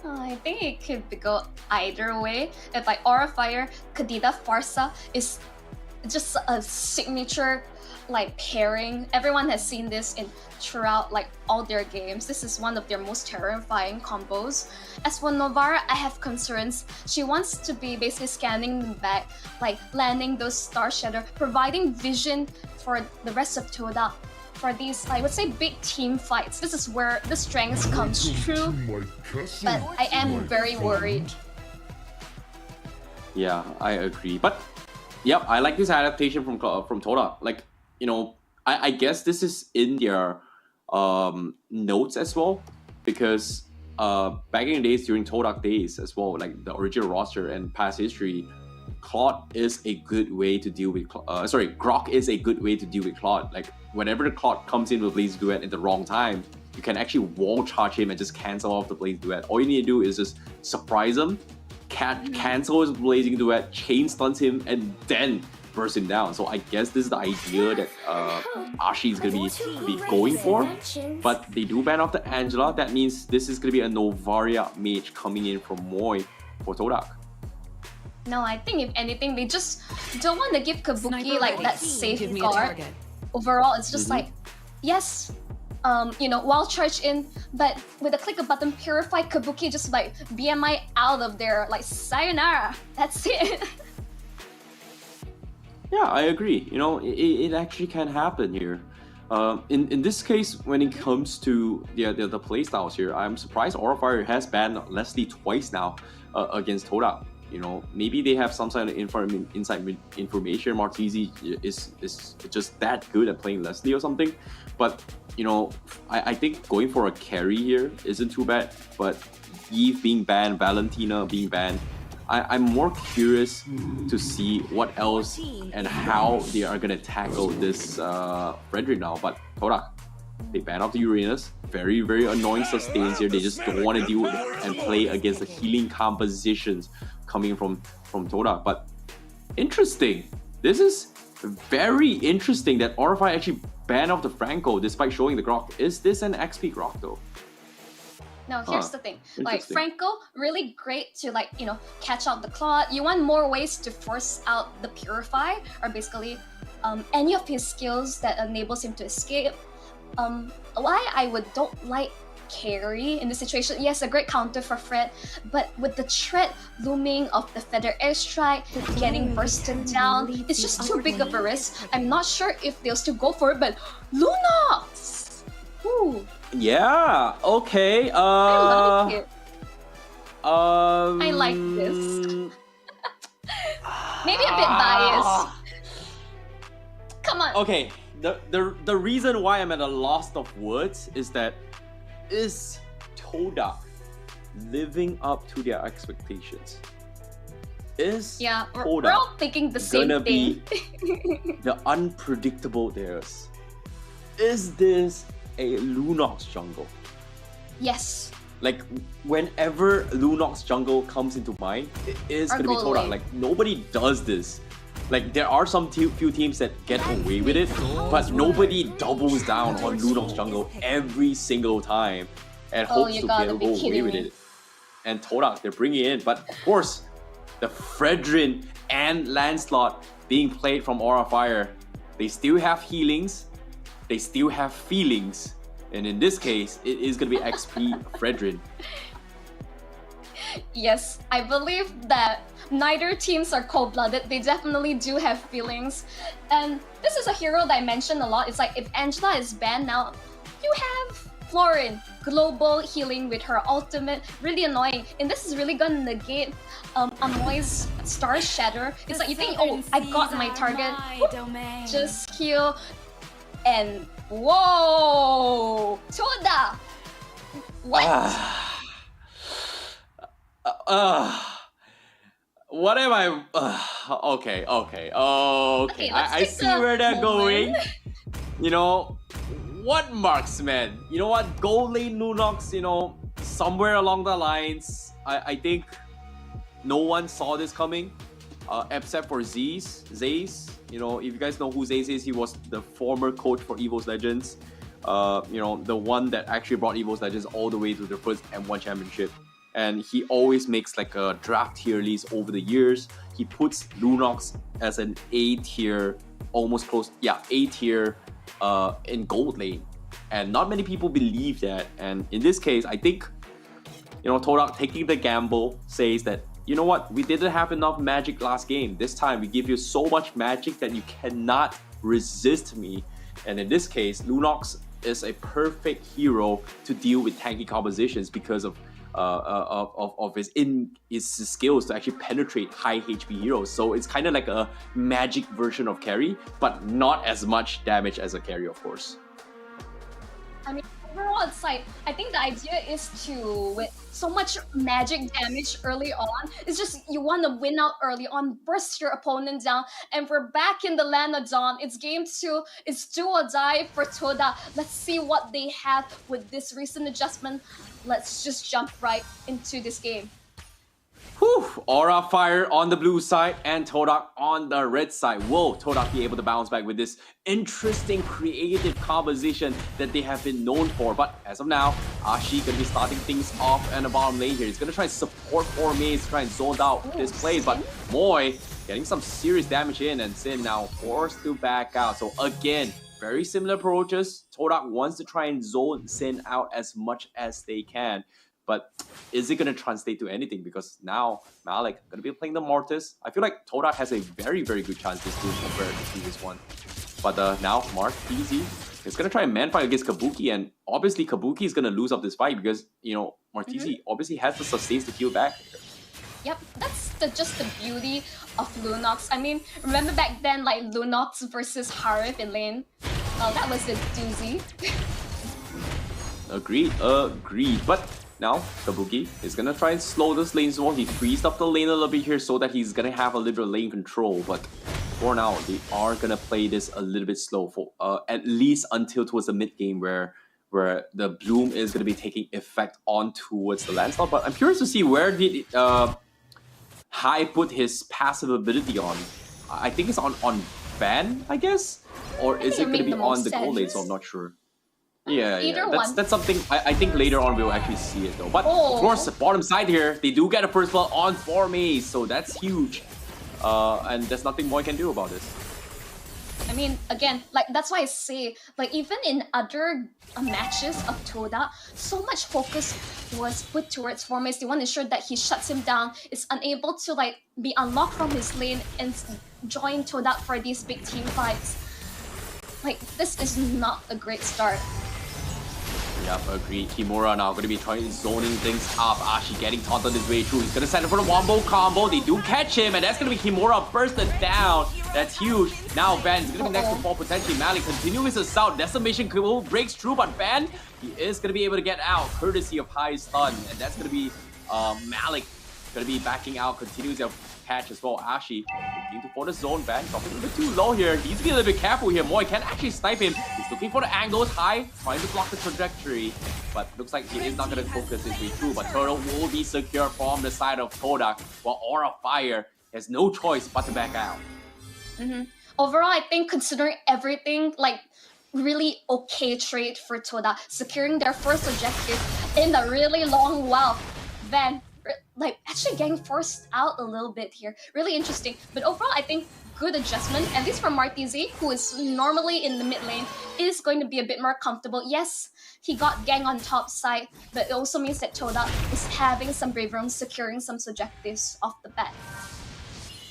Speaker 21: I think it could go either way. If like Aura Fire, Kadita, Farsa is just a signature like pairing. Everyone has seen this throughout like all their games. This is one of their most terrifying combos. As for Novara, I have concerns. She wants to be basically scanning the back, like landing those Star Shadow, providing vision for the rest of Toda. For these, I would say, big team fights. This is where the strength comes true. But I am very worried.
Speaker 9: Yeah, I agree. But yep, I like this adaptation from Toda. Like, you know, I guess this is in their notes as well, because back in the days during Todak days as well, like the original roster and past history, Claude is a good way to deal with Grok is a good way to deal with Claude. Like, whenever the Claude comes in with Blaze Duet at the wrong time, you can actually wall charge him and just cancel off the Blaze Duet. All you need to do is just surprise him, cancel his Blazing Duet, chain stuns him, and then burst him down. So I guess this is the idea that Ashi is going to be going for. But they do ban off the Angela. That means this is going to be a Novaria mage coming in from Moy for Todak.
Speaker 21: No, I think if anything, they just don't want to give Kabuki like that safeguard. Overall, it's just like, yes, you know, wild charge in, but with a click of button, purify Kabuki, just like BMI out of there, like sayonara. That's it.
Speaker 9: Yeah, I agree. You know, it actually can happen here. In this case, when it comes to the playstyles here, I'm surprised Aura Fire has banned Leslie twice now against Todak. You know, maybe they have some sort of inside information. Martisi is just that good at playing Leslie or something. But, you know, I think going for a carry here isn't too bad. But Eve being banned, Valentina being banned, I'm more curious to see what else and how they are going to tackle this Frederick now. But Todak, they ban off the Uranus. Very, very annoying sustains here. They just don't want to deal with it and play against the healing compositions coming from Todak. But Interesting. This is very interesting that RFI actually banned off the Franco despite showing the Grok. Is this an XP Grok though?
Speaker 21: No, here's the thing. Like
Speaker 9: Interesting.
Speaker 21: Franco, really great to catch out the Clot. You want more ways to force out the Purify, or basically any of his skills that enables him to escape. Why I don't like Carry in this situation. Yes, a great counter for Fred, but with the threat looming of the Feather Airstrike getting bursted down, it's just too big of a risk. I'm not sure if they'll still go for it, but Lunox! Ooh.
Speaker 9: Yeah, okay.
Speaker 21: I like it. I like this. Maybe a bit biased. Come on.
Speaker 9: Okay, the reason why I'm at a loss of words is that is todak living up to their expectations? Is
Speaker 21: we're all thinking the same
Speaker 9: gonna
Speaker 21: thing.
Speaker 9: be the unpredictable theirs? Is this a Lunox jungle?
Speaker 21: Yes.
Speaker 9: Like, whenever Lunox jungle comes into mind, it is
Speaker 21: Or
Speaker 9: gonna be
Speaker 21: goal
Speaker 9: todak.
Speaker 21: lane.
Speaker 9: Like, nobody does this. Like, there are some few teams that get away with it, but nobody doubles down on Lunox jungle every single time and
Speaker 21: Oh,
Speaker 9: hopes
Speaker 21: you
Speaker 9: to
Speaker 21: gotta
Speaker 9: go
Speaker 21: be
Speaker 9: away
Speaker 21: kidding
Speaker 9: with
Speaker 21: me.
Speaker 9: it. And todak, they're bringing in, but of course, the Fredrin and Lancelot being played from Aura Fire, they still have healings, they still have feelings, and in this case, it is gonna be XP Fredrin.
Speaker 21: Yes, I believe that neither teams are cold-blooded. They definitely do have feelings. And this is a hero that I mentioned a lot. It's like if Angela is banned now, you have Florin, global healing with her ultimate. Really annoying. And this is really gonna negate Amoy's Star Shatter. It's like you think, oh, I got my target. Whoop, just heal. And whoa! Toda! What?
Speaker 9: What am I? Okay. I see where they're going. You know, what marksman? You know what? Gold lane Lunox, you know, somewhere along the lines, I think no one saw this coming, except for Zaze. You know, if you guys know who Zaze is, he was the former coach for Evo's Legends. You know, the one that actually brought Evo's Legends all the way to their first M1 championship. And he always makes like a draft tier list over the years. He puts Lunox as an A tier, almost close, A tier in gold lane. And not many people believe that. And in this case, I think, you know, todak taking the gamble says that, you know what, we didn't have enough magic last game. This time we give you so much magic that you cannot resist me. And in this case, Lunox is a perfect hero to deal with tanky compositions because of his skills to actually penetrate high HP heroes. So it's kind of like a magic version of carry, but not as much damage as a carry, of course.
Speaker 21: I mean, overall, it's like, I think the idea is to, with so much magic damage early on, it's just you want to win out early on, burst your opponent down, and we're back in the land of Dawn. It's game 2, it's do or die for Toda. Let's see what they have with this recent adjustment. Let's just jump right into this game.
Speaker 9: Whew, Aura Fire on the blue side and todak on the red side. Will todak be able to bounce back with this interesting creative composition that they have been known for? But as of now, Ashi gonna be starting things off in the bottom lane here. He's gonna try and support 4 mains, try and zone out this play, but Moy getting some serious damage in, and Sin now forced to back out. So again, very similar approaches. Todak wants to try and zone Sin out as much as they can. But is it going to translate to anything? Because now Malik going to be playing the Mortis. I feel like Todak has a very, very good chance this game compared to the previous one. But now Mark easy is going to try and man fight against Kabuki. And obviously Kabuki is going to lose up this fight because, you know, Martisi obviously has the sustains to heal back.
Speaker 21: Yep, that's just the beauty of Lunox. I mean, remember back then, like Lunox versus Harith in lane? Well, that was a doozy.
Speaker 9: Agreed. But now Kabuki is gonna try and slow this lane more. He freezed up the lane a little bit here so that he's gonna have a little lane control. But for now, they are gonna play this a little bit slow for at least until towards the mid game where the bloom is gonna be taking effect on towards the Lancelot. But I'm curious to see where did Hai put his passive ability on. I think it's on ban, I guess, or is it going to be on the gold lane? So I'm not sure. Yeah,
Speaker 21: Either
Speaker 9: that's something I think later on we'll actually see it though. But of course, the bottom side here, they do get a first blood on 4 Maze, so that's huge. And there's nothing more I can do about this.
Speaker 21: I mean, again, like that's why I say, like even in other matches of todak, so much focus was put towards 4 Maze. They want to ensure that he shuts him down, is unable to like be unlocked from his lane and join todak for these big team fights. Like this is not a great start.
Speaker 9: Yep, agreed. Kimura now going to be trying zoning things up. Ashi getting taunted his way through. He's going to send it for the wombo combo. They do catch him, and that's going to be Kimura bursted down. That's huge. Now Van's going to be next to fall potentially. Malik continuing his assault. Decimation breaks through, but Van, he is going to be able to get out courtesy of high stun, and that's going to be Malik going to be backing out, continues their catch as well. Ashi looking for the zone. Van dropping a bit too low here. He needs to be a little bit careful here. Moy can actually snipe him. He's looking for the angles high, trying to block the trajectory, but looks like he is not going to focus his way through. But Turtle will be secure from the side of todak, while Aura Fire has no choice but to back out.
Speaker 21: Overall, I think considering everything, like really okay trade for todak, securing their first objective in a really long while. Van like actually getting forced out a little bit here. Really interesting. But overall, I think good adjustment, at least from Martizi, who is normally in the mid lane, is going to be a bit more comfortable. Yes, he got gang on top side, but it also means that todak is having some brave room, securing some objectives off the bat.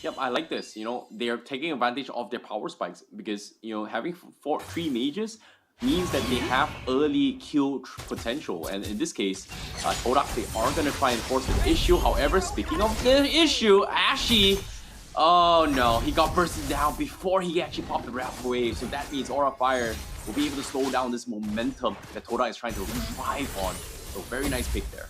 Speaker 9: Yep, I like this. You know, they are taking advantage of their power spikes because, you know, having 3 mages means that they have early kill potential, and in this case, todak, they are going to try and force the issue. However, speaking of the issue, Ashi, oh no, he got bursted down before he actually popped the Wrath Wave, so that means Aura Fire will be able to slow down this momentum that todak is trying to revive on. So very nice pick there.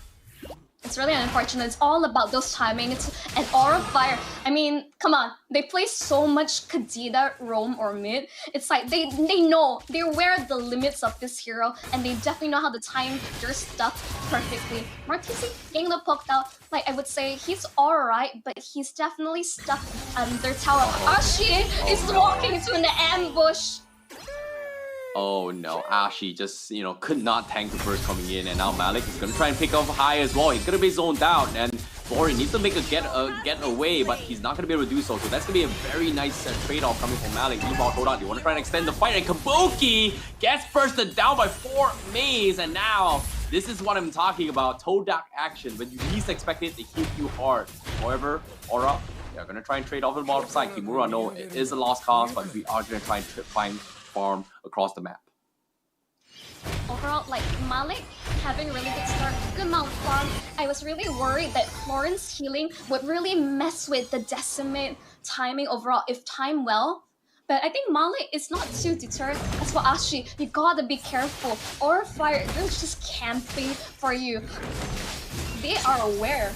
Speaker 21: It's really unfortunate. It's all about those timing. It's an Aura Fire. I mean, come on. They play so much Kadida, roam, or mid. It's like they know. They're aware of the limits of this hero, and they definitely know how to time their stuff perfectly. Martizi getting the poked out. Like, I would say he's alright, but he's definitely stuck under tower. Ashi is walking into an ambush.
Speaker 9: Oh no, Ashi just, you know, could not tank the burst coming in, and now Malik is gonna try and pick up high as well. He's gonna be zoned out, and Flori needs to make a get away, but he's not gonna be able to do so. So that's gonna be a very nice trade-off coming from Malik. Meanwhile, todak, they want to try and extend the fight, and Kabuki gets bursted down by 4 Maze, and now this is what I'm talking about. Todak action, when you least expect it, they hit you hard. However, Aura, they're gonna try and trade off the bottom side. Kimura, no, it is a lost cause, but we are gonna try and find farm across the map.
Speaker 21: Overall, like Malik having a really good start, good amount of farm. I was really worried that Florence healing would really mess with the decimate timing overall if timed well. But I think Malik is not too deterred. As for Ashi, you gotta be careful. Aura Fire, they're just camping for you. They are aware.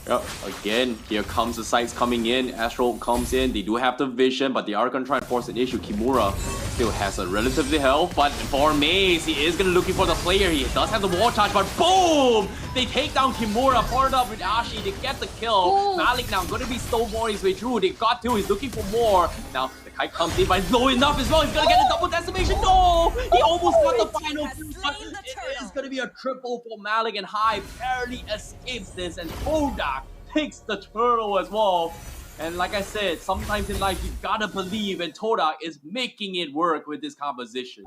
Speaker 9: Yep, again, here comes the sights coming in. Astral comes in. They do have the vision, but they are going to try and force an issue. Kimura still has a relatively health, but for Maze, he is going to looking for the player. He does have the wall charge, but boom! They take down Kimura, partnered up with Ashi. They get the kill.
Speaker 21: Ooh.
Speaker 9: Malik now going to be stonewalling his way through. They got to. He's looking for more. Now, the kite comes in, but it's low enough as well. He's going to get a double decimation. No! He almost got the final kill, but it is going to be a triple for Malik, and High barely escapes this, and todak takes the turtle as well. And like I said, sometimes in life you gotta believe, and todak is making it work with this composition.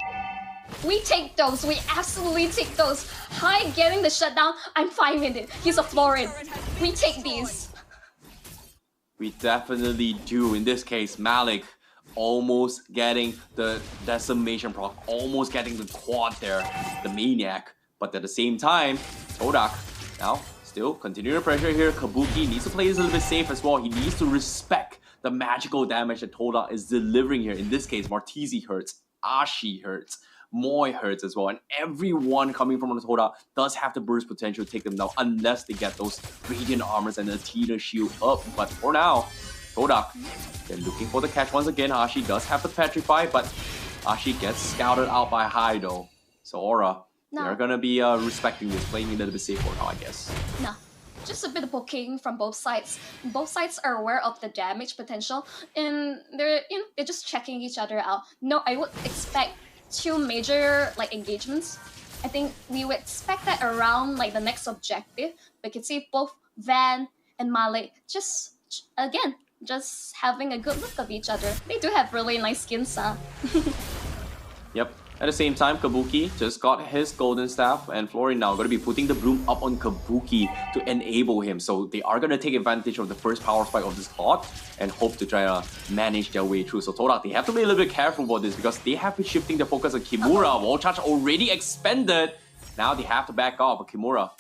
Speaker 21: We take those. We absolutely take those. High getting the shutdown, I'm fine with it. He's a Florid. We take these.
Speaker 9: We definitely do. In this case, Malik almost getting the decimation proc, almost getting the quad there, the maniac. But at the same time, todak now still continue the pressure here. Kabuki needs to play this a little bit safe as well. He needs to respect the magical damage that todak is delivering here. In this case, Martizi hurts, Ashi hurts, Moy hurts as well, and everyone coming from the todak does have the burst potential to take them down unless they get those radiant armors and the Tina shield up. But for now, todak, they're looking for the catch once again. Ashi does have the petrify, but Ashi gets scouted out by High though. So Aura,
Speaker 21: No.
Speaker 9: they're gonna be respecting this, playing a little bit safer now, I guess.
Speaker 21: No. just a bit of poking from both sides. Both sides are aware of the damage potential, and they're just checking each other out. No, I would expect 2 major engagements. I think we would expect that around the next objective. We can see both Van and Malik just having a good look of each other. They do have really nice skins,
Speaker 9: Yep. At the same time, Kabuki just got his golden staff, and Florian now going to be putting the bloom up on Kabuki to enable him. So they are going to take advantage of the first power spike of this plot and hope to try to manage their way through. So todak, they have to be a little bit careful about this because they have been shifting the focus on Kimura. Wall charge already expended. Now they have to back off. But Kimura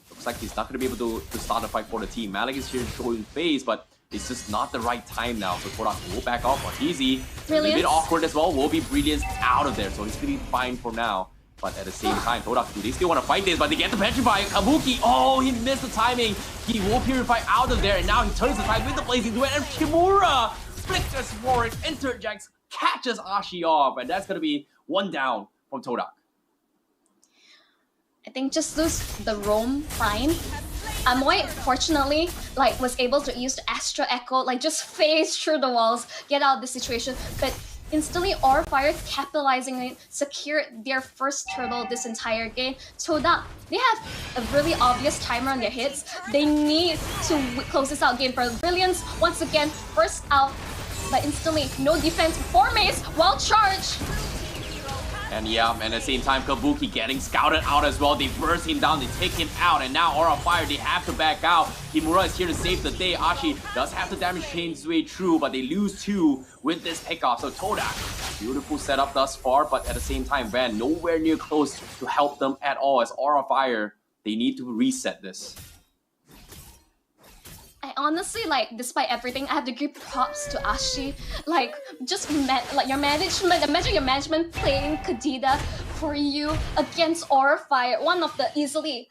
Speaker 9: looks like he's not going to be able to start the fight for the team. Malik is here showing face, but it's just not the right time now. So todak will back off. But easy. A little bit awkward as well. Will be Brilliance out of there. So he's going to be fine for now. But at the same time, todak, do they still want to fight this? But they get the Petrify. Kabuki, oh, he missed the timing. He will Purify out of there. And now he turns the tide with the Blazing Duet. And Kimura flickers forward, interjects, catches Ashi off. And that's going to be 1 down from todak.
Speaker 21: I think just lose the roam fine. Amoy fortunately was able to use the Astro Echo, just phase through the walls, get out of the situation. But instantly Aura Fire capitalizing it, secured their first turtle this entire game. todak, they have a really obvious timer on their hits. They need to close this out game for Brilliance. Once again, first out, but instantly no defense for Mace while charged.
Speaker 9: And yeah, and at the same time, Kabuki getting scouted out as well. They burst him down, they take him out, and now Aura Fire, they have to back out. Kimura is here to save the day. Ashi does have to damage chain his way through, but they lose 2 with this pickoff. So todak, beautiful setup thus far, but at the same time, Van nowhere near close to help them at all. As Aura Fire, they need to reset this.
Speaker 21: I honestly, despite everything, I have to give props to Ashi. Your management, imagine your management playing Kadida for you against Aura Fire, one of the easily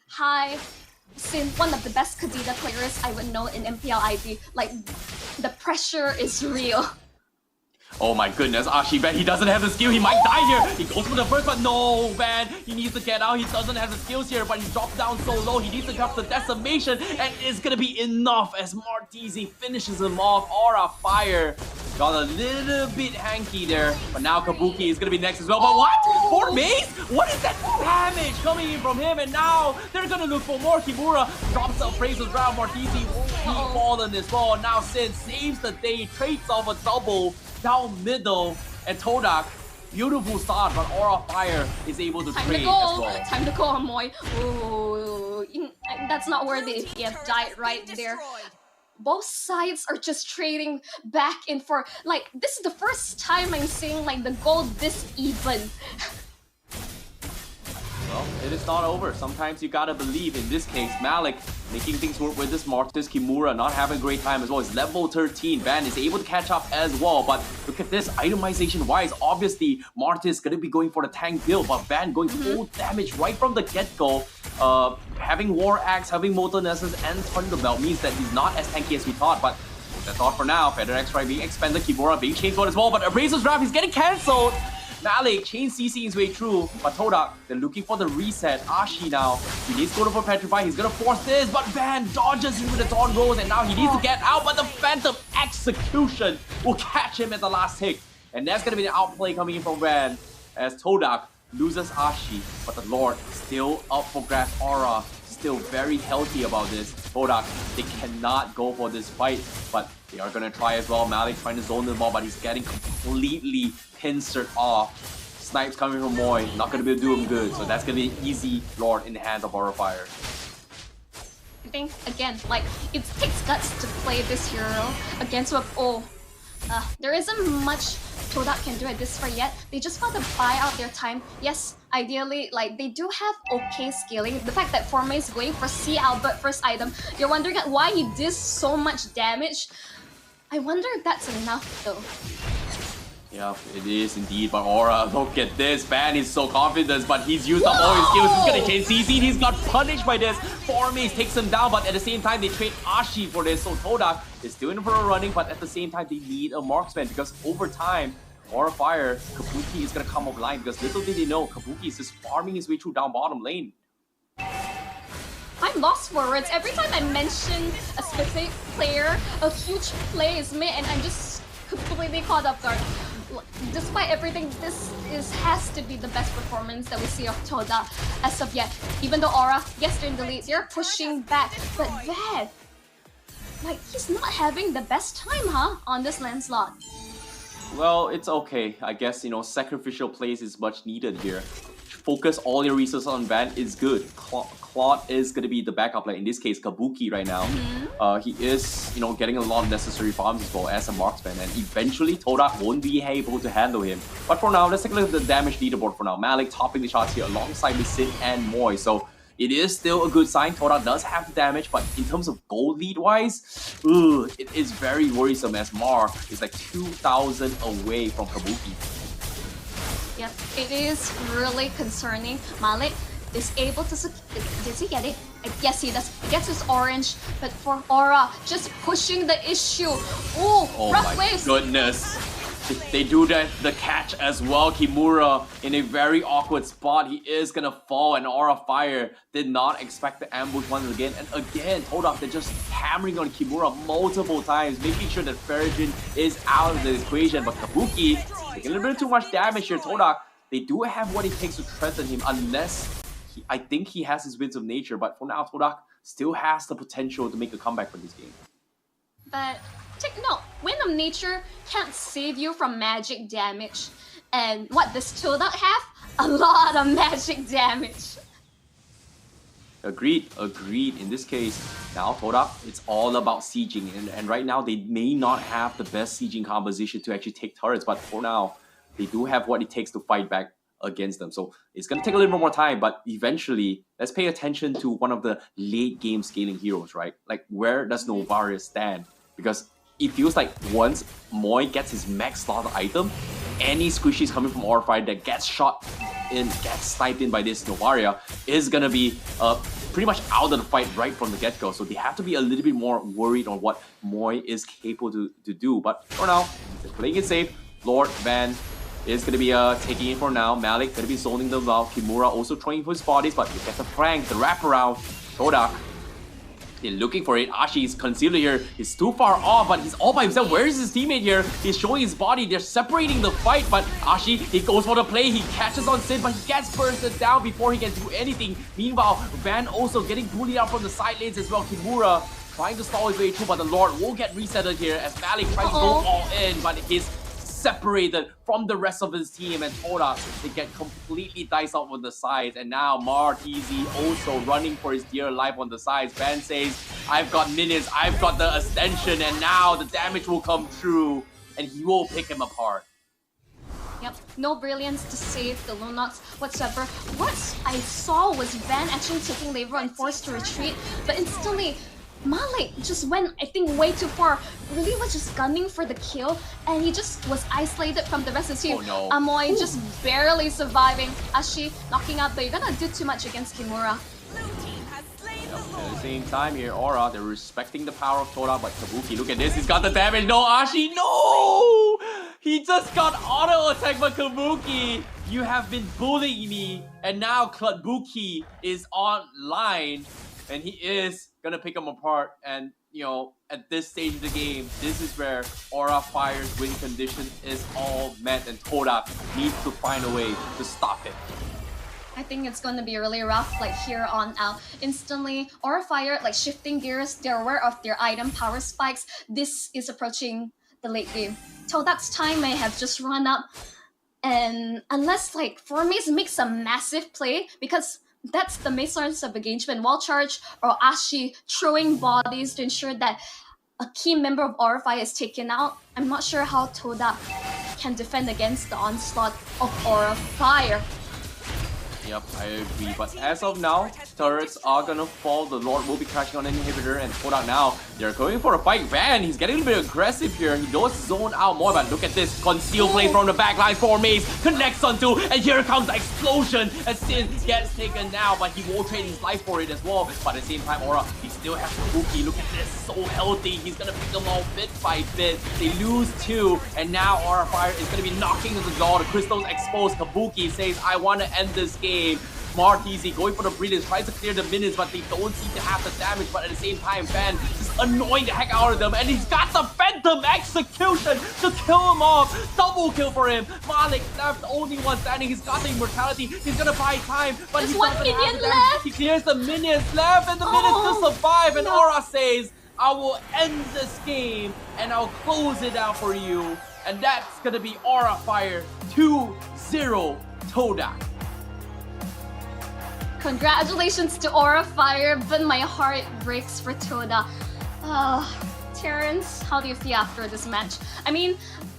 Speaker 21: one of the best Kadida players I would know in MPL ID. The pressure is real.
Speaker 9: Oh my goodness, Ashi, man, he doesn't have the skill. He might die here. He goes for the first, but no, man. He needs to get out. He doesn't have the skills here, but he dropped down so low. He needs to drop the decimation, and it's gonna be enough as Martizi finishes him off. Aura Fire got a little bit hanky there, but now Kabuki is gonna be next as well. But what? For Mace? What is that damage coming in from him? And now they're gonna look for more. Kimura drops the appraisal round. Martizi will be fallen as well. Now Sin saves the day, trades off a double down middle, and todak, beautiful start, but Aura Fire is able to trade as well.
Speaker 21: Time to go, Amoy. Ooh, that's not worthy if he have died right there. Both sides are just trading back and forth. This is the first time I'm seeing the goal this even.
Speaker 9: Well, it is not over. Sometimes you gotta believe. In this case, Malik making things work with this Martis. Kimura not having a great time as well. It's level 13. Van is able to catch up as well. But look at this, itemization wise, obviously Martis gonna be going for the tank build, but Van going full damage right from the get-go. Having War Axe, having Molten Essence, and Thunderbelt means that he's not as tanky as we thought. But that's all for now. Feather X-Ray being expanded, Kimura being changed as well. But Abraser's draft is getting cancelled. Malik chain CCing his way through, but todak, they're looking for the reset. Ashi now, he needs to go for Petrify, he's gonna force this, but Van dodges him with the Dawn Rose, and now he needs to get out, but the Phantom Execution will catch him at the last tick. And that's gonna be the outplay coming in from Van, as todak loses Ashi, but the Lord still up for grabs. Aura still very healthy about this. todak, they cannot go for this fight, but they are gonna try as well. Malik trying to zone the ball, but he's getting completely pincered off. Snipes coming from Moy, not gonna be able to do him good. So that's gonna be an easy Lord in the hands of Aura Fire.
Speaker 21: I think, again, it takes guts to play this hero against there isn't much todak can do at this fight yet. They just want to buy out their time. Yes, ideally, they do have okay scaling. The fact that Forma is going for C Albert first item, you're wondering why he did so much damage. I wonder if that's enough though.
Speaker 9: Yeah, it is indeed, but Aura, look at this. Van is so confident, but he's used up all his skills. He's gonna chain CC, he's got punished by this. Formace takes him down, but at the same time, they trade Ashi for this. So todak is still in for a running, but at the same time, they need a marksman because over time, Aura Fire, Kabuki is gonna come offline because little did they know, Kabuki is just farming his way through down bottom lane.
Speaker 21: I'm lost for words. Every time I mention a specific player, a huge play is made, and I'm just completely caught off guard. Despite everything, has to be the best performance that we see of todak as of yet. Even though Aura, yes, they're in the lead, they're pushing back, but Van, like, he's not having the best time, huh, on this Lancelot.
Speaker 9: Well, it's okay. I guess, you know, sacrificial plays is much needed here. Focus all your resources on Van is good. Claude is going to be the backup, like in this case, Kabuki right now. He is, you know, getting a lot of necessary farms as well as a marksman, and eventually todak won't be able to handle him. But for now, let's take a look at the damage leaderboard for now. Malik topping the charts here alongside with Sid and Moy. So it is still a good sign. todak does have the damage, but in terms of gold lead-wise, it is very worrisome as Mar is like 2,000 away from Kabuki.
Speaker 21: Yep, it is really concerning. Malik is able to... Does he get it? Yes, he does. Gets his orange, but for Aura, just pushing the issue. Ooh,
Speaker 9: oh
Speaker 21: rough
Speaker 9: my
Speaker 21: waves.
Speaker 9: goodness. They do the catch as well. Kimura in a very awkward spot. He is gonna fall, and Aura Fire did not expect the ambush once again. And again, todak, they're just hammering on Kimura multiple times, making sure that Ferrijin is out of the equation. But Kabuki taking a little bit too much damage here. todak, they do have what it takes to threaten him, unless I think he has his Winds of Nature. But for now, todak still has the potential to make a comeback for this game.
Speaker 21: But take note, Wind of Nature can't save you from magic damage. And what does todak have? A lot of magic damage.
Speaker 9: Agreed. In this case, now todak, it's all about sieging. And right now, they may not have the best sieging composition to actually take turrets. But for now, they do have what it takes to fight back against them. So it's going to take a little bit more time, but eventually, let's pay attention to one of the late game scaling heroes, right? Like, where does Novaria stand? Because it feels like once Moy gets his max slot item, any squishies coming from Aura Fire that gets shot in, gets sniped in by this Novaria is going to be pretty much out of the fight right from the get-go. So they have to be a little bit more worried on what Moy is capable to do. But for now, they're playing it safe. Lord Van is going to be taking it for now. Malik going to be zoning them out. Kimura also trying for his bodies, but you get the prank, the wraparound. todak, they're looking for it. Ashi is concealed here. He's too far off, but he's all by himself. Where is his teammate here? He's showing his body. They're separating the fight, but Ashi, he goes for the play. He catches on Sid, but he gets bursted down before he can do anything. Meanwhile, Van also getting bullied out from the side lanes as well. Kimura trying to stall his way through, but the Lord will get resetted here as Malik tries to go all in, but he's separated from the rest of his team, and todak, they get completely diced out on the sides. And now Mar TZ also running for his dear life on the sides. Van says, I've got minions, I've got the ascension, and now the damage will come through and he will pick him apart.
Speaker 21: Yep, no brilliance to save the Lunox whatsoever. What I saw was Van actually taking labor and forced to retreat, but instantly Malik just went, I think, way too far. Really was just gunning for the kill, and he just was isolated from the rest of the team.
Speaker 9: Oh no.
Speaker 21: Amoy just barely surviving. Ashi knocking out, but you're gonna do too much against Kimura.
Speaker 9: At the same time here, Aura, they're respecting the power of todak, but Kabuki, look at this, he's got the damage. No, Ashi, no! He just got auto attacked by Kabuki. You have been bullying me, and now Kabuki is online, and he is gonna pick him apart. And you know, at this stage of the game, this is where Aura Fire's win condition is all met, and todak needs to find a way to stop it.
Speaker 21: I think it's gonna be really rough, like here on out. Instantly, Aura Fire, like shifting gears, they're aware of their item power spikes. This is approaching the late game. todak's time may have just run up, and unless like Formaze makes a massive play, because that's the main source of engagement. Wall charge or Ashi throwing bodies to ensure that a key member of Aura Fire is taken out. I'm not sure how todak can defend against the onslaught of Aura Fire.
Speaker 9: Yep, I agree. But as of now, turrets are gonna fall. The Lord will be crashing on an inhibitor, and todak now, they're going for a fight. Van, he's getting a little bit aggressive here. He does zone out more, but look at this. Conceal play from the backline for Maze. Connects onto, and here comes the explosion. And Sin gets taken now, but he will trade his life for it as well. But at the same time, Aura, he still has Kabuki. Look at this, so healthy. He's gonna pick them all bit by bit. They lose 2, and now Aura Fire is gonna be knocking to the door. The crystals exposed. Kabuki says, I want to end this game. Smart Easy going for the brilliance, tries to clear the minions, but they don't seem to have the damage. But at the same time, Van is annoying the heck out of them, and he's got the Phantom Execution to kill him off. Double kill for him. Malik left, only one standing. He's got the immortality. He's gonna buy time, but
Speaker 21: There's
Speaker 9: he's
Speaker 21: one
Speaker 9: not gonna have
Speaker 21: minion
Speaker 9: the damage.
Speaker 21: left.
Speaker 9: He clears the minions left, and the minions to survive. And Aura says, I will end this game, and I'll close it out for you. And that's gonna be Aura Fire 2-0 todak.
Speaker 21: Congratulations to Aura Fire, but my heart breaks for todak. Terrence, how do you feel after this match? I mean,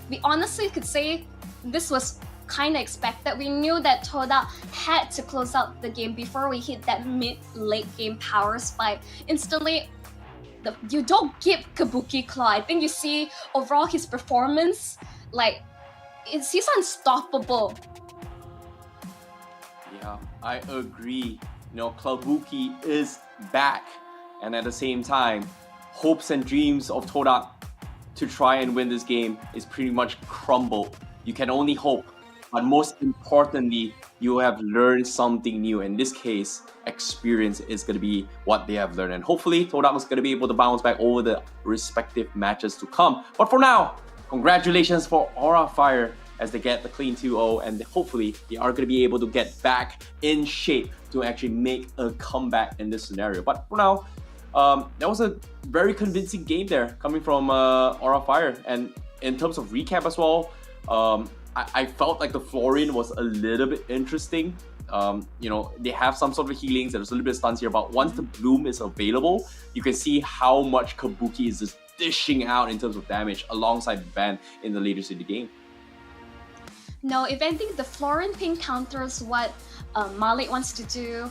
Speaker 21: we honestly could say this was kind of expected. We knew that todak had to close out the game before we hit that mid-late game power spike. Instantly, you don't give Kabuki Claw. I think you see overall his performance, like, he's unstoppable.
Speaker 9: Yeah, I agree. You know, Kabuki is back. And at the same time, hopes and dreams of todak to try and win this game is pretty much crumbled. You can only hope. But most importantly, you have learned something new. In this case, experience is going to be what they have learned. And hopefully, todak is going to be able to bounce back over the respective matches to come. But for now, congratulations for Aura Fire as they get the clean 2-0. And hopefully, they are going to be able to get back in shape to actually make a comeback in this scenario. But for now, that was a very convincing game there coming from Aura Fire. And in terms of recap as well, I felt like the Florian was a little bit interesting. You know, they have some sort of healings, there's a little bit of stuns here, but once the Bloom is available, you can see how much Kabuki is just dishing out in terms of damage alongside Van in the later stage of the game.
Speaker 21: No, if anything, the Florian ping counters what Malik wants to do.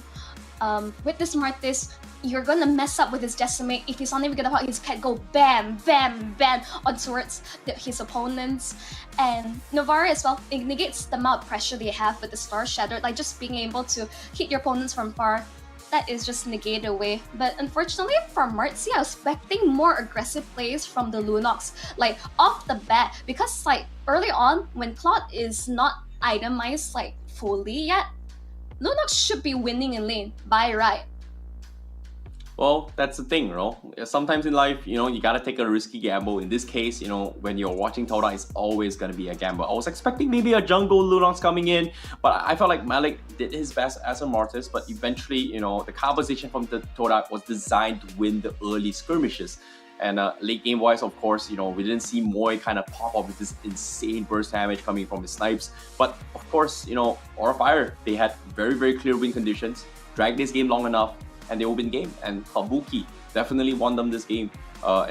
Speaker 21: With this Martis, you're gonna mess up with his decimate if he's not even gonna his cat go bam, bam, bam on towards his opponents. And Novara as well, it negates the amount of pressure they have with the Star Shatter, like just being able to hit your opponents from far. That is just negated away. But unfortunately for Martzi, I was expecting more aggressive plays from the Lunox, like off the bat, because like early on when Claude is not itemized like fully yet, Lunox should be winning in lane by right.
Speaker 9: Well, that's the thing, you know. Sometimes in life, you know, you gotta take a risky gamble. In this case, you know, when you're watching todak, it's always gonna be a gamble. I was expecting maybe a jungle Lunox coming in, but I felt like Malik did his best as a Martis, but eventually, you know, the composition from the todak was designed to win the early skirmishes. And late game wise, of course, you know, we didn't see Moy kind of pop up with this insane burst damage coming from his snipes. But of course, you know, Aura Fire, they had very, very clear win conditions, dragged this game long enough, and they will win game. And Kabuki definitely won them this game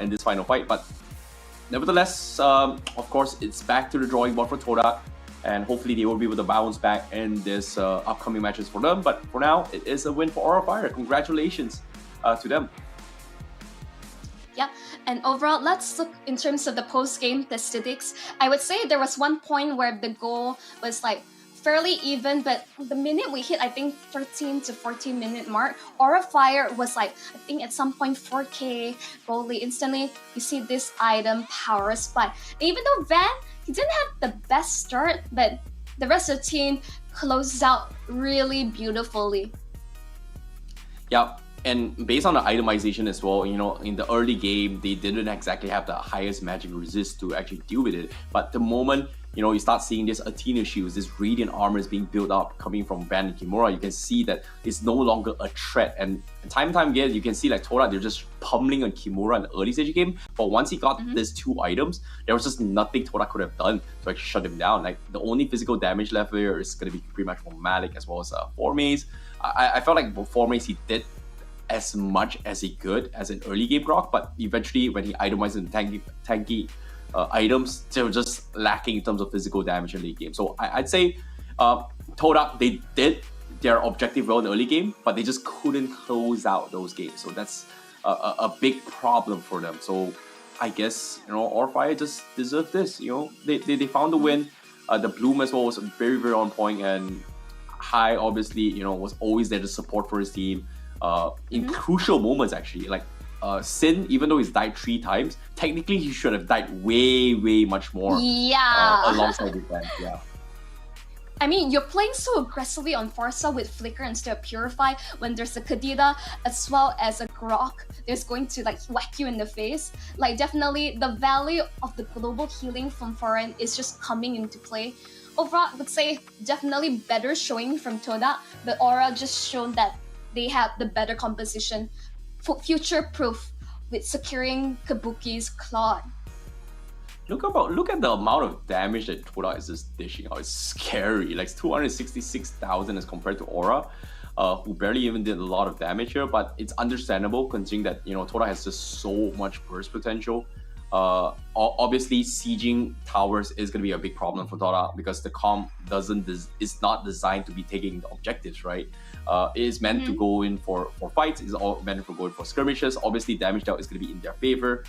Speaker 9: in this final fight. But nevertheless, of course, it's back to the drawing board for todak, and hopefully they will be able to bounce back in this upcoming matches for them. But for now, it is a win for Aura Fire. Congratulations to them.
Speaker 21: Yeah, and overall, let's look in terms of the post-game statistics. I would say there was one point where the goal was like fairly even, but the minute we hit, I think 13 to 14 minute mark, Aura Fire was like, I think at some point 4K goalie. Instantly, you see this item power spike. Even though Van, he didn't have the best start, but the rest of the team closed out really beautifully.
Speaker 9: Yeah. And based on the itemization as well, you know, in the early game, they didn't exactly have the highest magic resist to actually deal with it. But the moment, you know, you start seeing this Athena shields, this radiant armor is being built up coming from Van and Kimura, you can see that it's no longer a threat. And time again, you can see like todak, they're just pummeling on Kimura in the early stage of the game. But once he got these two items, there was just nothing todak could have done to actually shut him down. Like the only physical damage left here is going to be pretty much from Malik as well as Formaze. I felt like for Formaze, he did as much as he could as an early game Grok, but eventually when he itemized in tanky items, they were just lacking in terms of physical damage in late game. So I'd say todak, they did their objective well in the early game, but they just couldn't close out those games. So that's a big problem for them. So I guess, you know, Aura Fire just deserved this. You know, they found the win. The Bloom as well was very, very on point, and High obviously, you know, was always there to support for his team. In crucial moments actually, like Sin, even though he's died 3 times, technically he should have died way much more.
Speaker 21: Yeah.
Speaker 9: Alongside his friends, yeah.
Speaker 21: I mean, you're playing so aggressively on Forza with Flicker instead of Purify when there's a Kadita as well as a Grok that's going to like whack you in the face. Like definitely the value of the global healing from Foreign is just coming into play. Overall, I would say definitely better showing from todak, but Aura just shown that they have the better composition for future proof with securing Kabuki's Claude.
Speaker 9: Look at the amount of damage that todak is just dishing out. It's scary. Like 266,000 as compared to Aura, who barely even did a lot of damage here. But it's understandable considering that todak has just so much burst potential. Obviously, sieging towers is going to be a big problem for todak because the comp is not designed to be taking the objectives, right? It is meant to go in for fights. It's all meant for going for skirmishes. Obviously, damage dealt is going to be in their favor.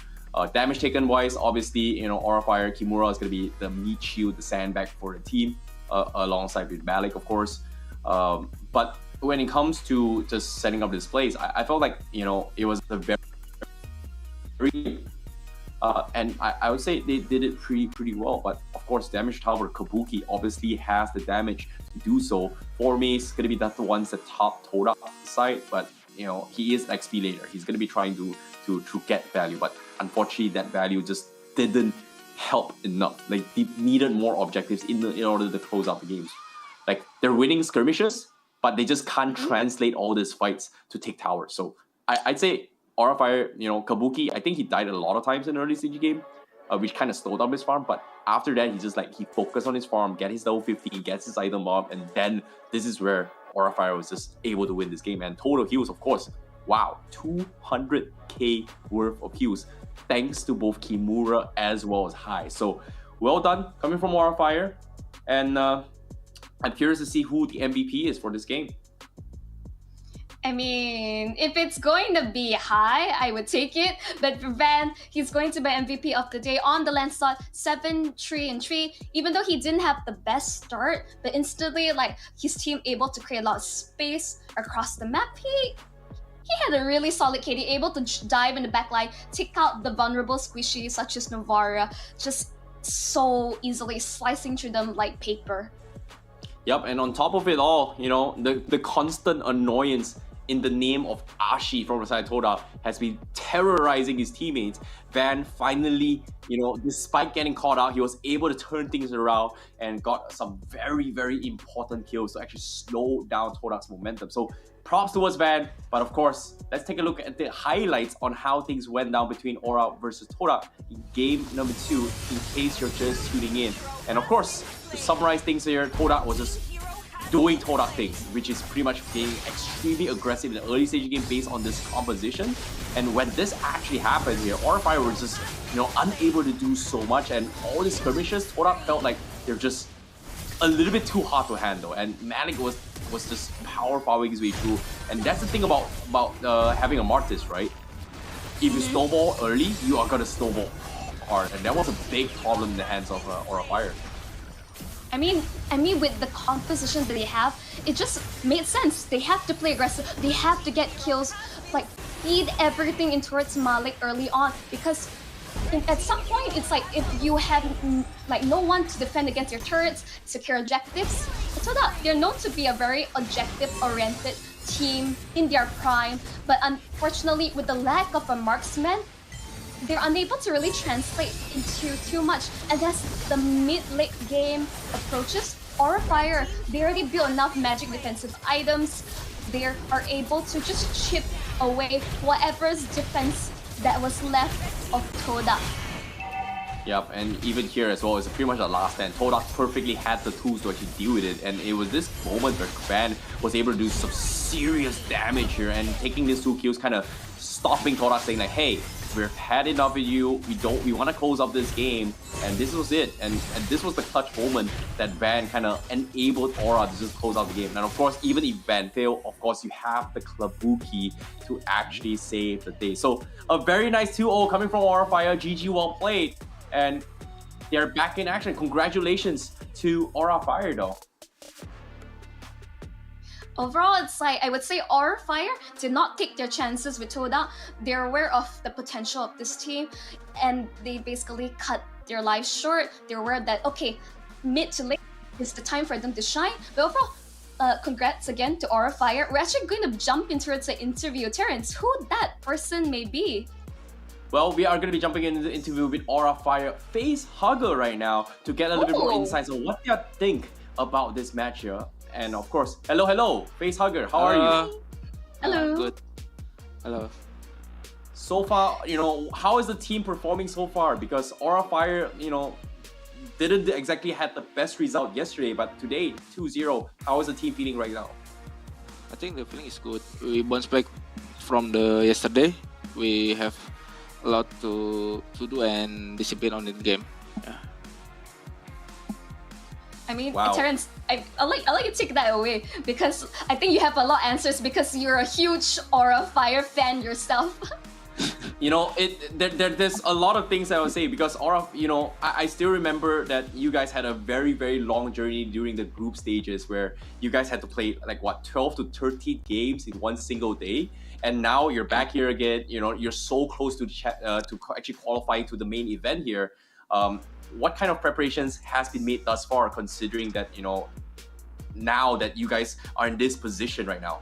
Speaker 9: Damage taken wise, obviously, Aura Fire, Kimura is going to be the meat shield, the sandbag for the team, alongside with Malik, of course. But when it comes to just setting up displays, I felt like, it was a very and I would say they did it pretty well. But of course, damage tower Kabuki obviously has the damage to do so. For me, it's going to be the ones that top todak side, but he is XP later. He's going to be trying to get value, but unfortunately that value just didn't help enough. Like they needed more objectives in order to close out the games. Like they're winning skirmishes, but they just can't translate all these fights to take towers. So I'd say Aura Fire, Kabuki, I think he died a lot of times in the early stage game, which kind of slowed up his farm. But after that, he focused on his farm, get his level 50, gets his item up, and then this is where Aura Fire was just able to win this game. And total heals, of course, wow, 200k worth of heals, thanks to both Kimura as well as High. So well done coming from Aura Fire. And I'm curious to see who the MVP is for this game.
Speaker 21: I mean, if it's going to be High, I would take it. But for Van, he's going to be MVP of the day on the land slot, 7-3-3. Even though he didn't have the best start, but instantly, like his team able to create a lot of space across the map. He had a really solid KD, able to dive in the backline, take out the vulnerable squishies such as Novara, just so easily slicing through them like paper.
Speaker 9: Yep, and on top of it all, the constant annoyance in the name of Ashi from the side of todak has been terrorizing his teammates. Van finally, despite getting caught out, he was able to turn things around and got some very, very important kills to actually slow down todak's momentum. So props towards Van, but of course, let's take a look at the highlights on how things went down between Aura versus todak in game number 2, in case you're just tuning in. And of course, to summarize things here, todak was just doing todak things, which is pretty much being extremely aggressive in the early stage game based on this composition. And when this actually happened here, Aura Fire was just, unable to do so much, and all these skirmishes, todak felt like they're just a little bit too hard to handle, and Malik was just powering his way through. And that's the thing about having a Martis, right? If you snowball early, you are gonna snowball hard, and that was a big problem in the hands of Aura Fire.
Speaker 21: I mean, with the composition that they have, it just made sense. They have to play aggressive. They have to get kills, like feed everything in towards Malik early on, because at some point, it's like if you have like no one to defend against your turrets, secure objectives, todak, they're known to be a very objective-oriented team in their prime, but unfortunately, with the lack of a marksman, they're unable to really translate into too much. And that's the mid-late game approaches. Aura Fire, they already built enough magic defensive items. They are able to just chip away whatever's defense that was left of todak.
Speaker 9: Yep, and even here as well, it's pretty much the last stand. todak perfectly had the tools to actually deal with it, and it was this moment where Van was able to do some serious damage here, and taking these 2 kills, kind of stopping todak, saying like, hey, we've had enough of you, we want to close up this game, and this was it. And this was the clutch moment that Van kind of enabled Aura to just close out the game. And of course, even if Van failed, of course, you have the Kabuki to actually save the day. So a very nice 2-0 coming from Aura Fire. GG, well played. And they're back in action. Congratulations to Aura Fire though.
Speaker 21: Overall, it's like, I would say Aura Fire did not take their chances with todak. They're aware of the potential of this team, and they basically cut their lives short. They're aware that, okay, mid to late it's the time for them to shine. But overall, congrats again to Aura Fire. We're actually going to jump into the interview. Terrence, who that person may be?
Speaker 9: Well, we are going to be jumping into the interview with Aura Fire Face Hugger right now to get a little bit more insights on what they think about this match here. And of course, hello, Face Hugger, how are you?
Speaker 21: Hello.
Speaker 4: Good. Hello.
Speaker 9: So far, how is the team performing so far? Because Aura Fire, didn't exactly had the best result yesterday, but today, 2-0, how is the team feeling right now?
Speaker 4: I think the feeling is good. We bounce back from the yesterday. We have a lot to do and discipline on the game. Yeah.
Speaker 21: I mean,
Speaker 9: Wow.
Speaker 21: Terrence, I'll let you take that away because I think you have a lot of answers because you're a huge Aura Fire fan yourself.
Speaker 9: There's a lot of things I would say because Aura, I still remember that you guys had a very, very long journey during the group stages where you guys had to play 12 to 13 games in one single day. And now you're back here again, you're so close to actually qualifying to the main event here. What kind of preparations has been made thus far considering that, now that you guys are in this position right now?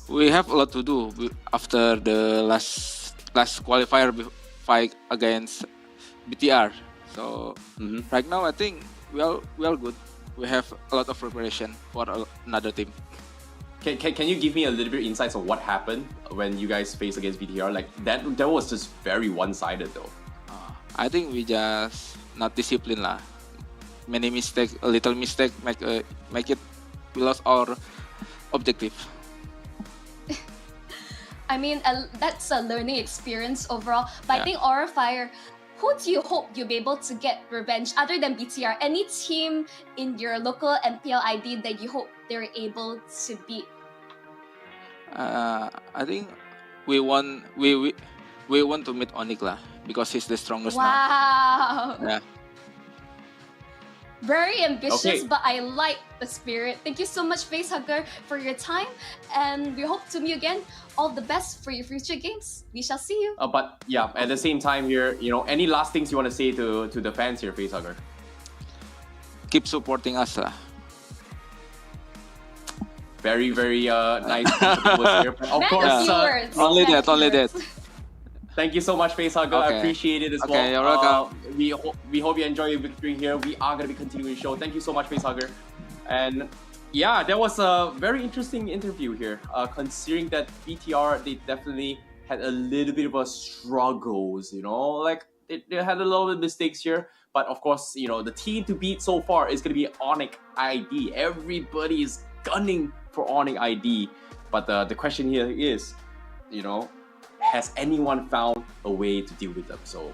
Speaker 4: We have a lot to do after the last qualifier fight against BTR. So right now I think we are good. We have a lot of preparation for another team.
Speaker 9: Can you give me a little bit of insights on what happened when you guys faced against BTR? That was just very one-sided though.
Speaker 4: I think we just not disciplined lah. Many mistake, a little mistake make it we lost our objective.
Speaker 21: I mean, that's a learning experience overall. But I think Aura Fire, who do you hope you'll be able to get revenge other than BTR? Any team in your local MPL ID that you hope they're able to beat?
Speaker 4: I think we want to meet Onyx lah because he's the strongest now.
Speaker 21: Wow.
Speaker 4: Yeah.
Speaker 21: Very ambitious,
Speaker 9: Okay.
Speaker 21: but I like the spirit. Thank you so much, Facehugger, for your time. And we hope to meet you again. All the best for your future games. We shall see you.
Speaker 9: But yeah, at the same time here, any last things you want to say to the fans here, Facehugger?
Speaker 4: Keep supporting us lah.
Speaker 9: Very, very nice words here. Of course,
Speaker 4: Only that.
Speaker 9: Thank you so much, Facehugger. I
Speaker 4: Okay.
Speaker 9: appreciate it as well.
Speaker 4: Okay, you're welcome.
Speaker 9: We hope you enjoy your victory here. We are going to be continuing the show. Thank you so much, Facehugger. And yeah, that was a very interesting interview here. Considering that BTR, they definitely had a little bit of a struggles, they had a little bit of mistakes here. But of course, the team to beat so far is going to be Onyx ID. Everybody is gunning for Onyx ID. But the question here is, has anyone found a way to deal with them? So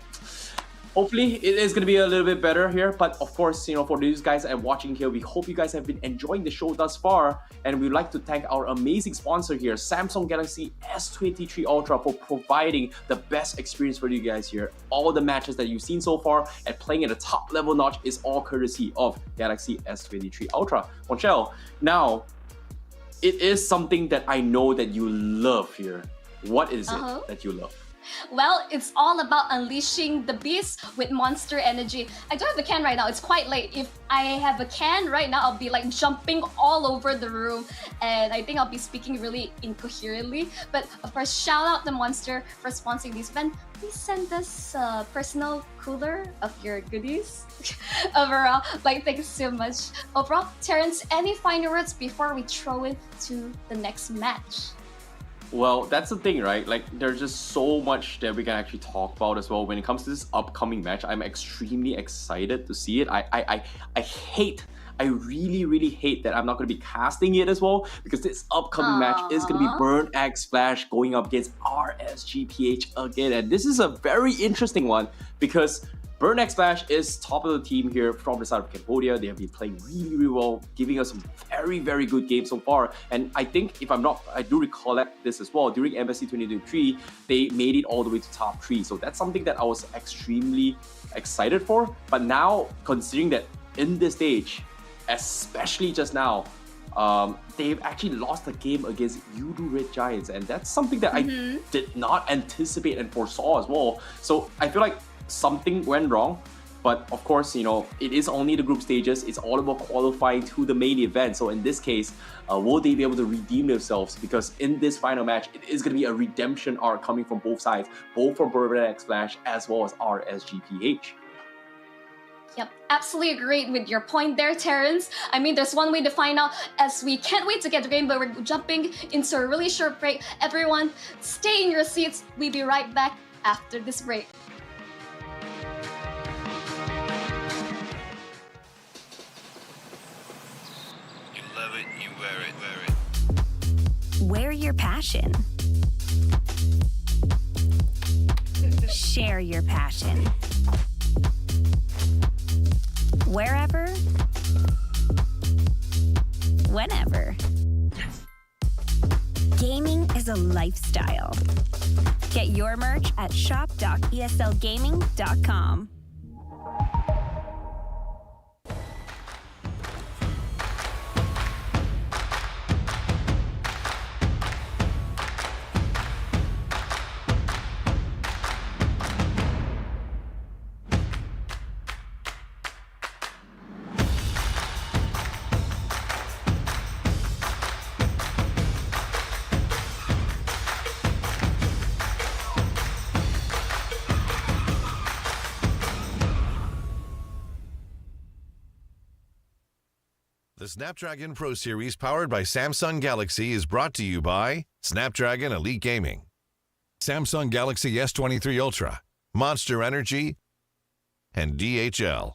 Speaker 9: hopefully it is going to be a little bit better here. But of course, for these guys that are watching here, we hope you guys have been enjoying the show thus far. And we'd like to thank our amazing sponsor here, Samsung Galaxy S23 Ultra, for providing the best experience for you guys here. All the matches that you've seen so far and playing at a top level notch is all courtesy of Galaxy S23 Ultra. Monchel, now, it is something that I know that you love here. What is it that you love?
Speaker 21: Well, it's all about unleashing the beast with Monster Energy. I don't have a can right now. It's quite late. If I have a can right now, I'll be jumping all over the room. And I think I'll be speaking really incoherently. But of course, shout out to Monster for sponsoring this event. Please send us a personal cooler of your goodies. Overall, thanks so much. Overall, Terrence, any final words before we throw it to the next match?
Speaker 9: Well, that's the thing, right? There's just so much that we can actually talk about as well. When it comes to this upcoming match, I'm extremely excited to see it. I really, really hate that I'm not going to be casting it as well, because this upcoming match is going to be Burn X Splash going up against RSG PH again. And this is a very interesting one because Burn X Splash is top of the team here from the side of Cambodia. They have been playing really, really well, giving us some very, very good games so far. And I think, I do recollect this as well. During MSC 2023, they made it all the way to top 3. So that's something that I was extremely excited for. But now, considering that in this stage, especially just now, they've actually lost a game against Yudu Red Giants. And that's something that I did not anticipate and foresaw as well. So I feel like something went wrong But of course, you know, it is only the group stages. It's all about qualifying to the main event. So in this case, will they be able to redeem themselves? Because in this final match, it is going to be a redemption arc coming from both sides, both from Bourbon X Flash as well as RSGPH.
Speaker 21: Yep, absolutely agree with your point there, Terrence. I mean, there's one way to find out as we can't wait to get the game, but we're jumping into a really short break. Everyone, stay in your seats. We'll be right back after this break.
Speaker 19: You love it, you wear it, wear it.
Speaker 17: Wear your passion. Share your passion. Wherever, whenever. Gaming is a lifestyle. Get your merch at shop.eslgaming.com.
Speaker 5: The Snapdragon Pro Series powered by Samsung Galaxy is brought to you by Snapdragon Elite Gaming, Samsung Galaxy S23 Ultra, Monster Energy, and DHL.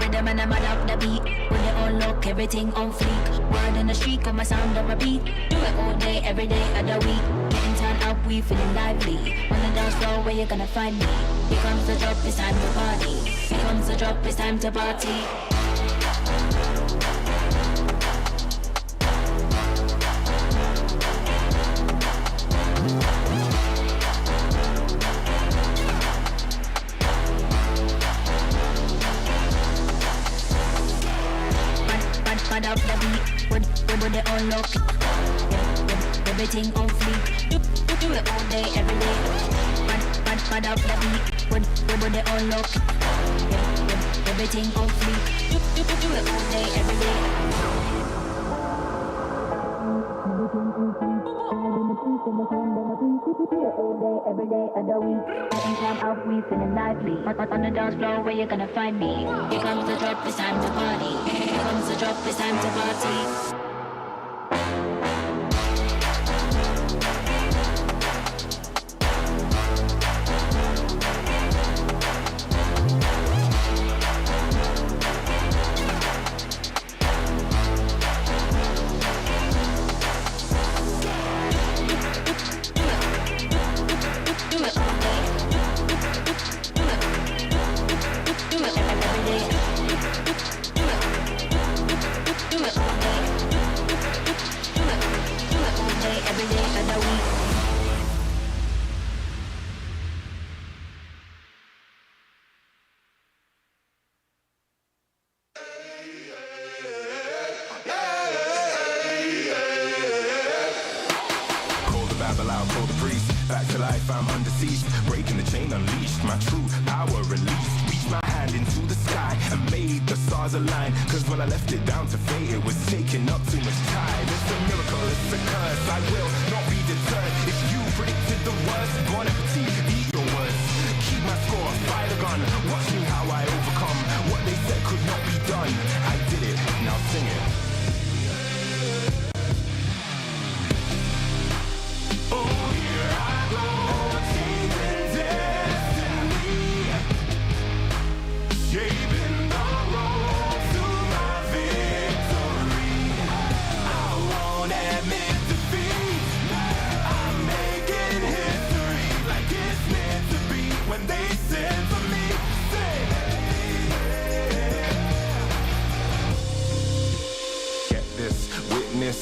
Speaker 20: rhythm and I'm up the beat. Put it on lock, everything on fleek. Word in the street, got my sound on repeat. Do it all day, every day of the week. Getting turned up, we feeling lively. On the dance floor, where you gonna find me? Here comes the drop, it's time to party. Here comes the drop, it's time to party. Up the beat, with it on lock. Everything on fleek. Do it all day, every day. Pad up the beat, with it on lock. Everything on fleek. Do it all day, every day. Every day of the week, getting climb out, we feeling lively. On the dance floor, where you gonna find me? Here comes the drop, it's time to party. Here comes the drop, it's time to party.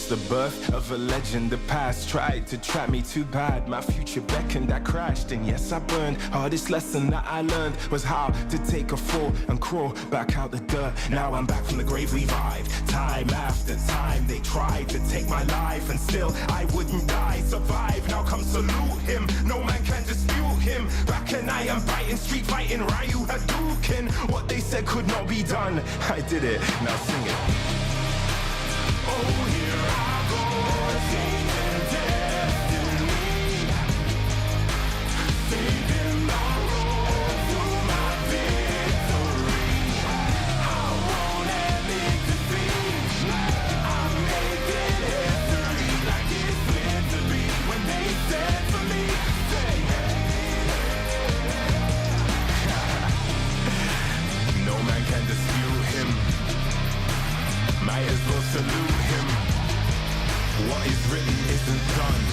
Speaker 1: The birth of a legend, the past tried to trap me too bad. My future beckoned, I crashed, and yes, I burned. Hardest lesson that I learned was how to take a fall and crawl back out the dirt. Now I'm back from the grave, revived. Time after time, they tried to take my life, and still I wouldn't die. Survive, now come salute him. No man can dispute him. Back and I am biting, street fighting, Ryu Hadouken. What they said could not be done, I did it. Now sing it. Oh, here I go, changing destiny, saving the road to my victory. I won't admit defeat. I'm making history like it's meant to be. When they said to me, say, no man can dispute him. Might as well salute him. What is written isn't done.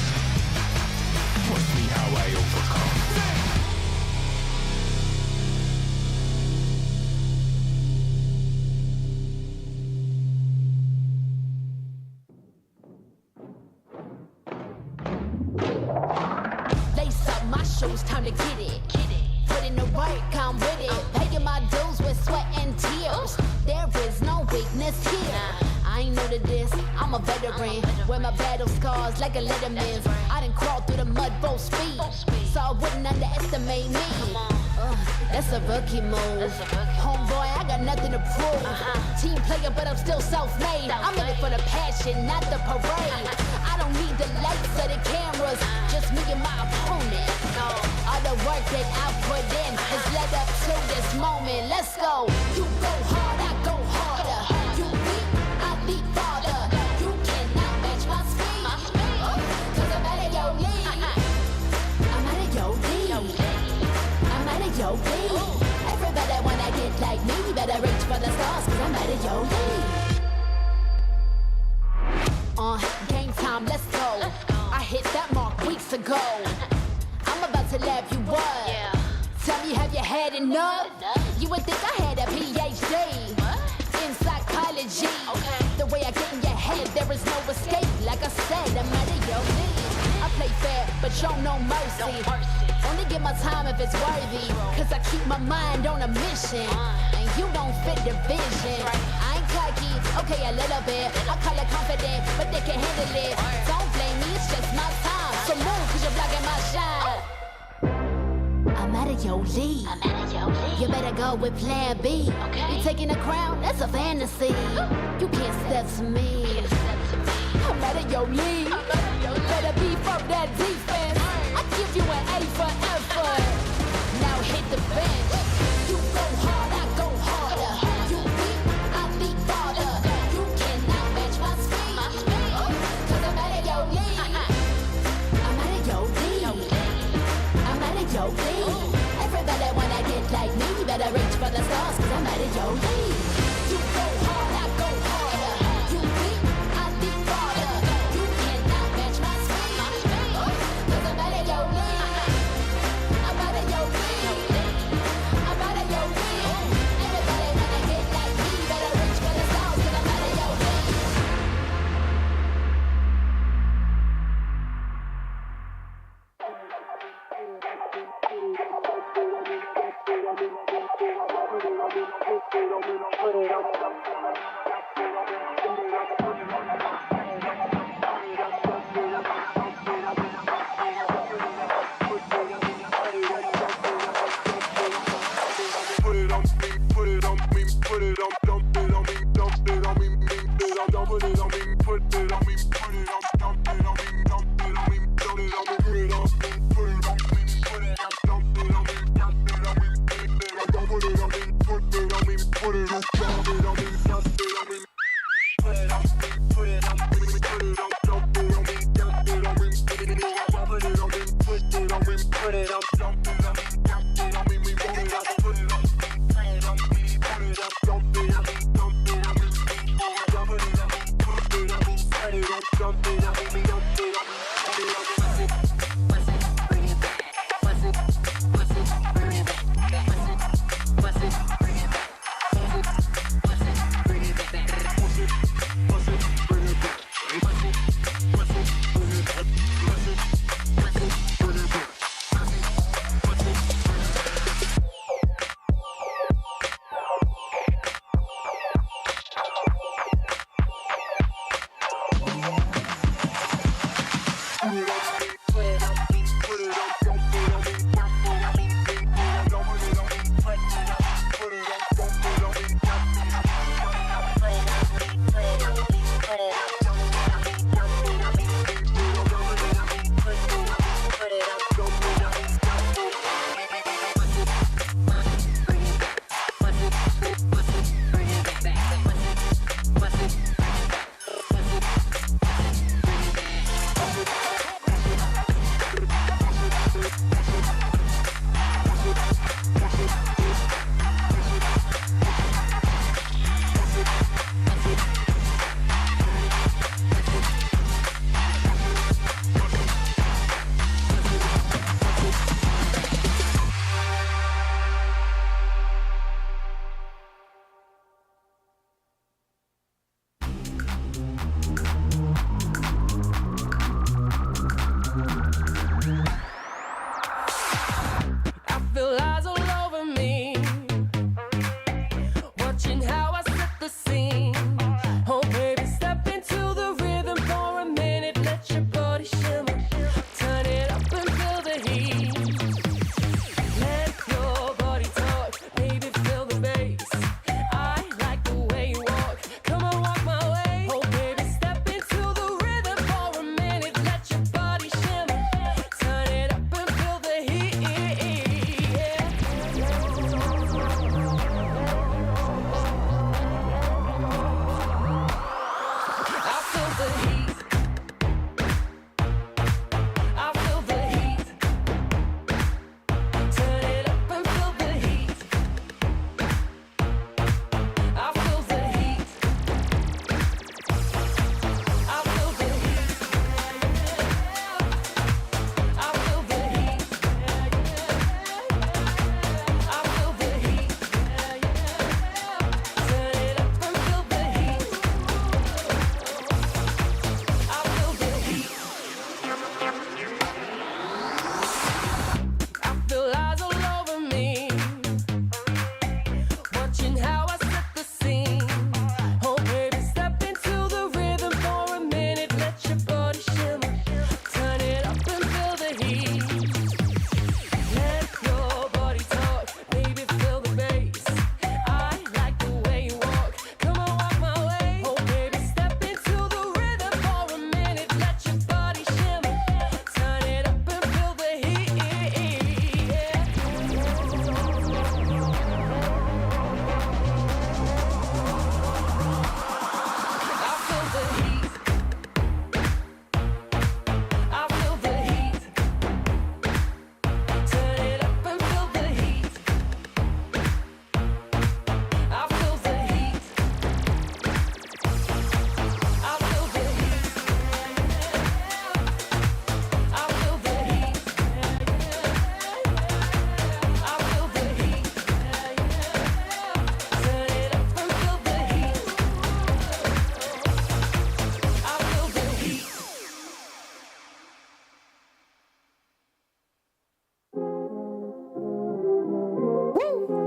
Speaker 1: Watch me how I overcome.
Speaker 2: my shoes, time to get it. Put in the work, I'm with it. Paying my dues with sweat and tears. There is no weakness here. I ain't new to this, I'm a veteran. Wear my battle scars like a letterman's. I done crawled through the mud full speed, so I wouldn't underestimate me. That's a rookie move. Homeboy, I got nothing to prove. Team player, but I'm still self-made. I'm in it for the passion, not the parade. I don't need the lights or the cameras, just me and my opponent. All the work that I put in has led up to this moment. Let's go. You go hard, I go harder. You weak, I beat farther. You cannot match my speed, cause I'm out of your league. I'm out of your league. I'm out of your league. Everybody wanna get like me, better reach for the stars, cause I'm out of your league. Game time, let's go. I hit that mark weeks ago. I'm about to laugh you up. Tell me, have you had enough? You would think I had a PhD in psychology. The way I get in your head, there is no escape. Like I said, I'm out of your league. I play fair, but show no mercy. Only give my time if it's worthy, cause I keep my mind on a mission, and you don't fit the vision. I ain't cocky, okay, a little bit. I call it confident, but they can handle it. Don't blame me, it's just my time. So move, cause you're blocking my shine. I'm out of your league. You better go with plan B. You taking a crown, that's a fantasy. You can't step to me. I'm out of your league. Better be from that defense. I give you an A for effort. Now hit the bench. You go hard, I go harder. You weak, I beat farther. You cannot match my speed, cause I'm out of your league. I'm out of your league. I'm out of your league. Everybody wanna get like me, better reach for the stars, cause I'm out of your league. You go hard, I go harder. You weak, I beat farther. You cannot match my speed, cause I'm out of your league. I'm out of your league. I'm out of your league. Everybody wanna get like me, better reach for the stars, cause I'm out of your league.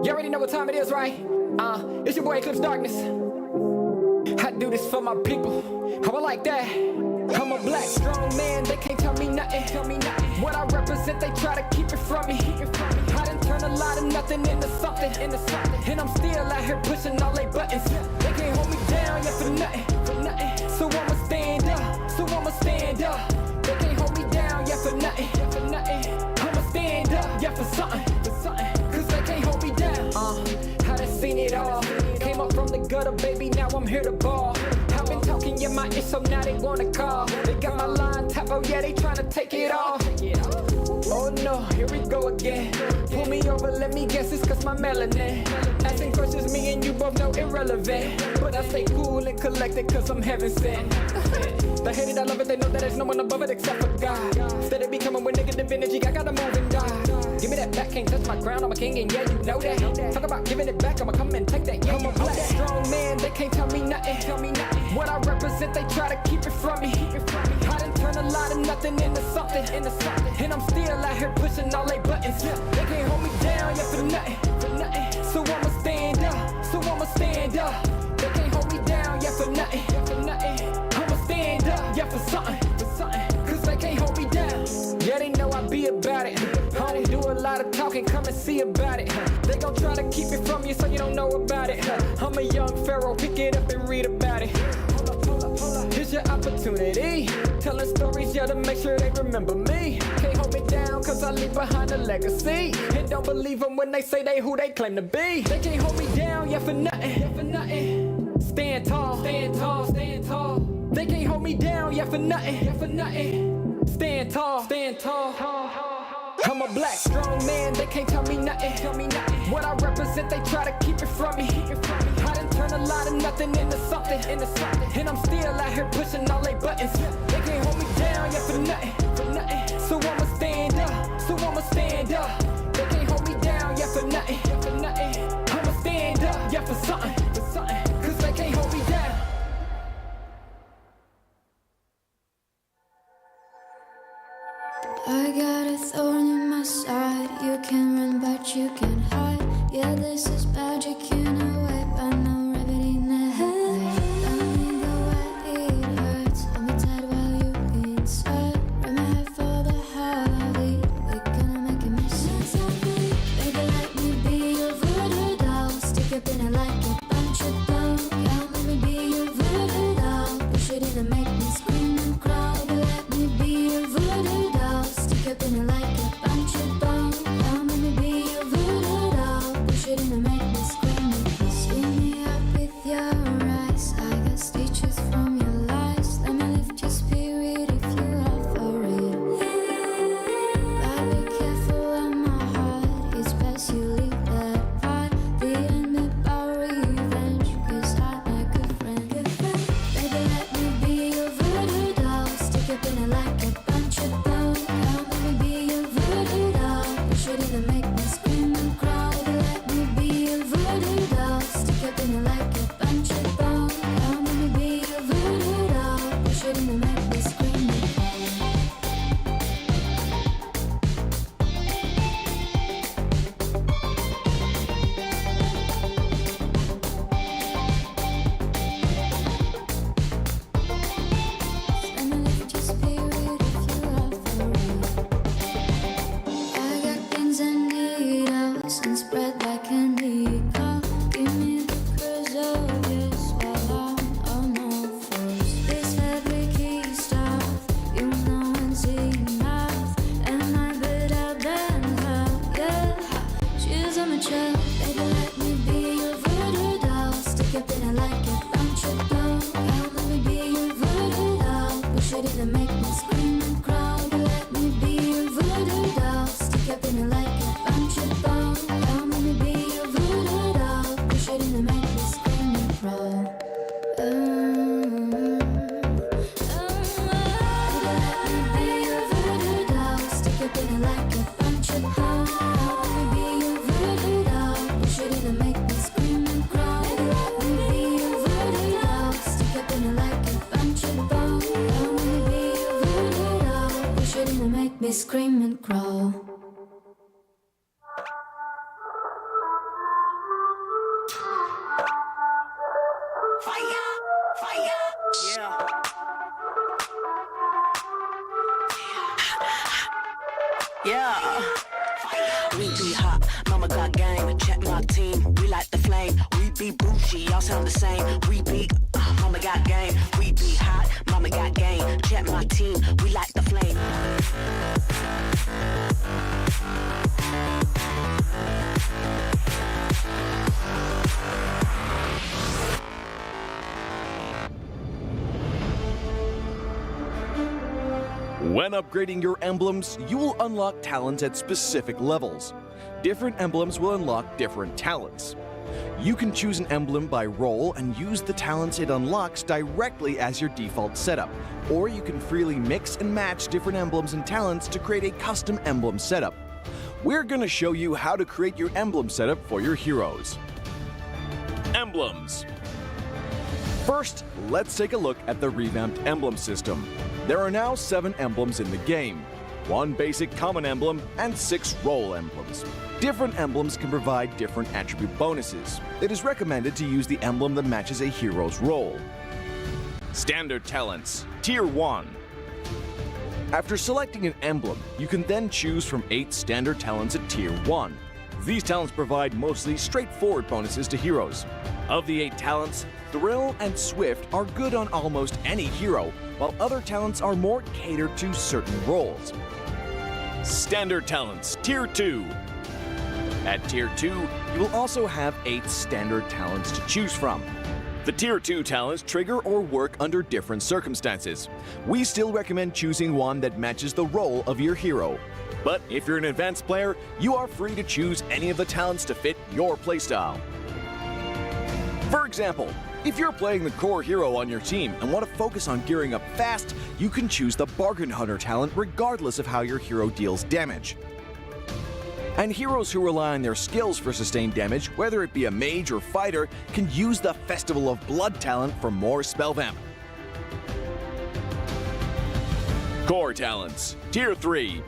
Speaker 11: You already know what time it is, right? It's your boy Eclipse Darkness. I do this for my people. How I like that. I'm a black strong man, they can't tell me nothing. What I represent, they try to keep it from me. I done turned a lot of nothing into something. And I'm still out here pushing all they buttons. They can't hold me down, yeah, for nothing. So I'ma stand up. They can't hold me down, yeah, for nothing. I'ma stand up, yeah, for something. Cause they can't hold me down. I done seen it all. Came up from the gutter, baby, now I'm here to ball. I've been talking in my ear, so now they wanna call. They got my line tap, oh yeah, they tryna take it off. Oh no, here we go again. Pull me over, let me guess, it's cause my melanin. Asking questions, me and you both know irrelevant. But I stay cool and collected cause I'm heaven sent. They hate it, I love it, they know that there's no one above it except for God. Instead of becoming with negative energy, I gotta move and die. Give me that back, can't touch my crown, I'm a king and yeah, you know that. Talk about giving it back, I'ma come and take that. Yeah, I'm a black strong man, they can't tell me nothing. What I represent, they try to keep it from me. I done turned a lot of nothing into something. And I'm still out here pushing all they buttons. They can't hold me down, yeah, for nothing. So I'ma stand up. They can't hold me down, yeah, for nothing. I'ma stand up, yeah, for something. Cause they can't hold me down. Yeah, they know I be about it. I don't do a lot of talking, come and see about it. They gon' try to keep it from you so you don't know about it. I'm a young pharaoh, pick it up and read about it. Here's your opportunity. Telling stories, yeah, to make sure they remember me. Can't hold me down, cause I leave behind a legacy. And don't believe them when they say they who they claim to be. They can't hold me down, yeah, for nothing. Stand tall. They can't hold me down, yeah, for nothing. Stand tall. I'm a black strong man, they can't tell me nothing. What I represent, they try to keep it from me. I done turned a lot of nothing into something. And I'm still out here pushing all they buttons. They can't hold me down, yeah, for nothing. So I'ma stand up. They can't hold me down, yeah, for nothing. I'ma stand up, yeah, for something. Cause they can't hold me down.
Speaker 14: I got a thorn in my side. You can run, but you can't hide. Yeah, this is magic, you know it, but no remedy in the head. Don't mean the way it hurts. Hold me tight while you inside. Run my head for the heavy. We're gonna make it make sense of it. Baby, let me be your voodoo doll. Stick up in it like a bunch of dough. Yeah, let me be your voodoo doll. Push it in and make me scream and cry. Baby, let me be your voodoo doll. Stick up in it like a bunch of bones. Come let me be your voodoo doll. Push it in and make me scream. See me up with your eyes. I got stitches from your lies. Let me lift your spirit if you are for it. But be careful of my heart. It's best you leave that part. The end about revenge, cause I'm a good friend. Baby, let me be your voodoo doll. Stick up in it like a bunch of bones. Come let me be your voodoo doll. Push it in and make me scream and cry. Baby, let me be your voodoo doll. Stick up in it like a bunch of bones. Come let me be your voodoo doll. Push it in and make me scream and cry. Let me lift your spirit if you are for it. I got pins and needles and spread like candy. Come give me the preservatives while I'm on all fours. This fabric-y stuff, you know it's enough. And I bit out than hell, yeah. She's on my chair, baby, let me be your voodoo doll. Stick up in it like a bunch of dough. Come let me be your voodoo doll. Push it in and make me scream and cry. Baby, let me be your voodoo doll. Stick up in it like a bunch of bones. Come let me be your voodoo doll. Push it in and make me scream and cry. Stick up in it like a bunch of bones. Let me be your voodoo doll. Push it in and make me scream and cry. Let me be your voodoo doll. Stick up in it like a bunch of bones. Let me be your voodoo doll. Push it in and make me scream and crawl.
Speaker 8: Yeah. We be hot, mama got game. Check my team, we like the flame. We be bougie, y'all sound the same. We be, mama got game. We be hot, mama got game. Check my team, we like the flame.
Speaker 18: When upgrading your emblems, you will unlock talents at specific levels. Different emblems will unlock different talents. You can choose an emblem by role and use the talents it unlocks directly as your default setup, or you can freely mix and match different emblems and talents to create a custom emblem setup. We're going to show you how to create your emblem setup for your heroes. Emblems. First, let's take a look at the revamped emblem system. There are now 7 emblems in the game, 1 basic common emblem and 6 role emblems. Different emblems can provide different attribute bonuses. It is recommended to use the emblem that matches a hero's role. Standard talents, Tier 1. After selecting an emblem, you can then choose from 8 standard talents at Tier 1. These talents provide mostly straightforward bonuses to heroes. Of the 8 talents, Thrill and Swift are good on almost any hero, while other talents are more catered to certain roles. Standard talents, Tier 2. At Tier 2, you will also have 8 standard talents to choose from. The Tier 2 talents trigger or work under different circumstances. We still recommend choosing one that matches the role of your hero. But if you're an advanced player, you are free to choose any of the talents to fit your playstyle. For example, if you're playing the core hero on your team and want to focus on gearing up fast, you can choose the Bargain Hunter talent regardless of how your hero deals damage. And heroes who rely on their skills for sustained damage, whether it be a mage or fighter, can use the Festival of Blood talent for more spell vamp. Core talents, Tier 3.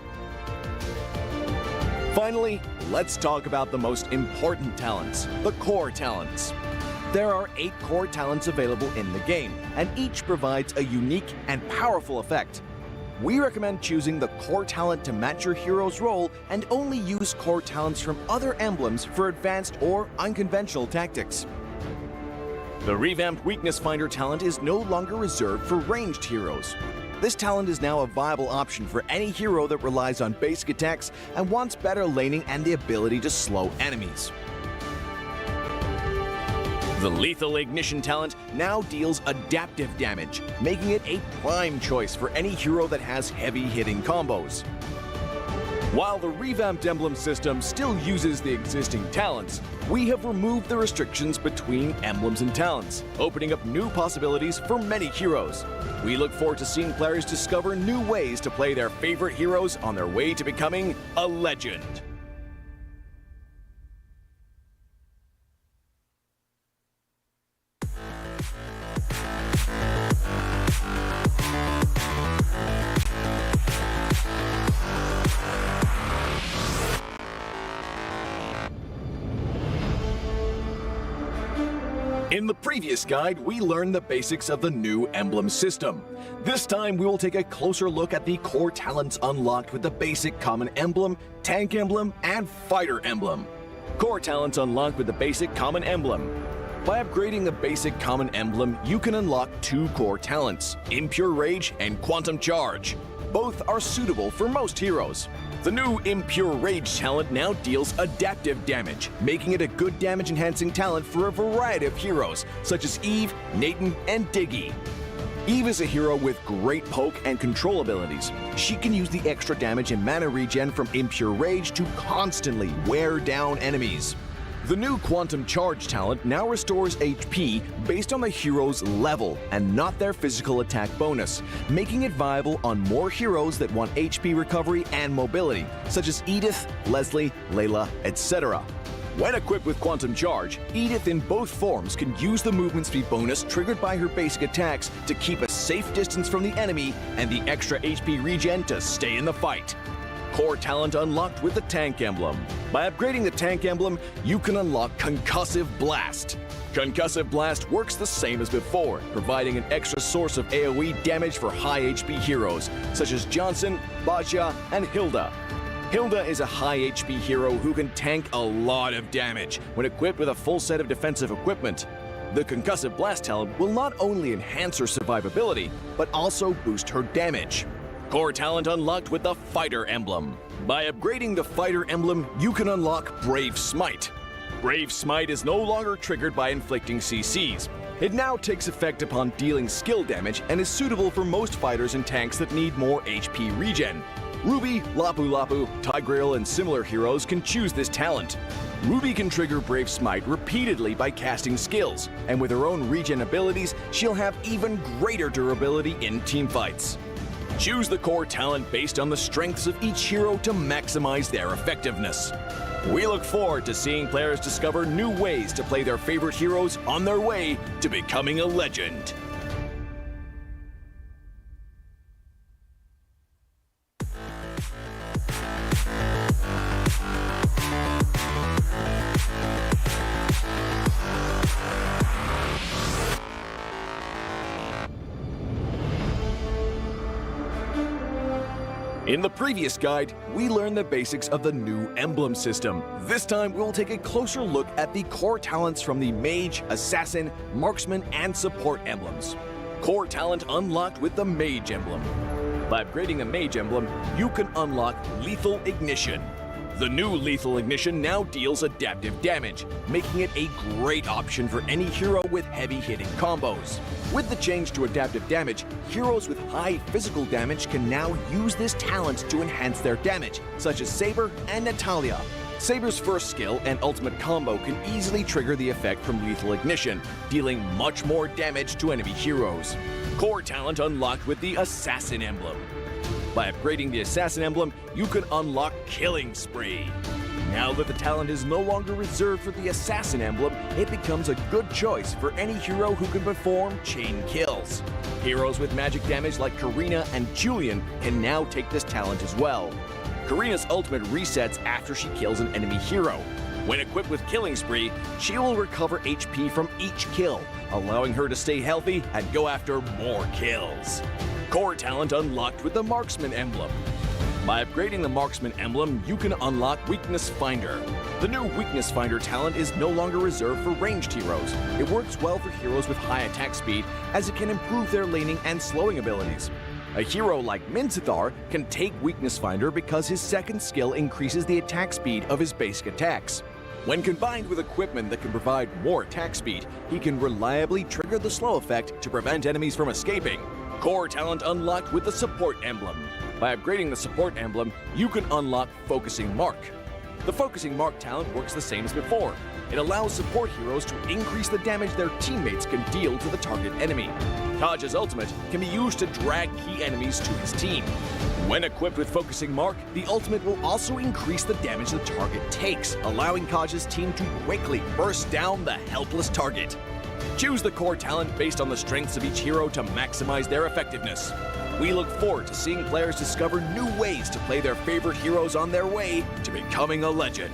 Speaker 18: Finally, let's talk about the most important talents, the core talents. There are 8 core talents available in the game, and each provides a unique and powerful effect. We recommend choosing the core talent to match your hero's role and only use core talents from other emblems for advanced or unconventional tactics. The revamped Weakness Finder talent is no longer reserved for ranged heroes. This talent is now a viable option for any hero that relies on basic attacks and wants better laning and the ability to slow enemies. The Lethal Ignition talent now deals adaptive damage, making it a prime choice for any hero that has heavy-hitting combos. While the revamped emblem system still uses the existing talents, we have removed the restrictions between emblems and talents, opening up new possibilities for many heroes. We look forward to seeing players discover new ways to play their favorite heroes on their way to becoming a legend. In the previous guide, we learned the basics of the new emblem system. This time, we will take a closer look at the core talents unlocked with the basic common emblem, tank emblem, and fighter emblem. Core talents unlocked with the basic common emblem. By upgrading the basic common emblem, you can unlock 2 core talents, Impure Rage and Quantum Charge. Both are suitable for most heroes. The new Impure Rage talent now deals adaptive damage, making it a good damage-enhancing talent for a variety of heroes, such as Eve, Nathan, and Diggy. Eve is a hero with great poke and control abilities. She can use the extra damage and mana regen from Impure Rage to constantly wear down enemies. The new Quantum Charge talent now restores HP based on the hero's level and not their physical attack bonus, making it viable on more heroes that want HP recovery and mobility, such as Edith, Leslie, Layla, etc. When equipped with Quantum Charge, Edith in both forms can use the movement speed bonus triggered by her basic attacks to keep a safe distance from the enemy and the extra HP regen to stay in the fight. Core talent unlocked with the Tank Emblem. By upgrading the Tank Emblem, you can unlock Concussive Blast. Concussive Blast works the same as before, providing an extra source of AoE damage for high HP heroes, such as Johnson, Baja, and Hilda. Hilda is a high HP hero who can tank a lot of damage when equipped with a full set of defensive equipment. The concussive blast talent will not only enhance her survivability, but also boost her damage. Core talent unlocked with the Fighter Emblem. By upgrading the Fighter Emblem, you can unlock Brave Smite. Brave Smite is no longer triggered by inflicting CCs. It now takes effect upon dealing skill damage and is suitable for most fighters and tanks that need more HP regen. Ruby, Lapu Lapu, Tigreal, and similar heroes can choose this talent. Ruby can trigger Brave Smite repeatedly by casting skills, and with her own regen abilities, she'll have even greater durability in teamfights. Choose the core talent based on the strengths of each hero to maximize their effectiveness. We look forward to seeing players discover new ways to play their favorite heroes on their way to becoming a legend. In the previous guide, we learned the basics of the new emblem system. This time, we'll take a closer look at the core talents from the Mage, Assassin, Marksman, and Support emblems. Core talent unlocked with the Mage emblem. By upgrading the Mage emblem, you can unlock Lethal Ignition. The new Lethal Ignition now deals adaptive damage, making it a great option for any hero with heavy-hitting combos. With the change to adaptive damage, heroes with high physical damage can now use this talent to enhance their damage, such as Saber and Natalia. Saber's first skill and ultimate combo can easily trigger the effect from Lethal Ignition, dealing much more damage to enemy heroes. Core talent unlocked with the Assassin emblem. By upgrading the Assassin emblem, you can unlock Killing Spree. Now that the talent is no longer reserved for the Assassin emblem, it becomes a good choice for any hero who can perform chain kills. Heroes with magic damage like Karina and Julian can now take this talent as well. Karina's ultimate resets after she kills an enemy hero. When equipped with Killing Spree, she will recover HP from each kill, allowing her to stay healthy and go after more kills. Core talent unlocked with the Marksman emblem. By upgrading the Marksman emblem, you can unlock Weakness Finder. The new Weakness Finder talent is no longer reserved for ranged heroes. It works well for heroes with high attack speed, as it can improve their laning and slowing abilities. A hero like Minzathar can take Weakness Finder because his second skill increases the attack speed of his basic attacks. When combined with equipment that can provide more attack speed, he can reliably trigger the slow effect to prevent enemies from escaping. Core talent unlocked with the Support emblem. By upgrading the Support emblem, you can unlock Focusing Mark. The Focusing Mark talent works the same as before. It allows support heroes to increase the damage their teammates can deal to the target enemy. Kaj's ultimate can be used to drag key enemies to his team. When equipped with Focusing Mark, the ultimate will also increase the damage the target takes, allowing Kaj's team to quickly burst down the helpless target. Choose the core talent based on the strengths of each hero to maximize their effectiveness. We look forward to seeing players discover new ways to play their favorite heroes on their way to becoming a legend.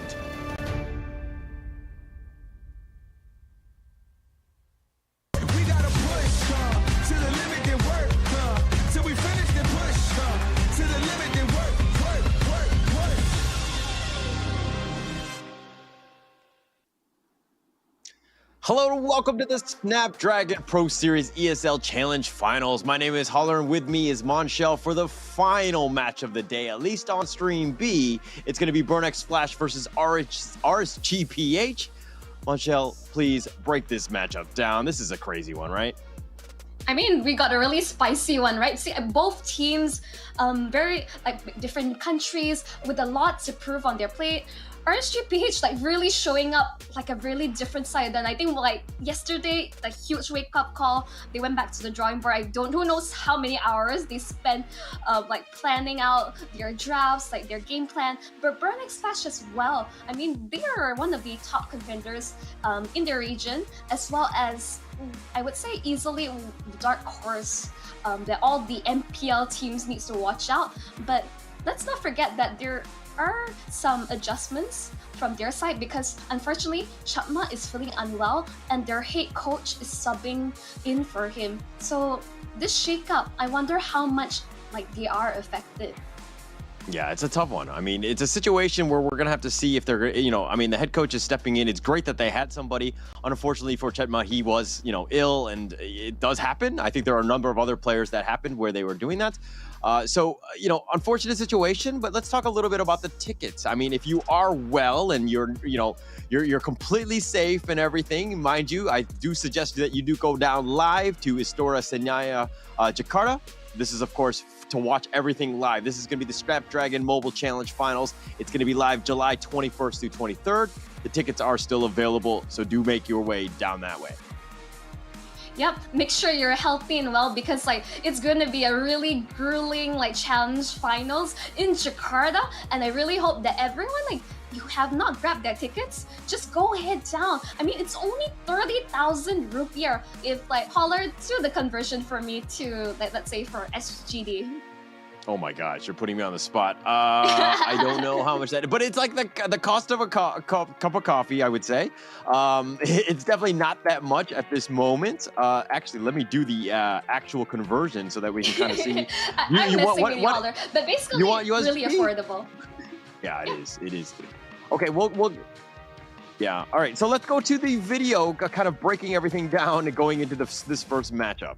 Speaker 7: Hello and welcome to the Snapdragon Pro Series ESL Challenge Finals. My name is Holler and with me is Monshell for the final match of the day, at least on Stream B. It's going to be Burnex Flash versus RSGPH. Monshell, please break this matchup down. This is a crazy one, right?
Speaker 21: I mean, we got a really spicy one, right? See, both teams, very different countries with a lot to prove on their plate. RSGPH really showing up like a really different side than I think yesterday, the huge wake-up call. They went back to the drawing board. Who knows how many hours they spent planning out their drafts, their game plan. But Burnex Flash as well. I mean, they are one of the top contenders in their region, as well as I would say easily the dark horse that all the MPL teams needs to watch out. But let's not forget that there are some adjustments from their side because unfortunately Chapma is feeling unwell and their head coach is subbing in for him. So this shakeup, I wonder how much they are affected.
Speaker 7: Yeah, it's a tough one. I mean, it's a situation where we're going to have to see if they're, I mean, the head coach is stepping in. It's great that they had somebody. Unfortunately for Chetma, he was, ill, and it does happen. I think there are a number of other players that happened where they were doing that. So, unfortunate situation, but let's talk a little bit about the tickets. I mean, if you are well and you're completely safe and everything, mind you, I do suggest that you do go down live to Istora Senayan, Jakarta. This is, of course, to watch everything live. This is going to be the Snapdragon Mobile Challenge Finals. It's going to be live July 21st through 23rd. The tickets are still available, so do make your way down that way.
Speaker 21: Yep, make sure you're healthy and well, because it's going to be a really grueling challenge finals in Jakarta, and I really hope that everyone you have not grabbed their tickets, just go ahead down. I mean, it's only 30,000 rupiah if holler to the conversion for me to let's say for SGD.
Speaker 7: Oh my gosh, you're putting me on the spot. I don't know how much that is, but it's like the cost of a cup of coffee, I would say. It's definitely not that much at this moment. Actually, let me do the actual conversion so that we can kind of see.
Speaker 21: I'm missing you, Holler, but basically, really affordable.
Speaker 7: Yeah, it is. It is. Okay, we'll yeah. All right, so let's go to the video, kind of breaking everything down and going into this first matchup.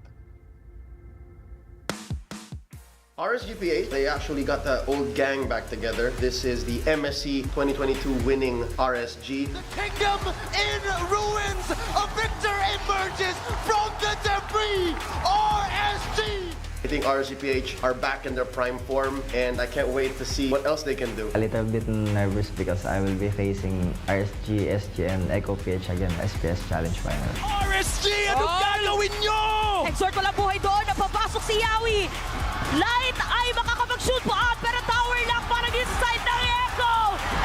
Speaker 10: RSGPH, they actually got the old gang back together. This is the MSC 2022 winning RSG.
Speaker 13: The kingdom in ruins. A victor emerges from the debris. RSG.
Speaker 10: I think RSGPH are back in their prime form, and I can't wait to see what else they can do.
Speaker 15: A little bit nervous because I will be facing RSG, SG, and Echo PH again SPS Challenge Final.
Speaker 13: RSG, anong gagawin nyo?
Speaker 6: Exhort walang buhay doon. Napapasok si Yawi. Light ay makakapag-shoot po out, pero tower lock para din sa side ng Echo.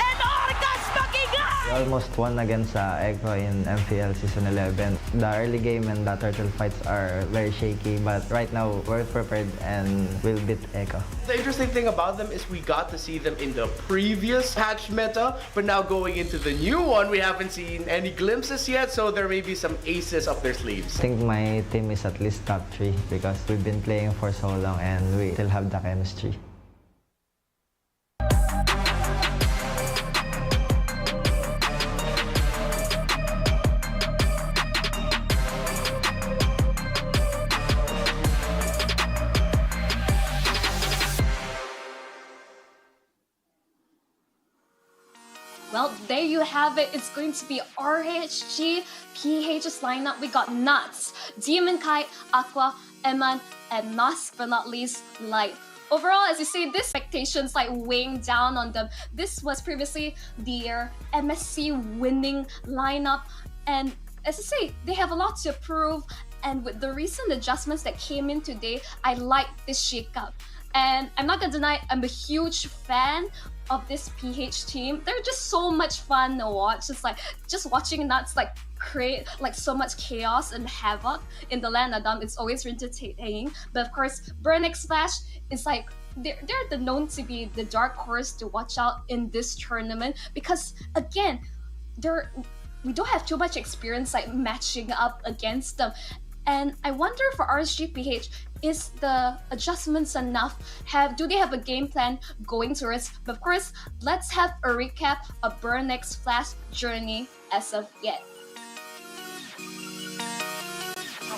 Speaker 6: And Orcas mag-ingat!
Speaker 15: We almost won against Echo in MPL Season 11. The early game and the turtle fights are very shaky, but right now we're prepared and we'll beat Echo.
Speaker 16: The interesting thing about them is we got to see them in the previous patch meta, but now going into the new one, we haven't seen any glimpses yet, so there may be some aces up their sleeves.
Speaker 15: I think my team is at least top 3 because we've been playing for so long and we still have the chemistry.
Speaker 21: Well, there you have it. It's going to be RSG, PH's lineup. We got Nuts, Demonkite, Aqua, Eman, and last but not least, Light. Overall, as you see, this expectations weighing down on them. This was previously their MSC winning lineup, and as I say, they have a lot to prove. And with the recent adjustments that came in today, I like this shakeup. And I'm not gonna deny, I'm a huge fan of this PH team. They're just so much fun to watch. Just watching Nuts create so much chaos and havoc in the land Adam. It's always entertaining. But of course, Burnex Flash is they're known to be the dark horse to watch out in this tournament, because again, we don't have too much experience matching up against them. And I wonder for RSGPH, is the adjustments enough? Do they have a game plan going towards? But of course, let's have a recap of Burnex Flash journey as of yet.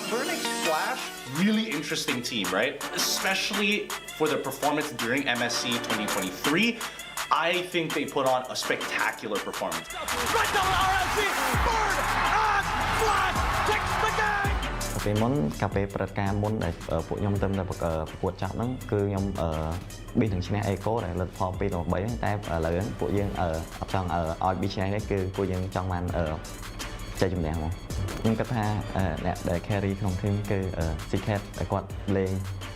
Speaker 9: Burnex Flash, really interesting team, right? Especially for their performance during MSC 2023. I think they put on a spectacular performance.
Speaker 13: Right down RSG, Burn and Flash takes the game.
Speaker 15: ពេលមុនកាលពេលព្រឹត្តិការណ៍មុនដែលពួកខ្ញុំទៅប្រកួតចប់ហ្នឹងគឺខ្ញុំប៊ីនឹងឈ្នះ Echo ដែលលទ្ធផល2-3ហ្នឹងតែឥឡូវហ្នឹងពួកយើងអត់ចង់ឲ្យប៊ីឈ្នះទេគឺពួកយើងចង់បានជ័យជំនះមកខ្ញុំគិតថាអ្នកដែល carry ក្នុង team គឺ Secret ដែលគាត់លេង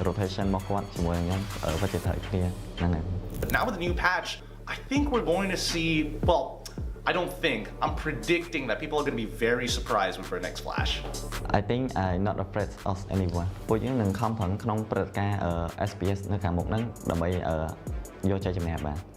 Speaker 15: rotation មកគាត់ជាមួយខ្ញុំវិចិត្រគ្នាហ្នឹងហើយ
Speaker 9: But now with the new patch, I think we're going to see, well, I don't think, I'm predicting that people are going to be very surprised with Burnex Flash.
Speaker 15: I think I'm not afraid of anyone. ពួកយើងនឹងខំប្រឹងក្នុងព្រឹត្តិការណ៍ SPS នៅខាងមុខហ្នឹងដើម្បីយកជ័យជំនះបាន
Speaker 13: RSG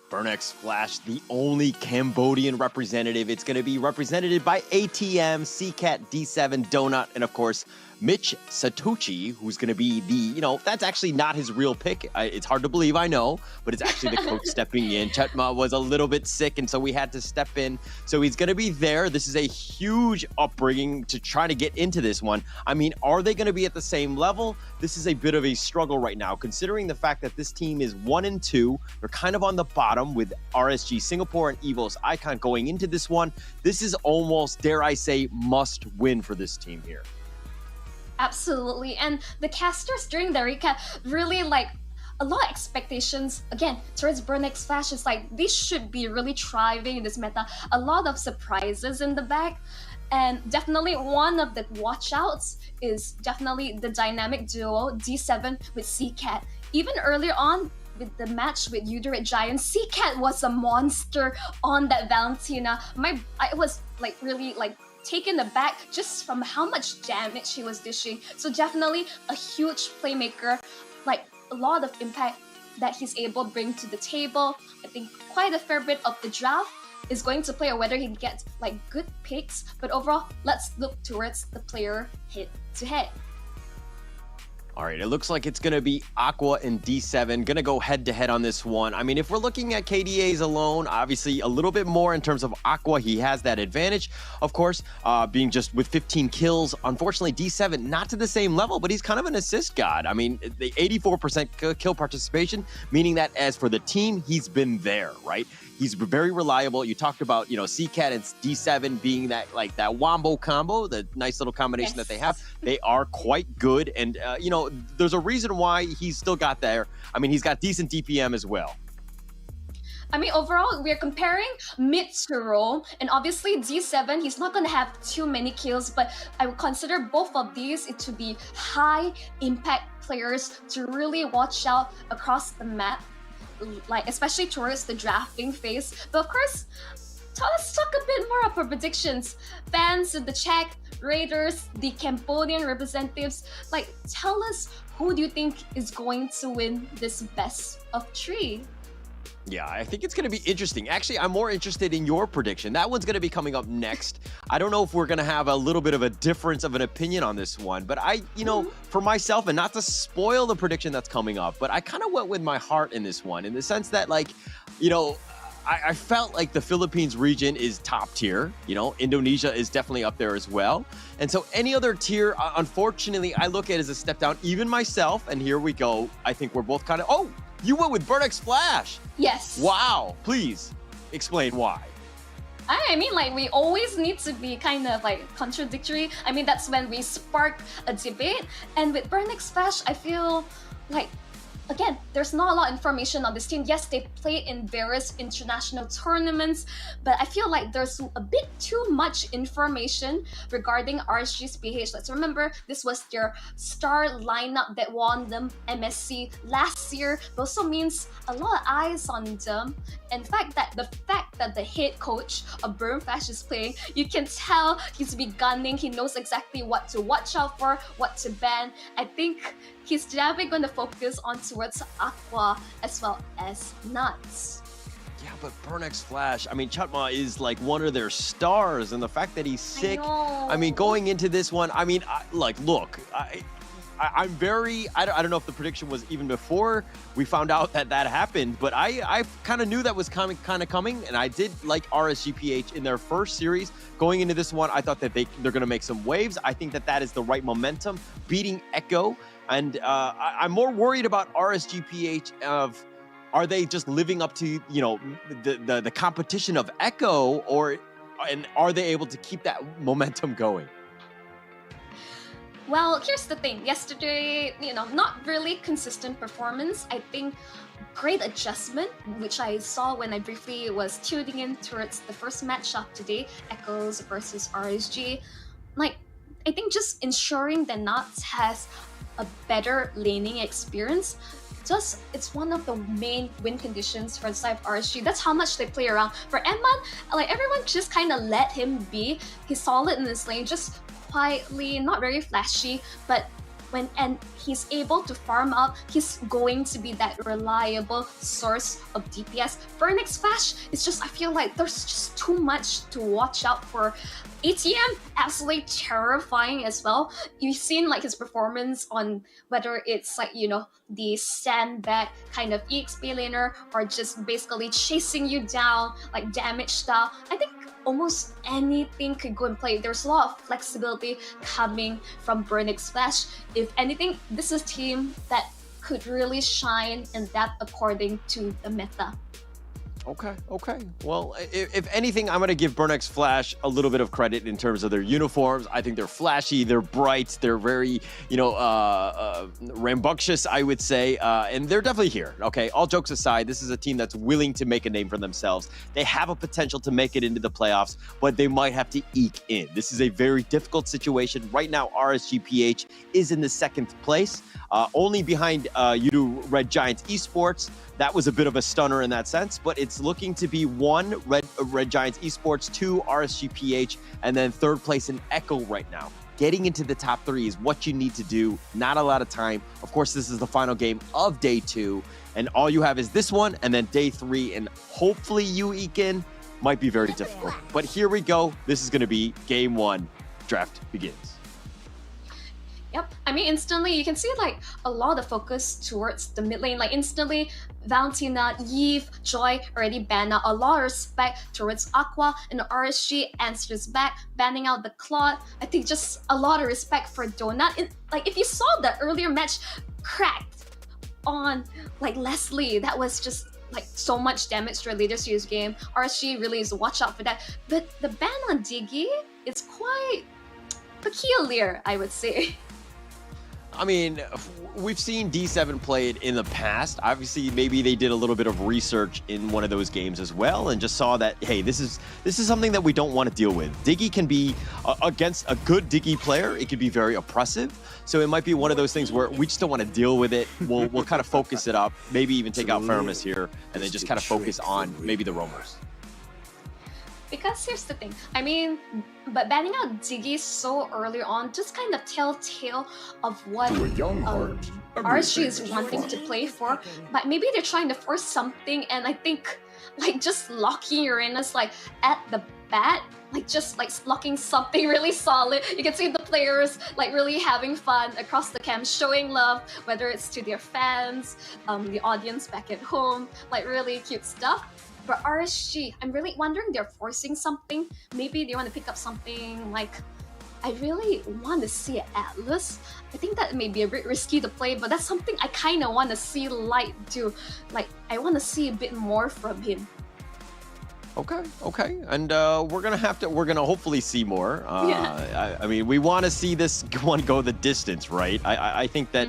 Speaker 7: Burnex Flash, the only Cambodian representative. It's going to be represented by ATM, CCAT, D7, Donut, and of course, Mitch Satochi, who's going to be the, that's actually not his real pick. It's hard to believe, I know, but it's actually the coach stepping in. Chetma was a little bit sick, and so we had to step in. So he's going to be there. This is a huge upbringing to try to get into this one. I mean, are they going to be at the same level? This is a bit of a struggle right now, considering the fact that this team is 1-2. They're kind of on the bottom with RSG Singapore and Evo's Icon going into this one. This is almost, dare I say, must win for this team here.
Speaker 21: Absolutely. And the casters during the recap really a lot of expectations. Again, towards Burnex Flash, it's like they should be really thriving in this meta. A lot of surprises in the back. And definitely one of the watch-outs is definitely the dynamic duo D7 with CCAT. Even earlier on with the match with Uterate Giant, CCAT was a monster on that Valentina. I was really taken aback just from how much damage he was dishing. So definitely a huge playmaker, a lot of impact that he's able to bring to the table. I think quite a fair bit of the draft is going to play, or whether he gets good picks. But overall, let's look towards the player head to head.
Speaker 7: All right, it looks like it's going to be Aqua and D7 going to go head-to-head on this one. I mean, if we're looking at KDAs alone, obviously a little bit more in terms of Aqua. He has that advantage, of course, being just with 15 kills. Unfortunately, D7 not to the same level, but he's kind of an assist god. I mean, the 84% kill participation, meaning that as for the team, he's been there, right? He's very reliable. You talked about, CCAT and D7 being that that wombo combo, the nice little combination that they have. They are quite good. And, there's a reason why he's still got there. I mean, he's got decent DPM as well.
Speaker 21: I mean, overall, we're comparing mid to roll, and obviously D7, he's not going to have too many kills, but I would consider both of these to be high impact players to really watch out across the map, especially towards the drafting phase. But of course, let's talk a bit more of our predictions. Fans in the chat, Raiders, the Cambodian representatives, tell us, who do you think is going to win this best of 3?
Speaker 7: Yeah, I think it's going to be interesting. Actually, I'm more interested in your prediction. That one's going to be coming up next. I don't know if we're going to have a little bit of a difference of an opinion on this one, but for myself, and not to spoil the prediction that's coming up, but I kind of went with my heart in this one, in the sense that, I felt like the Philippines region is top tier. Indonesia is definitely up there as well. And so any other tier, unfortunately, I look at as a step down. Even myself, and here we go. I think we're both kind of, oh, you went with Burnex Flash.
Speaker 21: Yes.
Speaker 7: Wow. Please explain why.
Speaker 21: I mean, we always need to be kind of contradictory. I mean, that's when we spark a debate. And with Burnex Flash, I feel again, there's not a lot of information on this team. Yes, they play in various international tournaments, but I feel like there's a bit too much information regarding RSG's PH. Let's remember, this was their star lineup that won them MSC last year. It also means a lot of eyes on them. And the fact that the head coach of Burn Flash is playing, you can tell he's been gunning. He knows exactly what to watch out for, what to ban. I think he's definitely going to focus on towards Aqua as well as Nuts.
Speaker 7: Yeah, but Burnex Flash, I mean, Chatma is one of their stars, and the fact that he's sick, I mean, going into this one, I mean, look, I'm very, I don't know if the prediction was even before we found out that happened, but I kind of knew that was coming, and I did like RSGPH in their first series. Going into this one, I thought that they're going to make some waves. I think that is the right momentum, beating Echo. And I'm more worried about RSGPH of, are they just living up to, the competition of Echo, and are they able to keep that momentum going?
Speaker 21: Well, here's the thing. Yesterday, not really consistent performance. I think great adjustment, which I saw when I briefly was tuning in towards the first matchup today, Echoes versus RSG. I think just ensuring that Nuts has a better laning experience, it's one of the main win conditions for the side of RSG. That's how much they play around. For Emman, everyone just kind of let him be. He's solid in his lane, just quietly, not very flashy, but and he's able to farm up, he's going to be that reliable source of DPS. Burnix Flash, it's just, I feel like there's just too much to watch out for. ATM, absolutely terrifying as well. You've seen like his performance on whether it's like, you know, the sandbag kind of EXP laner or just basically chasing you down, like damage style. I think almost anything could go and play. There's a lot of flexibility coming from Burnix Flash. If anything, this is a team that could really shine and adapt according to the meta.
Speaker 7: Okay. Well, if anything, I'm going to give Burnix Flash a little bit of credit in terms of their uniforms. I think they're flashy, they're bright, they're very, rambunctious, I would say, and they're definitely here. Okay, all jokes aside, this is a team that's willing to make a name for themselves. They have a potential to make it into the playoffs, but they might have to eke in. This is a very difficult situation. Right now, RSGPH is in the 2nd place, only behind Red Giants Esports. That was a bit of a stunner in that sense, but it's looking to be 1 Red Giants Esports, 2 RSGPH, and then 3rd place in Echo right now. Getting into the top 3 is what you need to do. Not a lot of time. Of course, this is the final game of day 2, and all you have is this one, and then day 3, and hopefully you eke in. Might be very difficult. But here we go. This is going to be game 1. Draft begins.
Speaker 21: Yep, I mean, instantly you can see like a lot of focus towards the mid lane. Like instantly, Valentina, Eve, Joy already banned out. A lot of respect towards Aqua, and the RSG answers back, banning out the Claude. I think just a lot of respect for Donut. Like if you saw the earlier match cracked on like Leslie, that was just like so much damage to a later series game. RSG really is to watch out for that. But the ban on Diggy is quite peculiar, I would say.
Speaker 7: I mean, we've seen D7 play it in the past. Obviously, maybe they did a little bit of research in one of those games as well and just saw that, hey, this is something that we don't want to deal with. Diggy can be, against a good Diggy player, it can be very oppressive. So it might be one of those things where we just don't want to deal with it. We'll kind of focus it up, maybe even take out Feramis here, and then just kind of focus on maybe the roamers.
Speaker 21: Because here's the thing, I mean, but banning out Diggy so early on just kind of telltale of what RSG is wanting to play for. But maybe they're trying to force something, and I think like just locking Uranus like at the bat, like just like locking something really solid. You can see the players like really having fun across the camp, showing love, whether it's to their fans, the audience back at home, like really cute stuff. But RSG, I'm really wondering they're forcing something. Maybe they want to pick up something like, I really want to see Atlas. I think that may be a bit risky to play, but that's something I kind of want to see Light do. Like, I want to see a bit more from him.
Speaker 7: Okay. And we're gonna hopefully see more. I mean, we want to see this one go the distance, right? I think that,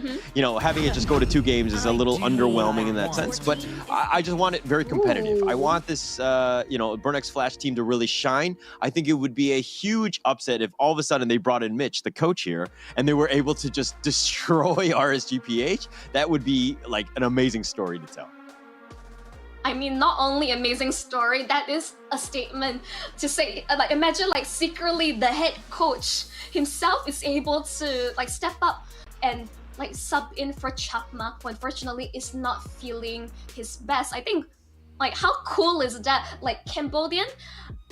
Speaker 7: having it just go to 2 games is a little underwhelming in that sense, but I just want it very competitive. I want this, Burnix Flash team to really shine. I think it would be a huge upset if all of a sudden they brought in Mitch, the coach here, and they were able to just destroy RSGPH. That would be like an amazing story to tell.
Speaker 21: I mean, not only amazing story, that is a statement to say, like, imagine like secretly the head coach himself is able to like step up and like sub in for Chapma, who unfortunately is not feeling his best. I think, like, how cool is that? Like Cambodian,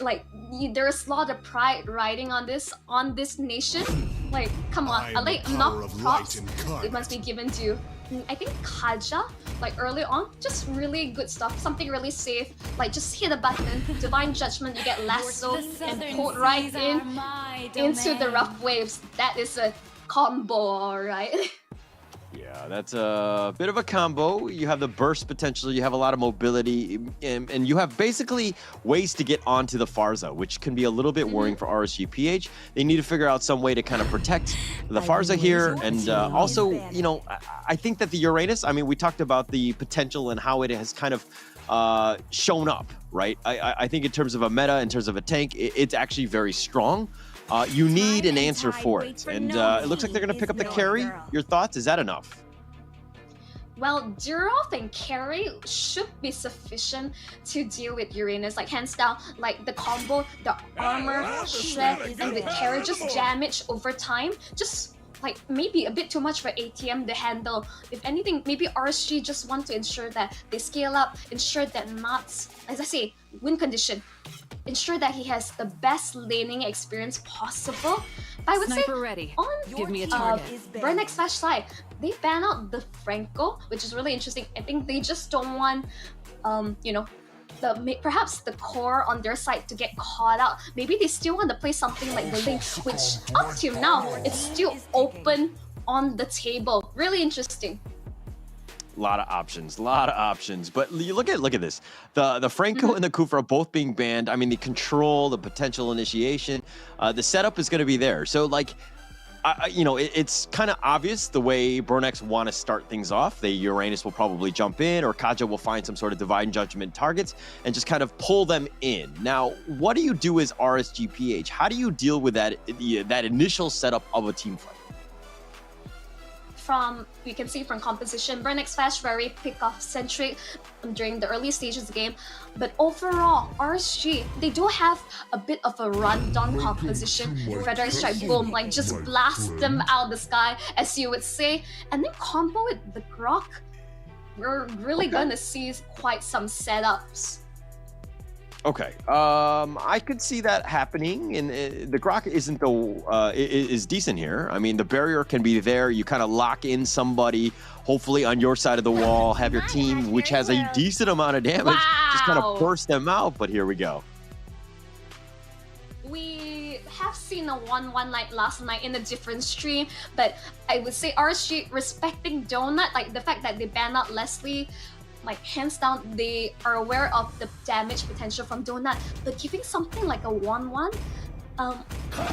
Speaker 21: like there's a lot of pride riding on this nation. Like, come on, like enough props it must be given to. I think Kaja, like early on, just really good stuff. Something really safe, like just hit a button, divine judgment, you get lasso and pulled right into the rough waves. That is a combo, alright?
Speaker 7: Yeah, that's a bit of a combo. You have the burst potential, you have a lot of mobility, and you have basically ways to get onto the Farza, which can be a little bit worrying for RSGPH. They need to figure out some way to kind of protect the Farza here, and also, I think that the Uranus, I mean, we talked about the potential and how it has kind of shown up, right? I think in terms of a meta, in terms of a tank, it's actually very strong. You need an answer for it, and it looks like they're going to pick up the carry. Your thoughts? Is that enough?
Speaker 21: Well, Duroth and carry should be sufficient to deal with Uranus. Like, hands down, like the combo, the armor, shred, and the carry just damage over time. Just like maybe a bit too much for ATM to handle. If anything, maybe RSG just want to ensure that they scale up, ensure that Mats, as I say, win condition, ensure that he has the best laning experience possible. But I would
Speaker 6: Sniper
Speaker 21: say
Speaker 6: ready.
Speaker 21: on
Speaker 6: Give me a target.
Speaker 21: Burnex Flash side, they ban out the Franco, which is really interesting. I think they just don't want, you know, perhaps the core on their side to get caught out. Maybe they still want to play something like the Link, which up till now, it's still open on the table. Really interesting.
Speaker 7: A lot of options. But you look at this. The Franco and the Kufra both being banned. I mean, the control, the potential initiation, the setup is going to be there. So like, you know, it's kind of obvious the way Burnex want to start things off. The Uranus will probably jump in, or Kaja will find some sort of divine judgment targets and just kind of pull them in. Now, what do you do as RSGPH? How do you deal with that initial setup of a team fight?
Speaker 21: We can see from composition, Burnex Flash very pick-off centric during the early stages of the game. But overall, RSG, they do have a bit of a run-down composition. Frederick Strike, boom, like just blast them out of the sky, as you would say. And then combo with the Grok, we're really gonna see quite some setups.
Speaker 7: Okay, I could see that happening, and the Grok isn't is decent here. I mean, the barrier can be there. You kind of lock in somebody, hopefully on your side of the wall, have your team, which has a decent amount of damage, just kind of burst them out. But here we go.
Speaker 21: We have seen a 1-1 like last night in a different stream, but I would say RSG respecting Donut, like the fact that they ban out Leslie. Like hands down, they are aware of the damage potential from Donut, but giving something like a 1-1,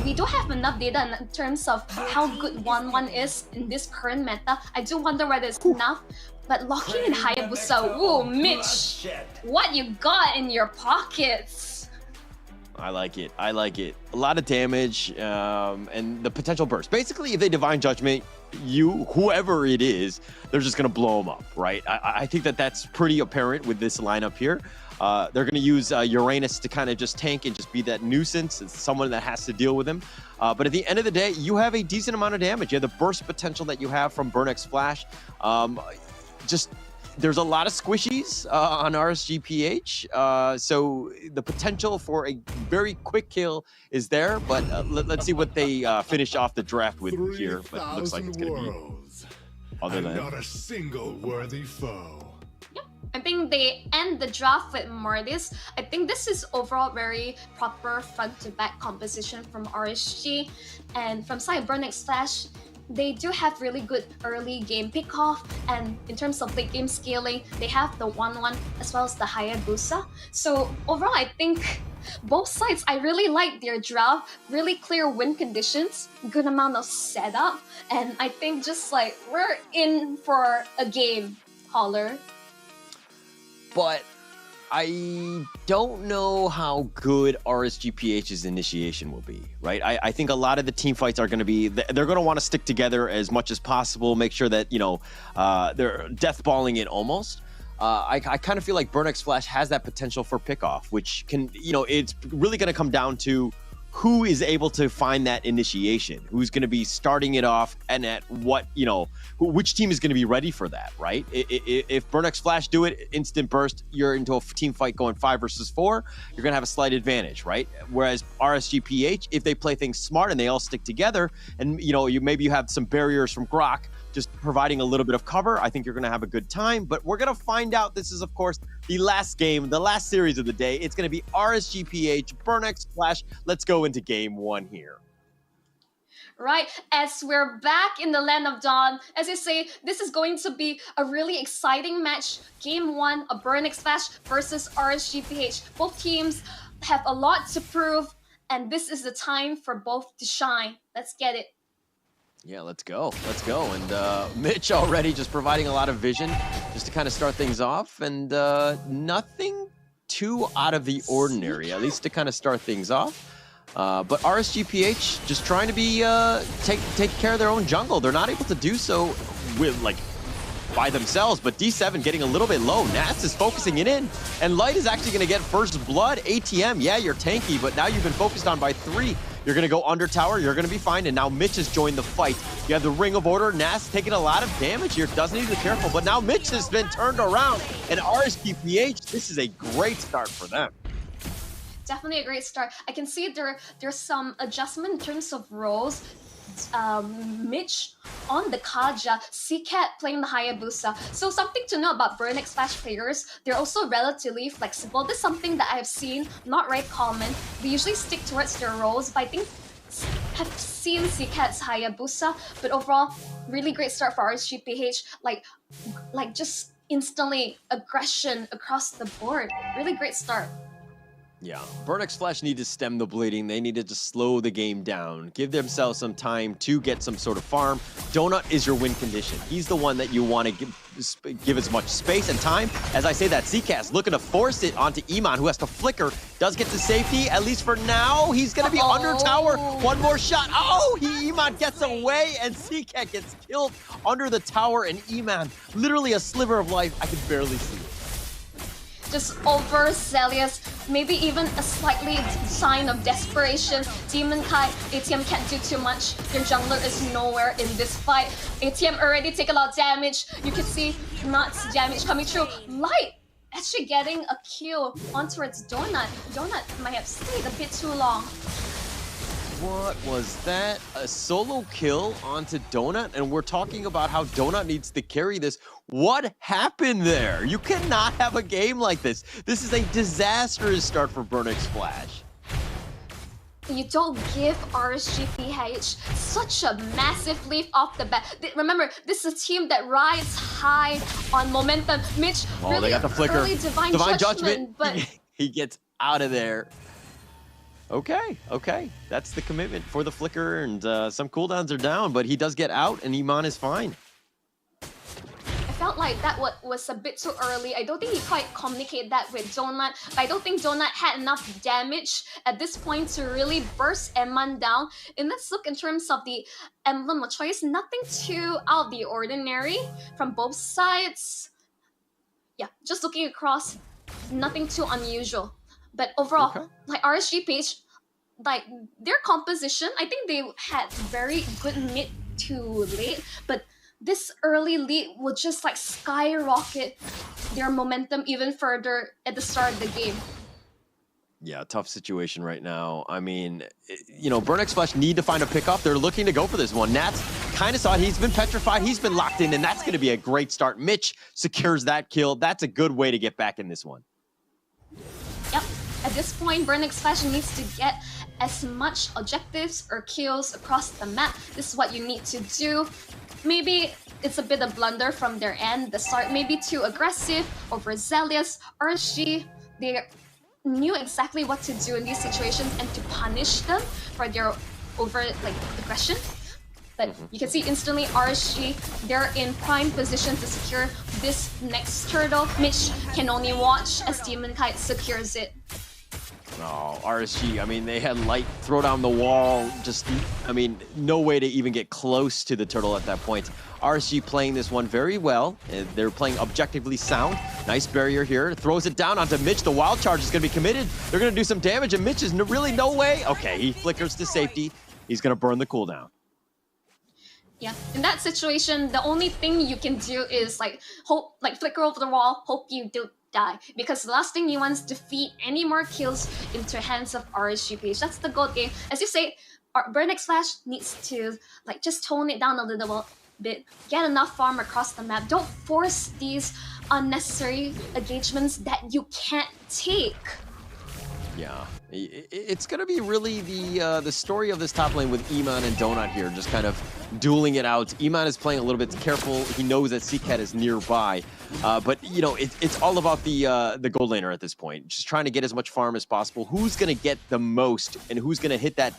Speaker 21: we don't have enough data in terms of how good 1-1 is in this current meta. I do wonder whether it's enough, but locking in Hayabusa, whoa, Mitch, what you got in your pockets?
Speaker 7: I like it. A lot of damage, and the potential burst. Basically, if they divine judgment whoever it is, they're just going to blow them up, right? I think that's pretty apparent with this lineup here. They're going to use Uranus to kind of just tank and just be that nuisance. It's someone that has to deal with him. But at the end of the day, you have a decent amount of damage. You have the burst potential that you have from Burnex Flash. There's a lot of squishies on RSGPH, so the potential for a very quick kill is there, but let's see what they finish off the draft with here. But it looks like it's going to be other than
Speaker 3: not a single worthy foe.
Speaker 21: I think they end the draft with Mortis. I think this is overall very proper front-to-back composition from RSG, and from side Burnex Flash, they do have really good early game pickoff, and in terms of late game scaling, they have the 1-1 as well as the Hayabusa. So overall, I think both sides, I really like their draft, really clear win conditions, good amount of setup, and I think just like we're in for a game, Holler.
Speaker 7: But I don't know how good RSGPH's initiation will be, right? I think a lot of the team fights are going to be, they're going to want to stick together as much as possible, make sure that, you know, they're deathballing it almost. I kind of feel like Burnex Flash has that potential for pickoff, which can, you know, it's really going to come down to who is able to find that initiation, who's going to be starting it off, and at what, you know, which team is going to be ready for that, right? If Burnex Flash do it, instant burst, you're into a team fight going 5 versus 4, you're going to have a slight advantage, right? Whereas RSGPH, if they play things smart and they all stick together, and, you know, maybe you have some barriers from Grok, just providing a little bit of cover, I think you're going to have a good time. But we're going to find out. This is, of course, the last game, the last series of the day. It's going to be RSGPH, Burnex Flash. Let's go into game 1 here.
Speaker 21: Right, as we're back in the land of dawn, as you say, this is going to be a really exciting match. Game 1 of Burnex Flash versus RSGPH. Both teams have a lot to prove, and this is the time for both to shine. Let's get it.
Speaker 7: Yeah, let's go. And Mitch already just providing a lot of vision just to kind of start things off, and nothing too out of the ordinary, at least to kind of start things off. But RSGPH just trying to be take care of their own jungle. They're not able to do so with by themselves, but D7 getting a little bit low. Nats is focusing it in, and Light is actually going to get first blood. ATM, yeah, you're tanky, but now you've been focused on by 3. You're going to go under tower. You're going to be fine. And now Mitch has joined the fight. You have the Ring of Order. Nas taking a lot of damage here. Does need to be careful. But now Mitch has been turned around. And RSGPH, this is a great start for them.
Speaker 21: Definitely a great start. I can see there's some adjustment in terms of roles. Mitch on the Kaja, CCAT playing the Hayabusa. So something to know about Burnex Flash players, they're also relatively flexible. This is something that I've seen, not very common. They usually stick towards their roles, but I think have seen CCAT's Hayabusa, but overall, really great start for RSGPH. Like just instantly aggression across the board. Really great start.
Speaker 7: Yeah, Burnex Flash need to stem the bleeding. They need to just slow the game down, give themselves some time to get some sort of farm. Donut is your win condition. He's the one that you want to give as much space and time. As I say that, CCAS looking to force it onto Iman, who has to flicker. Does get to safety, at least for now. He's going to be under tower. One more shot. Oh, Iman gets away, and CCAT gets killed under the tower, and Iman, literally a sliver of life. I can barely see it.
Speaker 21: Just overzealous, maybe even a slightly sign of desperation. Demonkite, ATM can't do too much. Their jungler is nowhere in this fight. ATM already take a lot of damage. You can see Nuts damage coming through. Light actually getting a kill on towards Donut. Donut might have stayed a bit too long.
Speaker 7: What was that? A solo kill onto Donut? And we're talking about how Donut needs to carry this. What happened there? You cannot have a game like this. This is a disastrous start for Burnex Flash.
Speaker 21: You don't give RSGPH such a massive leap off the bat. Remember, this is a team that rides high on momentum. Mitch, really
Speaker 7: they got the flicker.
Speaker 21: Early divine judgment, but
Speaker 7: he gets out of there. Okay. That's the commitment for the flicker, and some cooldowns are down, but he does get out, and Iman is fine.
Speaker 21: I felt like that was a bit too early. I don't think he quite communicated that with Donut. I don't think Donut had enough damage at this point to really burst Eman down. And let's look in terms of the emblem of choice. Nothing too out of the ordinary from both sides. Yeah, just looking across, nothing too unusual. But overall, like RSGPH, like their composition, I think they had very good mid to late, but this early lead will just like skyrocket their momentum even further at the start of the game.
Speaker 7: Yeah, tough situation right now. I mean, you know, Burnex Flash need to find a pickoff. They're looking to go for this one. Nats kind of saw it. He's been petrified. He's been locked in, and that's going to be a great start. Mitch secures that kill. That's a good way to get back in this one.
Speaker 21: Yep. At this point, Burnex Flash needs to get as much objectives or kills across the map. This is what you need to do. Maybe it's a bit of blunder from their end. The start may be too aggressive, overzealous. RSG, they knew exactly what to do in these situations and to punish them for their aggression. But you can see instantly RSG, they're in prime position to secure this next turtle. Mitch can only watch as Demonkite secures it.
Speaker 7: Oh, RSG, I mean, they had Light throw down the wall. Just, I mean, no way to even get close to the turtle at that point. RSG playing this one very well. They're playing objectively sound. Nice barrier here. Throws it down onto Mitch. The wild charge is going to be committed. They're going to do some damage, and Mitch is really no way. Okay, he flickers to safety. He's going to burn the cooldown.
Speaker 21: Yeah, in that situation, the only thing you can do is flicker over the wall, hope you don't die. Because the last thing you want is defeat any more kills into hands of RSGPH. That's the goal game. As you say, Burnex Flash needs to just tone it down a little bit, get enough farm across the map. Don't force these unnecessary engagements that you can't take.
Speaker 7: Yeah, it's going to be really the story of this top lane with Iman and Donut here, just kind of dueling it out. Iman is playing a little bit careful. He knows that CCAT is nearby, but you know it's all about the gold laner at this point, just trying to get as much farm as possible. Who's going to get the most, and who's going to hit that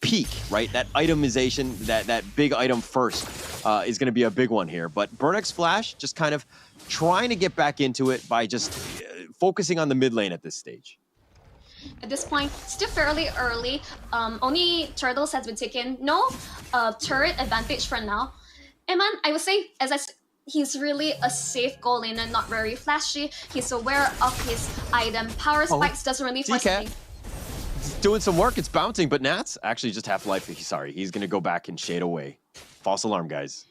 Speaker 7: peak, right? That itemization, that big item first is going to be a big one here. But Burnex Flash just kind of trying to get back into it by just focusing on the mid lane at this stage.
Speaker 21: At this point, still fairly early. Only turtles has been taken. No turret advantage for now. Eman, I would say, he's really a safe goal laner, not very flashy. He's aware of his item. Power spikes doesn't really force anything.
Speaker 7: doing some work. It's bouncing, but Nats actually just half-life. Sorry, he's going to go back and shade away. False alarm, guys.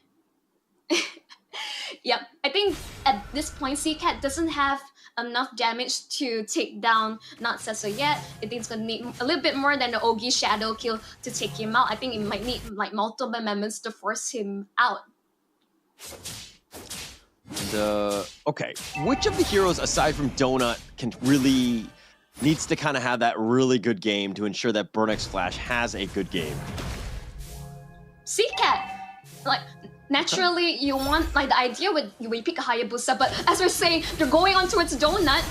Speaker 21: Yep, I think at this point, CCAT doesn't have enough damage to take down Not Sesso yet. I think it's gonna need a little bit more than the Ogi Shadow kill to take him out. I think it might need like multiple amendments to force him out.
Speaker 7: Okay, which of the heroes aside from Donut needs to kind of have that really good game to ensure that Burnix Flash has a good game?
Speaker 21: CCAT, like. Naturally, you want, like, the idea when you pick a Hayabusa, but as we're saying, they're going on towards Donut.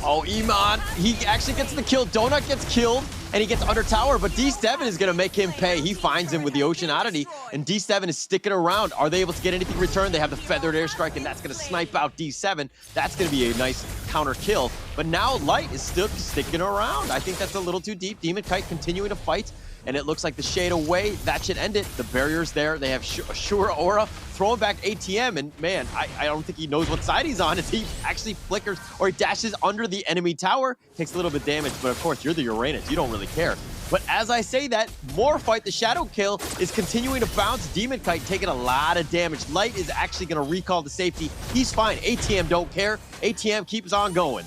Speaker 7: Oh, Iman, he actually gets the kill. Donut gets killed, and he gets under tower, but D7 is going to make him pay. He finds him with the Ocean Oddity, and D7 is sticking around. Are they able to get anything returned? They have the Feathered Airstrike, and that's going to snipe out D7. That's going to be a nice counter kill, but now Light is still sticking around. I think that's a little too deep. Demonkite continuing to fight. And it looks like the shade away, that should end it. The barrier's there. They have Ashura Aura throwing back ATM. And man, I don't think he knows what side he's on as he actually flickers or he dashes under the enemy tower. Takes a little bit of damage, but of course, you're the Uranus. You don't really care. But as I say that, more fight. The Shadow kill is continuing to bounce. Demonkite taking a lot of damage. Light is actually going to recall the safety. He's fine. ATM don't care. ATM keeps on going.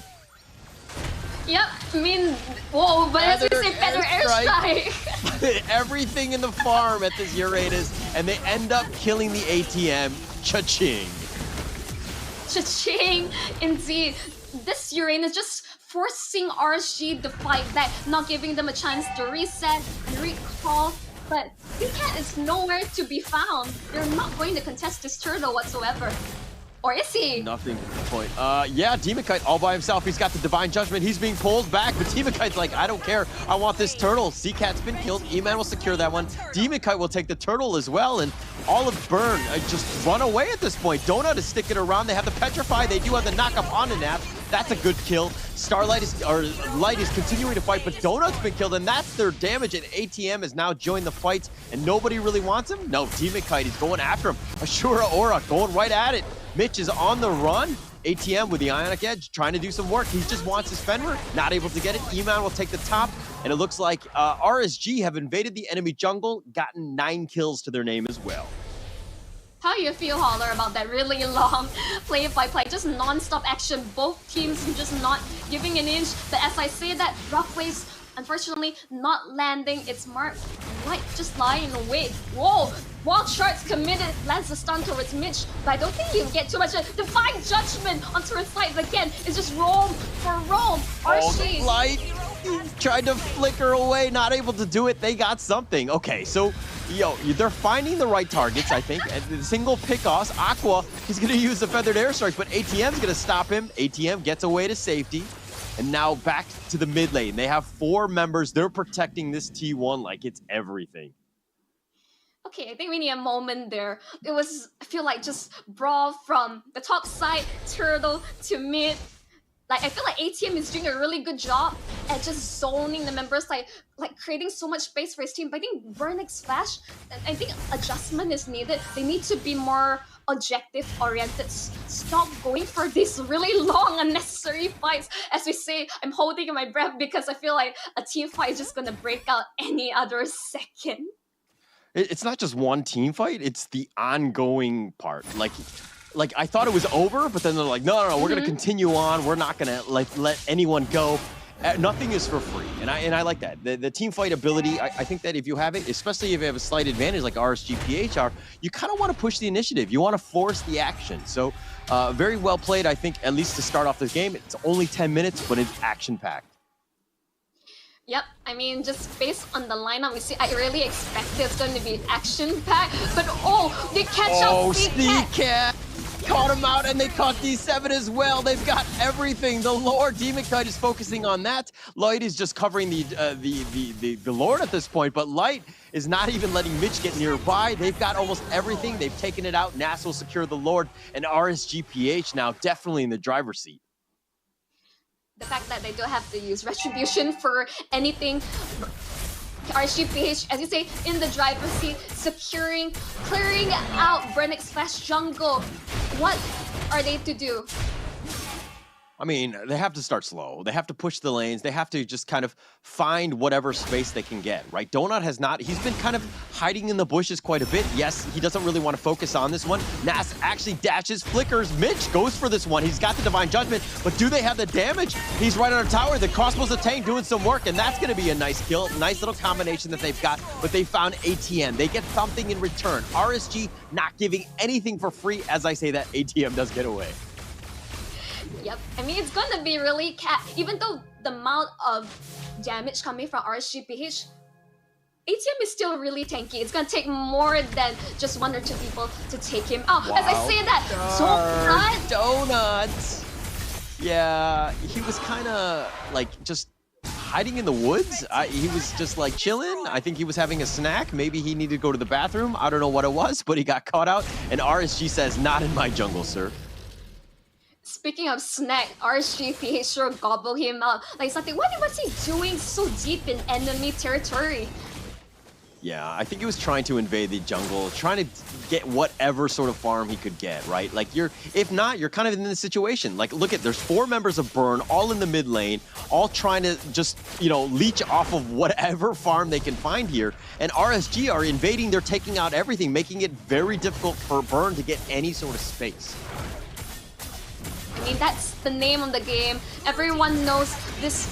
Speaker 21: Yep, I mean, whoa, but as we say, Feather Airstrike.
Speaker 7: Everything in the farm at this Uranus, and they end up killing the ATM. Cha-ching.
Speaker 21: Cha-ching, indeed. This Uranus just forcing RSG to fight back, not giving them a chance to reset and recall. But CCAT is nowhere to be found. They're not going to contest this turtle whatsoever. Or is he?
Speaker 7: Nothing to the point. Yeah, Demonkite all by himself. He's got the Divine Judgment. He's being pulled back, but Demonkite's like, I don't care. I want this turtle. CCAT's been killed. E-Man will secure that one. Demonkite will take the turtle as well, and all of Burn just run away at this point. Donut is sticking around. They have the Petrify. They do have the knock-up on the Nap. That's a good kill. Light is continuing to fight, but Donut's been killed, and that's their damage, and ATM has now joined the fight, and nobody really wants him? No, Demonkite is going after him. Ashura Aura going right at it. Mitch is on the run. ATM with the Ionic Edge trying to do some work. He just wants his Fenrir, not able to get it. E-Man will take the top, and it looks like RSG have invaded the enemy jungle, gotten 9 kills to their name as well.
Speaker 21: How do you feel, Holler, about that really long play-by-play, just non-stop action, both teams just not giving an inch, but as I say that, Rockwave's unfortunately not landing its mark, Light just lying in wait. Whoa! Wild Sharks committed, lands a stun towards Mitch, but I don't think you get too much. Divine Judgment on towards Light again. It's just roam for roam. RSG.
Speaker 7: Light tried to flicker away, not able to do it. They got something. Okay, so they're finding the right targets, I think. And the single pickoffs, Aqua, he's going to use the Feathered Airstrike, but ATM's going to stop him. ATM gets away to safety. And now back to the mid lane. They have 4 members. They're protecting this T1 like it's everything.
Speaker 21: Okay, I think we need a moment there. It was, I feel like, just brawl from the top side, turtle to mid. Like, I feel like ATM is doing a really good job at just zoning the members, like creating so much space for his team. But I think Burnix Flash, I think adjustment is needed. They need to be more objective-oriented. Stop going for these really long, unnecessary fights. As we say, I'm holding my breath because I feel like a team fight is just gonna break out any other second.
Speaker 7: It's not just one team fight, it's the ongoing part. Like I thought it was over, but then they're like, no, we're gonna continue on. We're not gonna let anyone go. Nothing is for free, and I like that. The team fight ability, I think that if you have it, especially if you have a slight advantage like RSG PHR, you kind of want to push the initiative. You want to force the action. So very well played, I think, at least to start off this game. It's only 10 minutes, but it's action-packed.
Speaker 21: Yep, I mean, just based on the lineup we see, I really expected it's going to be action-packed, but they catch up
Speaker 7: CCAT! Caught him out, and they caught D7 as well. They've got everything. The Lord, Demonkite is focusing on that. Light is just covering the Lord at this point, but Light is not even letting Mitch get nearby. They've got almost everything. They've taken it out. Nas will secure the Lord, and RSGPH now definitely in the driver's seat.
Speaker 21: The fact that they don't have to use Retribution for anything. RSGPH, as you say, in the driver's seat, clearing out Burnix Flash jungle. What are they to do?
Speaker 7: I mean, they have to start slow. They have to push the lanes. They have to just kind of find whatever space they can get, right? Donut has not, he's been kind of hiding in the bushes quite a bit. Yes, he doesn't really want to focus on this one. Nas actually dashes, flickers. Mitch goes for this one. He's got the Divine Judgment, but do they have the damage? He's right on a tower. The crossbow's a tank doing some work, and that's going to be a nice kill. Nice little combination that they've got, but they found ATM. They get something in return. RSG not giving anything for free. As I say that, ATM does get away.
Speaker 21: Yep, I mean, it's gonna be really even though the amount of damage coming from RSGPH, ATM is still really tanky. It's gonna take more than just 1 or 2 people to take him out. As I say that,
Speaker 7: Donut! Yeah, he was kind of like just hiding in the woods. He was just like chilling. I think he was having a snack. Maybe he needed to go to the bathroom. I don't know what it was, but he got caught out. And RSG says, not in my jungle, sir.
Speaker 21: Speaking of snack, RSGPH sure gobbled him out. Like something, what was he doing so deep in enemy territory?
Speaker 7: Yeah, I think he was trying to invade the jungle, trying to get whatever sort of farm he could get, right? Like if not, you're kind of in this situation. Like look at, there's 4 members of Burn all in the mid lane, all trying to just, you know, leech off of whatever farm they can find here. And RSG are invading, they're taking out everything, making it very difficult for Burn to get any sort of space.
Speaker 21: I mean, that's the name of the game. Everyone knows this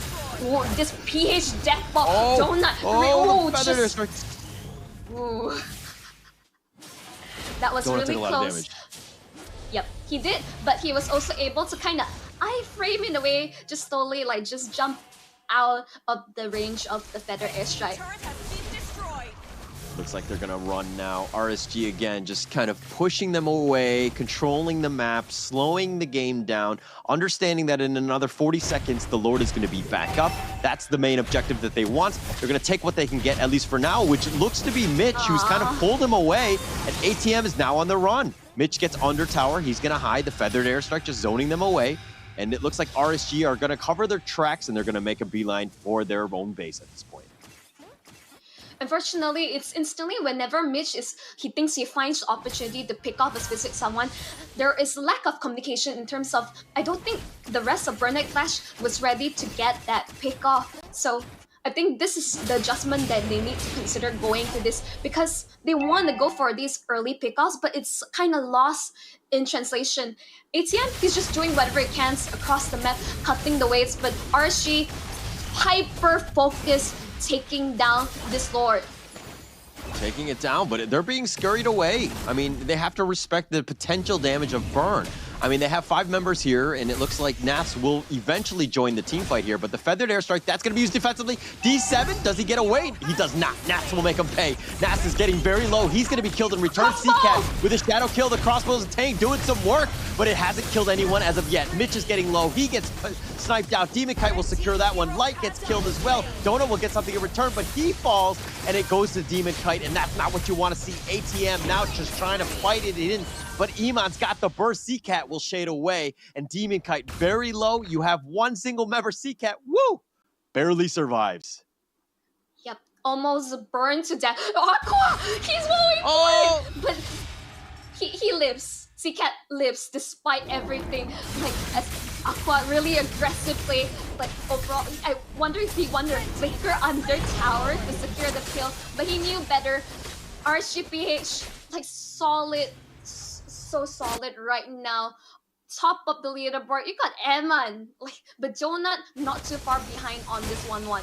Speaker 21: PH death ball. Donut. Ooh. That was really close. Yep, he did, but he was also able to kind of iframe in a way, just slowly like just jump out of the range of the feather airstrike.
Speaker 7: Looks like they're gonna run now. RSG again, just kind of pushing them away, controlling the map, slowing the game down, understanding that in another 40 seconds, the Lord is gonna be back up. That's the main objective that they want. They're gonna take what they can get, at least for now, which looks to be Mitch, who's kind of pulled him away, and ATM is now on the run. Mitch gets under tower, he's gonna hide the feathered airstrike, just zoning them away. And it looks like RSG are gonna cover their tracks, and they're gonna make a beeline for their own base at this point.
Speaker 21: Unfortunately, it's instantly whenever Mitch he thinks he finds the opportunity to pick off a specific someone, there is lack of communication in terms of, I don't think the rest of Burn Flash was ready to get that pick off. So I think this is the adjustment that they need to consider going to this, because they want to go for these early pickoffs, but it's kind of lost in translation. ATM, he's just doing whatever he can across the map, cutting the waves, but RSG, hyper-focused, taking down this Lord.
Speaker 7: Taking it down, but they're being scurried away. I mean, they have to respect the potential damage of Burn. I mean, they have 5 members here, and it looks like Nas will eventually join the team fight here, but the feathered airstrike, that's going to be used defensively. D7, does he get away? He does not. Nas will make him pay. Nas is getting very low. He's going to be killed in return. CCat with a shadow kill. The crossbow's a tank doing some work, but it hasn't killed anyone as of yet. Mitch is getting low. He gets sniped out. Demonkite will secure that one. Light gets killed as well. Donut will get something in return, but he falls, and it goes to Demonkite, and that's not what you want to see. ATM now just trying to fight it in, but Iman's got the burst. CCat will shade away, and Demonkite very low. You have 1 single member. CCat, woo, barely survives.
Speaker 21: Yep, almost burned to death. Aqua, he's going but he lives. CCat lives despite everything. Like, as Aqua really aggressively, like overall, I wonder if he wanted to flicker under tower to secure the kill, but he knew better. RSGPH, like solid, so solid right now. Top of the leaderboard, you got Eman, like, but Donut not too far behind on this 1-1.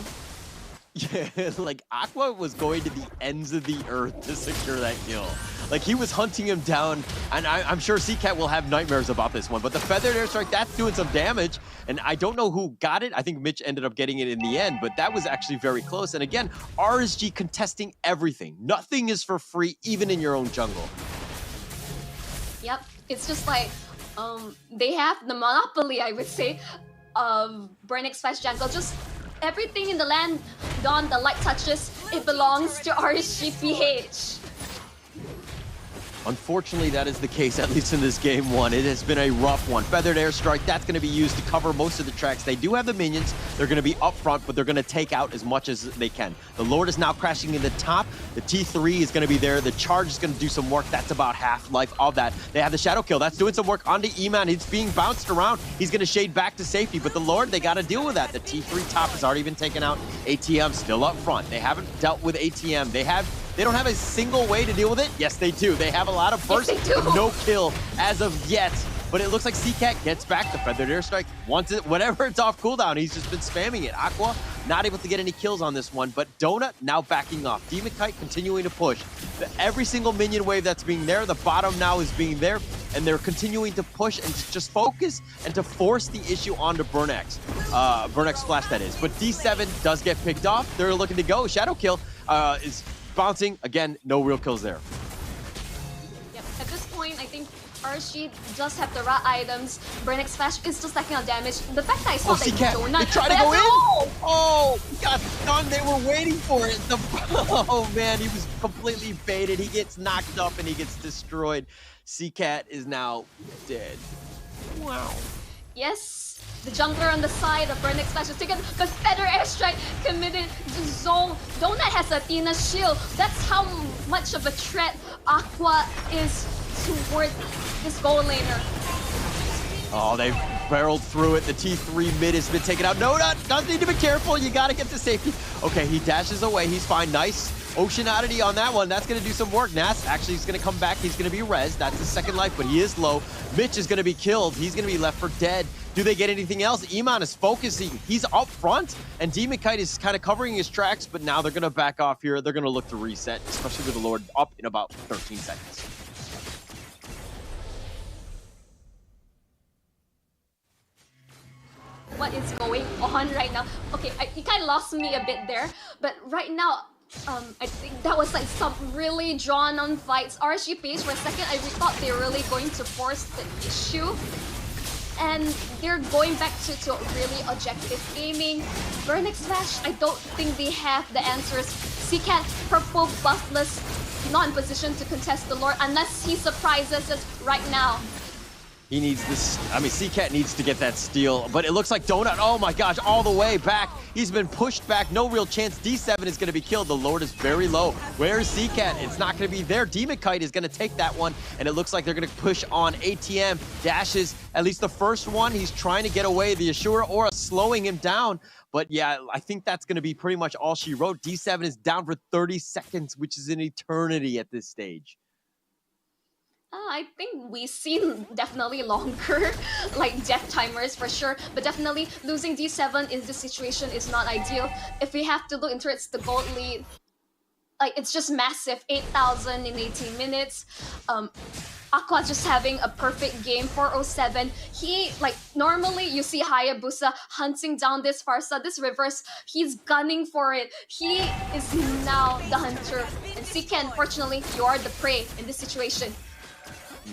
Speaker 7: Yeah, like Aqua was going to the ends of the earth to secure that kill. Like he was hunting him down, and I'm sure CCat will have nightmares about this one, but the feathered airstrike, that's doing some damage, and I don't know who got it. I think Mitch ended up getting it in the end, but that was actually very close. And again, RSG contesting everything. Nothing is for free, even in your own jungle.
Speaker 21: Yep, it's just like, they have the monopoly, I would say, of Burn Flash jungle. Just everything in the land, the light touches, it belongs to RSGPH.
Speaker 7: Unfortunately, that is the case, at least in this game one. It has been a rough one. Feathered Airstrike, that's going to be used to cover most of the tracks. They do have the minions. They're going to be up front, but they're going to take out as much as they can. The Lord is now crashing in the top. The T3 is going to be there. The Charge is going to do some work. That's about half life of that. They have the Shadow Kill. That's doing some work onto E-Man. He's being bounced around. He's going to shade back to safety, but the Lord, they got to deal with that. The T3 top has already been taken out. ATM still up front. They haven't dealt with ATM. They don't have a single way to deal with it. Yes, they do. They have a lot of bursts, but no kill as of yet. But it looks like CCat gets back the Feathered Airstrike. Once it, whenever it's off cooldown, he's just been spamming it. Aqua not able to get any kills on this one, but Donut now backing off. Demonkite continuing to push. Every single minion wave that's being there, the bottom now is being there, and they're continuing to push and just focus and to force the issue onto Burnex. Burnex Splash, that is. But D7 does get picked off. They're looking to go. Shadow Kill is bouncing. Again, no real kills there.
Speaker 21: Yep. At this point, I think RSG does have the right items. Burnex Splash is still stacking on damage. The fact that I saw that Donut...
Speaker 7: They tried to go in! Oh, he got stunned. They were waiting for it. Oh, man, he was completely baited. He gets knocked up and he gets destroyed. CCat is now dead. Wow.
Speaker 21: Yes. The jungler on the side of Burnex Splash is taken, but Feather Airstrike committed to zone. Donut has Athena's shield. That's how much of a threat Aqua is toward this goal laner.
Speaker 7: Oh, they've barreled through it. The T3 mid has been taken out. No, does need to be careful. You got to get to safety. Okay, he dashes away. He's fine. Nice. Oceanity on that one. That's going to do some work. Nas actually is going to come back. He's going to be rezzed. That's his second life, but he is low. Mitch is going to be killed. He's going to be left for dead. Do they get anything else? Iman is focusing. He's up front, and Demonkite is kind of covering his tracks, but now they're going to back off here. They're going to look to reset, especially with the Lord up in about 13 seconds.
Speaker 21: What is going on right now? Okay, you kind of lost me a bit there, but right now, I think that was like some really drawn-on fights. RSG page for a second, I thought they were really going to force the issue, and they're going back to really objective gaming. Burnex Splash, I don't think they have the answers. CCat, purple, buffless, not in position to contest the Lord unless he surprises us right now.
Speaker 7: He needs this. I mean, CCat needs to get that steal, but it looks like Donut, oh my gosh, all the way back. He's been pushed back, no real chance. D7 is going to be killed. The Lord is very low. Where's CCat? It's not going to be there. Demonkite is going to take that one, and it looks like they're going to push on ATM. Dashes, at least the first one, he's trying to get away. The Ashura Aura slowing him down, but yeah, I think that's going to be pretty much all she wrote. D7 is down for 30 seconds, which is an eternity at this stage.
Speaker 21: I think we've seen definitely longer like death timers for sure, but definitely losing D7 in this situation is not ideal. If we have to look into it, it's the gold lead. Like, it's just massive, 8,000 in 18 minutes. Aqua just having a perfect game, 407. He, like, normally you see Hayabusa hunting down this Farsa, this reverse, he's gunning for it. He is now the hunter. And CCat, unfortunately, you are the prey in this situation.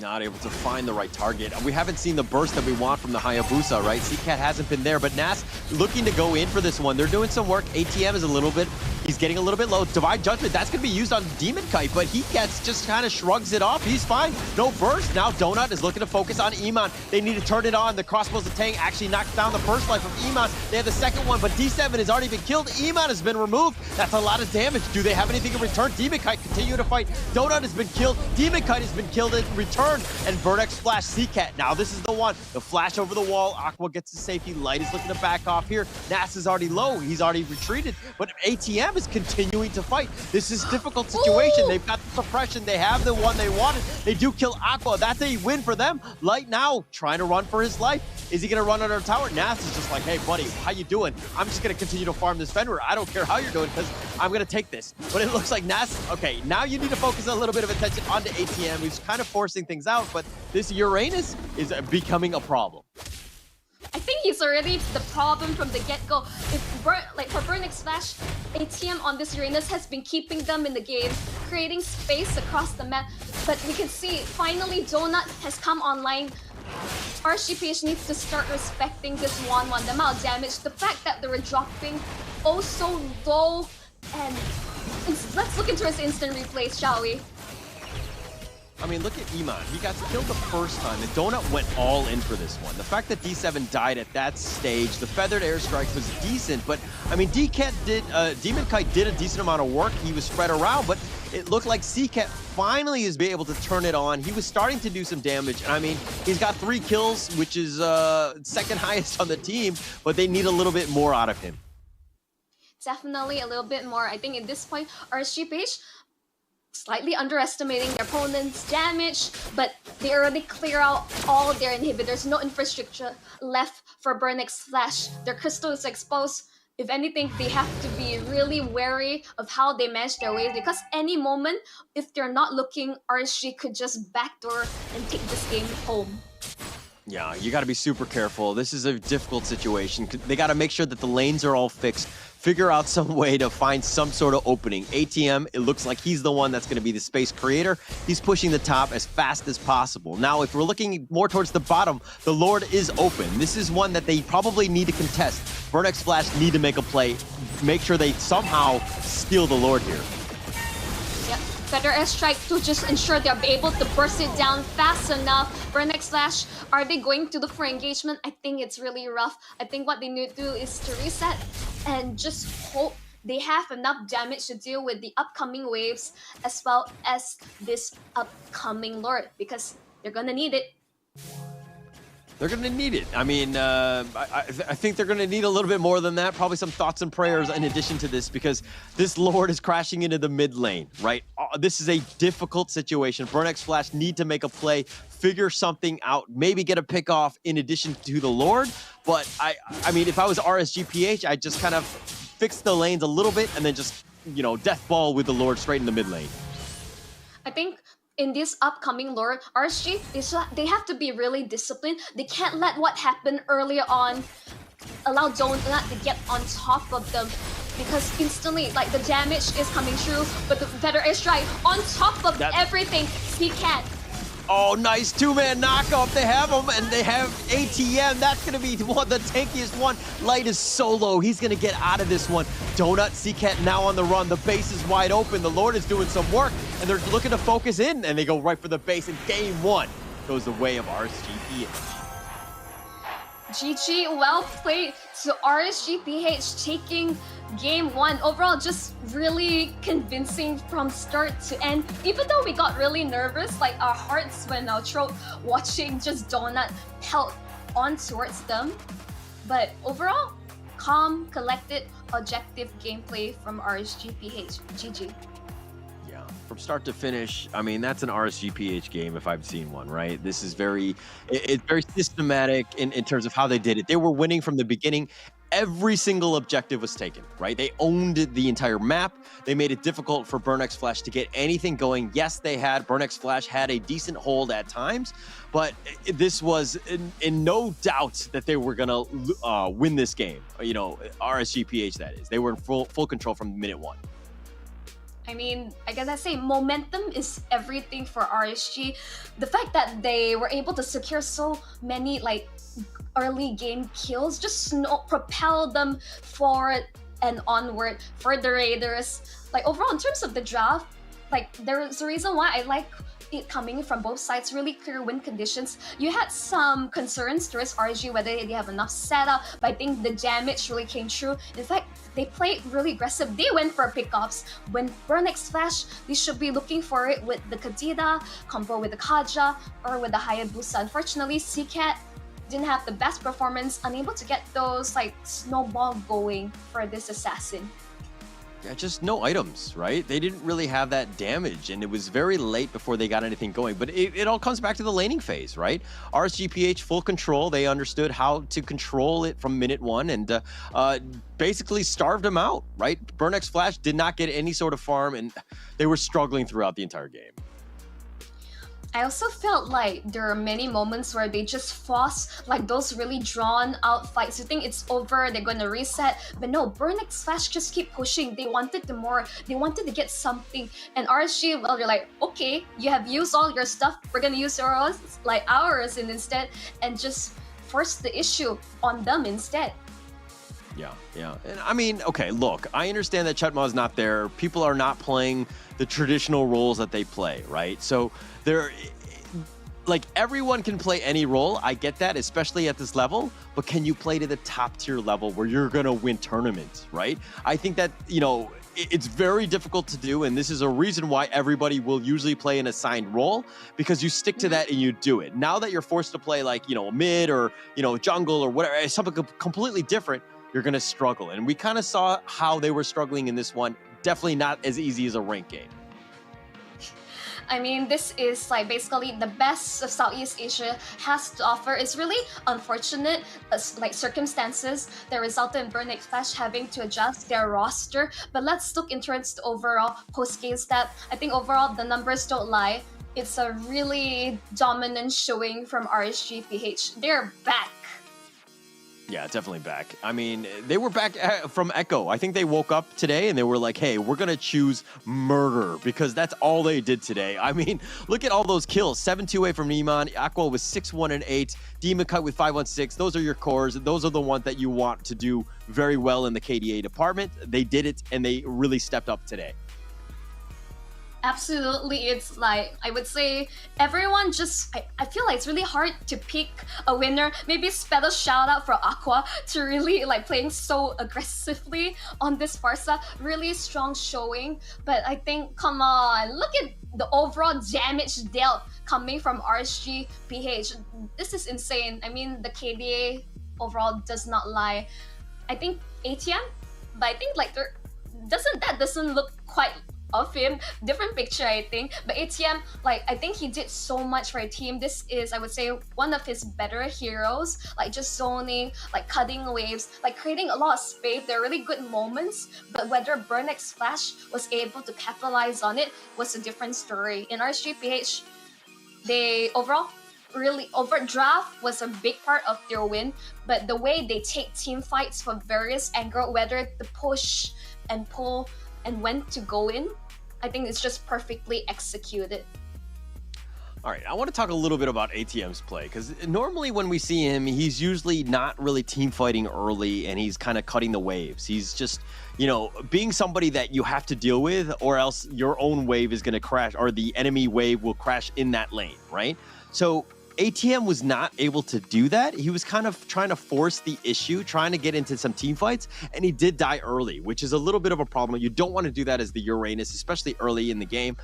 Speaker 7: Not able to find the right target. We haven't seen the burst that we want from the Hayabusa, right? CCat hasn't been there, but Nas looking to go in for this one. They're doing some work. ATM is a little bit, he's getting a little bit low. Divine Judgment, that's going to be used on Demonkite, but he just kind of shrugs it off. He's fine. No burst. Now Donut is looking to focus on Iman. They need to turn it on. The crossbows of Tang actually knocks down the first life of Iman. They have the second one, but D7 has already been killed. Iman has been removed. That's a lot of damage. Do they have anything in return? Demonkite continue to fight. Donut has been killed. Demonkite has been killed in return. And Burnex Splash CCat. Now this is the one. The flash over the wall. Aqua gets to safety. Light is looking to back off here. Nas is already low. He's already retreated. But ATM is continuing to fight. This is a difficult situation. Ooh. They've got the suppression. They have the one they wanted. They do kill Aqua. That's a win for them. Light now trying to run for his life. Is he going to run under a tower? Nas is just like, hey, buddy, how you doing? I'm just going to continue to farm this Fenrir. I don't care how you're doing because I'm going to take this. But it looks like Nas, okay, now you need to focus a little bit of attention onto ATM, who's kind of forcing things out, but this Uranus is becoming a problem.
Speaker 21: I think he's already the problem from the get-go. Like for Burnex Splash, ATM on this Uranus has been keeping them in the game, creating space across the map. But we can see, finally, Donut has come online. RSGPH needs to start respecting this 1-1, the amount of damage, the fact that they were dropping oh so low, and let's look into his instant replays, shall we?
Speaker 7: I mean, look at Iman. He got killed the first time, and Donut went all in for this one. The fact that D7 died at that stage, the feathered airstrike was decent, but I mean, demonkite did a decent amount of work. He was spread around, but it looked like CCat finally is able to turn it on. He was starting to do some damage, and I mean, he's got 3 kills, which is second highest on the team, but they need a little bit more out of him.
Speaker 21: Definitely a little bit more. I think at this point, RSG page slightly underestimating their opponent's damage, but they already clear out all of their inhibitors. No infrastructure left for Burnix Flash. Their crystal is exposed. If anything, they have to be really wary of how they manage their waves, because any moment, if they're not looking, RSG could just backdoor and take this game home.
Speaker 7: Yeah, you got to be super careful. This is a difficult situation. They got to make sure that the lanes are all fixed, figure out some way to find some sort of opening. ATM, it looks like he's the one that's going to be the space creator. He's pushing the top as fast as possible. Now, if we're looking more towards the bottom, the Lord is open. This is one that they probably need to contest. Burnix Flash need to make a play, make sure they somehow steal the Lord here.
Speaker 21: Yep, better airstrike to just ensure they'll be able to burst it down fast enough. Burnix Flash, are they going to look for engagement? I think it's really rough. I think what they need to do is to reset and just hope they have enough damage to deal with the upcoming waves as well as this upcoming Lord, because they're gonna need it.
Speaker 7: They're going to need it. I mean, I think they're going to need a little bit more than that. Probably some thoughts and prayers in addition to this, because this Lord is crashing into the mid lane, right? This is a difficult situation. Burnix Flash need to make a play, figure something out, maybe get a pick off in addition to the Lord. But I mean, if I was RSGPH, I'd just kind of fix the lanes a little bit and then just, you know, death ball with the Lord straight in the mid lane.
Speaker 21: I think in this upcoming Lord, RSG, they have to be really disciplined. They can't let what happened earlier on allow Donut to get on top of them, because instantly, like, the damage is coming through, but the better airstrike on top of everything, he can't.
Speaker 7: Oh, nice 2-man knockoff. They have him, and they have ATM. That's going to be the tankiest one. Light is solo. He's going to get out of this one. Donut, CCat now on the run. The base is wide open. The Lord is doing some work, and they're looking to focus in, and they go right for the base, and game 1 goes the way of RSGPH.
Speaker 21: GG, well played to RSGPH, taking game 1. Overall, just really convincing from start to end. Even though we got really nervous, like our hearts went our throat watching just Donut pelt on towards them. But overall, calm, collected, objective gameplay from RSGPH. GG.
Speaker 7: From start to finish, I mean, that's an RSGPH game if I've seen one, right? This is it's very systematic in terms of how they did it. They were winning from the beginning. Every single objective was taken, right? They owned the entire map. They made it difficult for Burnix Flash to get anything going. Yes, Burnix Flash had a decent hold at times, but this was in no doubt that they were gonna win this game. You know, RSGPH, that is. They were in full control from minute 1.
Speaker 21: I mean, I guess I say momentum is everything for RSG. The fact that they were able to secure so many like early game kills just propel them forward and onward for the Raiders. Like overall, in terms of the draft, like there's a reason why I like it coming from both sides. Really clear win conditions. You had some concerns towards RSG whether they have enough setup, but I think the damage really came true. In fact, they played really aggressive. They went for pickups. When Burnix Flash, they should be looking for it with the Kadida, combo with the Kaja, or with the Hayabusa. Unfortunately, CCat didn't have the best performance, unable to get those like snowball going for this assassin.
Speaker 7: Yeah, just no items, right? They didn't really have that damage, and it was very late before they got anything going. But it all comes back to the laning phase, right? RSGPH, full control. They understood how to control it from minute 1 and basically starved them out, right? Burnix Flash did not get any sort of farm, and they were struggling throughout the entire game.
Speaker 21: I also felt like there are many moments where they just force like those really drawn out fights. You think it's over, they're going to reset, but no, Burnix Flash just keep pushing. They wanted the more, they wanted to get something, and RSG, well, they're like, okay, you have used all your stuff, we're going to use ours, like ours, and instead, and just force the issue on them instead.
Speaker 7: Yeah. And I mean, okay, look, I understand that Chetma's not there. People are not playing the traditional roles that they play, right? So like everyone can play any role. I get that, especially at this level, but can you play to the top tier level where you're going to win tournaments, right? I think that, it's very difficult to do, and this is a reason why everybody will usually play an assigned role, because you stick to that and you do it. Now that you're forced to play like, mid or, jungle or whatever, something completely different, you're going to struggle. And we kind of saw how they were struggling in this one. Definitely not as easy as a ranked game.
Speaker 21: I mean, this is like basically the best of Southeast Asia has to offer. It's really unfortunate, like circumstances that resulted in Burn Flash having to adjust their roster. But let's look into its overall post-game stat. I think overall the numbers don't lie. It's a really dominant showing from RSG PH. They're back.
Speaker 7: Yeah, definitely back. I mean, they were back from Echo. I think they woke up today and they were like, hey, we're going to choose murder, because that's all they did today. I mean, look at all those kills. 7-2-8 from Iman. Aqua with 6-1-8. Demonkite with 5-1-6. Those are your cores. Those are the ones that you want to do very well in the KDA department. They did it, and they really stepped up today.
Speaker 21: Absolutely, it's like, I would say everyone just, I feel like it's really hard to pick a winner. Maybe special shout out for Aqua to really like playing so aggressively on this Farsa. Really strong showing, but I think, come on, look at the overall damage dealt coming from RSG PH. This is insane. I mean, the KDA overall does not lie. I think ATM, but I think like that doesn't look quite of him. Different picture, I think. But ATM, like, I think he did so much for a team. This is, I would say, one of his better heroes. Like, just zoning, like, cutting waves, like, creating a lot of space. They're really good moments. But whether Burnex Flash was able to capitalize on it was a different story. In RSGPH, they overall, really, Overdraft was a big part of their win. But the way they take team fights from various angles, whether the push and pull and when to go in, I think it's just perfectly executed.
Speaker 7: All right, I want to talk a little bit about ATM's play, because normally when we see him, he's usually not really team fighting early, and he's kind of cutting the waves. He's just, being somebody that you have to deal with, or else your own wave is going to crash, or the enemy wave will crash in that lane, right? So ATM was not able to do that. He was kind of trying to force the issue, trying to get into some team fights, and he did die early, which is a little bit of a problem. You don't want to do that as the Uranus, especially early in the game.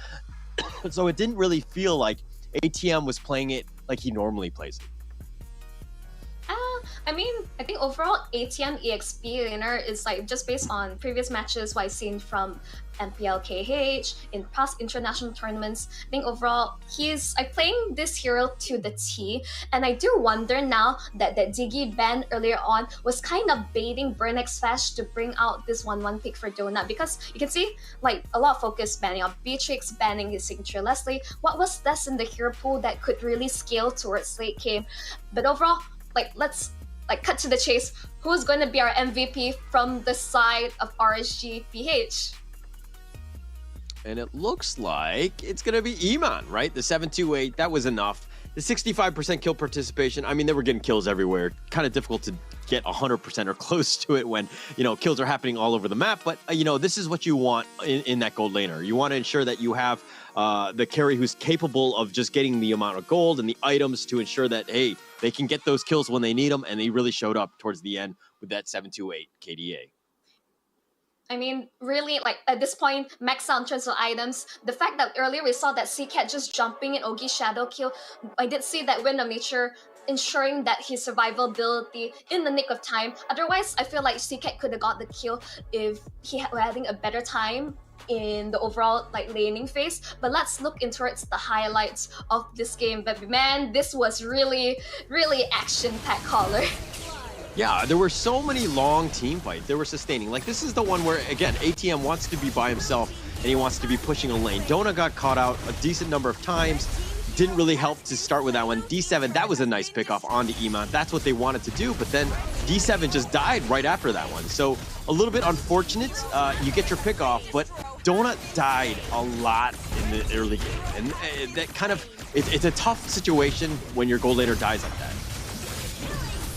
Speaker 7: So it didn't really feel like ATM was playing it like he normally plays it.
Speaker 21: I mean, I think overall ATM EXP winner is like just based on previous matches what I've seen from MPL KH in past international tournaments. I think overall he's playing this hero to the T, and I do wonder now that Diggy ban earlier on was kind of baiting Burnex Flash to bring out this 1-1 pick for Donut, because you can see like a lot of focus banning on Beatrix, banning his signature Leslie. What was less in the hero pool that could really scale towards late game? But overall, like, let's cut to the chase. Who's going to be our MVP from the side of RSG PH?
Speaker 7: And it looks like it's going to be Iman, right? The 7-2-8, that was enough. The 65% kill participation, I mean, they were getting kills everywhere. Kind of difficult to get 100% or close to it when, kills are happening all over the map. But, this is what you want in that gold laner. You want to ensure that you have the carry who's capable of just getting the amount of gold and the items to ensure that, hey, they can get those kills when they need them. And they really showed up towards the end with that 7-2-8 KDA.
Speaker 21: I mean, really, like, at this point, max out in terms of items. The fact that earlier we saw that Seacat just jumping in Ogi Shadow kill, I did see that Wind of Nature ensuring that his survivability in the nick of time. Otherwise, I feel like Seacat could have got the kill if he were having a better time in the overall laning phase. But let's look into the highlights of this game. But man, this was really, really action-packed caller.
Speaker 7: Yeah, there were so many long team fights. They were sustaining. Like, this is the one where, again, ATM wants to be by himself and he wants to be pushing a lane. Dona got caught out a decent number of times. Didn't really help to start with that one. D7, that was a nice pickoff onto Iman. That's what they wanted to do, but then D7 just died right after that one. So a little bit unfortunate. You get your pickoff, but Donut died a lot in the early game. And that kind of, it's a tough situation when your gold laner dies like that.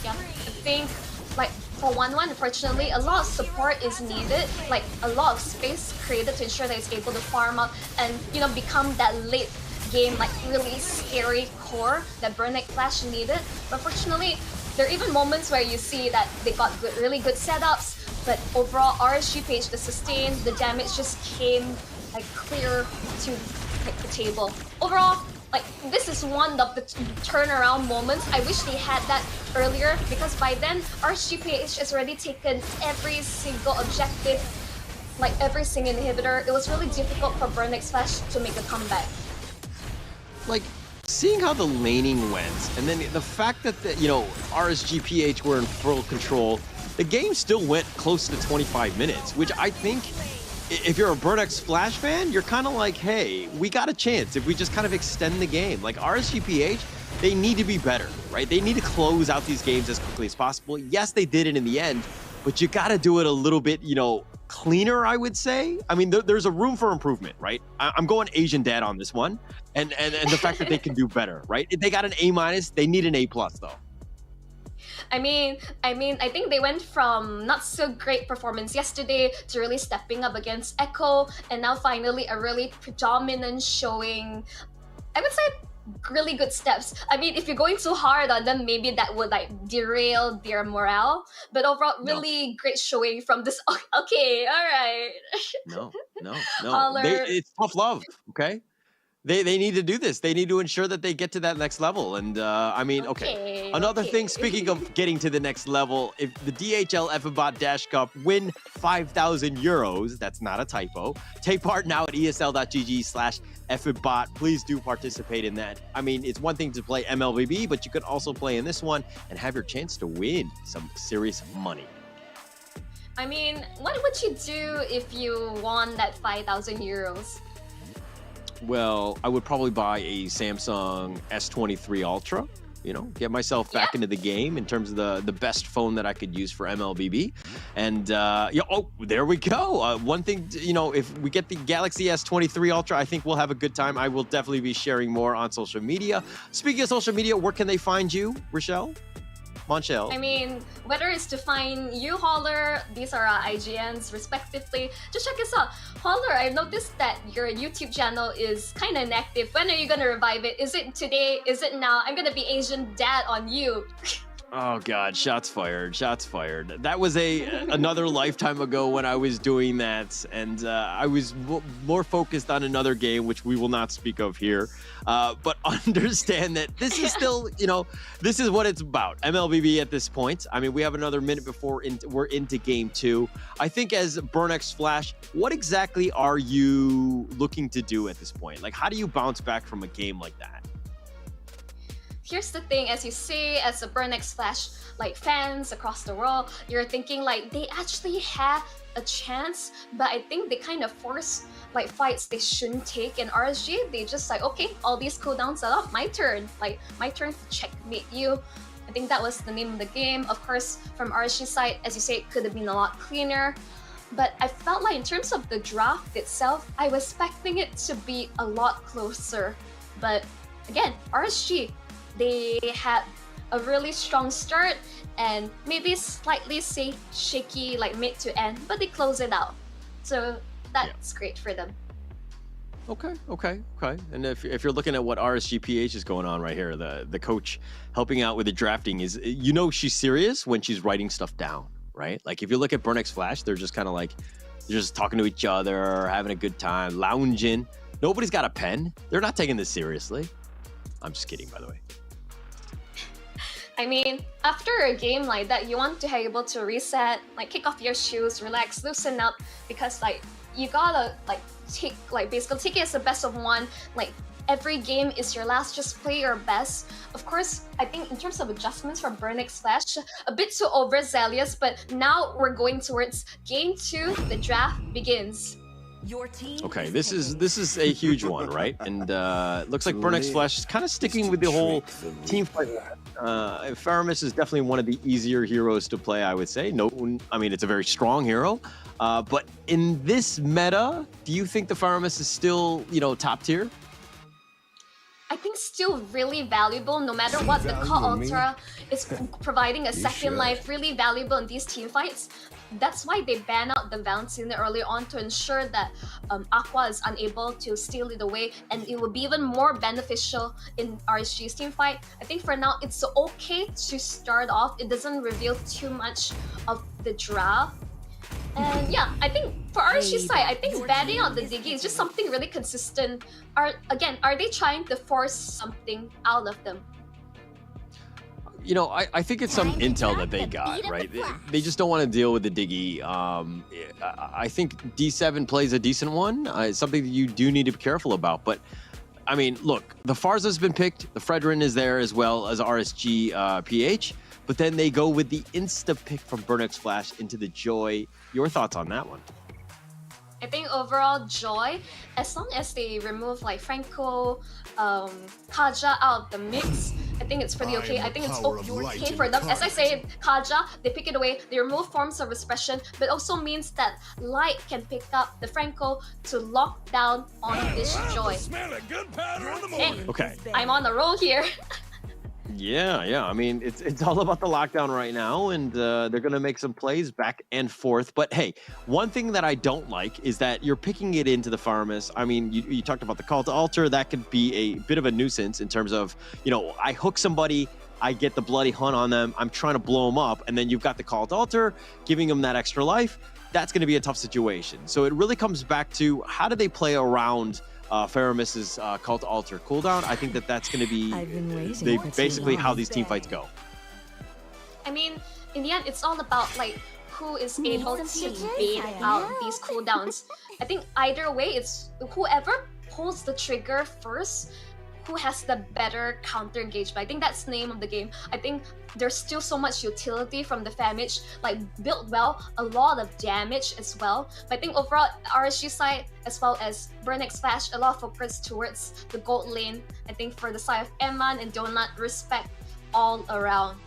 Speaker 21: Yeah, I think, like, for 1-1, unfortunately, a lot of support is needed, like a lot of space created to ensure that it's able to farm up and, you know, become that late game, like really scary core that Burnick Flash needed. But fortunately, there are even moments where you see that they got really good setups, but overall, RSG page, the sustain, the damage just came like clear to like, the table. Overall, like this is one of the turnaround moments. I wish they had that earlier, because by then RSG page has already taken every single objective, like every single inhibitor. It was really difficult for Burnick Flash to make a comeback.
Speaker 7: Like, seeing how the laning went, and then the fact that the, you know, RSGPH were in full control, the game still went close to 25 minutes, which I think, if you're a Burnick Flash fan, you're kind of like, hey, we got a chance if we just kind of extend the game. Like, RSGPH, they need to be better, right? They need to close out these games as quickly as possible. Yes, they did it in the end, but you got to do it a little bit, you know, cleaner, I would say. I mean, there's a room for improvement, right? I'm going Asian dad on this one, and the fact that they can do better, right? They got an A-, they need an A+ though.
Speaker 21: I mean, I think they went from not so great performance yesterday to really stepping up against Echo, and now finally a really predominant showing. I would say really good steps. I mean, if you're going too hard on them, maybe that would like derail their morale. But overall, really great showing from this. Okay, all right.
Speaker 7: No.
Speaker 21: Holler.
Speaker 7: It's tough love, okay? They need to do this. They need to ensure that they get to that next level. And I mean, okay. Another thing, speaking of getting to the next level, if the DHL FBot Dash Cup win 5,000 euros, that's not a typo. Take part now at esl.gg/FBot. Please do participate in that. I mean, it's one thing to play MLBB, but you could also play in this one and have your chance to win some serious money.
Speaker 21: I mean, what would you do if you won that 5,000 euros?
Speaker 7: Well, I would probably buy a Samsung S23 Ultra, you know, get myself back into the game in terms of the best phone that I could use for MLBB. And, oh, there we go. One thing, you know, if we get the Galaxy S23 Ultra, I think we'll have a good time. I will definitely be sharing more on social media. Speaking of social media, where can they find you, Rochelle? Monchelle?
Speaker 21: I mean, whether it's to find you, Holler, these are our IGNs respectively, just check us out. Holler, I've noticed that your YouTube channel is kind of inactive. When are you gonna revive it? Is it today? Is it now? I'm gonna be Asian dad on you.
Speaker 7: Oh God, shots fired, shots fired. That was another lifetime ago when I was doing that, and I was more focused on another game, which we will not speak of here. But understand that this is still, you know, this is what it's about. MLBB at this point. I mean, we have another minute before we're into game 2. I think as Burnick Flash, what exactly are you looking to do at this point? Like, how do you bounce back from a game like that?
Speaker 21: Here's the thing, as you say, as a Burnick Flash like fans across the world, you're thinking like they actually have a chance, but I think they kind of force like fights they shouldn't take. In RSG, they just like, okay, all these cooldowns are up, my turn. Like, my turn to checkmate you. I think that was the name of the game. Of course, from RSG side, as you say, it could have been a lot cleaner. But I felt like in terms of the draft itself, I was expecting it to be a lot closer. But again, RSG, they had a really strong start and maybe slightly shaky like mid to end, but they close it out. So that's great for them.
Speaker 7: Okay. And if you're looking at what RSGPH is going on right here, the coach helping out with the drafting is, you know, she's serious when she's writing stuff down, right? Like if you look at Burnick Flash, they're just kind of like, they're just talking to each other, having a good time, lounging. Nobody's got a pen. They're not taking this seriously. I'm just kidding, by the way.
Speaker 21: I mean, after a game like that, you want to be able to reset, like kick off your shoes, relax, loosen up, because like you gotta like basically take it as the best of one. Like every game is your last, just play your best. Of course, I think in terms of adjustments from Burnick Flash, a bit too overzealous, but now we're going towards game 2, the draft begins.
Speaker 6: Your team.
Speaker 7: Okay, this is a huge one, right? And looks like Burnick Flash is kind of sticking with the whole team fight. Faramis is definitely one of the easier heroes to play, I would say. No, I mean, it's a very strong hero. But in this meta, do you think the Faramis is still, you know, top tier?
Speaker 21: I think still really valuable no matter what. The Core Ultra is providing a second life, really valuable in these team fights. That's why they ban out the Valentina early on to ensure that Aqua is unable to steal it away, and it will be even more beneficial in RSG's team fight. I think for now it's okay to start off. It doesn't reveal too much of the draft. And yeah, I think for RSG's side, I think banning out the Diggy is just something really consistent. Are they trying to force something out of them?
Speaker 7: You know, I think it's some intel that they got, right? They just don't want to deal with the Diggy. I think D7 plays a decent one. It's something that you do need to be careful about. But, I mean, look, the Farza's been picked. The Fredrin is there as well as RSG PH. But then they go with the insta-pick from Burnix Flash into the Joy. Your thoughts on that one?
Speaker 21: I think overall Joy, as long as they remove like Franco, Kaja out of the mix, I think it's pretty okay. I think it's okay for them. As I say, Kaja, they pick it away, they remove forms of expression, but also means that Light can pick up the Franco to lock down on this Joy. Hey,
Speaker 7: okay.
Speaker 21: I'm on a roll here.
Speaker 7: Yeah. I mean, it's all about the lockdown right now, and they're going to make some plays back and forth. But hey, one thing that I don't like is that you're picking it into the Farmus. I mean, you talked about the Call to Altar. That could be a bit of a nuisance in terms of, you know, I hook somebody, I get the Bloody Hunt on them, I'm trying to blow them up, and then you've got the Call to Altar, giving them that extra life. That's going to be a tough situation. So it really comes back to how do they play around Faramis's Call to Altar cooldown. I think that's going to be basically how these team fights go.
Speaker 21: I mean, in the end, it's all about like who is able to bait out these cooldowns. I think either way, it's whoever pulls the trigger first who has the better counter engagement. I think that's the name of the game. I think there's still so much utility from the Famage, like built well, a lot of damage as well. But I think overall, RSG side, as well as Burnix Flash, a lot of focus towards the gold lane. I think for the side of Eman and Donut, respect all around.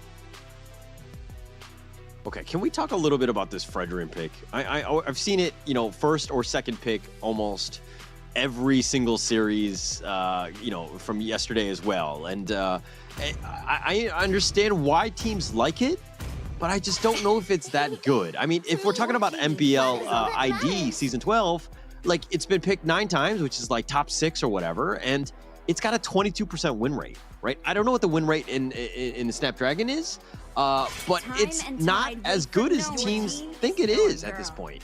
Speaker 7: Okay, can we talk a little bit about this Fredrin pick? I've seen it, you know, first or second pick almost every single series, you know, from yesterday as well. And I understand why teams like it, but I just don't know if it's that good. I mean, if we're talking about MPL ID Season 12, like it's been picked 9 times, which is like top 6 or whatever, and it's got a 22% win rate, right? I don't know what the win rate in the Snapdragon is, but it's not as good as teams think it is at this point.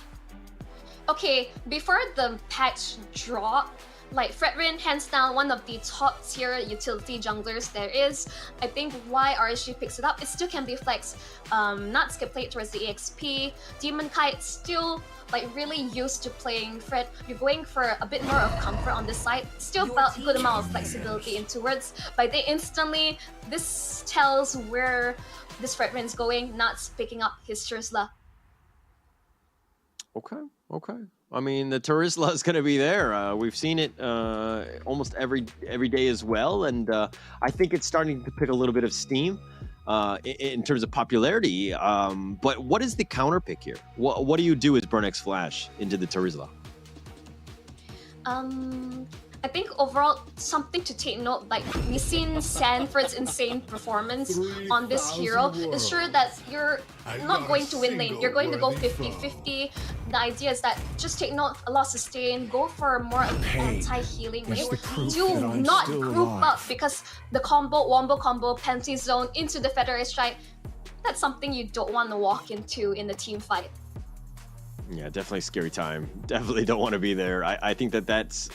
Speaker 21: Okay, before the patch drop, like Fredrin, hands down, one of the top tier utility junglers there is. I think why RSG picks it up, it still can be flex. Not skip plate towards the EXP. Demonkite still like really used to playing Fred. You're going for a bit more of comfort on this side. Still felt a good amount of flexibility in towards. But they instantly, this tells where this Fredrin's going, not picking up his Turisla.
Speaker 7: Okay. I mean, the Turisla is going to be there. We've seen it almost every day as well, and I think it's starting to pick a little bit of steam in terms of popularity. But what is the counter pick here? What do you do as Burnix Flash into the Turisla?
Speaker 21: I think overall, something to take note, like we've seen Sanford's insane performance on this hero. Ensure that you're not going to win lane, you're going to go 50-50. The idea is that just take note, a lot sustain, go for more anti-healing wave. Do not group up because the wombo combo, Panty Zone into the Federate Strike, that's something you don't want to walk into in the team fight.
Speaker 7: Yeah, definitely scary time. Definitely don't want to be there. I think that's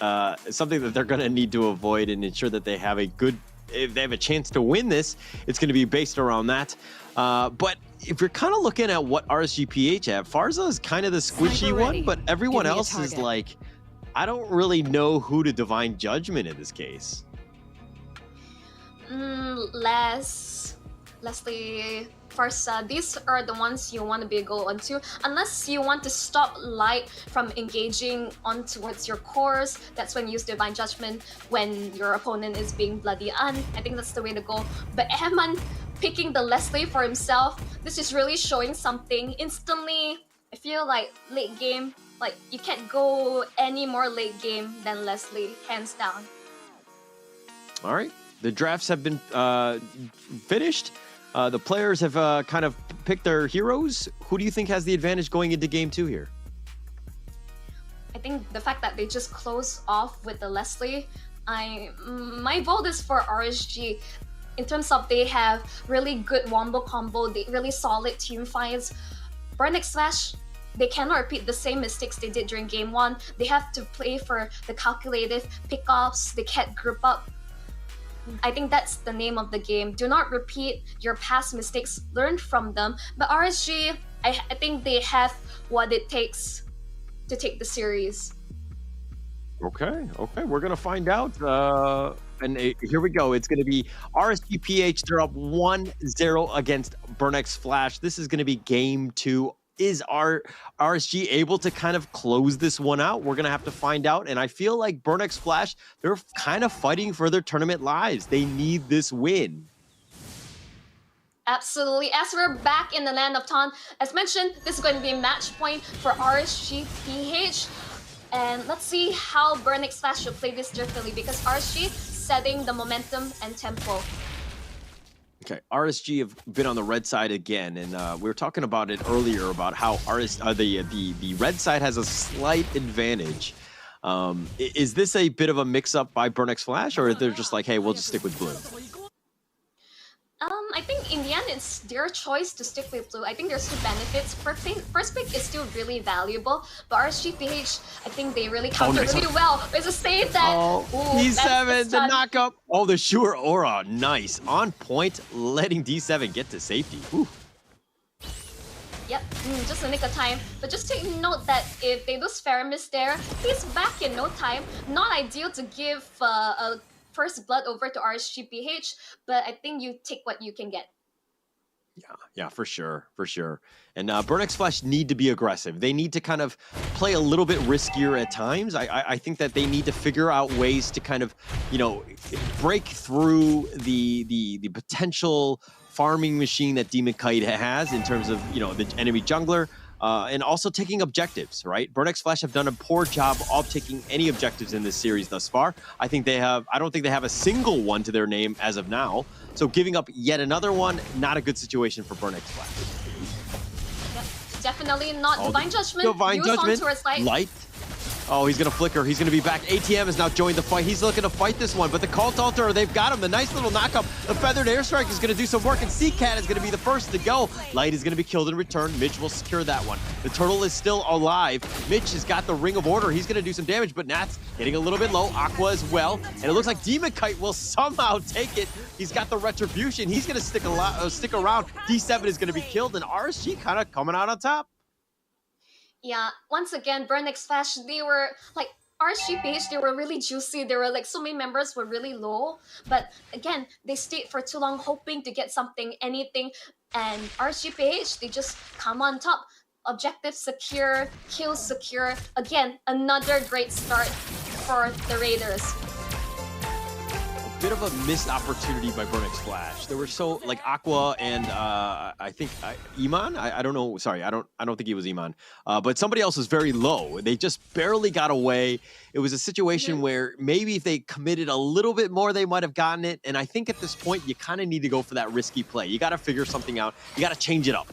Speaker 7: something that they're going to need to avoid and ensure that they have if they have a chance to win this, it's going to be based around that. But if you're kind of looking at what RSGPH have, Farza is kind of the squishy one, but everyone else is like, I don't really know who to divine judgment in this case.
Speaker 21: Leslie, Farsa, these are the ones you want to be go on to. Unless you want to stop Light from engaging on towards your cores, that's when you use Divine Judgment when your opponent is being bloody I think that's the way to go. But Eman picking the Leslie for himself, this is really showing something. Instantly, I feel like late game, like you can't go any more late game than Leslie, hands down.
Speaker 7: All right. The drafts have been finished. The players have kind of picked their heroes. Who do you think has the advantage going into game 2 here?
Speaker 21: I think the fact that they just close off with the Leslie, my vote is for RSG. In terms of they have really good wombo combo, they really solid team fights. Burnix Flash, they cannot repeat the same mistakes they did during game 1. They have to play for the calculative pickoffs. They can't group up. I think that's the name of the game. Do not repeat your past mistakes. Learn from them. But RSG, I think they have what it takes to take the series.
Speaker 7: Okay. We're going to find out. And here we go. It's going to be RSG PH. They're up 1-0 against Burnix Flash. This is going to be game 2. Is RSG able to kind of close this one out? We're going to have to find out. And I feel like Burnix Flash, they're kind of fighting for their tournament lives. They need this win.
Speaker 21: Absolutely. As we're back in the land of Ton, as mentioned, this is going to be a match point for RSG PH. And let's see how Burnix Flash should play this differently, because RSG setting the momentum and tempo.
Speaker 7: Okay, RSG have been on the red side again, and we were talking about it earlier about how the red side has a slight advantage. Is this a bit of a mix-up by Burnix Flash, or they're just like, hey, we'll just stick with blue?
Speaker 21: I think in the end, it's their choice to stick with blue. I think there's 2 benefits. First pick is still really valuable, but RSGPH, I think they really counter really well. There's a save that...
Speaker 7: D7, the knockup. Oh, the sure aura. Nice. On point, letting D7 get to safety. Whew.
Speaker 21: Yep, just a nick of time. But just take note that if they lose Faramis there, he's back in no time. Not ideal to give a first blood over to RSGPH, but I think you take what you can get.
Speaker 7: Yeah, for sure. And Burnix Flash need to be aggressive. They need to kind of play a little bit riskier at times. I think that they need to figure out ways to kind of, break through the potential farming machine that demonkite has in terms of, the enemy jungler. And also taking objectives, right? Burnix Flash have done a poor job of taking any objectives in this series thus far. I don't think they have a single one to their name as of now. So giving up yet another one, not a good situation for Burnix Flash.
Speaker 21: Yep, definitely not. Divine Judgment.
Speaker 7: Divine Judgment. Light. Oh, he's going to flicker. He's going to be back. ATM has now joined the fight. He's looking to fight this one, but the Cult Altar, they've got him. The nice little knockup. The Feathered Airstrike is going to do some work, and Seacat is going to be the first to go. Light is going to be killed in return. Mitch will secure that one. The Turtle is still alive. Mitch has got the Ring of Order. He's going to do some damage, but Nat's getting a little bit low. Aqua as well, and it looks like demonkite will somehow take it. He's got the Retribution. He's going to stick around. D7 is going to be killed, and RSG kind of coming out on top.
Speaker 21: Yeah, once again, Burnix Flash, they were like, RSGPH, they were really juicy. They were like, so many members were really low. But again, they stayed for too long hoping to get something, anything. And RSGPH, they just come on top. Objective secure, kill secure. Again, another great start for the Raiders.
Speaker 7: Bit of a missed opportunity by Burnix Flash. There were so like Aqua and I think Iman. I don't know. Sorry, I don't think he was Iman. But somebody else was very low. They just barely got away. It was a situation where maybe if they committed a little bit more, they might have gotten it. And I think at this point, you kind of need to go for that risky play. You got to figure something out. You got to change it up.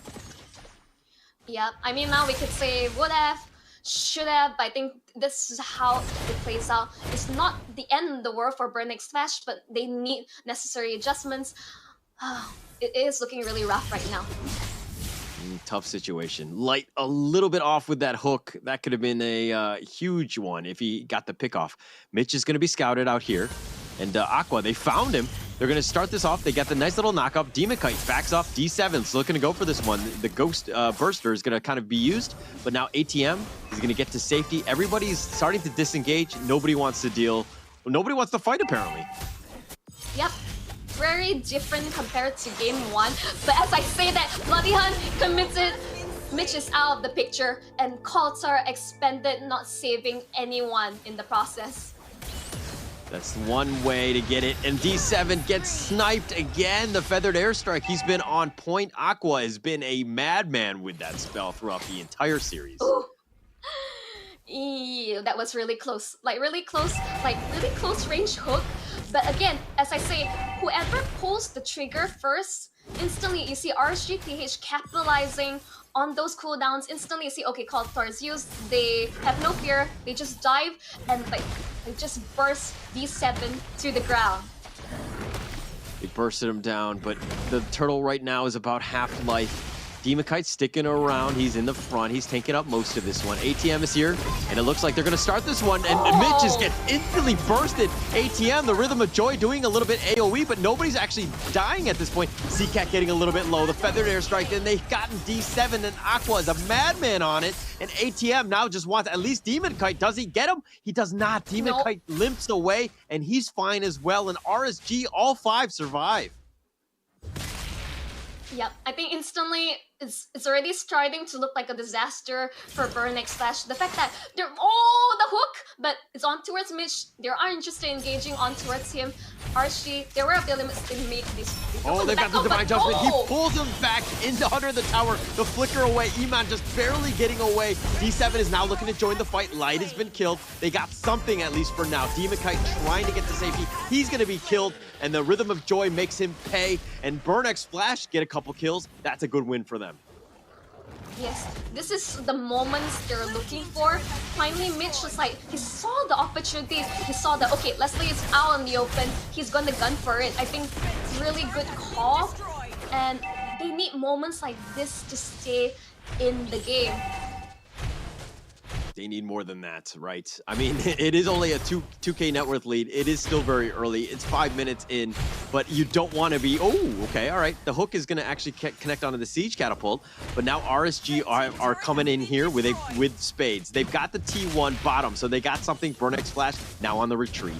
Speaker 21: Yeah, I mean, now we could say would have, should have, but I think this is how it plays out. It's not the end of the world for Burnix Flash, but they need necessary adjustments. It is looking really rough right now.
Speaker 7: Tough situation. Light a little bit off with that hook. That could have been a huge one if he got the pick off. Mitch is going to be scouted out here. And Aqua, they found him. They're going to start this off. They got the nice little knockup. Demonkite backs off. D7's looking to go for this one. The Ghost Burster is going to kind of be used. But now ATM is going to get to safety. Everybody's starting to disengage. Nobody wants to deal. Nobody wants to fight, apparently.
Speaker 21: Yep. Very different compared to game 1. But as I say that, Bloody Hunt committed. Mitch is out of the picture. And Coulter expended, not saving anyone in the process.
Speaker 7: That's one way to get it. And D7 gets sniped again. The Feathered Airstrike, he's been on point. Aqua has been a madman with that spell throughout the entire series.
Speaker 21: Ooh. Ew, that was really close. Like really close range hook. But again, as I say, whoever pulls the trigger first, instantly you see RSG PH capitalizing on those cooldowns. Instantly you see, okay, Call of is used, they have no fear, they just dive and like they just burst D7 to the ground.
Speaker 7: They bursted him down, but the turtle right now is about half life. Demonkite sticking around. He's in the front. He's taking up most of this one. ATM is here, and it looks like they're going to start this one. And Mitch just gets instantly bursted. ATM, the Rhythm of Joy, doing a little bit AoE, but nobody's actually dying at this point. CCAT getting a little bit low. The Feathered Airstrike, then they've gotten D7, and Aqua is a madman on it. And ATM now just wants at least Demonkite. Does he get him? He does not. Demonkite limps away, and he's fine as well. And RSG, all 5 survive.
Speaker 21: Yep, I think instantly it's already starting to look like a disaster for Burnex Flash. The fact that they're the hook, but it's on towards Mitch. They are interested in engaging on towards him. RSG, they were of the limits to make this.
Speaker 7: They've got the Divine Judgment. He pulls him back into under the tower. The flicker away. Eman just barely getting away. D7 is now looking to join the fight. Light has been killed. They got something at least for now. Demonkite trying to get to safety. He's going to be killed, and the Rhythm of Joy makes him pay. And Burnex Flash get a couple kills. That's a good win for them.
Speaker 21: Yes, this is the moments they're looking for. Finally, Mitch was like, he saw the opportunities. He saw that, okay, Leslie is out in the open. He's going to gun for it. I think it's a really good call. And they need moments like this to stay in the game.
Speaker 7: They need more than that, right? I mean, it is only a 2K net worth lead. It is still very early. It's 5 minutes in, but you don't want to be, okay, all right. The hook is going to actually connect onto the Siege Catapult, but now RSG are coming in here with spades. They've got the T1 bottom, so they got something. Burnex Flash now on the retreat.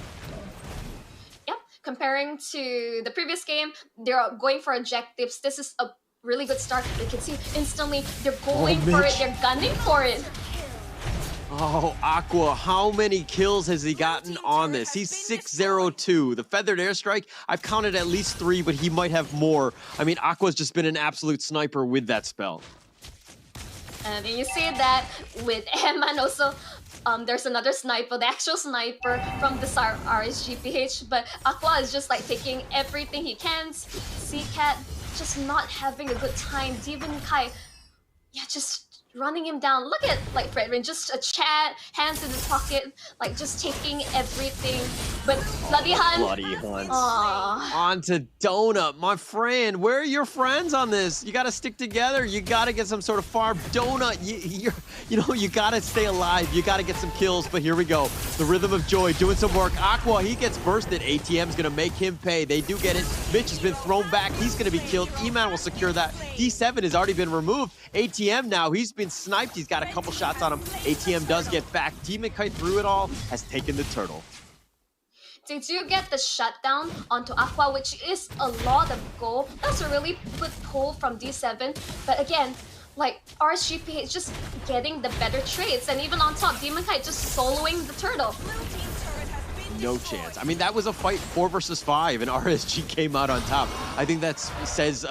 Speaker 21: Yep, comparing to the previous game, they're going for objectives. This is a really good start. You can see instantly they're going for it. They're gunning for it.
Speaker 7: Oh, Aqua, how many kills has he gotten on this? He's 602. The Feathered Airstrike, I've counted at least 3, but he might have more. I mean, Aqua's just been an absolute sniper with that spell.
Speaker 21: And you see that with Emma, and also there's another sniper, the actual sniper from the RSG PH, but Aqua is just like taking everything he can. CCAT just not having a good time. Demonkite, just running him down. Look at like Fredrin, just a chat, hands in his pocket, like just taking everything. But Bloody Hunt.
Speaker 7: Bloody Hunt. On to Donut, my friend. Where are your friends on this? You got to stick together. You got to get some sort of farm. Donut, you got to stay alive. You got to get some kills. But here we go. The Rhythm of Joy doing some work. Aqua, he gets bursted. ATM's going to make him pay. They do get it. Mitch has been thrown back. He's going to be killed. Eman will secure that. D7 has already been removed. ATM now, he's been sniped. He's got a couple shots on him. ATM does get back. Demonkite through it all has taken the turtle.
Speaker 21: They do get the shutdown onto Aqua, which is a lot of gold. That's a really good pull from D7. But again, like RSGP is just getting the better trades. And even on top, Demonkite just soloing the turtle.
Speaker 7: No chance. I mean, that was a fight 4 versus 5, and RSG came out on top. I think that says,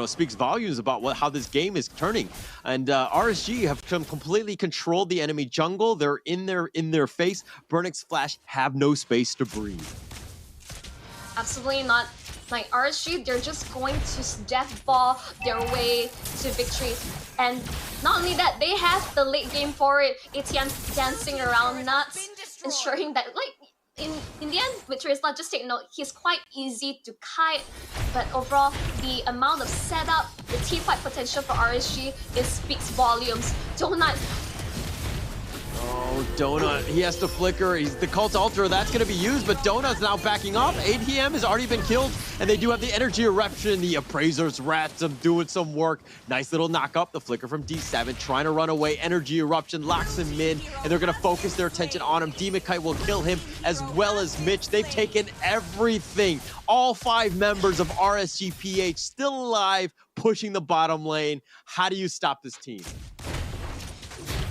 Speaker 7: speaks volumes about how this game is turning. And RSG have completely controlled the enemy jungle. They're in their face. Burnex Flash have no space to breathe.
Speaker 21: Absolutely not. Like RSG, they're just going to death ball their way to victory. And not only that, they have the late game for it. ATM dancing around nuts, ensuring that in the end, with Trisla, just take note, he's quite easy to kite, but overall, the amount of setup, the team fight potential for RSG, speaks volumes. Donut.
Speaker 7: Oh, Donut, he has to flicker. He's the Cult Ultra, that's going to be used, but Donut's now backing off. ATM has already been killed, and they do have the Energy Eruption. The Appraiser's Rats doing some work. Nice little knock up. The flicker from D7, trying to run away. Energy Eruption locks him in, and they're going to focus their attention on him. Demonkite will kill him, as well as Mitch. They've taken everything. All 5 members of RSGPH still alive, pushing the bottom lane. How do you stop this team?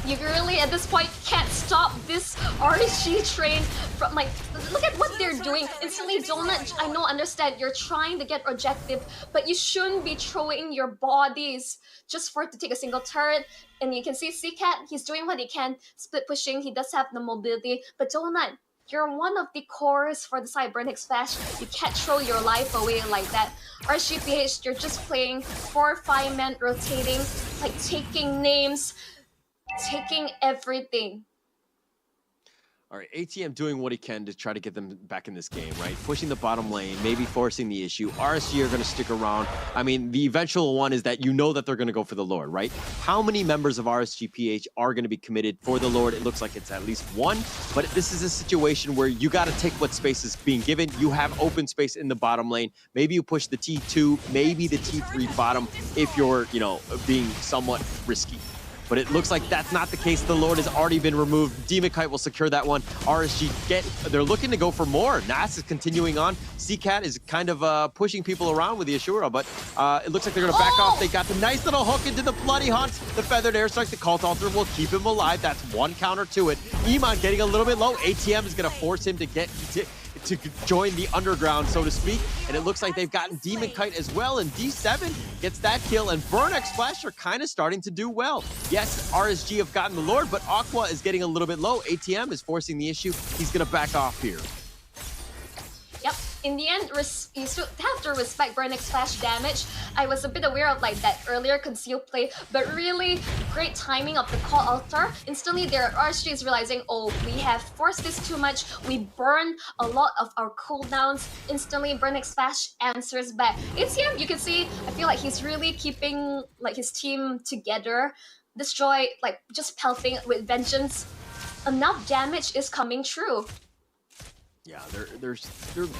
Speaker 21: You really, at this point, can't stop this RSG train from, look at what they're doing. Instantly, Donut, I understand, you're trying to get objective, but you shouldn't be throwing your bodies just for it to take a single turret. And you can see CCAT, he's doing what he can, split pushing, he does have the mobility, but Donut, you're one of the cores for the Cybernetics Flash. You can't throw your life away like that. RSGPH, you're just playing 4 or 5 men rotating, like taking names, taking everything.
Speaker 7: All right, ATM doing what he can to try to get them back in this game, right? Pushing the bottom lane, maybe forcing the issue. RSG are going to stick around. I mean, the eventual one is that you know that they're going to go for the Lord, right? How many members of RSGPH are going to be committed for the Lord? It looks like it's at least one, but this is a situation where you got to take what space is being given. You have open space in the bottom lane. Maybe you push the T2, maybe the T3 bottom if you're, you know, being somewhat risky. But it looks like that's not the case. The Lord has already been removed. Demonkite will secure that one. RSG they're looking to go for more. Nas is continuing on. CCAT is kind of pushing people around with the Ashura, but it looks like they're gonna back off. They got the nice little hook into the bloody hunt. The feathered airstrike, the cult altar will keep him alive. That's one counter to it. Iman getting a little bit low. ATM is gonna force him to get to join the underground, so to speak. And it looks like they've gotten Demonkite as well, and D7 gets that kill, and Burnex Flash are kind of starting to do well. Yes, RSG have gotten the Lord, but Aqua is getting a little bit low. ATM is forcing the issue. He's gonna back off here.
Speaker 21: Yep, in the end, you still have to respect Burnex Flash damage. I was a bit aware of like that earlier concealed play, but really great timing of the call altar. Instantly there, RSG is realizing, oh, we have forced this too much. We burn a lot of our cooldowns. Instantly, Burnex Flash answers back. ATM, you can see, I feel like he's really keeping like his team together. Destroy, like just pelting with vengeance. Enough damage is coming through.
Speaker 7: Yeah, there's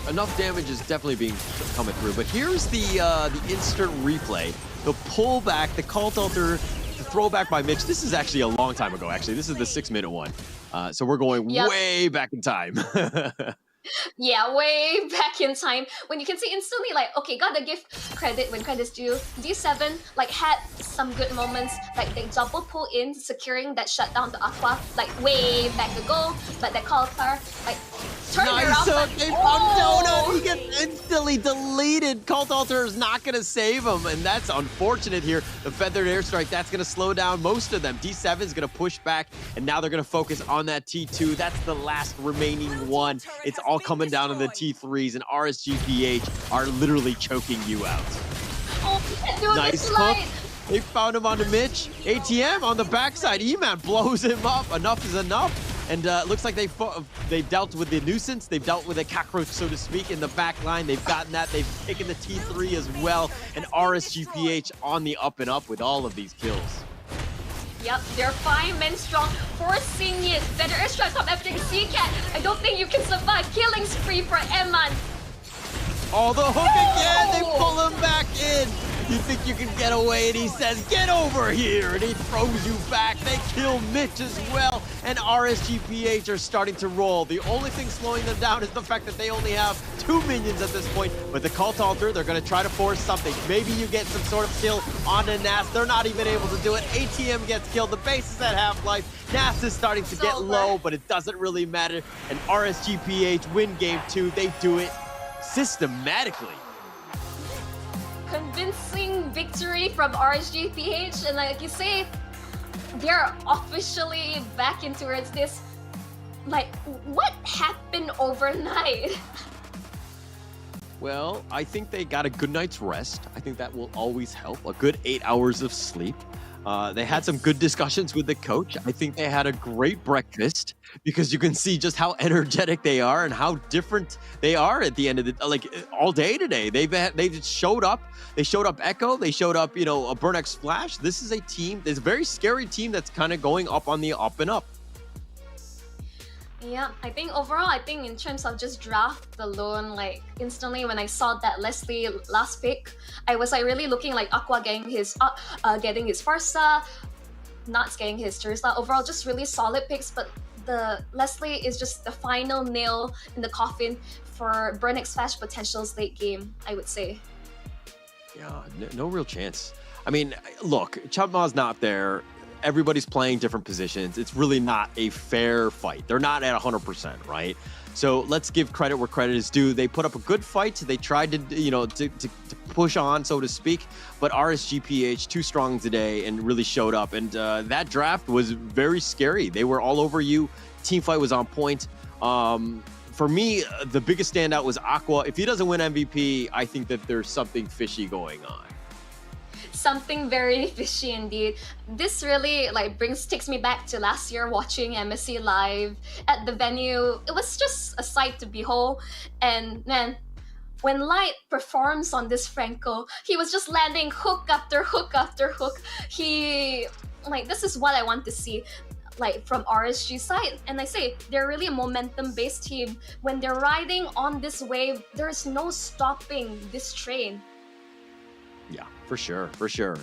Speaker 7: enough damage is definitely coming through. But here's the instant replay, the pullback, the cult altar, the throwback by Mitch. This is actually a long time ago. Actually, this is the 6-minute one. So we're going way back in time.
Speaker 21: Yeah, way back in time when you can see instantly like, okay, gotta give credit when credit's due. D7 like had some good moments, like they double pull in, securing that shutdown to Aqua like way back ago, but that Kaltar like turned
Speaker 7: nice
Speaker 21: around.
Speaker 7: They found Donut. He gets instantly deleted. Cult Altar is not going to save him, and that's unfortunate here. The feathered airstrike, that's going to slow down most of them. D7 is going to push back, and now they're going to focus on that T2. That's the last remaining one. It's all coming down to the T3s, and RSGPH are literally choking you out.
Speaker 21: Oh,
Speaker 7: nice hook. They found him onto Mitch. ATM on the backside. E-Man blows him up. Enough is enough. And looks like they've dealt with the nuisance. They've dealt with a cockroach, so to speak, in the back line. They've gotten that. They've taken the T3 as well. And RSGPH on the up and up with all of these kills.
Speaker 21: Yep, they're 5 men strong, forcing it. Better airstrike top everything. CCAT, I don't think you can survive. Killing spree for Eman.
Speaker 7: Oh, the hook again! They pull him back in! You think you can get away, and he says, get over here! And he throws you back. They kill Mitch as well, and RSGPH are starting to roll. The only thing slowing them down is the fact that they only have 2 minions at this point. But the Cult Altar, they're going to try to force something. Maybe you get some sort of kill on the Nas. They're not even able to do it. ATM gets killed. The base is at half-life. Nas is starting to get low, but it doesn't really matter. And RSGPH win game 2. They do it systematically.
Speaker 21: Convincing victory from RSGPH, and like you say, they're officially back into towards this. Like, what happened overnight?
Speaker 7: Well, I think they got a good night's rest. I think that will always help. A good 8 hours of sleep. They had some good discussions with the coach. I think they had a great breakfast because you can see just how energetic they are and how different they are at the end of the, like, all day today. They just showed up. They showed up Echo. They showed up, you know, a Burnex Flash. This is a team. There's a very scary team that's kind of going up on the up and up.
Speaker 21: Yeah, I think overall, in terms of just draft alone, like instantly when I saw that Leslie last pick, I was like really looking like Aqua getting his Farsa, Nuts getting his Teresa. Overall, just really solid picks, but the Leslie is just the final nail in the coffin for Burnex Flash potentials late game, I would say.
Speaker 7: Yeah, no real chance. I mean, look, Chubma's not there. Everybody's playing different positions. It's really not a fair fight. They're not at 100%, right? So let's give credit where credit is due. They put up a good fight. They tried to, you know, to push on, so to speak. But RSGPH, too strong today and really showed up. And that draft was very scary. They were all over you. Team fight was on point. For me, the biggest standout was Aqua. If he doesn't win MVP, I think that there's something fishy going on.
Speaker 21: Something very fishy indeed. This really takes me back to last year watching MSC live at the venue. It was just a sight to behold. And man, when Light performs on this Franco, he was just landing hook after hook after hook. This is what I want to see from RSG side. And I say, they're really a momentum-based team. When they're riding on this wave, there's no stopping this train.
Speaker 7: Yeah, for sure.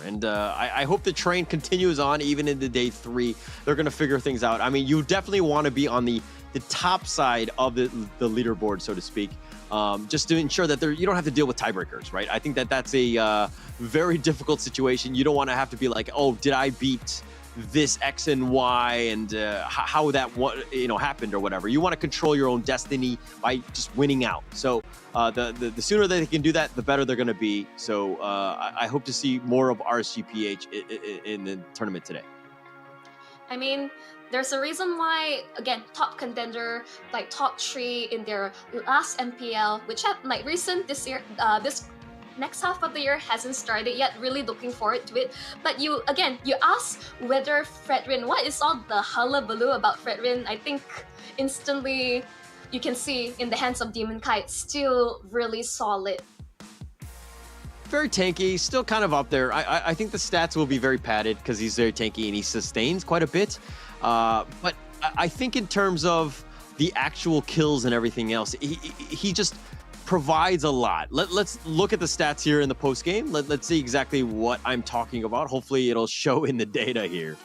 Speaker 7: And I hope the train continues on even into day 3. They're going to figure things out. I mean, you definitely want to be on the top side of the leaderboard, so to speak, just to ensure that you don't have to deal with tiebreakers, right? I think that's a very difficult situation. You don't want to have to be like, oh, did I beat this X and Y and how that happened or whatever. You want to control your own destiny by just winning out. So the sooner they can do that, the better they're going to be. So I hope to see more of RSGPH in the tournament today.
Speaker 21: I mean, there's a reason why, again, top contender, top 3 in their last MPL, which have recent this year, this next half of the year hasn't started yet. Really looking forward to it. But you ask whether Fredrin, what is all the hullabaloo about Fredrin? I think instantly you can see in the hands of demonkite, still really solid.
Speaker 7: Very tanky, still kind of up there. I think the stats will be very padded because he's very tanky and he sustains quite a bit. But I think in terms of the actual kills and everything else, he just provides a lot. Let's look at the stats here in the post game. Let's see exactly what I'm talking about. Hopefully it'll show in the data here.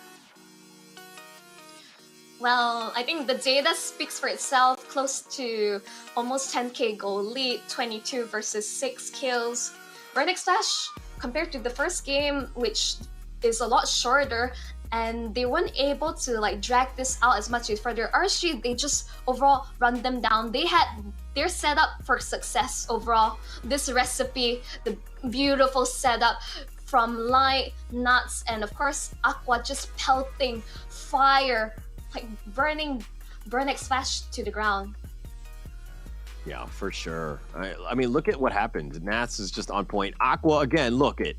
Speaker 21: Well, I think the data speaks for itself. Close to almost 10k goal lead, 22 versus 6 kills. Burnix Flash, compared to the first game, which is a lot shorter, and they weren't able to drag this out as much as further. RSG, they just overall run them down. They're set up for success overall. This recipe, the beautiful setup from Light, Nuts, and of course Aqua just pelting fire, burning Burnix Flash to the ground.
Speaker 7: Yeah, for sure. I mean, look at what happened. Nats is just on point. Aqua, again, look it.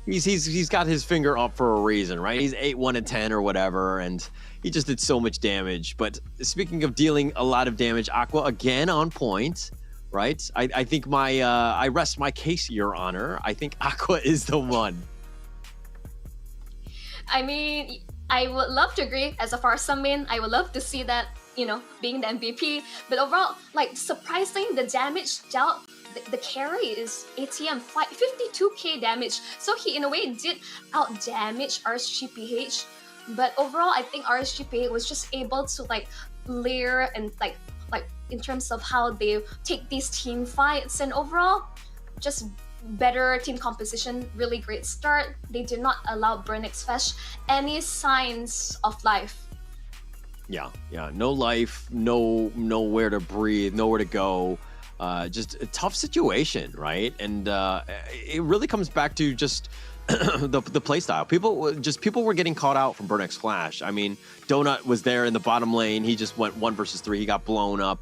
Speaker 7: He's got his finger up for a reason, right? He's 8-1-10 or whatever, and he just did so much damage. But speaking of dealing a lot of damage, Aqua again on point, right? I think I rest my case, Your Honor. I think Aqua is the one.
Speaker 21: I mean, I would love to agree. As a Farsa main, I would love to see that, being the MVP. But overall, surprising the damage dealt. The carry is ATM 52k damage, so he in a way did out damage RSGPH, but overall I think RSGPH was just able to layer and in terms of how they take these team fights, and overall just better team composition, really great start. They did not allow Burnix Flash any signs of life.
Speaker 7: Yeah, no life, nowhere to breathe, nowhere to go. Just a tough situation, right? And it really comes back to just the play style. People were getting caught out from Burnix Flash. I mean, Donut was there in the bottom lane. He just went 1 versus 3. He got blown up.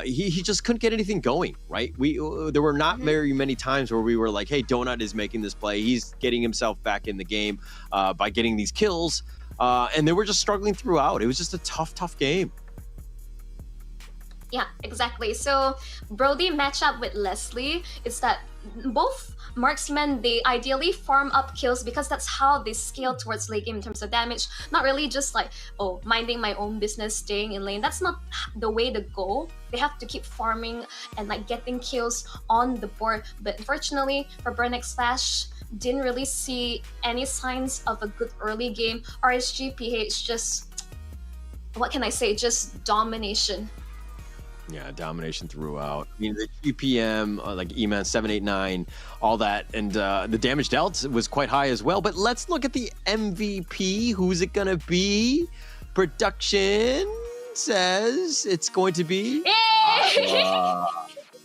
Speaker 7: He just couldn't get anything going, right? There were not very many times where we were like, hey, Donut is making this play. He's getting himself back in the game by getting these kills. And they were just struggling throughout. It was just a tough game.
Speaker 21: Yeah, exactly. So Brody match up with Leslie is that both marksmen, they ideally farm up kills because that's how they scale towards late game in terms of damage. Not really just minding my own business, staying in lane. That's not the way to go. They have to keep farming and getting kills on the board. But unfortunately for Burnix Flash, didn't really see any signs of a good early game. RSGPH just, what can I say, just domination.
Speaker 7: Yeah, domination throughout. I mean, the GPM, E-Man 789, all that, and the damage dealt was quite high as well. But let's look at the MVP. Who's it gonna be? Production says it's going to be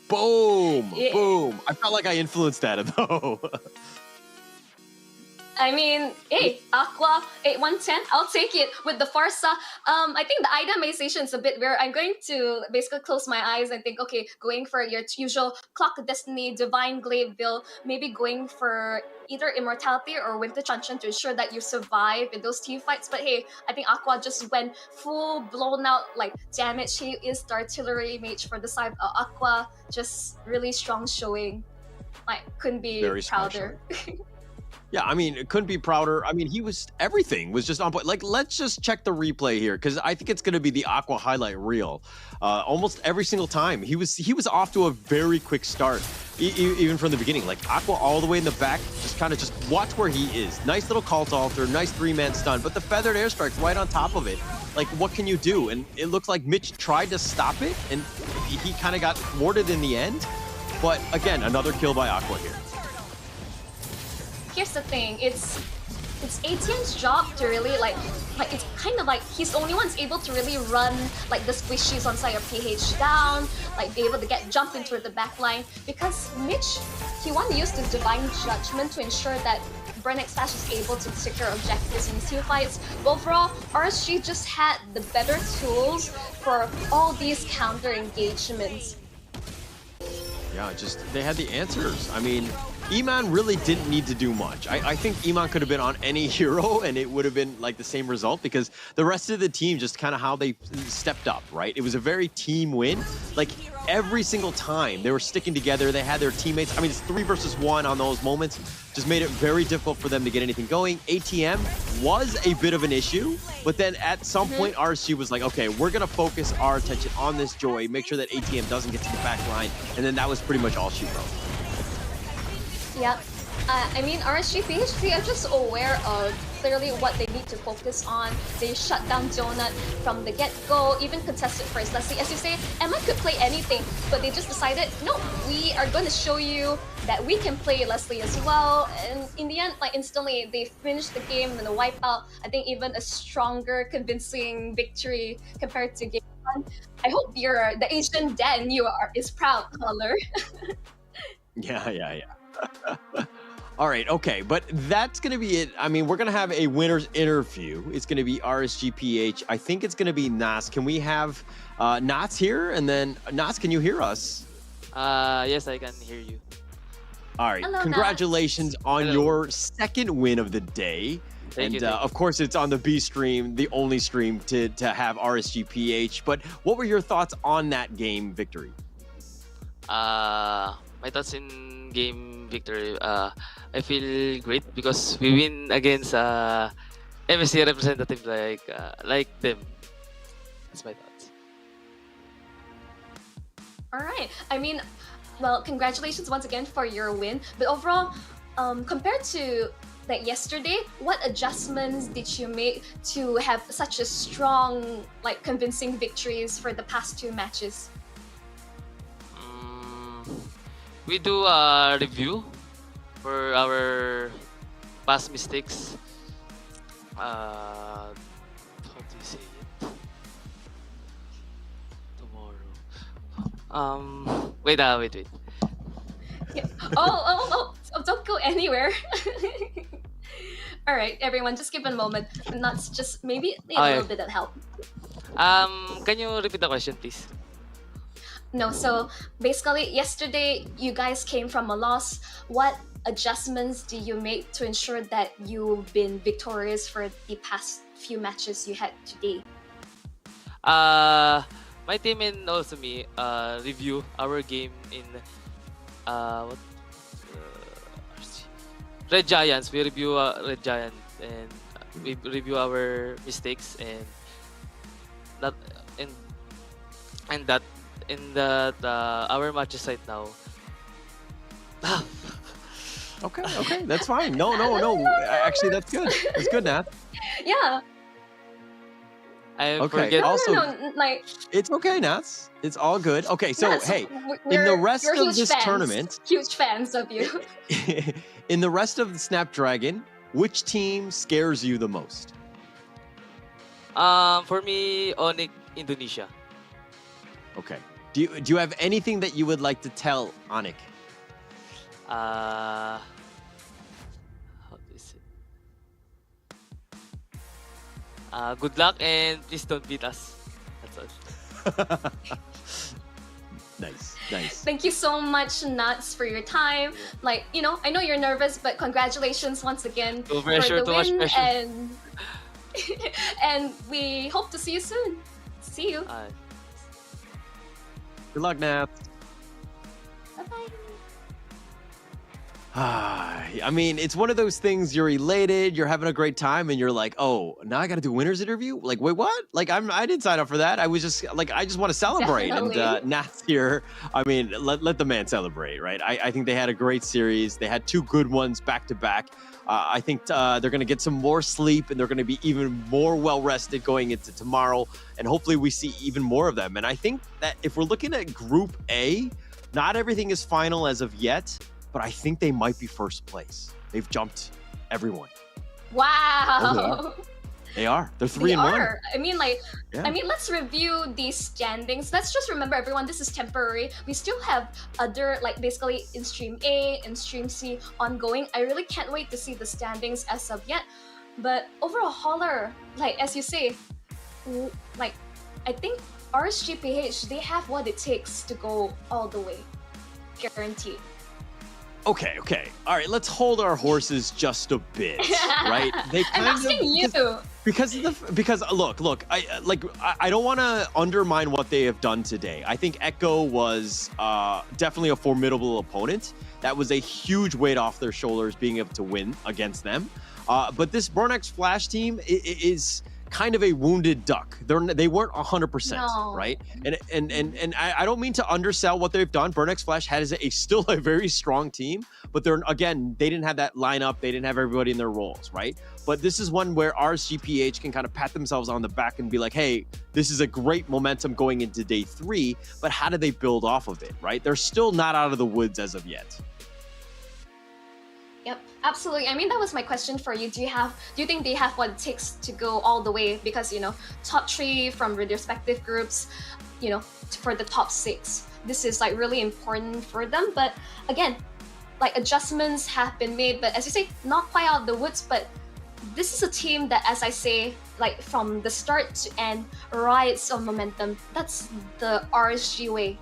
Speaker 7: boom. I felt like I influenced that though.
Speaker 21: I mean, hey, Aqua 8110, I'll take it with the Farsa. I think the itemization is a bit weird. I'm going to basically close my eyes and think, okay, going for your usual Clock of Destiny, Divine Glaive build, maybe going for either Immortality or Winter Chanchan to ensure that you survive in those team fights. But hey, I think Aqua just went full blown out like damage. He is the artillery mage for the side. Aqua just really strong showing. Like couldn't be
Speaker 7: Very smart
Speaker 21: prouder.
Speaker 7: Yeah, I mean, it couldn't be prouder. I mean, everything was just on point. Like, let's just check the replay here because I think it's going to be the Aqua highlight reel. Almost every single time, he was off to a very quick start, even from the beginning. Like Aqua all the way in the back, just watch where he is. Nice little cult altar, nice 3-man stun, but the feathered airstrike's right on top of it. Like, what can you do? And it looks like Mitch tried to stop it, and he kind of got thwarted in the end. But again, another kill by Aqua here.
Speaker 21: Here's the thing, it's ATM's job to really like it's kind of like he's the only one's able to really run like the squishies on side of PH down, like be able to get jumped into the back line, because Mitch, he wanted to use this divine judgment to ensure that Brennex Slash is able to secure objectives in these team fights. But overall, RSG just had the better tools for all these counter engagements.
Speaker 7: Yeah, they had the answers. I mean, Iman really didn't need to do much. I think Iman could have been on any hero and it would have been like the same result, because the rest of the team just kind of how they stepped up, right? It was a very team win. Like every single time they were sticking together, they had their teammates. I mean, it's 3 versus 1 on those moments. Just made it very difficult for them to get anything going. ATM was a bit of an issue, but then at some point RSG was like, okay, we're gonna focus our attention on this Joy, make sure that ATM doesn't get to the back line, and then that was pretty much all she wrote.
Speaker 21: Yeah, I mean, RSG PHC are just aware of clearly what they need to focus on. They shut down Donut from the get-go, even contested first. Let's see, as you say, Emma could play anything, but they just decided, no, we are going to show you that we can play Leslie as well. And in the end, like instantly, they finished the game in a wipeout. I think even a stronger, convincing victory compared to game 1. I hope the Asian dad in you is proud, Color.
Speaker 7: Yeah. All right, okay, but that's going to be it. I mean, we're going to have a winner's interview. It's going to be RSGPH. I think it's going to be Nas. Can we have Nas here? And then, Nas, can you hear us?
Speaker 12: Yes, I can hear you.
Speaker 7: All right,
Speaker 12: Hello,
Speaker 7: congratulations on your second win of the day.
Speaker 12: Thank you.
Speaker 7: Of course, it's on the B stream, the only stream to have RSGPH. But what were your thoughts on that game victory?
Speaker 12: My thoughts in game victory. I feel great because we win against MSC representative like them. That's my thoughts.
Speaker 21: All right. I mean, well, congratulations once again for your win. But overall, compared to like yesterday, what adjustments did you make to have such a strong, like convincing victories for the past 2 matches?
Speaker 12: We do a review for our past mistakes. How do you say it? Tomorrow. Wait.
Speaker 21: Yeah. Oh, don't go anywhere. All right, everyone, just give a moment. And that's just maybe a little bit of help.
Speaker 12: Can you repeat the question, please?
Speaker 21: No, so basically yesterday you guys came from a loss. What adjustments do you make to ensure that you've been victorious for the past few matches you had today?
Speaker 12: My team and also me review our game in Red Giants. We review Red Giant and we review our mistakes and that our matches right now.
Speaker 7: Okay, that's fine. No. Actually, that's good. That's good, Nat.
Speaker 21: Yeah.
Speaker 12: I
Speaker 7: Okay.
Speaker 12: forget.
Speaker 7: Also,
Speaker 21: No, like
Speaker 7: it's okay, Nats. It's all good. Okay, so
Speaker 21: Nats,
Speaker 7: hey, in the rest
Speaker 21: we're
Speaker 7: of
Speaker 21: huge
Speaker 7: this
Speaker 21: fans.
Speaker 7: tournament,
Speaker 21: Huge fans of you.
Speaker 7: in the rest of the Snapdragon, which team scares you the most?
Speaker 12: For me, Onyx Indonesia.
Speaker 7: Okay. Do you have anything that you would like to tell Anik?
Speaker 12: How do you say? Good luck and please don't beat us. That's all.
Speaker 7: Nice, nice.
Speaker 21: Thank you so much, Nuts, for your time. Like, you know, I know you're nervous, but congratulations once again
Speaker 12: No
Speaker 21: for
Speaker 12: pressure,
Speaker 21: the
Speaker 12: too much
Speaker 21: win.
Speaker 12: pressure.
Speaker 21: And and we hope to see you soon. See you.
Speaker 7: Good luck, Nap.
Speaker 21: Bye-bye.
Speaker 7: I mean, it's one of those things, you're elated, you're having a great time, and you're like, oh, now I got to do winner's interview? Like, wait, what? Like, I didn't sign up for that. I was just, like, I just want to celebrate.
Speaker 21: Definitely.
Speaker 7: And Nat's here. I mean, let the man celebrate, right? I think they had a great series. They had 2 good ones back-to-back. I think they're going to get some more sleep, and they're going to be even more well-rested going into tomorrow. And hopefully we see even more of them. And I think that if we're looking at Group A, not everything is final as of yet, but I think they might be first place. They've jumped everyone.
Speaker 21: Wow.
Speaker 7: They are. They're 3
Speaker 21: They
Speaker 7: and 1.
Speaker 21: are. I mean, like,
Speaker 7: Yeah.
Speaker 21: I mean, let's review these standings. Let's just remember, everyone, this is temporary. We still have other, like, basically in Stream A and Stream C ongoing. I really can't wait to see the standings as of yet. But overall, Holler, like, as you say, like, I think RSGPH, they have what it takes to go all the way. Guaranteed.
Speaker 7: Okay. All right, let's hold our horses just a bit, right? They
Speaker 21: I'm asking you.
Speaker 7: Because look, I don't want to undermine what they have done today. I think Echo was definitely a formidable opponent. That was a huge weight off their shoulders being able to win against them. But this Burnex Flash team is kind of a wounded duck. They weren't 100%,
Speaker 21: No.
Speaker 7: right? And I don't mean to undersell what they've done. Burnex Flash has still a very strong team, but they didn't have that lineup. They didn't have everybody in their roles, right? But this is one where RSGPH can kind of pat themselves on the back and be like, hey, this is a great momentum going into day 3, but how do they build off of it, right? They're still not out of the woods as of yet.
Speaker 21: Yep, absolutely. I mean, that was my question for you. Do you think they have what it takes to go all the way? Because, you know, top 3 from their respective groups, you know, for the top 6. This is like really important for them. But again, like adjustments have been made, but as you say, not quite out of the woods, but this is a team that, as I say, like from the start to end, rides on momentum. That's the RSG way.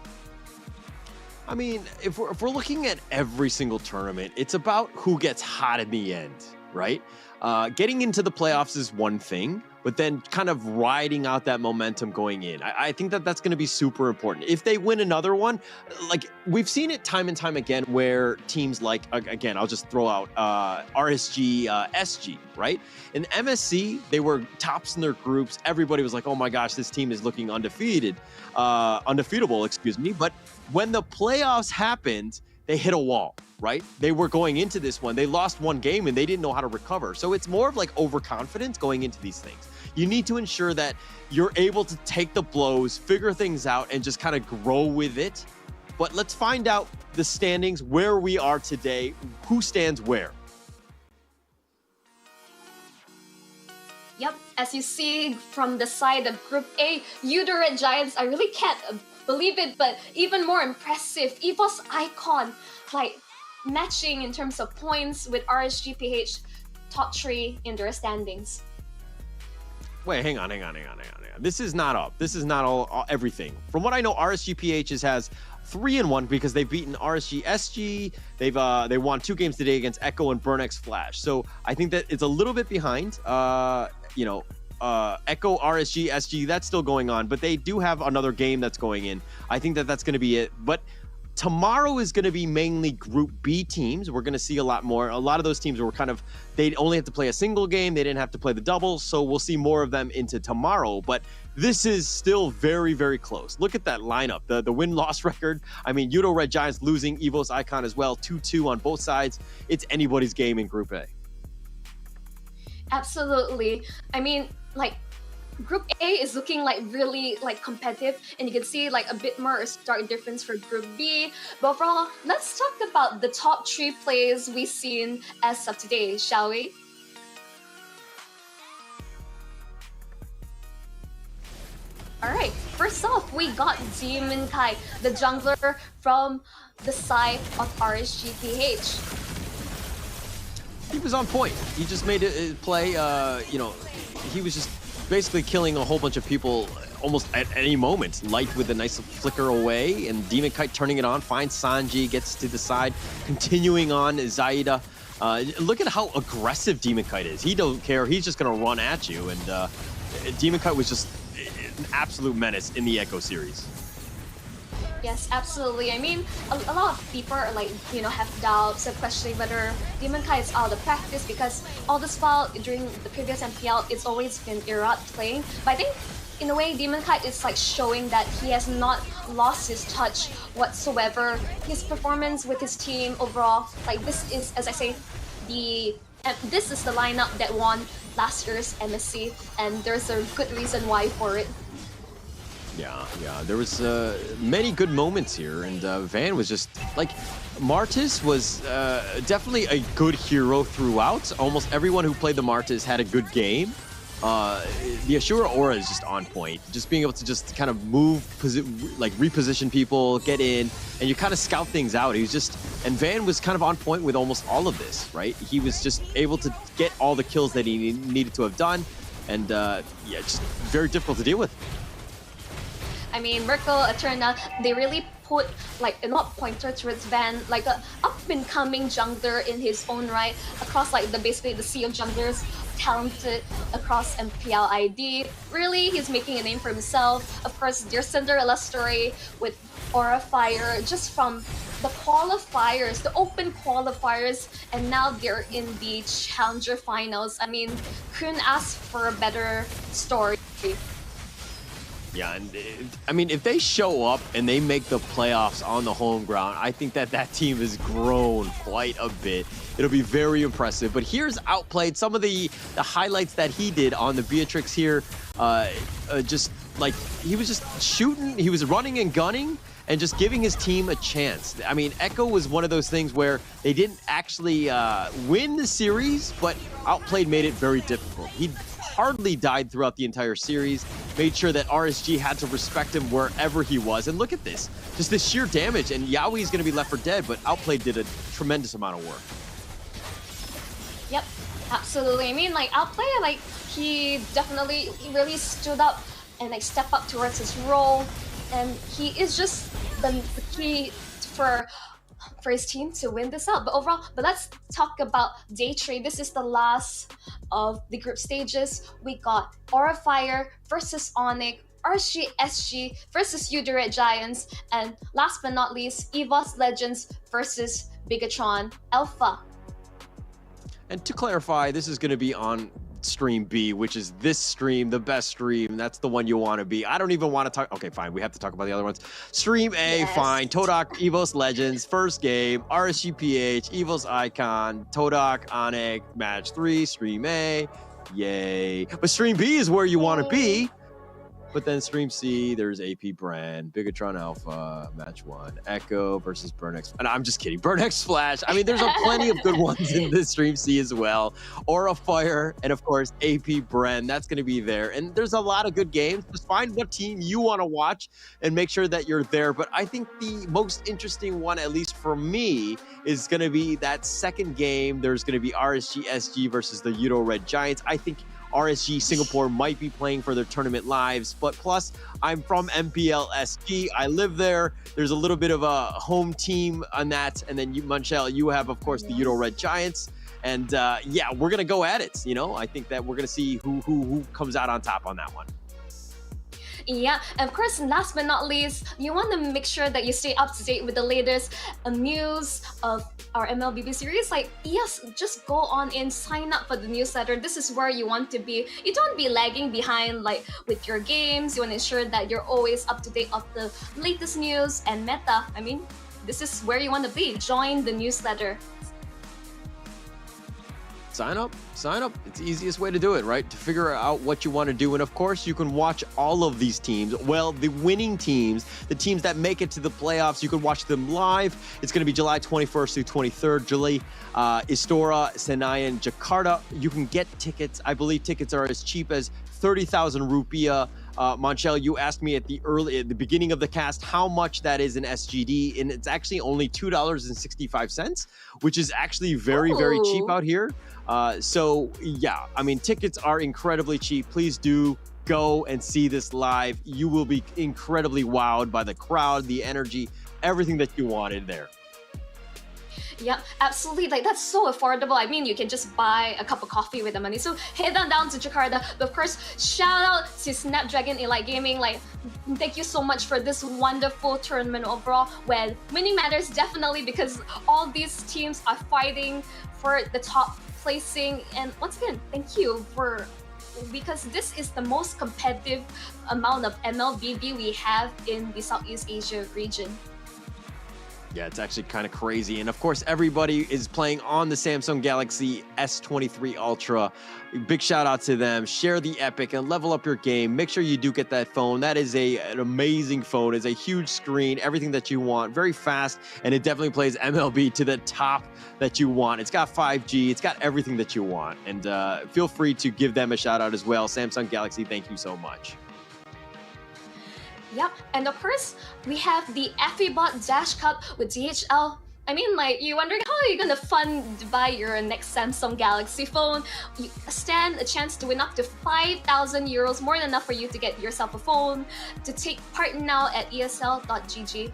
Speaker 7: I mean, if we're looking at every single tournament, it's about who gets hot in the end, right? Getting into the playoffs is one thing, but then kind of riding out that momentum going in. I think that's going to be super important. If they win another one, like we've seen it time and time again where teams like, again, I'll just throw out RSG, SG, right? In MSC, they were tops in their groups. Everybody was like, oh my gosh, this team is looking undefeatable, excuse me. But when the playoffs happened, they hit a wall, right? They were going into this one. They lost one game and they didn't know how to recover. So it's more of like overconfidence going into these things. You need to ensure that you're able to take the blows, figure things out, and just kind of grow with it. But let's find out the standings, where we are today, who stands where.
Speaker 21: Yep, as you see from the side of Group A, the Red Giants, I really can't believe it, but even more impressive, EVOS Icon, like matching in terms of points with RSGPH, top 3 in their standings.
Speaker 7: Wait, hang on. This is not up. This is not all everything. From what I know, RSGPH has 3 and 1 because they've beaten RSG SG. They won 2 games today against Echo and Burnex Flash. So I think that it's a little bit behind. Echo, RSG, SG, that's still going on, but they do have another game that's going in. I think that's going to be it. But tomorrow is going to be mainly Group B teams. We're going to see a lot more. A lot of those teams were they only have to play a single game. They didn't have to play the doubles. So we'll see more of them into tomorrow. But this is still very, very close. Look at that lineup, the win-loss record. I mean, the Red Giants losing, EVOS Icon as well, 2-2 on both sides. It's anybody's game in Group A.
Speaker 21: Absolutely. I mean, like, Group A is looking like really like competitive, and you can see like a bit more stark difference for Group B. But overall, let's talk about the top 3 plays we've seen as of today, shall we? Alright, first off, we got demonkite, the jungler from the side of RSGPH.
Speaker 7: He was on point. He just made a play, he was just basically killing a whole bunch of people almost at any moment. Light with a nice flicker away, and demonkite turning it on, finds Sanji, gets to the side, continuing on Zaida. Look at how aggressive demonkite is. He don't care. He's just going to run at you, and demonkite was just an absolute menace in the Echo series.
Speaker 21: Yes, absolutely. I mean, a lot of people are like, you know, have doubts of questioning whether demonkite is out of practice, because all this while during the previous MPL, it's always been Irad playing. But I think in a way, demonkite is like showing that he has not lost his touch whatsoever. His performance with his team overall, like this is, as I say, this is the lineup that won last year's MSC, and there's a good reason why for it.
Speaker 7: Yeah, there was many good moments here, and Van was just like, Martis was definitely a good hero throughout. Almost everyone who played the Martis had a good game. The Ashura aura is just on point. Just being able to just kind of move, like reposition people, get in, and you kind of scout things out. He was just, and Van was kind of on point with almost all of this, right? He was just able to get all the kills that he needed to have done, and yeah, just very difficult to deal with.
Speaker 21: I mean, Merkel, Eterna, they really put like a lot pointer towards Van, like a up-and-coming jungler in his own right, across like basically the sea of junglers, talented across MPL ID. Really, he's making a name for himself. Of course, their Cinderella story with Aura Fire, just from the qualifiers, the open qualifiers, and now they're in the Challenger finals. I mean, couldn't ask for a better story.
Speaker 7: Yeah, and I mean, if they show up and they make the playoffs on the home ground, I think that that team has grown quite a bit. It'll be very impressive. But here's Outplayed, some of the highlights that he did on the Beatrix here. Just like, he was just shooting, he was running and gunning, and just giving his team a chance. I mean, Echo was one of those things where they didn't actually win the series, but Outplayed made it very difficult. He hardly died throughout the entire series, made sure that RSG had to respect him wherever he was. And look at this, just the sheer damage, and Yaoi is going to be left for dead, but Outplayed did a tremendous amount of work.
Speaker 21: Yep, absolutely. I mean, like, Outplayed, like, he really stood up and like stepped up towards his role, and he is just the key for his team to win this out. But overall, let's talk about day 3. This is the last of the group stages. We got Aura Fire versus Onyx, RSG SG versus Udyret Giants, and last but not least, EVOS Legends versus Bigatron Alpha.
Speaker 7: And to clarify, this is going to be on Stream B, which is this stream, the best stream. That's the one you want to be. I don't even want to talk. Okay, fine. We have to talk about the other ones. Stream A, yes. Fine. todak, EVOS Legends, first game, RSG PH, EVOS Icon, todak, Onyx, match 3, Stream A. Yay. But Stream B is where you want to be. But then Stream C, there's AP Brand, Bigatron Alpha, Match 1, Echo versus Burnex. And I'm just kidding. Burnex Flash. I mean, there's a plenty of good ones in this Stream C as well. Aura Fire, and of course, AP Brand. That's going to be there. And there's a lot of good games. Just find what team you want to watch and make sure that you're there. But I think the most interesting one, at least for me, is going to be that second game. There's going to be RSG SG versus the Udyret Giants. I think RSG Singapore might be playing for their tournament lives, but plus I'm from MPL SG. I live there. There's a little bit of a home team on that. And then you, Munchel, you have, of course, the Udyret Giants. And yeah, we're going to go at it. You know, I think that we're going to see who comes out on top on that one.
Speaker 21: Yeah, and of course, last but not least, you want to make sure that you stay up to date with the latest news of our MLBB series. Like, yes, just go on in, sign up for the newsletter. This is where you want to be. You don't want to be lagging behind like with your games. You want to ensure that you're always up to date of the latest news and meta. I mean, this is where you want to be. Join the newsletter.
Speaker 7: Sign up. It's the easiest way to do it, right? To figure out what you want to do. And of course, you can watch all of these teams. Well, the winning teams, the teams that make it to the playoffs, you can watch them live. It's going to be July 21st through 23rd. July, Istora, Senayan, Jakarta. You can get tickets. I believe tickets are as cheap as 30,000 rupiah. Monchel, you asked me at the beginning of the cast how much that is in SGD, and it's actually only $2.65, which is actually very, very cheap out here. So yeah, I mean, tickets are incredibly cheap. Please do go and see this live. You will be incredibly wowed by the crowd, the energy, everything that you wanted there.
Speaker 21: Yeah, absolutely. Like, that's so affordable. I mean, you can just buy a cup of coffee with the money. So head on down to Jakarta. But of course, shout out to Snapdragon Elite Gaming. Like, thank you so much for this wonderful tournament overall. Well, winning matters definitely because all these teams are fighting for the top placing. And once again, thank you because this is the most competitive amount of MLBB we have in the Southeast Asia region.
Speaker 7: Yeah, it's actually kind of crazy. And of course, everybody is playing on the Samsung Galaxy S23 Ultra. Big shout out to them. Share the epic and level up your game. Make sure you do get that phone. That is an amazing phone. It's a huge screen, everything that you want, very fast, and it definitely plays MLB to the top that you want. It's got 5G. It's got everything that you want. And feel free to give them a shout out as well. Samsung Galaxy, thank you so much.
Speaker 21: Yep, and of course, we have the FEBot Dash Cup with DHL. I mean, like, you're wondering how are you gonna buy your next Samsung Galaxy phone? You stand a chance to win up to 5,000 euros, more than enough for you to get yourself a phone. To take part now at esl.gg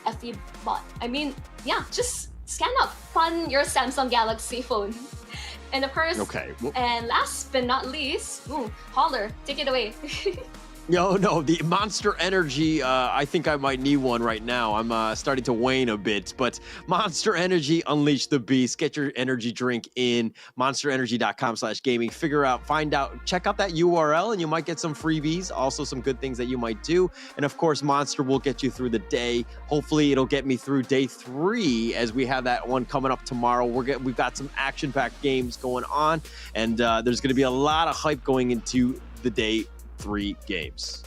Speaker 21: FEBot. I mean, yeah, just scan up, fund your Samsung Galaxy phone. And of course, and last but not least, Holler, take it away.
Speaker 7: No, the Monster Energy, I think I might need one right now. I'm starting to wane a bit, but Monster Energy, unleash the beast. Get your energy drink in monsterenergy.com/gaming. Find out, check out that URL, and you might get some freebies, also some good things that you might do. And of course, Monster will get you through the day. Hopefully, it'll get me through day 3 as we have that one coming up tomorrow. We've got some action-packed games going on, and there's going to be a lot of hype going into the day 3 games.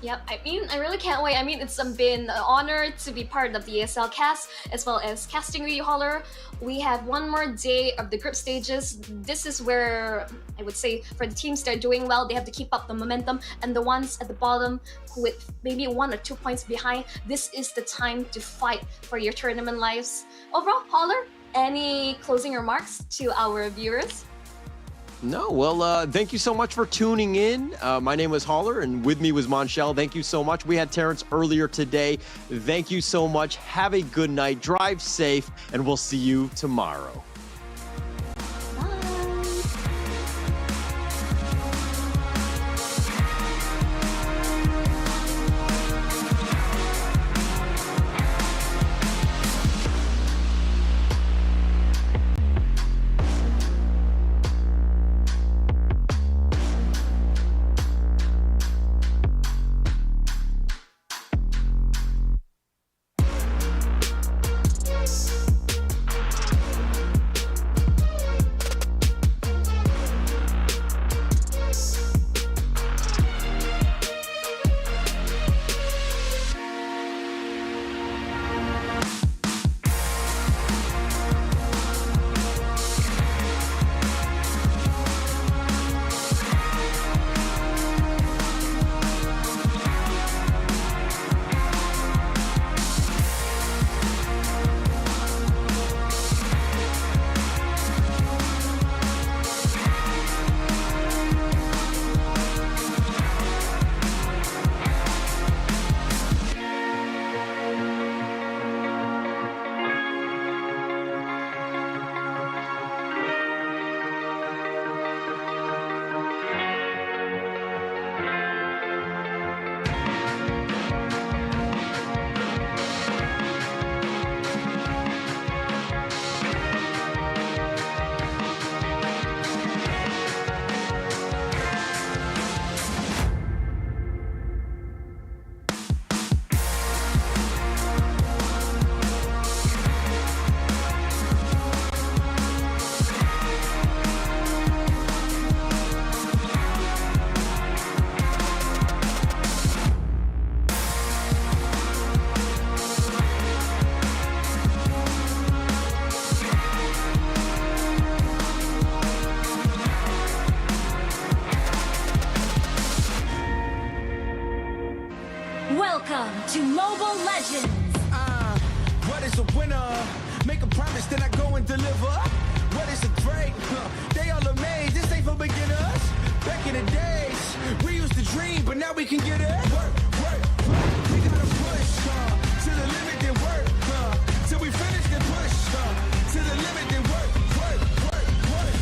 Speaker 21: Yep, I mean, I really can't wait. I mean, it's been an honor to be part of the ESL cast, as well as casting with you, Holler. We have one more day of the group stages. This is where, I would say, for the teams that are doing well, they have to keep up the momentum. And the ones at the bottom, with maybe 1 or 2 points behind, this is the time to fight for your tournament lives. Overall, Holler, any closing remarks to our viewers?
Speaker 7: No, well, thank you so much for tuning in. My name was Holler, and with me was Monchel. Thank you so much. We had Terrence earlier today. Thank you so much. Have a good night. Drive safe, and we'll see you tomorrow.
Speaker 17: Welcome to Mobile Legends.
Speaker 1: What is a winner? Make a promise, then I go and deliver. What is a great? They all amazed. This ain't for beginners. Back in the days, we used to dream, but now we can get it. Work, work, work. We gotta push to the limit, then work till we finish, then push to the limit, then work, work, work, work.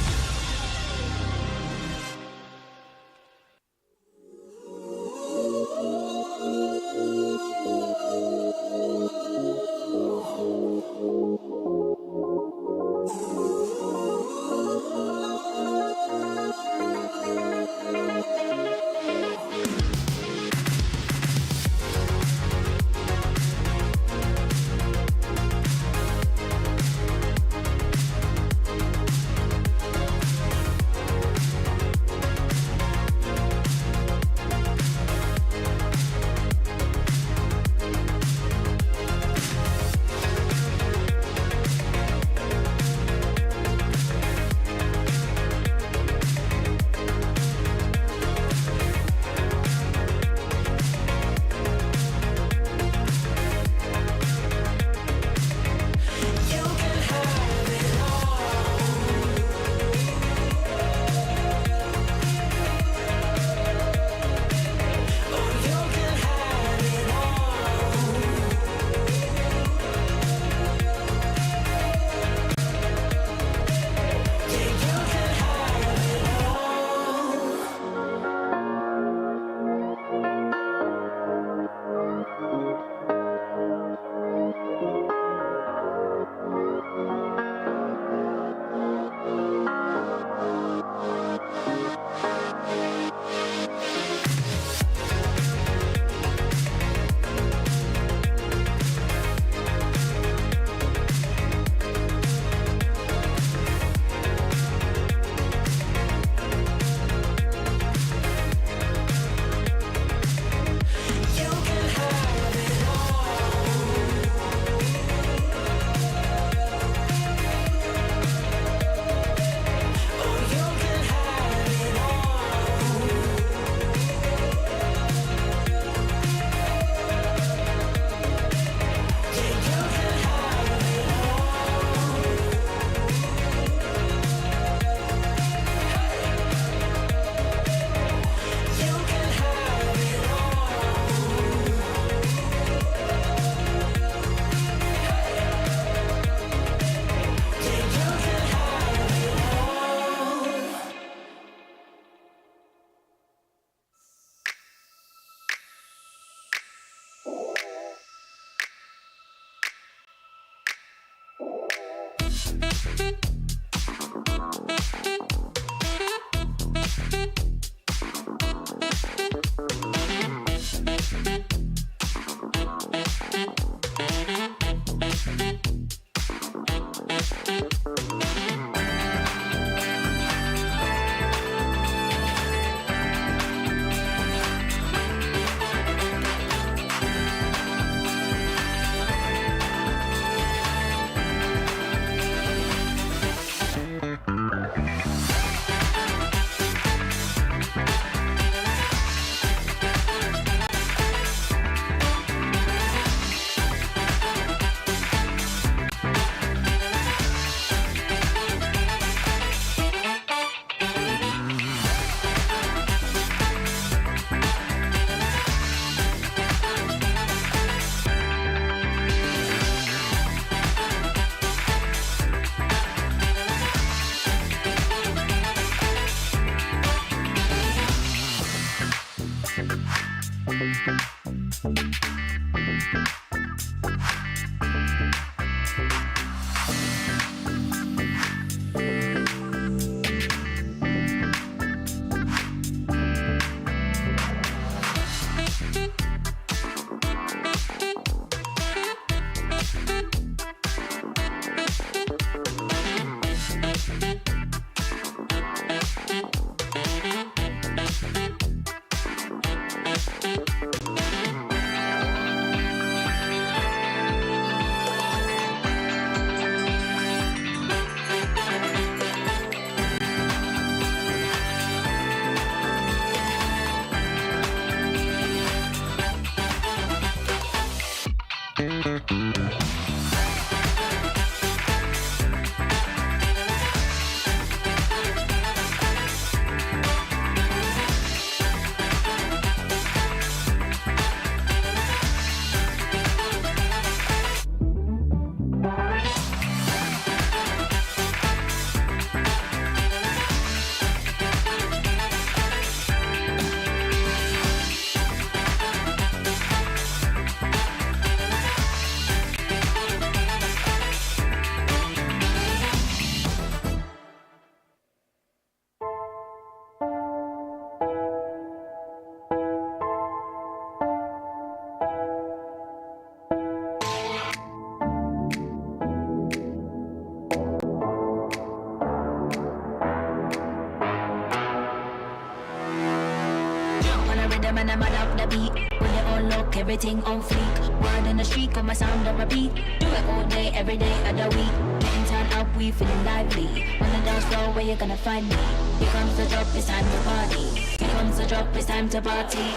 Speaker 20: them and I'm up the beat. When they all look, everything on fleek. Word in the street, got my sound on repeat. Do it all day, every day of the week. Getting turned up, we feeling lively. On the dance floor, where you gonna find me? Here comes the drop, it's time to party. Here comes the drop, it's time to party.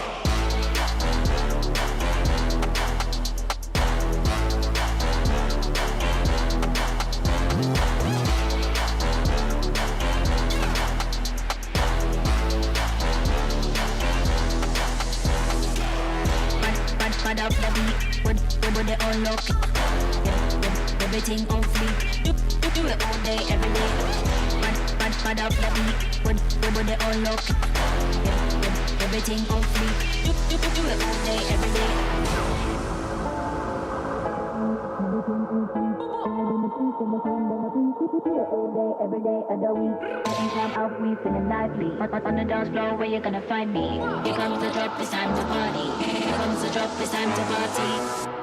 Speaker 20: Bad up the beat, when they all look. Everything on fleek. Do it all day, every day. Bad up the beat, when they all look. Everything on fleek. Do it all day, every day. Every day of the week, getting time out, we feeling lively. On the dance floor, where you gonna find me? Here comes the drop, it's time to party. Here comes the drop, it's time to party.